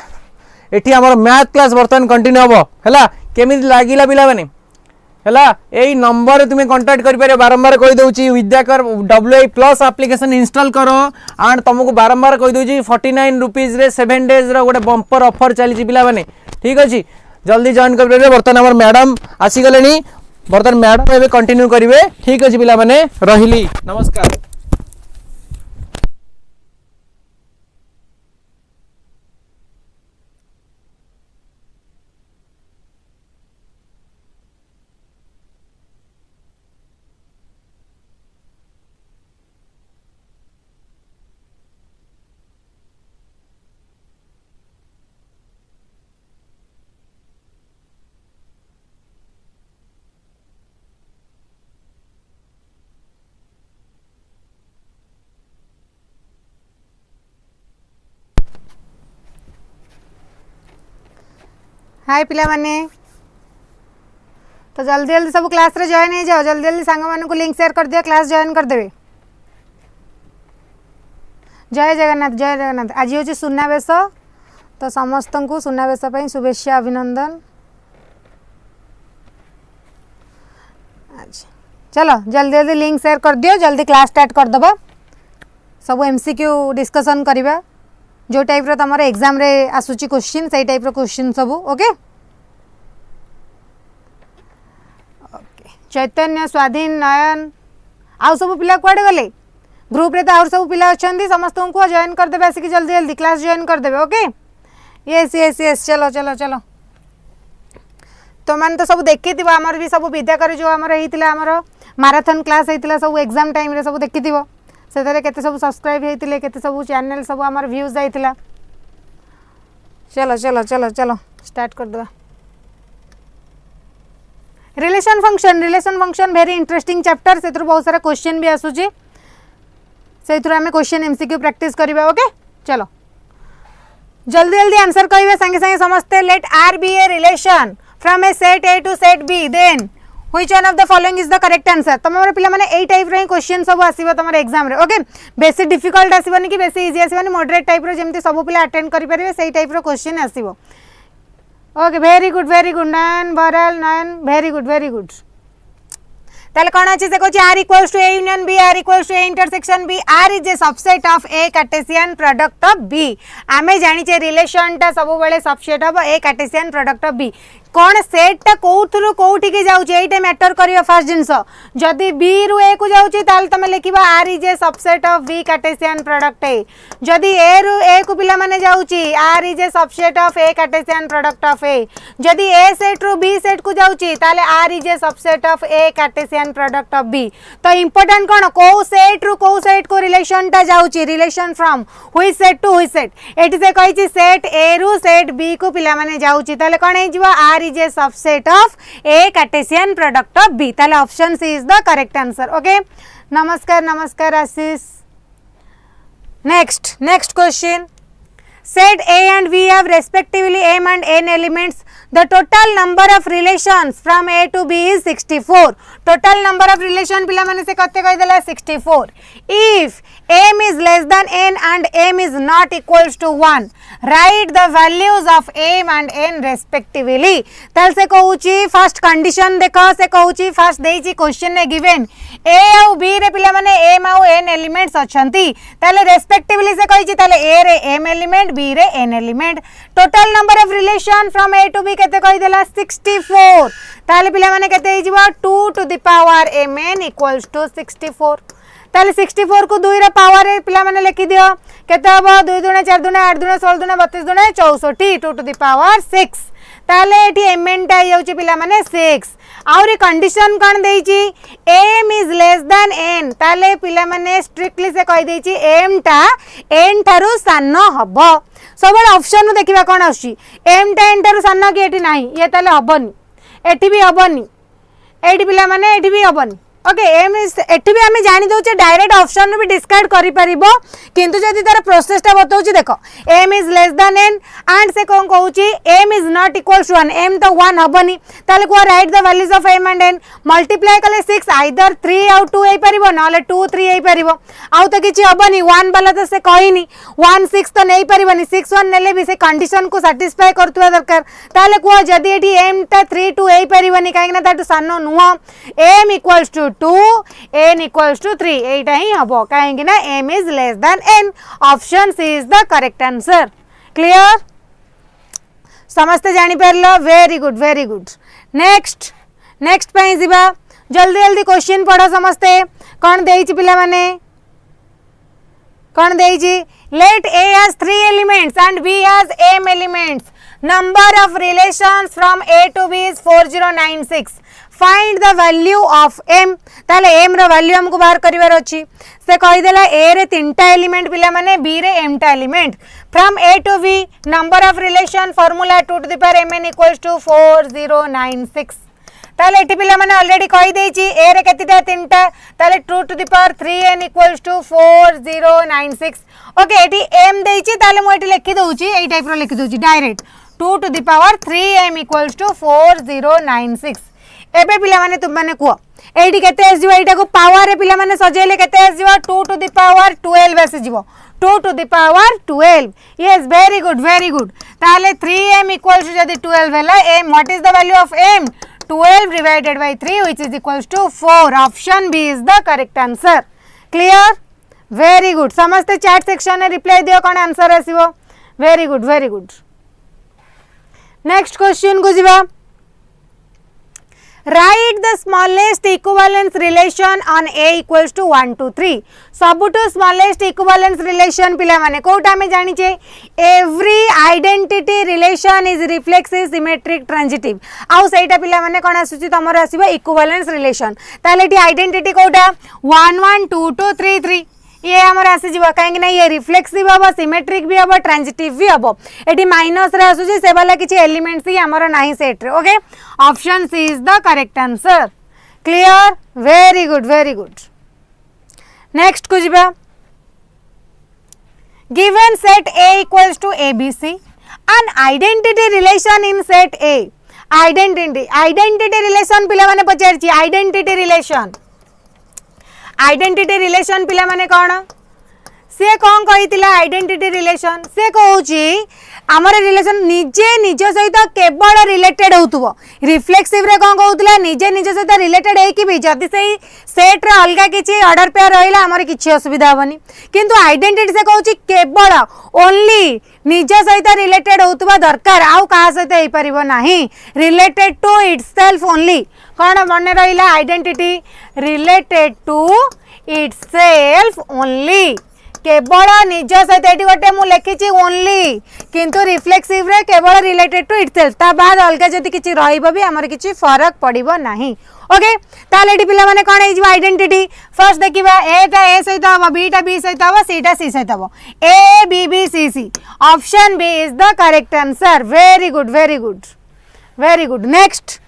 एठी हमर मैथ क्लास वर्तमान कंटिन्यू हबो हला केमिति लागिला पिला माने हला एई नंबर तुमे कांटेक्ट करि पारे बारंबार कहि दउची विद्याकर WI+ एप्लीकेशन इंस्टॉल करो एंड तुमको बारंबार कहि दउची 49 रुपीस रे 7 डेज रो गोटे बम्पर ऑफर चली पिला माने ठीक अछि जल्दी जॉइन कर पारे वर्तमान हमर मैडम आसी गलेनी बर्तमान मैडम एबे कंटिन्यू करिवे ठीक अछि पिला माने रहिली नमस्कार। हाय पिला माने तो जल्दी जल्दी सब क्लास रे जॉइन हो जाओ जल्दी जल्दी सांग मान को लिंक शेयर कर दिया क्लास जॉइन कर देवे। जय जगन्नाथ आज हूँ सुनावेश तो समस्त को सुनावेश शुभेच्छा अभिनंदन। अच्छा चलो जल्दी जल्दी लिंक शेयर कर दियो जल्दी क्लास स्टार्ट कर दबा सब MCQ डिस्कशन करवा जो टाइप रो तमर एग्जाम रे आसुची क्वेश्चन सही टाइप रो क्वेश्चन सब ओके। ओके चैतन्य स्वाधीन नयन आउ सब पिला कुआडे गले ग्रुप रे तो आउ सब पिला अछंती समस्त को जॉइन कर देबे आसिक जल्दी जल्दी क्लास जॉइन कर देबे ओके। यस यस यस चलो चलो चलो तो मान तो सब देखिथिबो हमर भी सब विद्याकारी जो हमर हेतिला हमर मैराथन क्लास हेतिला सब एग्जाम टाइम रे सब देखिथिबो से केते सब सब्सक्राइब होते केते सब चैनल सब आमर व्यूज जाइतिला। चलो चलो चलो चलो स्टार्ट कर दवा। Relation function very interesting chapter से बहुत सारा क्वेश्चन भी आसुची से आम क्वेश्चन MCQ प्रैक्टिस करबा ओके। चलो जल्दी जल्दी आंसर कहिबे संगे संगे समस्ते late R be a relation from a set A to set B then which one of the following is the correct answer। तमर पिला माने एई टाइप रे क्वेश्चन सब आसीबो तमर एग्जाम रे ओके। बेसी डिफिकल्ट आसीबनी कि बेसी इजी आसीबनी मॉडरेट टाइप रो जेमति सब पिला अटेंड करि परिबे सेई टाइप रो क्वेश्चन आसीबो ओके। वेरी गुड नयन बरल नयन वेरी गुड ताले कोन अछि से कहछि R equals to A union B R equals to A intersection B R is a subset of A Cartesian product of B। आमे जानि छे रिलेशन टा सब बेले subset of A Cartesian product of B कौन सेट टा कोउथरु कोउठी के जाउची एटा मैटर करियो फर्स्ट जिंस जदी B रु A को जाउची ताल तमे लिखिबा R is a subset of B Cartesian product A जदी A रु A को पिला माने जाउची R is a subset of A Cartesian product of A जदी A सेट रु B सेट को जाउची ताले R is a subset of A Cartesian product of B। तो इंपोर्टेंट कोन को सेट को रिलेशन टा जाउची relation from which set to which set एटी से कहिची सेट A रु सेट B को पिला माने जाउची ताले कोन हे जिवो R is a subset of A Cartesian product of B ताले option C is the correct answer okay। नमस्कार आशीष। next question set A and B have respectively M and N elements the total number of relations from A to B is 64 total number of relation पिला माने से कते कहि देला 64 if M is less than N and M is not equals to 1 write the values of M and N respectively ताल से कहूची first condition देखो से कहूची फर्स्ट देइची क्वेश्चन ने गिवन A और B रे पिला माने M और N एलिमेंट्स अछंती ताले रेस्पेक्टिवली से कहिची ताले A रे M एलिमेंट B रे N element total number of relation from A to B केते कहि देला 64 ताले पिला माने केते हिजबो 2 to the power Mn equals to 64 ताले 64 को 2 रे पावर रे पिला माने लिखि दियो केते हबो 2 दुने 4 दुने 8 दुने 16 दुने 32 दुने 64 2 to the power 6 ताले एठी Mn टा जाउची पिला माने 6 आउरी कंडीशन कोन देइची M is less than N ताले पिला माने स्ट्रिक्टली से कहि देइची M टा N थारु सानो हबो सब ऑप्शन नु देखिबा कोन आउची M टा N थारु सानो कि एठी नाही ये ताले हबनी एठी भी हबनी एठी पिला माने एठी भी हबनी ओके एम इज एठी भी आमे जानि दउचे डायरेक्ट ऑप्शन भी डिस्कार्ड करि परिबो किंतु जदि तार प्रोसेस टा बताउची देखो m is less than n and से कोन कहूची m is not equal to 1 m तो 1 हबनी ताले को write the values of m and n multiply कले 6 आइदर 3 और 2 एई परिबो नले 2 3 एई परिबो आउ तो किछि हबनी 1 वाला तो से कहिनी 1 6 तो नै परिबनी 6 1 नेले भी से कंडीशन को सैटिस्फाई करतुवा दरकार ताले को जदि एठी m ता 3 2 एई परिबनी काहेकना ताटू सानो नुह m equals to 2 n equals to 3 एटा ही हबो काहेकि ना m is less than n option C is the correct answer clear समस्त जानि परलो वेरी गुड नेक्स्ट नेक्स्ट पे जीवा जल्दी जल्दी क्वेश्चन पढ़ो समस्ते कौन देइछि पिला माने कौन देइछि let A has 3 elements and B has m elements. Number of relations from A to B is 4096. Find the value of m. ताले m रो वैल्यू हमको बाहर करिवार अछि से कहि देला A रे 3टा एलिमेंट पिला माने B रे m टा element from A to B number of relation formula 2 to the power mn equals to 4096. ताले एठी पिला माने ऑलरेडी कहि देछि A रे केतिटा 3टा ताले 2 to the power 3n equals to 4096. Okay eighty m देछि ताले मो एटी लिखि दउछि एई टाइप रो लिखि दउछि direct 2 to the power 3m equals to 4096. एबे पिला माने तुम माने को एटी केते आसीबो एटा को पावर रे पिला माने सजेले केते आसीबो 2 to the power 12 आसीबो 2 to the power 12. yes very good ताले 3m equals to जदी 12 हैला m what is the value of m 12 divided by 3 which is equals to 4. Option B is the correct answer. Clear? Very good. समस्ते chat section में reply दियो कौन answer आसीबो. Very good. Next question को जीवा. Write the smallest equivalence relation on A equals to 1 to 3. सबुठु smallest equivalence relation पिला माने कोटा में जानी चाहिए every identity relation is reflexive symmetric transitive आउ सेटा पिला माने कोन आसुची तमर आसीबो equivalence relation ताले टी identity कोटा 1 1 2 2 3 3 ये हमर आसी जीवा काहे ना ये रिफ्लेक्सिव हबो सिमेट्रिक भी हबो ट्रांजिटिव भी हबो एटी माइनस रे आसुची से वाला किछि एलिमेंट्स ही हमर नाही सेट रे okay option C is the correct answer clear very good next को जीवा given set A equals to ABC an identity relation in set A identity relation पिला माने पचारछि आइडेंटिटी रिलेशन पिला माने कोन से कोन कहितिला आइडेंटिटी रिलेशन से कहउची हमर रिलेशन निजे निज सहित केवल रिलेटेड होतबो रिफ्लेक्सिव रे कोन कहउतला निजे निज सहित रिलेटेड है कि भी जदी सही सेट रे अलगा किछि ऑर्डर पेयर रहिला हमर किछि असुविधा होबनी किंतु आइडेंटिटी से कहउची केवल ओनली निज सहित रिलेटेड होतबा दरकार आउ कहा सहित हे परिबो नाही रिलेटेड टू इटसेल्फ ओनली कौन मन रहा identity related to itself only केवल निज सहित ये गोटे मुझे लिखी ओनली किंतु रिफ्लेक्सिव रे केवल रिलेटेड टू इटसेल्फ ता बाद अलग जदि किछि रहइबो भी हमर किछि फरक पड़िबो नाही ओके ताले एटी पिला माने कोन हेजिबो आइडेंटिटी फर्स्ट देखिबा ए टा ए सहित हबो बी टा बी सहित हबो सी टा सी सहित हबो A B B C C option B is the correct answer very good next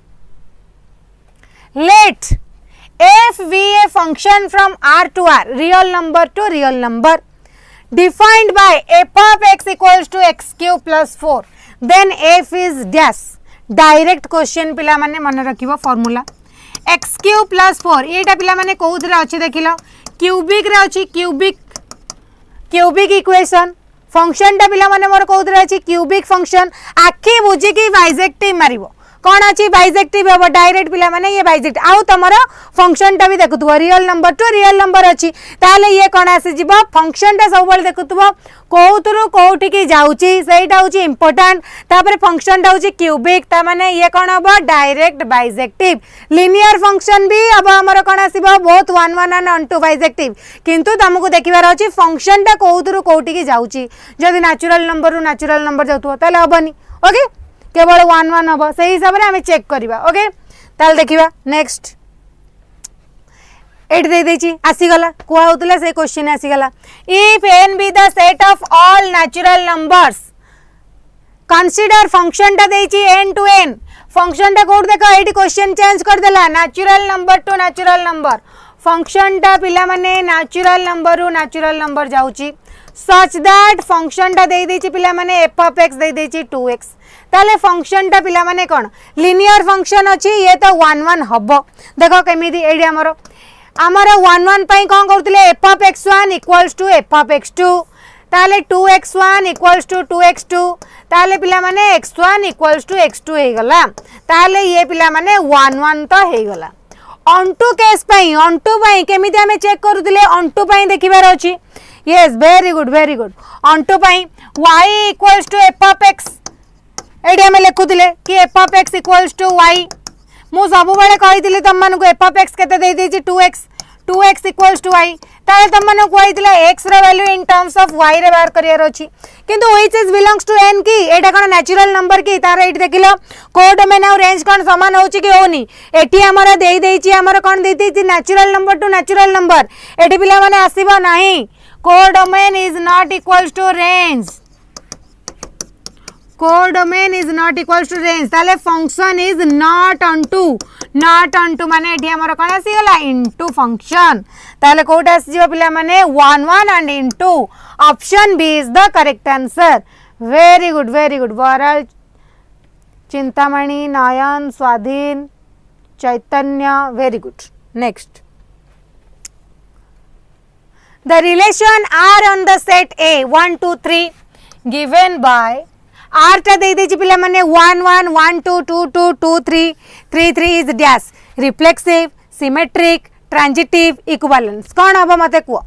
let f be a function from R to R real number to real number defined by f of x equals to x cube plus 4 then f is dash direct question पिला माने मन रखिबो formula x cube plus 4 एटा पिला माने कोउथरे अछि देखिलो cubic रे अछि cubic equation function टा पिला माने मोर कोउथरे अछि क्यूबिक फंक्शन आखी बुझी की बाइजेक्टिव मारिबो कौन अच्छी बाइजेक्टिव हम डायरेक्ट पिला माने ये बाइजेक्ट आउ तुमर फंक्शन टा भी देखुथबो real number to real number अच्छी ताले ये कौन आसी जीवो फंक्शन टा सब बेले देखुथबो कोउतरु कोउठी की जाउची सेटा होची इंपोर्टेंट तापर फंक्शन टा होची क्यूबिक ता माने ये कौन हबो डायरेक्ट बाइजेक्टिव लिनियर फंक्शन भी अब हमर कौन आसीबो both 1 1 and onto bijective किंतु तुमको देखिबार अछि फंक्शन टा कोउतरु कोउठी की जाउची जदि नेचुरल नंबर रु नेचुरल नंबर जाउथबो ताले हबनी ओके केवल 1 1 हम से हिसाब से आम चेक करवा ओके ताल देखिबा नेक्स्ट एट दे देची आसीगला कुआ होतला से क्वेश्चन आसीगला if n be the set of all natural numbers consider function टा देची n टू n फंक्शन टा कोड देखो एटी क्वेश्चन चेंज कर देला natural number to natural number function टा पिला माने नेचुरल नंबर रु नेचुरल नंबर जाउची सच दैट फंक्शन टा दे देची पिला माने f ऑफ x दे देची 2x ताले फंक्शन टा पिला माने कोन लिनियर फंक्शन अछि ये तो 1 1 हबो देखो केमिदी एडी हमरो 1 1 पई कोन करथले f of x1 equals to f of x2 ताले 2x1 equals to 2x2 ताले पिला माने x1 equals to x2 हे गला ताले ये पिला माने 1 1 तो हे गला ऑनटू केस पई ऑनटू पई केमिदी हमें चेक करूथले ऑनटू पई देखिबार अछि यस वेरी गुड ऑनटू पई y equals to f of x एडी हमें लिखुथिले कि f of x equals to y मु सब बेले कही तुम मानक एफ ऑफ एक्स केते दे देछि 2x इक्वल्स टू y ताले तुम मानक कही x रो value in terms of y रे बाहर करियर अछि किंतु which is belongs to n की एटा कोन नेचुरल नंबर की तार एट देखिलो कोडोमेन और रेंज कोन समान होछि कि होनी एठी हमरा देई देछि हमरा कोन देई देछि natural number to natural number एठी पिला माने आसीबो नाही codomain is not equals to range codomain is not equals to range ताले फंक्शन इज नॉट onto माने एठी हमर कोन आसी गला इनटू फंक्शन ताले कोड आसी जिवो पिला माने 1 1 and into option B is the correct answer very good वरल Chintamani Nayan Swadhin Chaitanya very good next the relation r on the set a 1 2 3 given by r टा दे देछि पिला माने 1 1 1 2 2 2 2 3 3 3 is dash reflexive symmetric transitive equivalence कोन हबो मते को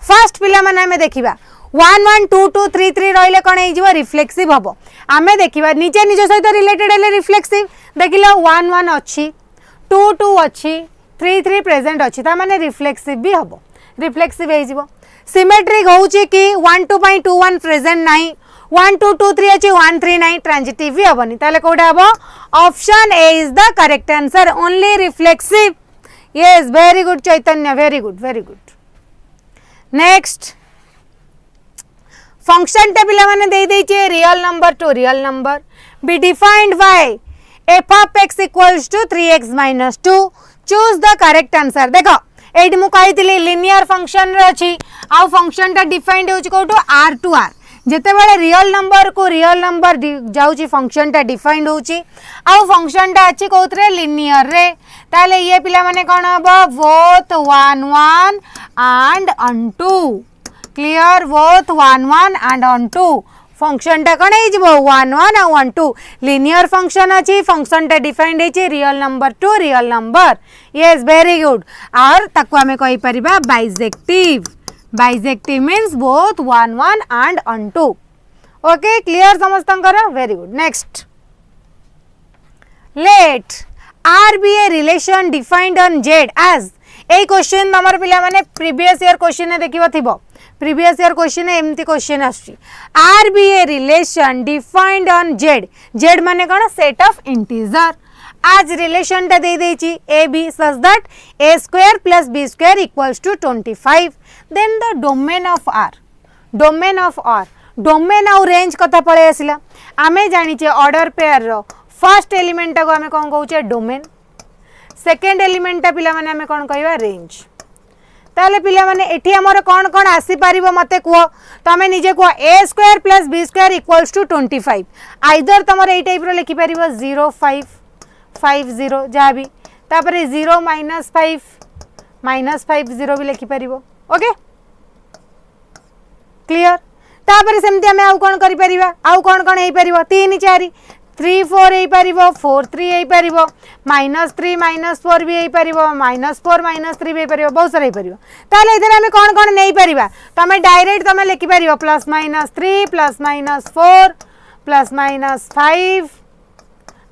फर्स्ट पिला माने हमें देखिबा 1 1 2 2 3 3 रहले कोन हे जिवो रिफ्लेक्सिव हबो हमें देखिबा निजे निज सहित रिलेटेड हेले रिफ्लेक्सिव देखिलो 1 1 अछि 2 2 अछि 3 3 प्रेजेंट अछि ता माने रिफ्लेक्सिव भी हबो रिफ्लेक्सिव हे जिवो सिमेट्रिक होउची कि 1 2 पई 2 1 प्रेजेंट नाही 1 2 2 3 अछि 1 3 नाही ट्रांजिटिव भी हबनी ताले कोडा हबो option A is the correct answer only reflexive yes very good Chaitanya very good next function टे पिला माने दे देछि real number to real number be defined by f of x equals to 3x minus 2 choose the correct answer देखो AD मु कहितली linear function रे अछि आ function ता डिफाइंड होछि कोटो r टू r जेते बेले रियल नंबर को रियल नंबर जाउछि फंक्शन टा डिफाइंड होछि आ फंक्शन ता अछि कोतरे लिनियर रे ताले ये पिला माने कोन हबो both 1 1 and onto clear both 1 1 and onto function टा कोन हे जिवो 1 1 आ 1 2 लिनियर फंक्शन अछि फंक्शन टा डिफाइंड हेछि real number to real number yes very good और ताको हमें कहि परिबा bijective means both 1 1 and onto okay clear समस्तंकर very good next let R be a relation defined on Z as a question हमर पिला माने प्रीवियस ईयर क्वेश्चन ने देखिबो थिबो प्रीवियस ईयर क्वेश्चन एमती क्वेश्चन आछि R be a relation defined on Z माने कोन सेट ऑफ इंटीजर आज रिलेशन टा दे देछि a b such that a square plus b square equals to 25 then the domain of r domain और range कथा पळे आसिला आमे जानि छे order pair row first element को आमे कोन कहू छे डोमेन सेकंड एलिमेंट टा पिला माने आमे कोन कहबा रेंज ताले पिला माने एठी हमर कोन कोन आसी परिबो मते कुओ तमे निजे quo a square plus b square equals to 25 either तमर ए टाइप रो लिखि परिबो 0 5 5 0 जाबी तापरे 0 -5 0 भी लिखि परिबो ओके क्लियर तापरे सेमति हमें आउ कोन करि परिबा आउ कोन कोन हेई परिबो 3 4 3 4 हेई परिबो 4 3 हेई परिबो -3 -4 भी हेई परिबो -4 -3 भी हेई परिबो बहुत सारा हेई परिबो ताले इधर हमें कोन कोन नेई परिबा तमे डायरेक्ट तमे लिखि परिबो +-3 +-4 +-5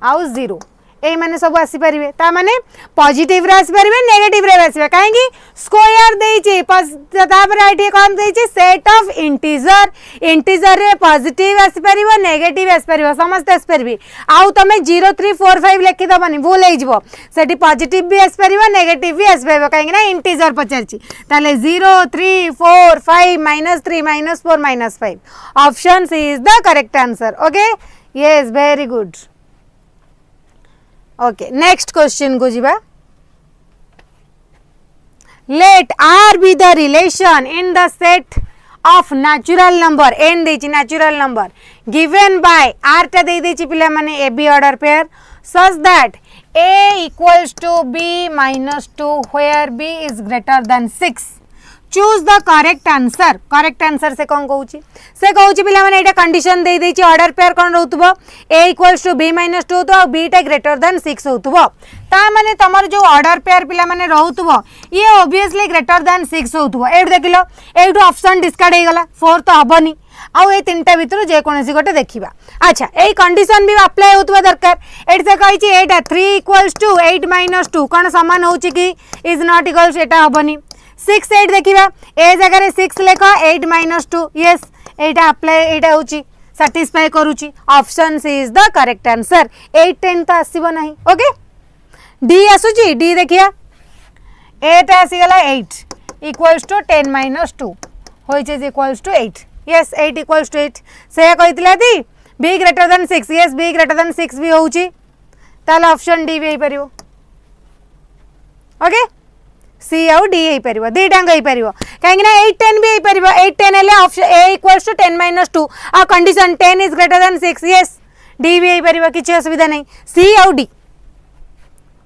आउ 0 ए माने सब आसी परिबे ता माने पॉजिटिव रे आसी परिबे नेगेटिव रे आसी काहेकि स्क्वायर देइछि तापर आइटी कोन देइछि सेट ऑफ इंटीजर रे पॉजिटिव आसी परिबो नेगेटिव आसी परिबो समस्त आसी परिबे आउ तमे 0 3 4 5 लिखि दबनी भूल हे जिवो सेठी पॉजिटिव भी आसी परिबो नेगेटिव भी आसी परिबो काहेकि ना इंटीजर पचारछि ताले 0 3 4 5 -3 -4 -5 option C is the correct answer okay yes very good okay next question को जीवा let r be the relation in the set of natural number n देछि natural number given by r टा दे देछि पिला माने a b order pair such that a equals to b minus 2 where b is greater than 6 choose the correct answer से कौन कहूची से कहूची पिला माने एटा कंडीशन दे देछि ऑर्डर पेयर कोन रहउतबो a equals to b minus 2 तो b टा ग्रेटर देन 6 होतबो ता माने तमर जो ऑर्डर पेयर पिला माने रहउतबो ये ऑब्वियसली ग्रेटर देन 6 होतबो एड देखिलो एडो ऑप्शन डिस्कार्ड हे गला 4 तो हबनी आउ ए तीनटा भितर जेकोसी गोटे देखा। अच्छा यही कंडीशन भी अप्लाई होता दरकार। एट से कही एटा 3 = 8 - 2 कौन सामान हो कि इज नॉट इक्वल्स एटा हेनी। 6 8 देखा ए जगह 6 लेख 8 - 2 यस एटा अप्लाई एटा हूँ साटिस्फाई करुच्ची। Option C is the correct answer. 8 10 तो आसब ना। ओके डी आसूची डी देखिया एटा आसीगला 8 = 10 - 2 which is equals to 8 yes 8 equals to 8 से कहितला दी b greater than 6 yes b greater than 6 भी होउची ताला ऑप्शन डी भी हे परिवो। ओके सी आउ डी हे परिवो दी डांग हे परिवो काहेकि ना 8 10 भी हे परिवो 8 10 हेले ऑप्शन a equals to 10 - 2 आ condition 10 is greater than 6 yes D भी हे परिवो किछि असुविधा नहीं सी आउ D.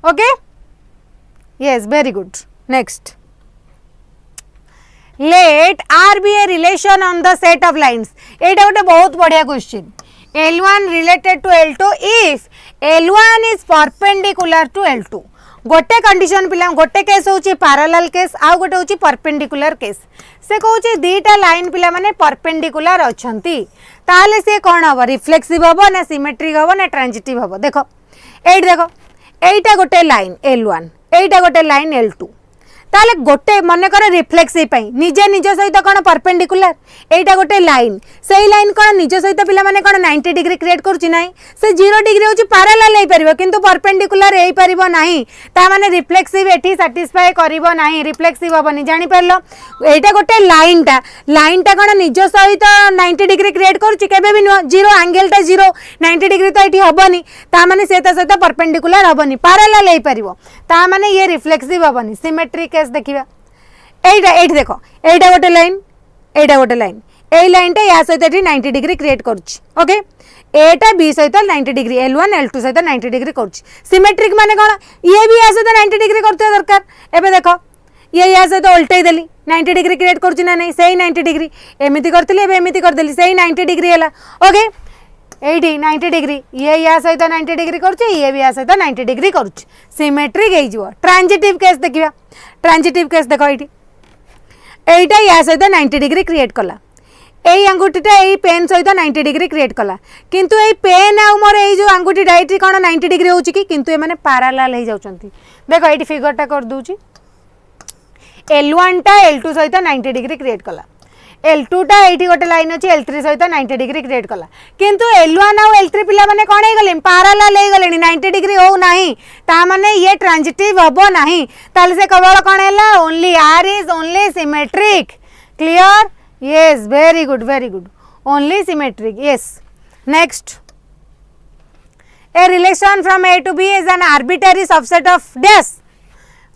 Okay yes very good next let R be a relation on the set of lines। एटा गोटे बहुत बढ़िया question. L1 related to L2 if L1 is perpendicular to L2 गोटे कंडीशन पिला गोटे केस होची पैरेलल केस आ गोटे होची perpendicular case. से कहूची दीटा लाइन पिला माने परपेंडिकुलर अछंती ताले से कोन हबो रिफ्लेक्सिव हबो ना सिमेट्रिक हबो ना ट्रांजिटिव हबो। देखो एट देखो एटा गोटे लाइन L1 एटा गोटे लाइन L2 ताले गोटे मन कर रिफ्लेक्सिव पाई निजे निज सहित कौन परपेंडिकुलर एटा गोटे लाइन से लाइन कौन निज सहित पिला माने कौन 90 डिग्री क्रिएट करूची नाही से 0 डिग्री होची पैरेलल हे परिबो किंतु परपेंडिकुलर हे परिबो नाही ता माने रिफ्लेक्सिव एठी सैटिस्फाई करिवो नाही रिफ्लेक्सिव हबनी जानि परलो। एटा गोटे लाइनटा कौन निज सहित 90 डिग्री क्रिएट करूची केबे भी नो 0 एंगल टा 0 90 डिग्री तो एठी हबनी ता माने से ता सहित परपेंडिकुलर हबनी पैरेलल हे परिबो ता माने ये रिफ्लेक्सिव हबनी सिमेट्रिक केस देखिबा। एटा एट देखो एटा गोटे लाइन ए लाइनटा या सहित 90 डिग्री क्रिएट करूची। ओके एटा बी सहित 90 डिग्री L1 L2 सहित 90 डिग्री करूची सिमेट्रिक माने कोन ये भी या सहित 90 डिग्री करते दरकार। एबे देखो ये या सहित उल्टै देली 90 डिग्री क्रिएट करूची ना नहीं सही 90 डिग्री एमिति करतली एबे एमिति कर देली सही 90 डिग्री हैला। ओके एटी 90 डिग्री ये या सहित 90 डिग्री करूची ये भी या सहित 90 डिग्री करूची सिमेट्रिक हे जिवो। ट्रांजिटिव केस देखिबा ट्रांजिटिव केस देखो एटा या सहित 90 डिग्री क्रिएट कला एई अंगुठीटा एई पेन सहित 90 डिग्री क्रिएट कला किंतु एई पेन आ मोर एई जो अंगुठीटा एटी कोन 90 डिग्री होची कि किंतु ए माने पैरेलल हे जाउचंती। देखो एटी फिगरटा कर दूची L1 टा L2 सहित 90 डिग्री क्रिएट कला L2 टा एटी गोटे लाइन अछि L3 सहित 90 डिग्री क्रिएट कला किंतु L1 आ L3 पिला माने कोन हे गले पैरेलल हे गले 90 डिग्री हो नाही ता माने ये ट्रांजिटिव हबो नाही ताले से केवल कोन हैला only R is only symmetric. Clear yes very good only symmetric yes। next a relation from A to B is an arbitrary subset of dash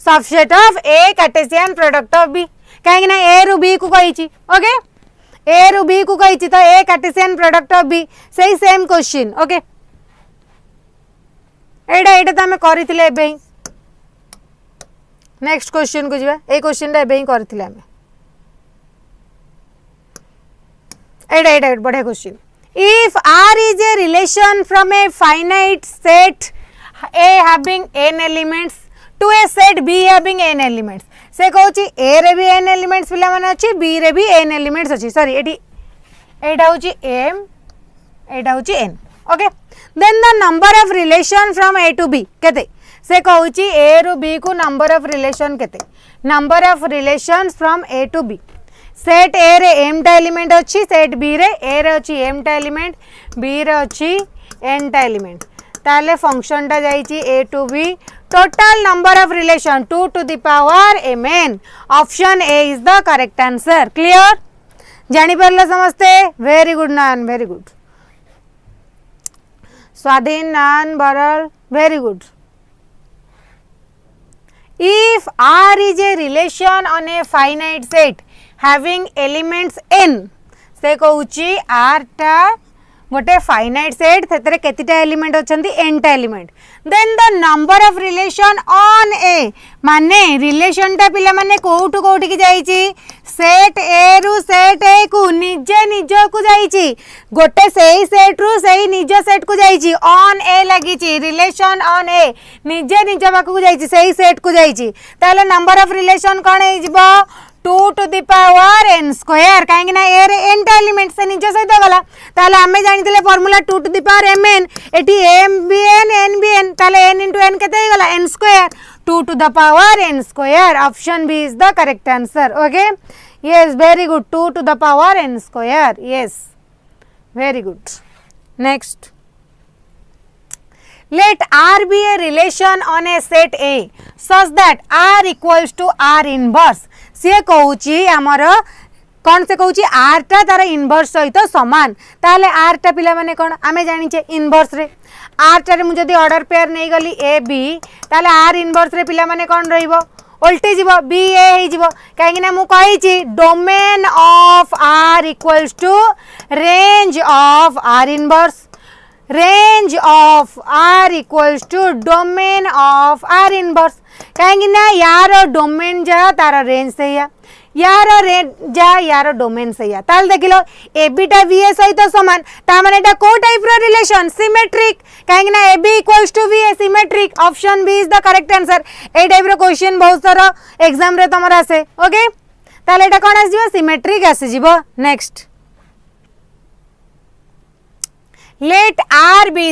subset of A Cartesian product of B कहीं ना A रु B को कही okay A रु B को कही तो A Cartesian product of B सही सेम क्वेश्चन। ओके एटा तो आम करथिले एबे नेक्स्ट क्वेश्चन को जीवा ए क्वेश्चन रे एबे ही करथिले आम एटा बढ़िया question. If R is a relation from a finite set A having n elements to a set B having n elements से कहूँ A रे भी n elements पिला माने अछि B रे भी n elements अछि सॉरी एटा होची m एटा होची n। Okay then the number of relation from A to B केते से कहूँ A रु B को नंबर ऑफ रिलेशन केते number of relations from A to B set A रे m टा एलिमेंट अछि सेट B रे A रे अछि m टा एलिमेंट B रे अछि n टा एलिमेंट ताले फंक्शन टा जाईची A to B total number of relation 2 to the power mn option A is the correct answer। clear जानी परला समझते very good नान very good स्वाधीन नान बरल very good। if R is a relation on a finite set having elements n से कहूची R टा गोटे finite set थेतरे केतिटा element अछंती n टा element then the number of relation on A माने रिलेशन टा पिला माने कोउटु कोउटी की जाईची सेट A रु सेट A को निजे निज को जाईची गोटे सेही सेट रु सेही निज सेट को जाईची ऑन A लागिची रिलेशन ऑन A निजे निज बाकू को जाईची सेही सेट को जाईची ताले नंबर ऑफ रिलेशन कोन हे जिवो 2 to the power n square कहीं ना ए रे n टा एलिमेंट से निज सहित गला ताले आमे जानिथिले formula 2 to the power mn एटी m भी n n भी n ताले n into n केते गला n square 2 to the power n square option B is the correct answer okay yes very good 2 to the power n square yes very good next let R be a relation on a set A such that R equals to R inverse से कहूची आमर कौन से कहूची R टा तार inverse सहित समान ताले R टा पिला माने कौन आमे जानिचे इनवर्स रे R टा रे मु जदी ऑर्डर पेयर नै गली A B ताले R इनवर्स रे पिला माने कौन रहिबो उल्टे जीवो B A हे जीवो काहे ना मु कहिची domain of R equals to range of R inverse range of R equals to domain of R inverse कहीं ना यार डोमेन जा तारा रेंज से यार रेंज जा यार डोमेन से या ताल देखिलो ए बी टा वी ए सहित समान ता माने एटा को टाइप रो रिलेशन सिमेट्रिक कहीं ना A B equals to B A symmetric option B is the correct answer a type रो क्वेश्चन बहुत सारा एग्जाम रे तमरा आसे ओके ताले एटा कोन आसी जीवो सिमेट्रिक आसी जीवो next let R be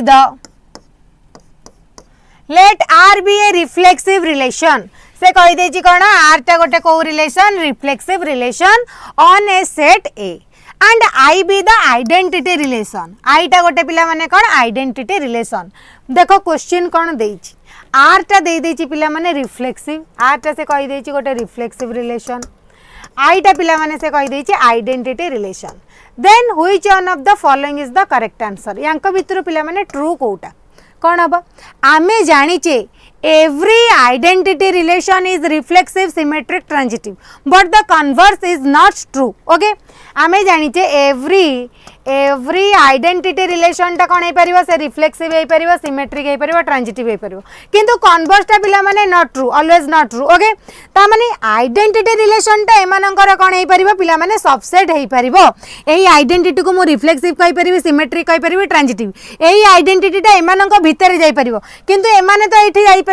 a reflexive relation से कहि देछि कोन R टा गोटे को relation reflexive relation on a set A and I be the identity relation I टा गोटे पिला माने कोन identity relation देखो क्वेश्चन कोन देछि R टा दे देछि पिला माने रिफ्लेक्सिव R टा से कहि देछि गोटे रिफ्लेक्सिव रिलेशन I टा पिला माने से कहि देछि identity relation then which one of the following is the correct answer rank भितर पिला माने ट्रू कोटा कौन हम आमे जानिचे every identity relation is reflexive symmetric transitive but the converse is not true okay आमे जानिचे every identity relation टा कोन हे परिबो से reflexive हे परिबो symmetric हे परिबो transitive हे परिबो किंतु converse टा पिला माने not true always not true okay ता माने identity relation टा एमानंकर कोन हे परिबो पिला माने subset हे परिबो एही identity को मु reflexive कहि परिबो symmetric कहि परिबो transitive एही identity टा एमानंक भितर जाई परिबो किंतु एमाने तो एठी जाई परिबो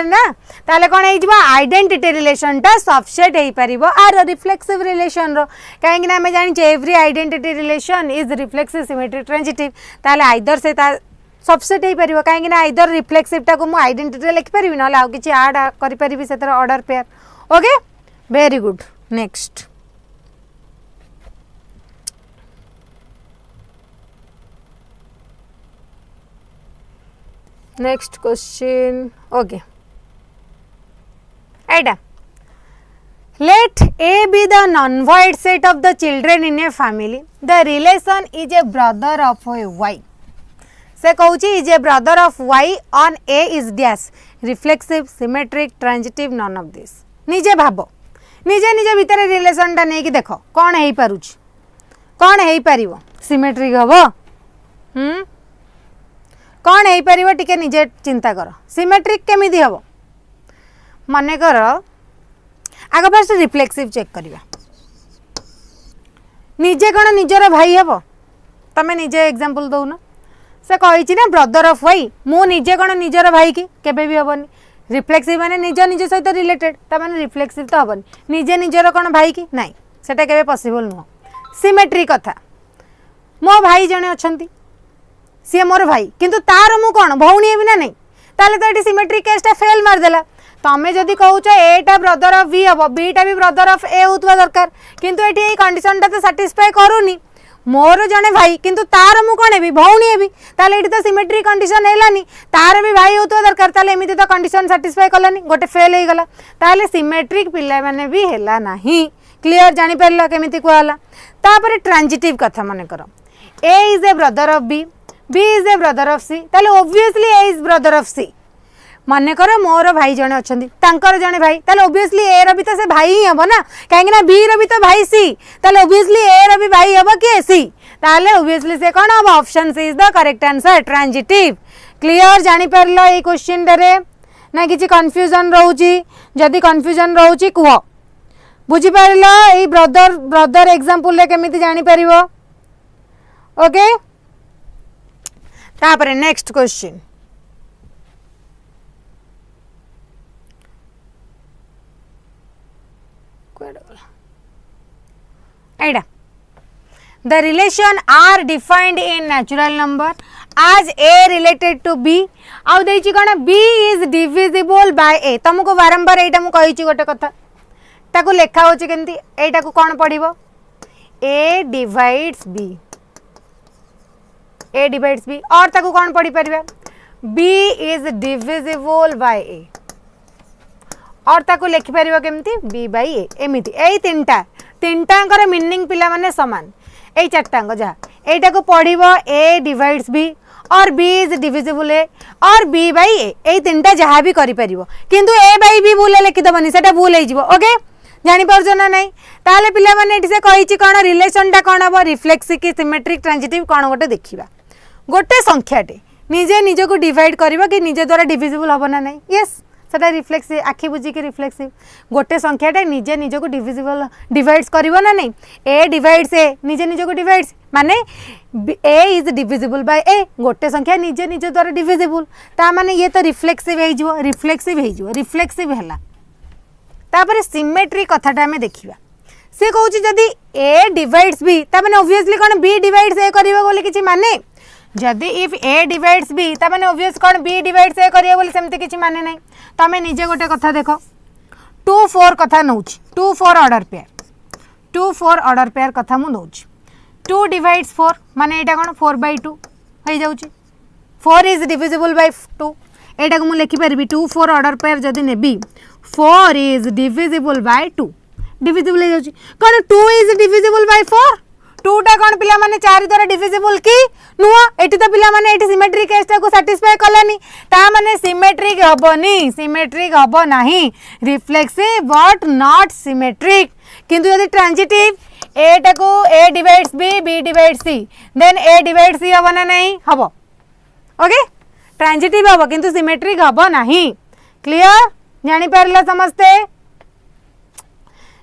ना ताले कोन हे जिवो identity relation टा subset हे परिबो आर reflexive relation रो काहे कि ना हम जानि every identity relation is reflexive symmetric transitive ताले आइदर से ता सबसेट हे परिबो काहे कि ना आइदर रिफ्लेक्सिव टा को मु आइडेंटिटी लिखि परिबि न लाउ किछि ऐड करि परिबि सेतर order pair okay very good next next question okay एटा let A be the non-void set of the children in a family. The relation is a brother of a Y. से कहूची is a brother of Y on A is dash reflexive, symmetric, transitive, none of this. निजे भाबो निजे निजे भीतर relation टा नै कि देखो कोन हेई पारुछ कोन हेई परिवो symmetric हबो कोन हेई परिवो टिके निजे चिंता करो सिमेट्रिक केमिति हबो माने करो आगे फर्स्ट रिफ्लेक्सिव चेक करिवा निजे कोन निजर भाई हबो तमे निजे एग्जांपल दउ ना से कहिछि ना ब्रदर ऑफ वाई मु निजे कोन निजर भाई की केबे भी हबनी रिफ्लेक्सिव माने निज निज सहित रिलेटेड त माने रिफ्लेक्सिव तो हबनी निजे निजर कोन भाई की नाही सेटा केबे पॉसिबल नो सिमेट्री कथा मो भाई जने अछंती सी मोर भाई किंतु तार मु कोन भौणी हेबी ना नहीं ताले तो एटी सिमेट्री केसटा फेल मार देला तमें जदि कहूच एटा ब्रदर ऑफ बी हम बीटा भी ब्रदर ऑफ ए होता दरकार किंतु एटी ए कंडीशन टा तो सैटिस्फाई करूनी मोर जने भाई किंतु तार मु कोन हेबी भौणी हेबी ताले एटी तो सिमेट्री कंडीशन हेलानी तार भी भाई होता दरकार ताले एमिति तो कंडीशन सैटिस्फाई कलानी गोटे फेल हे गला ताले सिमेट्रिक पिल्ला माने भी हेला नाही क्लियर जानि परला केमिति कहला तापर ट्रांजिटिव कथा माने करो A is a brother of B is a brother of C ताले obviously A is brother of C माने करो मोर भाई जने अछंती तांकर जने भाई ताले ऑब्वियसली ए रो भी तो से भाई ही हबो ना काहे ना बी रो भी तो भाई सी ताले ऑब्वियसली ए रो भी भाई हबो कि सी ताले ऑब्वियसली से कोन हबो option C is the correct answer transitive clear जानि परलो ए क्वेश्चन रे ना किछि कंफ्यूजन रहउची जदी कंफ्यूजन रहउची कुहो बुझी परलो ए ब्रदर एग्जांपल रे केमिति जानि परिबो ओके तापर next question Etah the relation are defined in natural number as a related to b आउ देछि कोन b is divisible by a तुमको बारंबार एटा मु कहिछि गोटे कथा ताको लेखा होछि केंती एटा को कोन पडिबो a divides b और ताको कोन पढि परिबा b is divisible by a और ताको लेखि परिबो केमती b by a एमिति एई तीनटांकर मीनिंग पिला माने समान ए चारटांग जहाँ एटा को पढ़िबो a डिवाइड्स b और b इज डिविजिबल a और b बाई a ए तीनटा जहाँ भी करि परिबो किंतु a बाई b भूल लिखि दबनी सेटा भूल हे जिवो ओके जानि परजो ना नहीं ताले पिला माने एठी से कहिछि कोन रिलेशनटा कोन हबो रिफ्लेक्सिव कि सिमेट्रिक ट्रांजिटिव कोन गोटे देखिबा गोटे संख्याटे निजे निजे को डिवाइड करबो कि निजे द्वारा डिविजिबल हबो ना नहीं यस सेटा रिफ्लेक्सिव आखि बुझी के रिफ्लेक्सिव गोटे संख्याटा निजे निजे को डिविजिबल डिवाइड्स करिवो ना नहीं a डिवाइड्स a निजे निजे को डिवाइड्स माने a is divisible bye a गोटे संख्या निजे निजे द्वारा डिविजिबल ता माने ये तो रिफ्लेक्सिव हे जिवो रिफ्लेक्सिव हैला तापर सिमेट्री कथाटा हमें देखिबा से कहउची जदी a डिवाइड्स b ता माने obviously cone b divides a करिवो बोले किछि माने जदि इफ a डिवाइड्स b ता माने obvious cone b divides a करिवो बोले सेमति किछि माने नहीं तमे निजे गोटे कथा देखो 2-4 कथा नउछि 2-4 ऑर्डर पेयर कथा मु नउछि 2 डिवाइड्स 4 माने एटा कोन 4/2 हे जाउछि 4 इज डिविजिबल बाय 2 एटा को मु लिखि परबी 2-4 ऑर्डर पेयर जदि नेबी 4 इज डिविजिबल बाय 2 डिविजिबल हे जाउछि कोन 2 इज डिविजिबल बाय 4 2 टा कोन पिला माने 4 द्वारा डिविजिबल की नुआ एटी तो पिला माने एटी सिमेट्रिक केसटा को सैटिस्फाई कलानी ता माने सिमेट्रिक हबो नाही रिफ्लेक्सिव बट नॉट सिमेट्रिक किंतु यदि ट्रांजिटिव a टा को a divides b divides c then a divides c हबो ना नहीं हबो ओके ट्रांजिटिव हबो किंतु सिमेट्रिक हबो नाही क्लियर जानि परला समझते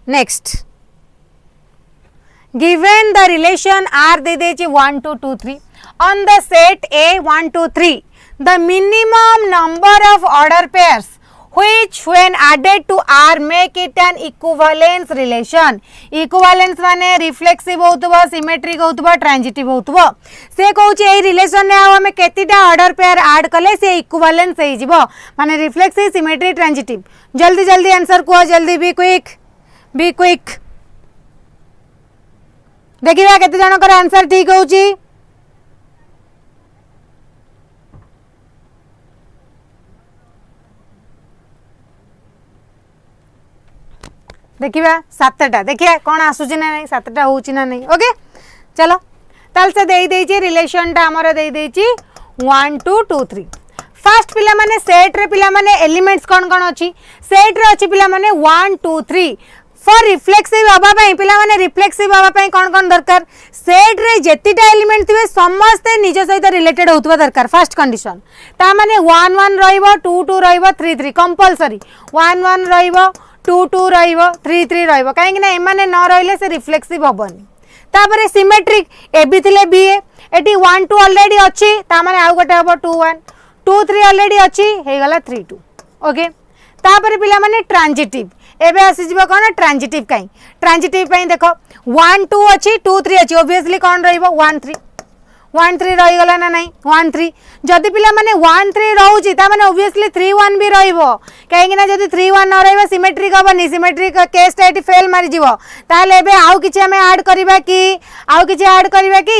next given the relation r दे देछि 1 2 2 3 on the set a 1 2 3 the minimum number of order pairs which when added to r make it an equivalence relation equivalence माने रिफ्लेक्सिव होतबो सिमेट्रिक होतबो ट्रांजिटिव होतबो से कहउछि एई relation ने आ हमें केतिटा order pair add कले से equivalence हे जिवो माने रिफ्लेक्सिव सिमेट्रिक ट्रांजिटिव जल्दी जल्दी आंसर को जल्दी बी क्विक देखिबा केते जनकर आंसर ठीक होउची देखिबा सातटा देखिए कोन आसुची ना नहीं सातटा होउची ना नहीं ओके चलो ताल से देई देची रिलेशन टा हमर देई देची 1 2 2 3 फर्स्ट पिला माने सेट रे पिला माने एलिमेंट्स कोन कोन अछि सेट रे अछि पिला माने 1 2 3 फॉर रिफ्लेक्सिव हबा पई पिला माने रिफ्लेक्सिव हबा पई कोन कोन दरकार सेट रे जेतिटा एलिमेंट थिबे समस्त निज सहित रिलेटेड होतबा दरकार फर्स्ट कंडीशन ता माने 1 1 रहइबो 2 2 रहइबो 3 3 कंपलसरी 1 1 रहइबो 2 2 रहइबो 3 3 रहइबो काहे कि ना एमाने न रहइले से रिफ्लेक्सिव हबनी तापरे सिमेट्रिक ए बी थिले बी एटी 1 2 ऑलरेडी अछि ता माने आउ गोटे हबो 2 1 2 3 ऑलरेडी अछि हे गला 3 2 ओके तापरे पिला माने ट्रांजिटिव एबे आसी जीव कोन ट्रांजिटिव काई ट्रांजिटिव पई देखो 1 2 अछि 2 3 अछि ऑब्वियसली कोन रहइबो 1 3 1 3 रही गला ना नहीं 1 3 जदि पिला माने 1 3 रहउची ता माने ऑब्वियसली 3 1 भी रहइबो काहे कि ना जदि 3 1 न रहइबो सिमेट्रिक हबनी सिमेट्रिक केस टा एटी फेल मारि जीवो ताले एबे आउ किछि हमें ऐड करबा कि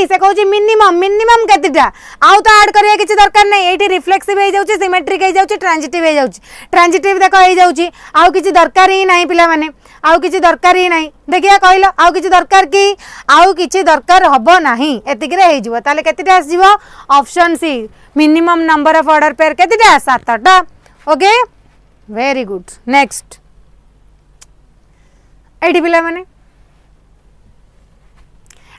से कहउची मिनिमम केतिटा आउ तो ऐड करिया किछि दरकार नै एटी रिफ्लेक्सिव हे जाउची सिमेट्रिक हे जाउची ट्रांजिटिव देखो हे जाउची आउ किछि दरकार ही नहीं पिला माने आउ किछि दरकार ही नहीं देखिया कहलो आउ किछि दरकार की आउ किछि दरकार हबो नाही एतिक रे हे जिवो ताले केतिटा आस जिवो option C minimum number of order pair केतिटा 7टा ओके वेरी गुड नेक्स्ट एडी पिला माने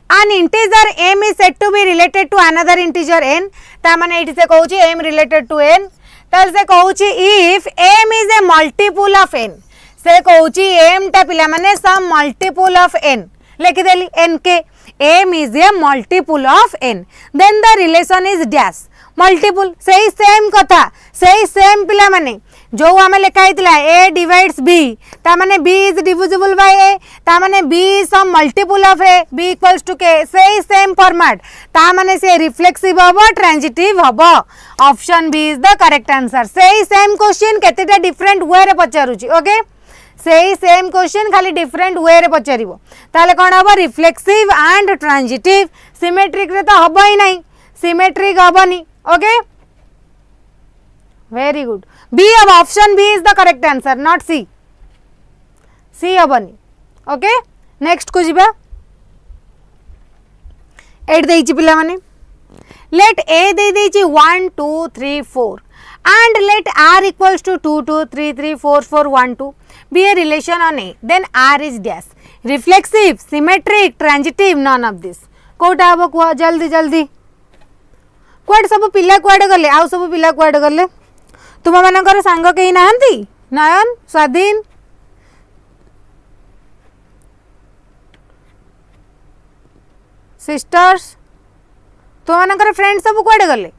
an integer m is said to be related to another integer n ता माने एठी से कहउची m related to n ताल से कहउची if m is a multiple of n से कहउची m टा पिला माने some multiple of n लिखि देली n के m is a multiple of n then the relation is dash multiple सही सेम कथा सही सेम पिला माने जो आम लिखाई ए डिवाइड्स बी ता माने B is divisible by A ता माने B is some multiple of A B equals to K सेही सेम फॉर्मेट ता माने से रिफ्लेक्सिव हबो ट्रांजिटिव हबो option B is the correct answer सेही सेम क्वेश्चन केतेटा डिफरेंट वे रे पचारुची ओके सेही सेम क्वेश्चन खाली डिफरेंट वे रे पचारिबो ताले कोन हबो रिफ्लेक्सिव एंड ट्रांजिटिव सिमेट्रिक रे तो हबो ही नहीं सिमेट्रिक हबोनी ओके वेरी गुड बी अब option B is the correct answer not C C हबनी ओके नेक्स्ट को जिबा 8 देइची पिला माने लेट ए दे देइची 1 2 3 4 and let r equals to 2 2 3 3 4 4 1 2 be a relation on a then r is dash reflexive symmetric transitive none of this कोटा हबो को जल्दी जल्दी क्वाड सब पिला क्वाड गले आउ सब पिला क्वाड गले तुम मानकर सांग कहीं नाहंती नयन स्वाधीन सिस्टर्स तुम मानकर फ्रेंड सब क्वाड गले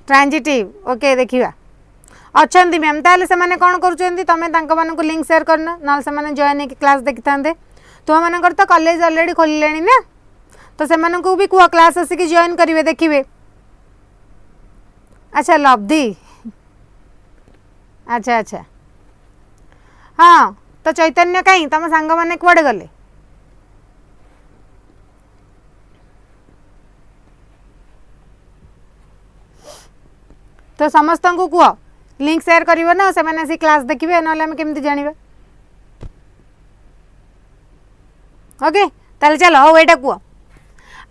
ट्रांजिटिव ओके देखिबा अच्छंती मैम ताले से माने कोन करूचंती तमे तांको मानको लिंक शेयर करना नाल से माने जॉइन के क्लास देखितांदे तुम मानकर तो कॉलेज ऑलरेडी खोलिलेनी ना तो से मानको भी कुआ क्लास आसी की जॉइन करिवे देखिबे अच्छा लब्धि अच्छा अच्छा हाँ तो चैतन्य कहीं तम सांग माने कुआडे गले तो समस्त को कुआ लिंक शेयर करिवे ना से माने सी क्लास देखिबे नले हम केमति जानिबे ओके ताले चलो हो एटा कुआ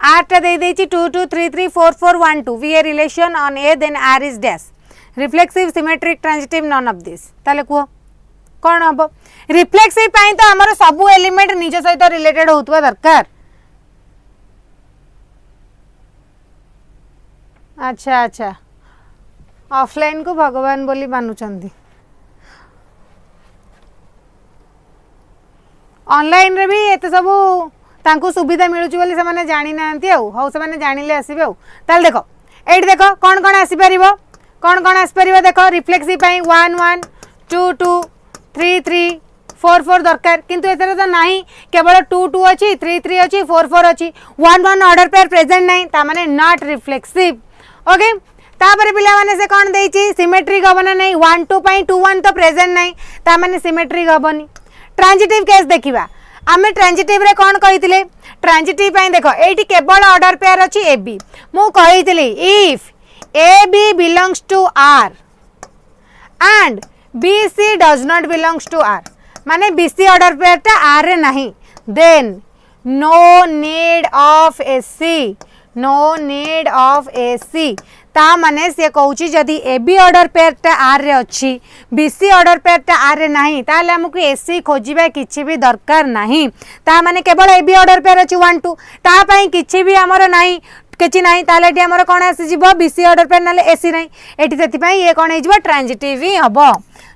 r टा दे देछि 2 2 3 3 4 4 1 2 we a relation on a then r is dash reflexive symmetric transitive none of this ताले कुआ कोन हबो रिफ्लेक्सिव पई तो हमर सब एलिमेंट निज सहित रिलेटेड होतबा दरकार अच्छा अच्छा ऑफलाइन को भगवान बोली मानुचंदी ऑनलाइन रे भी एते सब तांको सुविधा मिलुची बोली से माने जानि नांती आउ हौ से माने जानिले आसीबे आउ ताल देखो एट देखो कोन कोन आसी परिबो देखो रिफ्लेक्सिव पई 1 1 2 2 3 3 4 4 दरकार किंतु एतरे तो नाही केवल 2 2 अछि 3 3 अछि 4 4 अछि 1 1 ऑर्डर पेयर प्रेजेंट नाही ता माने नॉट रिफ्लेक्सिव ओके तापर पिला माने से कोन देइची सिमेट्रिक हबना नाही 1 2 पई 2 1 तो प्रेजेंट नाही ता माने सिमेट्रिक हबनी ट्रांजिटिव केस देखिबा आमे ट्रांजिटिव रे कोन कहितले ट्रांजिटिव पई देखो एठी केवल ऑर्डर पेयर अछि एबी मु कहितली if AB belongs to R and BC does not belongs to R माने BC ऑर्डर पेयर टा R रे नहीं then no need of AC ता माने से कहूची जदि AB ऑर्डर पेयर टा R रे अछि BC ऑर्डर पेयर टा R रे नहीं ताले हमकु AC खोजिबा किछि भी दरकार नहीं ता माने केवल AB ऑर्डर पेयर अछि 1 2 ता पई किछि भी हमर नहीं किछि नहीं ताले एटी हमर कोन आसी जिवो BC ऑर्डर पेयर नाले AC नहीं एटी सेति पई ये कोन हे जिवो ट्रांजिटिव ही हबो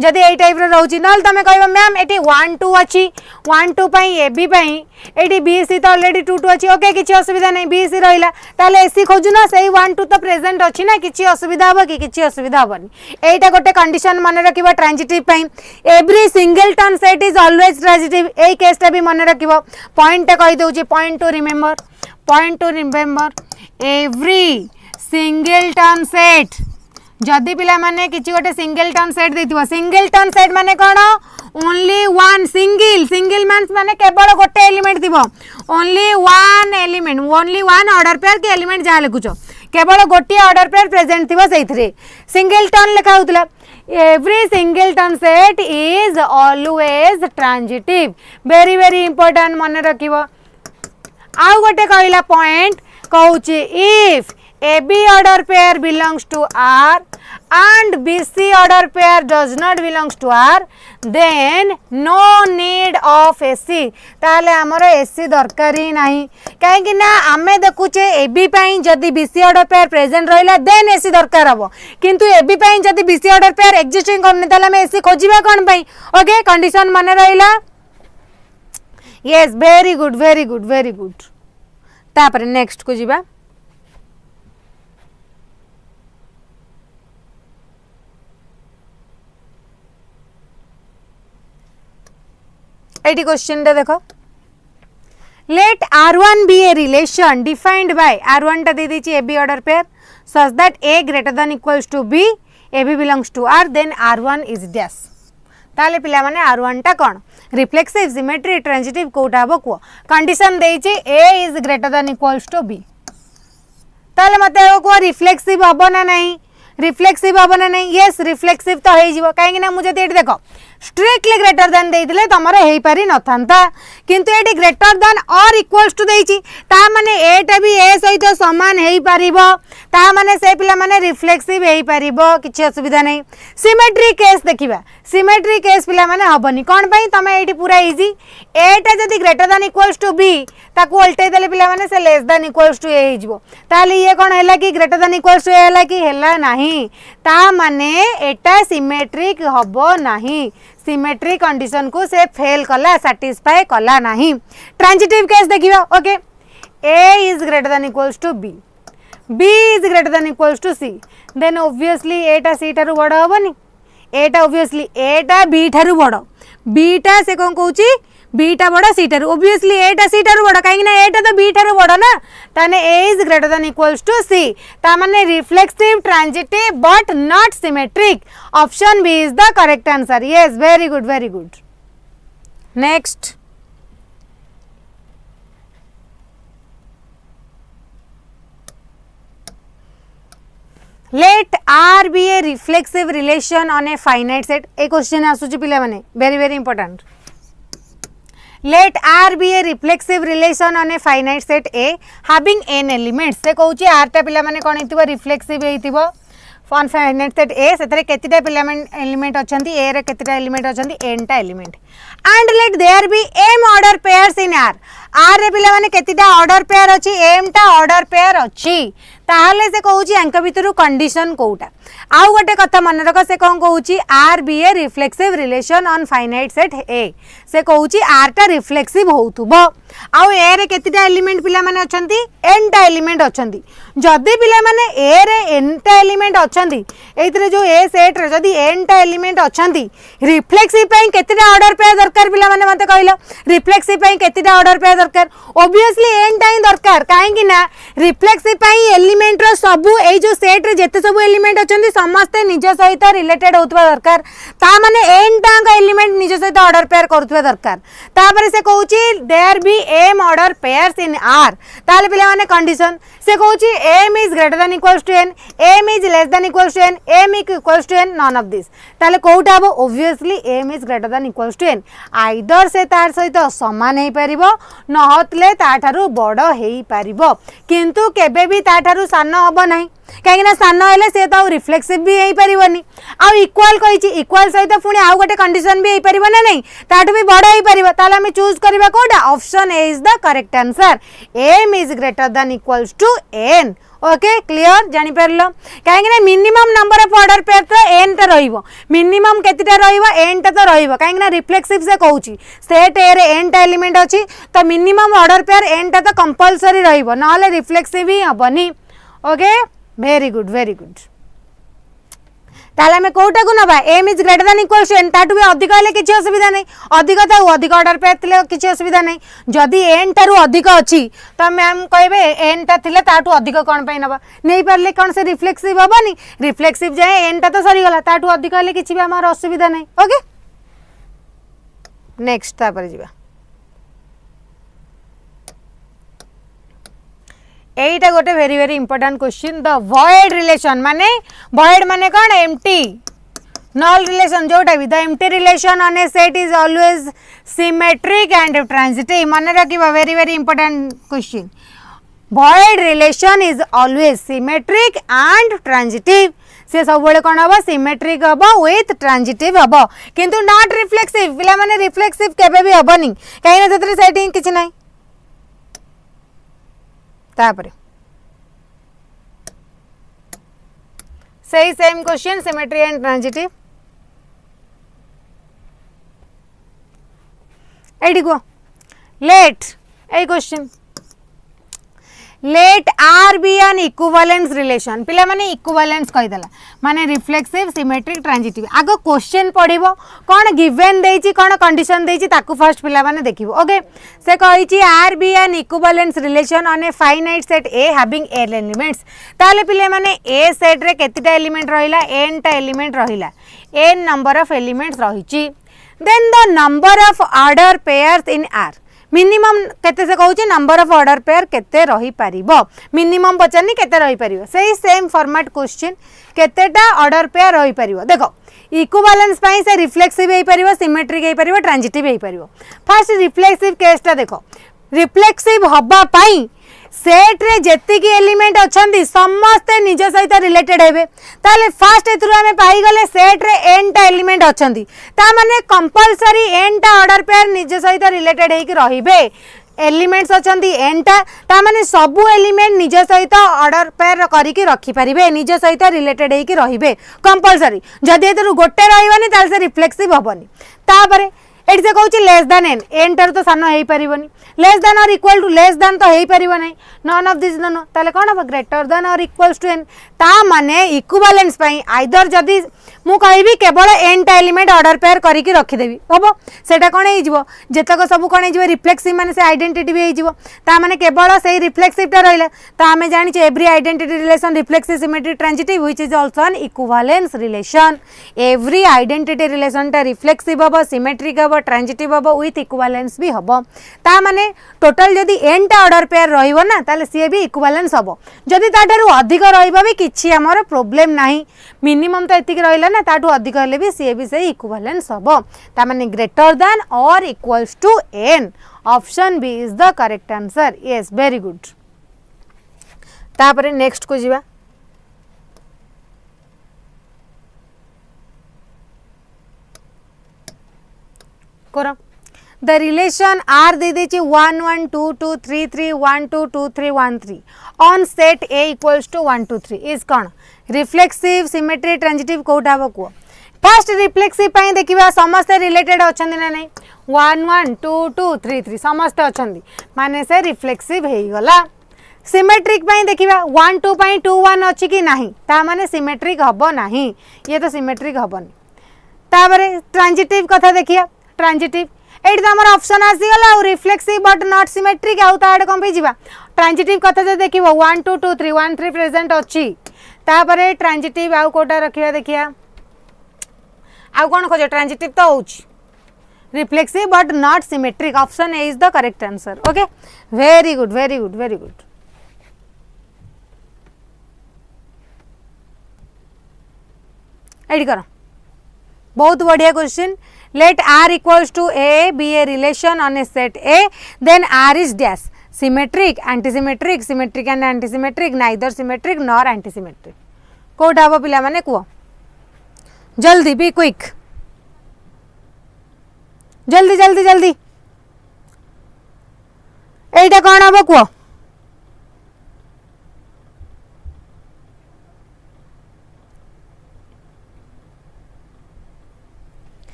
जदि एई टाइप रे रहउची नल तमे कहबो मैम एटी 1 2 अछि 1 2 पई AB पई एटी BC तो ऑलरेडी 2 2 अछि ओके किछि असुविधा नहीं BC रहिला ताले AC खोजु ना सेही 1 2 तो प्रेजेंट अछि ना किछि असुविधा हबो कि किछि असुविधा हबनी एटा गोटे कंडीशन माने रखिबो ट्रांजिटिव पई every singleton set is always transitive एई केसटा भी माने रखिबो पॉइंट कहि दउची point to remember every singleton set जदि पिला माने किछि गोटे सिंगलटन सेट देथिबो सिंगलटन सेट माने कोन ओनली वन सिंगल माने केवल गोटे एलिमेंट थिबो ओनली वन ऑर्डर पेयर के एलिमेंट जा लिखुचो केवल गोटे ऑर्डर पेयर प्रेजेंट थिबो सेइथरे सिंगलटन लिखा होतला every singleton set is always transitive very very important मन रखिबो आउ गोटे कहला पॉइंट कहूची if AB order pair belongs to R and BC order pair does not belongs to R then no need of AC ताले हमरो AC दरकार ही नहीं काहे कि ना आमे देखुचे AB पई जदी BC order pair present रहिला then AC दरकार हबो किंतु AB पई जदी BC order pair existing करने ताले हम AC खोजिबा कोन पई ओके कंडीशन माने रहिला यस वेरी गुड तापर नेक्स्ट को जिबा एटी क्वेश्चन रे देखो let R1 be a relation defined by R1 टा दे दीची AB order pair such that A greater than equals to B, AB belongs to R, then R1 is dash. ताले पिला माने R1 टा कौन रिफ्लेक्सिव सिमेट्री ट्रांजिटिव कोटा हबो को condition देइची A is greater than equals to B. ताले मते को रिफ्लेक्सिव हबो ना नहीं रिफ्लेक्सिव हबो ना नहीं यस रिफ्लेक्सिव तो हे जीवो काहे ना मुझे एटी देखो स्ट्रिक्टली ग्रेटर देन देइतिले तमरो हेई पारि नथांता किंतु एटी ग्रेटर देन और इक्वल्स टू देइची ता माने एटा भी ए सहित समान हेई पारिबो ता माने से पिला माने रिफ्लेक्सिव हेई पारिबो किछि असुविधा नै सिमेट्री केस देखिबा सिमेट्री केस पिला माने हबनी कोन पई तमे एटी पूरा इजी एटा जदी greater than equals to B ताकू उल्टे देले पिला माने से less than equals to A हेई जिवो ताले ये कोन हैला कि greater than equals to A हैला कि हैला नाही ता माने एटा सिमेट्रिक हबो नाही सिमेट्री कंडीशन को से फेल कला सैटिस्फाई कला नहीं ट्रांजिटिव केस देखिबा okay A is greater than equals to B, B is greater than equals to C, then obviously A टा C ठारु बड़ हबनी A टा obviously A टा B ठारु बड़ B टा से कोन कहूची B टा बड़ C ठारु obviously A टा C ठारु बड़ काहे ना A टा तो B ठारु बड़ ना ताने A is greater than equals to C ता माने reflexive transitive but not symmetric. Option B is the correct answer. Yes, very good, very good. Next, let R be a reflexive relation on a finite set. A question आसुची पिला माने very very important. Let R be a reflexive relation on a finite set A having n elements. से कहूची R टा पिला माने कोन हेतिबो reflexive हेतिबो on finite set A सेतरे केतिटा एलिमेंट अछंती A रे केतिटा एलिमेंट अछंती n टा element and let there be m order pairs in R. R रे पिला माने केतिटा ऑर्डर पेयर अछि m टा ऑर्डर पेयर अछि ताहले से कहूची अंक भितरु कंडीशन कोउटा आउ गोटे कथा मन रख से कोन कहूची R be a reflexive relation on finite set A से कहूची R टा रिफ्लेक्सिव होउथुबो आउ A रे केतिटा एलिमेंट पिला माने अछंती n टा एलिमेंट अछंती जदी पिला माने A रे n टा एलिमेंट अछंती एइतरे जो A सेट रे जदी n टा एलिमेंट अछंती रिफ्लेक्सिव पई केतिटा ऑर्डर पेयर दरकार पिला माने मते कहलो रिफ्लेक्सिव पई केतिटा ऑर्डर पेयर दरकार ऑब्वियसली n टा ही दरकार काहे कि ना रिफ्लेक्सिव पई एलिमेंट रो सबु ए जो सेट रे जेते सब एलिमेंट अछंती समस्त निज सहित रिलेटेड होतबा दरकार ता माने n टांग एलिमेंट निज सहित ऑर्डर पेयर करतबा दरकार तापर से कहूची there be m order pairs in R ताले पिला माने कंडीशन से कहूची m is greater than equals to n m is less than equals to n m equals to n none of this ताले कोउटा हबो obviously m is greater than equals to n either से तार सहित समान हे परिबो न होतले ता ठारू बड़ हेई परिबो किंतु केबे भी ता ठारू सान हबो नाही कहीं सान हेले से तो रिफ्लेक्सिव भी हो पारनी आउ इक्वाल कही इक्वाल सहित पुणी आउ गोटे कंडीशन भी हो पार ना नहीं ताठू भी बड़ हो पार ताले आम चूज करबा कोडा option A is the correct answer m is greater than equals to n okay clear जानि परलो कहीं minimum number of order pair तो n टा रहिबो मिनिमम केतिटा रहिबो n टा तो रहिबो कहीं रिफ्लेक्सिव से कहूची सेट ए रे n टा एलिमेंट अछि तो मिनिमम ऑर्डर पेयर n टा तो कंपलसरी रहिबो नहले रिफ्लेक्सिव ही हबनी ओके वेरी गुड ताले हमें कोटा को नबा m is greater than equals to n ताटू भी अधिक हेले किछि असुविधा नै अधिक ताऊ अधिक ऑर्डर पे थिले किछि असुविधा नै जदी n तारु अधिक अछि त मैम कहबे n ता थिले ताटू अधिक कोन पई नबा नै परले कोन से रिफ्लेक्सिव हबनी रिफ्लेक्सिव जाय n ता तो सरी गला ताटू अधिक हेले किछि भी हमर असुविधा नै ओके नेक्स्ट ता पर जिबा एटा गोटे very very important question the void relation माने कौन एम्प्टी नल रिलेशन जोटा भी the empty relation on a set is always symmetric and transitive मन रखिबा very very important question void relation is always symmetric and transitive से सब बेले कौन हम सिमेट्रिक हम विथ ट्रांजिटिव हम किंतु नॉट रिफ्लेक्सिव पिला माने रिफ्लेक्सिव केबे भी हबनी कहीं ना सेटरे सेटिंग किछि नाही तापरे सही same question symmetry and transitive एडी को let a question let R be an equivalence relation पिला माने इक्विवेलेंस कहिदला माने रिफ्लेक्सिव सिमेट्रिक ट्रांजिटिव आगो क्वेश्चन पढ़िबो कोन गिवन देछि कोन कंडीशन देछि ताकू फर्स्ट पिला माने देखिबो ओके से कहिछि R be an equivalence relation on a finite set A having n elements ताले पिले माने ए सेट रे केतिटा एलिमेंट रहिला n टा एलिमेंट रहिला n नंबर ऑफ एलिमेंट्स रहिछि then the number of order pairs in R minimum केते से कहूँ नंबर ऑफ ऑर्डर पेयर केते रही पारिबो मिनिमम पचारनी केते रही पारिबो सही सेम फॉर्मेट क्वेश्चन केतेटा ऑर्डर पेयर रही पारिबो देखो इक्विवेलेंस पाई से रिफ्लेक्सिव हे पारिबो सिमेट्रिक हे पारिबो ट्रांजिटिव हे पारिबो फर्स्ट रिफ्लेक्सिव केसटा देखो रिफ्लेक्सिव हबा पाई सेट रे जेतिकी एलिमेंट अछंती समस्ते निज सहित रिलेटेड हेबे ताले फर्स्ट एथुरु हमें पाई गले सेट रे n टा एलिमेंट अछंती ता माने कंपलसरी n टा ऑर्डर पेयर निज सहित रिलेटेड हे कि रहिबे एलिमेंट्स अछंती n ता माने सबु एलिमेंट निज सहित ऑर्डर पेयर करी कि रखि परिबे निज सहित रिलेटेड हे कि रहिबे कंपलसरी जदि एथुरु गोटे रहिबनी ताले से रिफ्लेक्सिव हबनी तापरे एटी से कहूँ लेस दैन n टर तो सान हो पारनी लेस दैन और इक्वल टू लेस दैन तो हो पार ना नन ऑफ दिस नन ताले कौन हम ग्रेटर दैन और इक्वल्स टू n ता माने इक्विवेलेंस पाई आइदर जदि मु कहबी केवल n टा एलिमेंट ऑर्डर पेयर करके रखिदेवी हम सेटा कौन हो जेतक सब कौन हो रिफ्लेक्सिव माने से आइडेंटिटी भी हो ता माने केवल से रिफ्लेक्सिवटा रहा तो आम जानी every identity relation reflexive symmetric transitive which is also an equivalence relation every identity relation टा रिफ्लेक्सिव हम सिमेट्रिक हम ट्रांजिटिव हम विथ इक्विवेलेंस भी हम ता माने टोटल जदि n टा ऑर्डर पेयर रहिबो ना ताले सी भी इक्विवेलेंस हम जदि ताठारु अधिक रहिबा भी किछि हमर प्रॉब्लम नाही मिनिमम तो एतिक रहिला ना ताठु अधिक हेले भी सी भी से इक्विवेलेंस हम ता माने ग्रेटर देन और equals to n option B is the correct answer yes very good तापरे नेक्स्ट को जीवा करो the relation R दे देछि 1 1 2 2 3 3 1 2 2 3 1 3 on set A equals to 1 2 3 is कौन रिफ्लेक्सिव सिमेट्री ट्रांजिटिव कोटा हबो को फर्स्ट रिफ्लेक्सिव पाई देखिबा समस्त रिलेटेड अछंदी ना नहीं 1 1 2 2 3 3 समस्त अछंदी माने से रिफ्लेक्सिव हेई गला सिमेट्रिक पाई देखिबा 1 2 पाई 2 1 अछि कि नाही ता माने सिमेट्रिक हबो नाही ये तो सिमेट्रिक हबोनी ताबरे ट्रांजिटिव कथा देखिया ट्रांजिटिव एट तो आमर ऑप्शन आसीगला रिफ्लेक्सिव बट नॉट सिमेट्रिक आउ ताडे कम पे जीवा ट्रांजिटिव कथा जे देखिबो 1 2 2 3 1 3 प्रेजेंट अछि तापरे ट्रांजिटिव आउ कोटा रखिया देखिया आउ कोन खोजो ट्रांजिटिव तो होउछि reflexive but not symmetric option A is the correct answer okay very good very good very good एडी करो बहुत बढ़िया क्वेश्चन let R equals to A be a relation on a set A then R is dash symmetric antisymmetric symmetric and antisymmetric neither symmetric nor antisymmetric कोटा हबो पिला माने quo जल्दी बी क्विक जल्दी जल्दी जल्दी एटा कोन हबो कुओ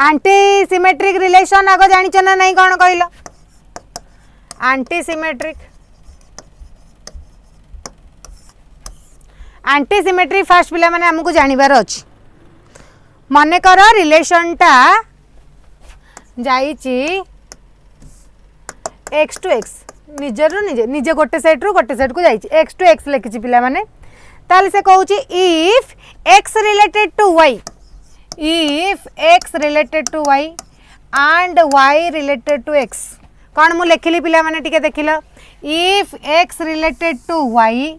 एंटी सिमेट्रिक रिलेशन आगो जानिछ ना नहीं कौन कहलो anti symmetric anti symmetric fast पिला माने हमको जानिबार अछि मने कर रिलेशन टा जाईची x टू x निजर निजे निजे गोटे सेट रो गोटे सेट को जाईची x टू x लिखिची पिला माने ताले से कहूची if x related to y if x related to y and y related to x कौन मु लिखिली पिला माने टिके देखिलो if x related to y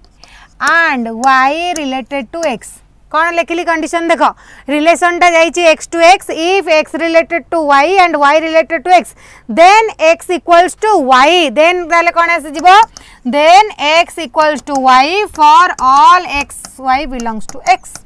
and y related to x कौन लिखिली कंडीशन देखो रिलेशन टा जाईची x to x if x related to y and y related to x then x equals to y then ताले कौन आसी जिवो then x equals to y for all x y belongs to x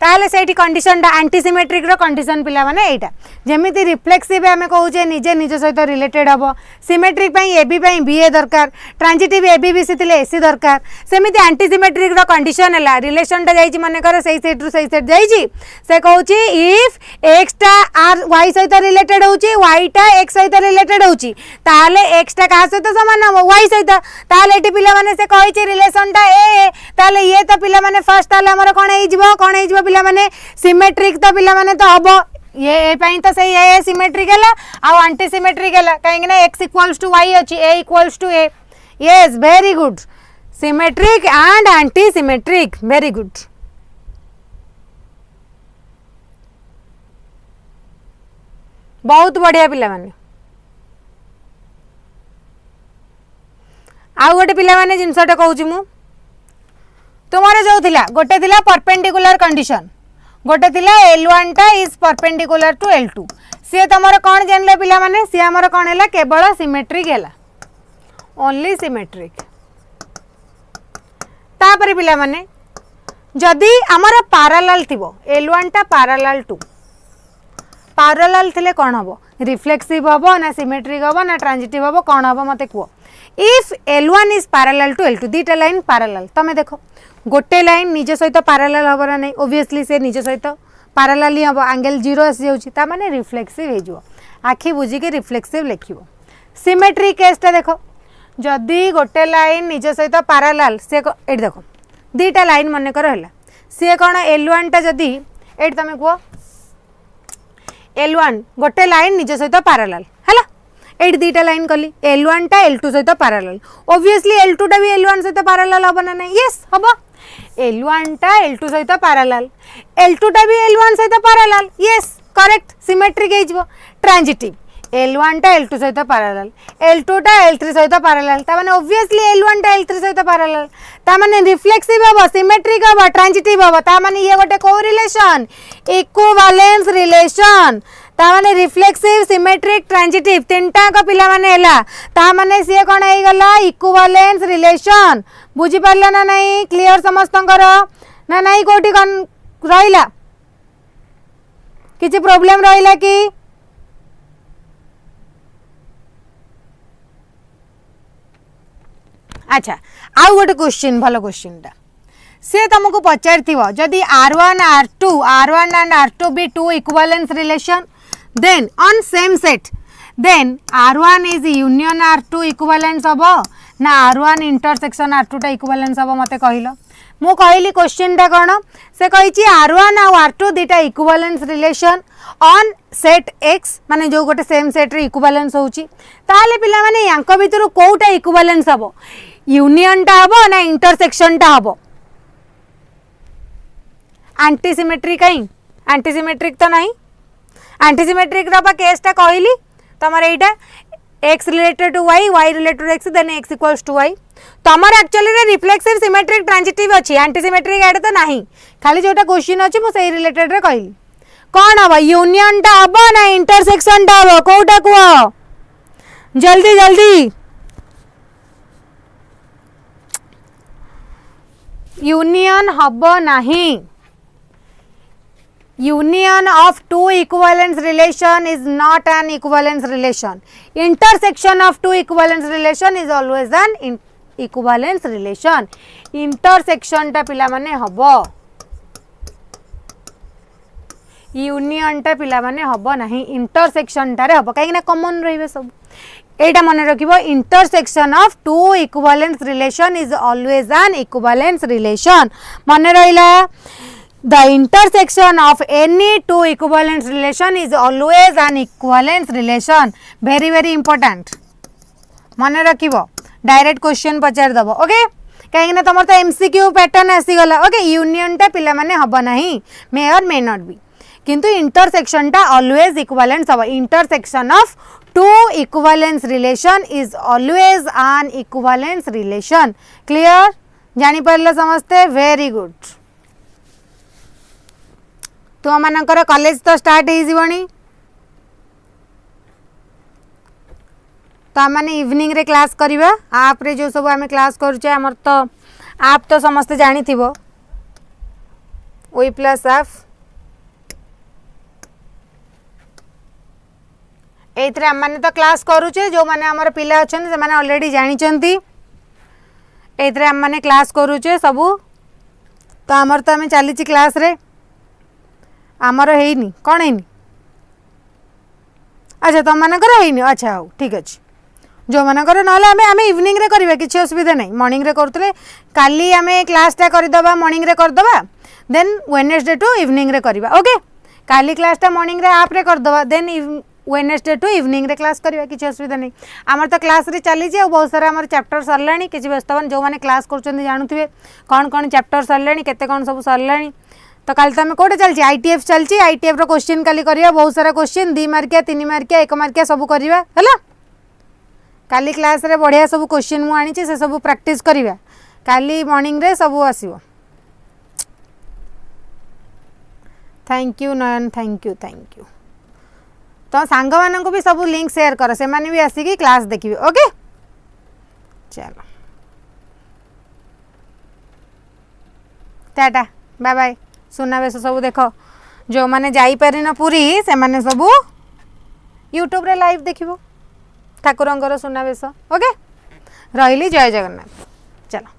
ताले सेठी condition टा antisymmetric रो condition पिला माने एटा जेमिति reflexive आम कहे निजे निज सहित रिलेटेड हम सिमेट्रिक एबी बीए दरकार ट्रांजिटिव एबी बीसी थे एसी दरकार सेमिति एंटीसिमेट्रिक कंडीशन है रिलेशनटा जाइए मनकर से सेट रु से सेट जाइए से कहूँ इफ एक्सटा आर वाई सहित रिलेटेड होची वाईटा एक्स सहित रिलेटेड होची ताले एक्सटा का सहित सामान हम वाई सहित ताले एटी पिला माने से कहिछि रिलेशनटा ए ताले ये तो पिला माने फर्स्ट ताले हमर कोन हे जिवो पिला माने सिमेट्रिक तो पिला माने तो हबो ये ए पई तो सही ए सिमेट्रिक है आ एंटी सिमेट्रिक है कहीं ना x इक्वल्स टू y अच्छी a equals to a yes very good symmetric and antisymmetric very good बहुत बढ़िया पिला माने आउ गोटे पिला माने जिनसटा कहूची मु तुम्हारे जो थिला गोटे थिला परपेंडिकुलर कंडीशन गोटे थिला L1 टा इज परपेंडिकुलर टू L2 सी तुमर कौन जानले पिला माने सी हमर कौन है केवल सिमेट्रिक है ओनली सिमेट्रिक तापर पिला माने जदि हमर पैरेलल थिबो L1 टा पैरेलल टू पैरेलल थिले कौन हबो रिफ्लेक्सिव हबो ना सिमेट्रिक हबो ना ट्रांजिटिव हबो कौन हबो मते कुओ if L1 is parallel to L2 दीटा लाइन पैरेलल तमे देखो गोटे लाइन निज सहित पैरेलल हबो ना नहीं ओब्वियसली से निज सहित पैरेलल ही हबो एंगल 0 आसी जाउची ता माने रिफ्लेक्सिव हे जो आखि बुझी के रिफ्लेक्सिव लिखिबो सिमेट्रिक केसटा देखो जदि गोटे लाइन निज सहित पैरेलल से एट देखो दीटा लाइन मन कर हला से कोन L1 टा जदि एट तमे को L1 गोटे लाइन निज सहित पैरेलल हला एट दीटा लाइन कली L1 टा L2 सहित पैरेलल ओब्वियसली L2 टा भी L1 सहित पैरेलल हबो ना नहीं यस हबो L1 टा L2 सहित पैरेलल L2 टा भी L1 सहित पैरेलल यस करेक्ट सिमेट्रिक हे जिवो ट्रांजिटिव L1 टा L2 सहित पैरेलल L2 टा L3 सहित पैरेलल ता माने ऑब्वियसली L1 टा L3 सहित पैरेलल ता माने रिफ्लेक्सिव हबो सिमेट्रिक हबो ट्रांजिटिव हबो ता माने ये गोटे को रिलेशन इक्विवेलेंस रिलेशन ता माने रिफ्लेक्सिव सिमेट्रिक ट्रांजिटिव तीनटा का पिला माने हैला ता माने से कोन हे गला इक्विवेलेंस रिलेशन बुझी परला ना नहीं क्लियर समस्तंकर ना नहीं कोठी कन रहिला किछि प्रॉब्लम रहिला कि अच्छा आउ गोटे क्वेश्चन भलो क्वेश्चन टा से तुमको पचार जदि R1 R1 and R2 be two equivalence relation then on same set then R1 is union R2 equivalence हबो ना R1 intersection R2 टा equivalence हबो मते कहिलो मु कहली क्वेश्चन टा कोन से कहिची R1 और R2 दिटा equivalence relation on set X माने जो गोटे सेम सेट रे equivalence होउची ताले पिला माने यांक भितरु कोउटा equivalence हबो यूनियन टा हबो ना इंटरसेक्शन टा हबो एंटीसिमेट्रिक कहीं एंटीसिमेट्रिक तो नहीं एंटीसिमेट्रिक रा केसटा कहली तमर एटा x related to y y related to x then x equals to y तमर एक्चुअली रे रिफ्लेक्सिव सिमेट्रिक ट्रांजिटिव अछि एंटीसिमेट्रिक एड तो नहीं खाली जोटा क्वेश्चन अछि मु सही रिलेटेड रे कहली कोन हबो यूनियन टा हबो ना इंटरसेक्शन टा हबो कोटा को जल्दी जल्दी यूनियन हबो नहीं union of two equivalence relation is not an equivalence relation intersection of two equivalence relation is always an equivalence relation intersection टा पिला माने हबो union टा पिला माने हबो नहीं intersection टा रे हबो काहे ना कॉमन रहिबे सब एटा मन रखिबो intersection of two equivalence relation is always an equivalence relation मन रहिला the intersection of any two equivalence relation is always an equivalence relation very very important मन रखिबो डायरेक्ट क्वेश्चन पचार दबो ओके कहीं ना तुम तो MCQ पैटर्न आसी गला ओके यूनियन टा पिला माने हबो नहीं may or may not be किंतु इंटरसेक्शन टा ऑलवेज इक्विवेलेंस हबो intersection of two equivalence relation is always an equivalence relation clear जानि परले समझते वेरी गुड तुम मानकर कॉलेज तो स्टार्ट हो जीवनी तो मैंने इवनिंग रे क्लास करवा आप रे जो सब आम क्लास करुचे आमर तो आप तो समस्ते जानी थिबो वी प्लस एफ एथरे हम माने तो क्लास करूचे जो माने हमर पिला अछन से माने ऑलरेडी जानि चंती एथरे हम माने क्लास करूचे सबू तो हमर तो हमें चली क्लास रे आमर हेनी कौन हेनी अच्छा तुम मानकर हेनी अच्छा हो ठीक अच्छे जो मानकर ना आम इवनिंग रे करवा किसी असुविधा नहीं मॉर्निंग रे करते काली आम क्लासटा करदे मॉर्निंग रे करदे देन वेडनेसडे टू इवनिंग रे करवा ओके काली क्लासटा मॉर्निंग रे आप रे करदे देन वेडनेसडे टू इवनिंग रे क्लास करवा किसी असुविधा नहीं आमर तो क्लास रे चली बहुत सारा आम चैप्टर सरला किसी व्यस्त जो मैंने क्लास कर जानूे कौन कौन चैप्टर सरला केते कौन सब सरला तो कल तो आम कौटे चलती आईटीएफ चलती आईटीएफ रो क्वेश्चन काली करवा बहुत सारा क्वेश्चन 2 मार्किया 3 मार्किया 1 मार्किया सब करवा है काली क्लास रे बढ़िया सब क्वेश्चन मु आनी से सब प्रैक्टिस करवा काली मॉर्निंग रे सब आसीबो thank you Nayan thank you तो सांग मानक भी सब लिंक शेयर कर से माने भी आसिकी क्लास देखिए ओके चलो टाटा बाय बाय सुनावेश सब देख जो मैंने जापरिन पुरी से माने सब यूट्यूब रे लाइव देखिबो ठाकुरंकर सुनावेश ओके रही जय जगन्नाथ चलो।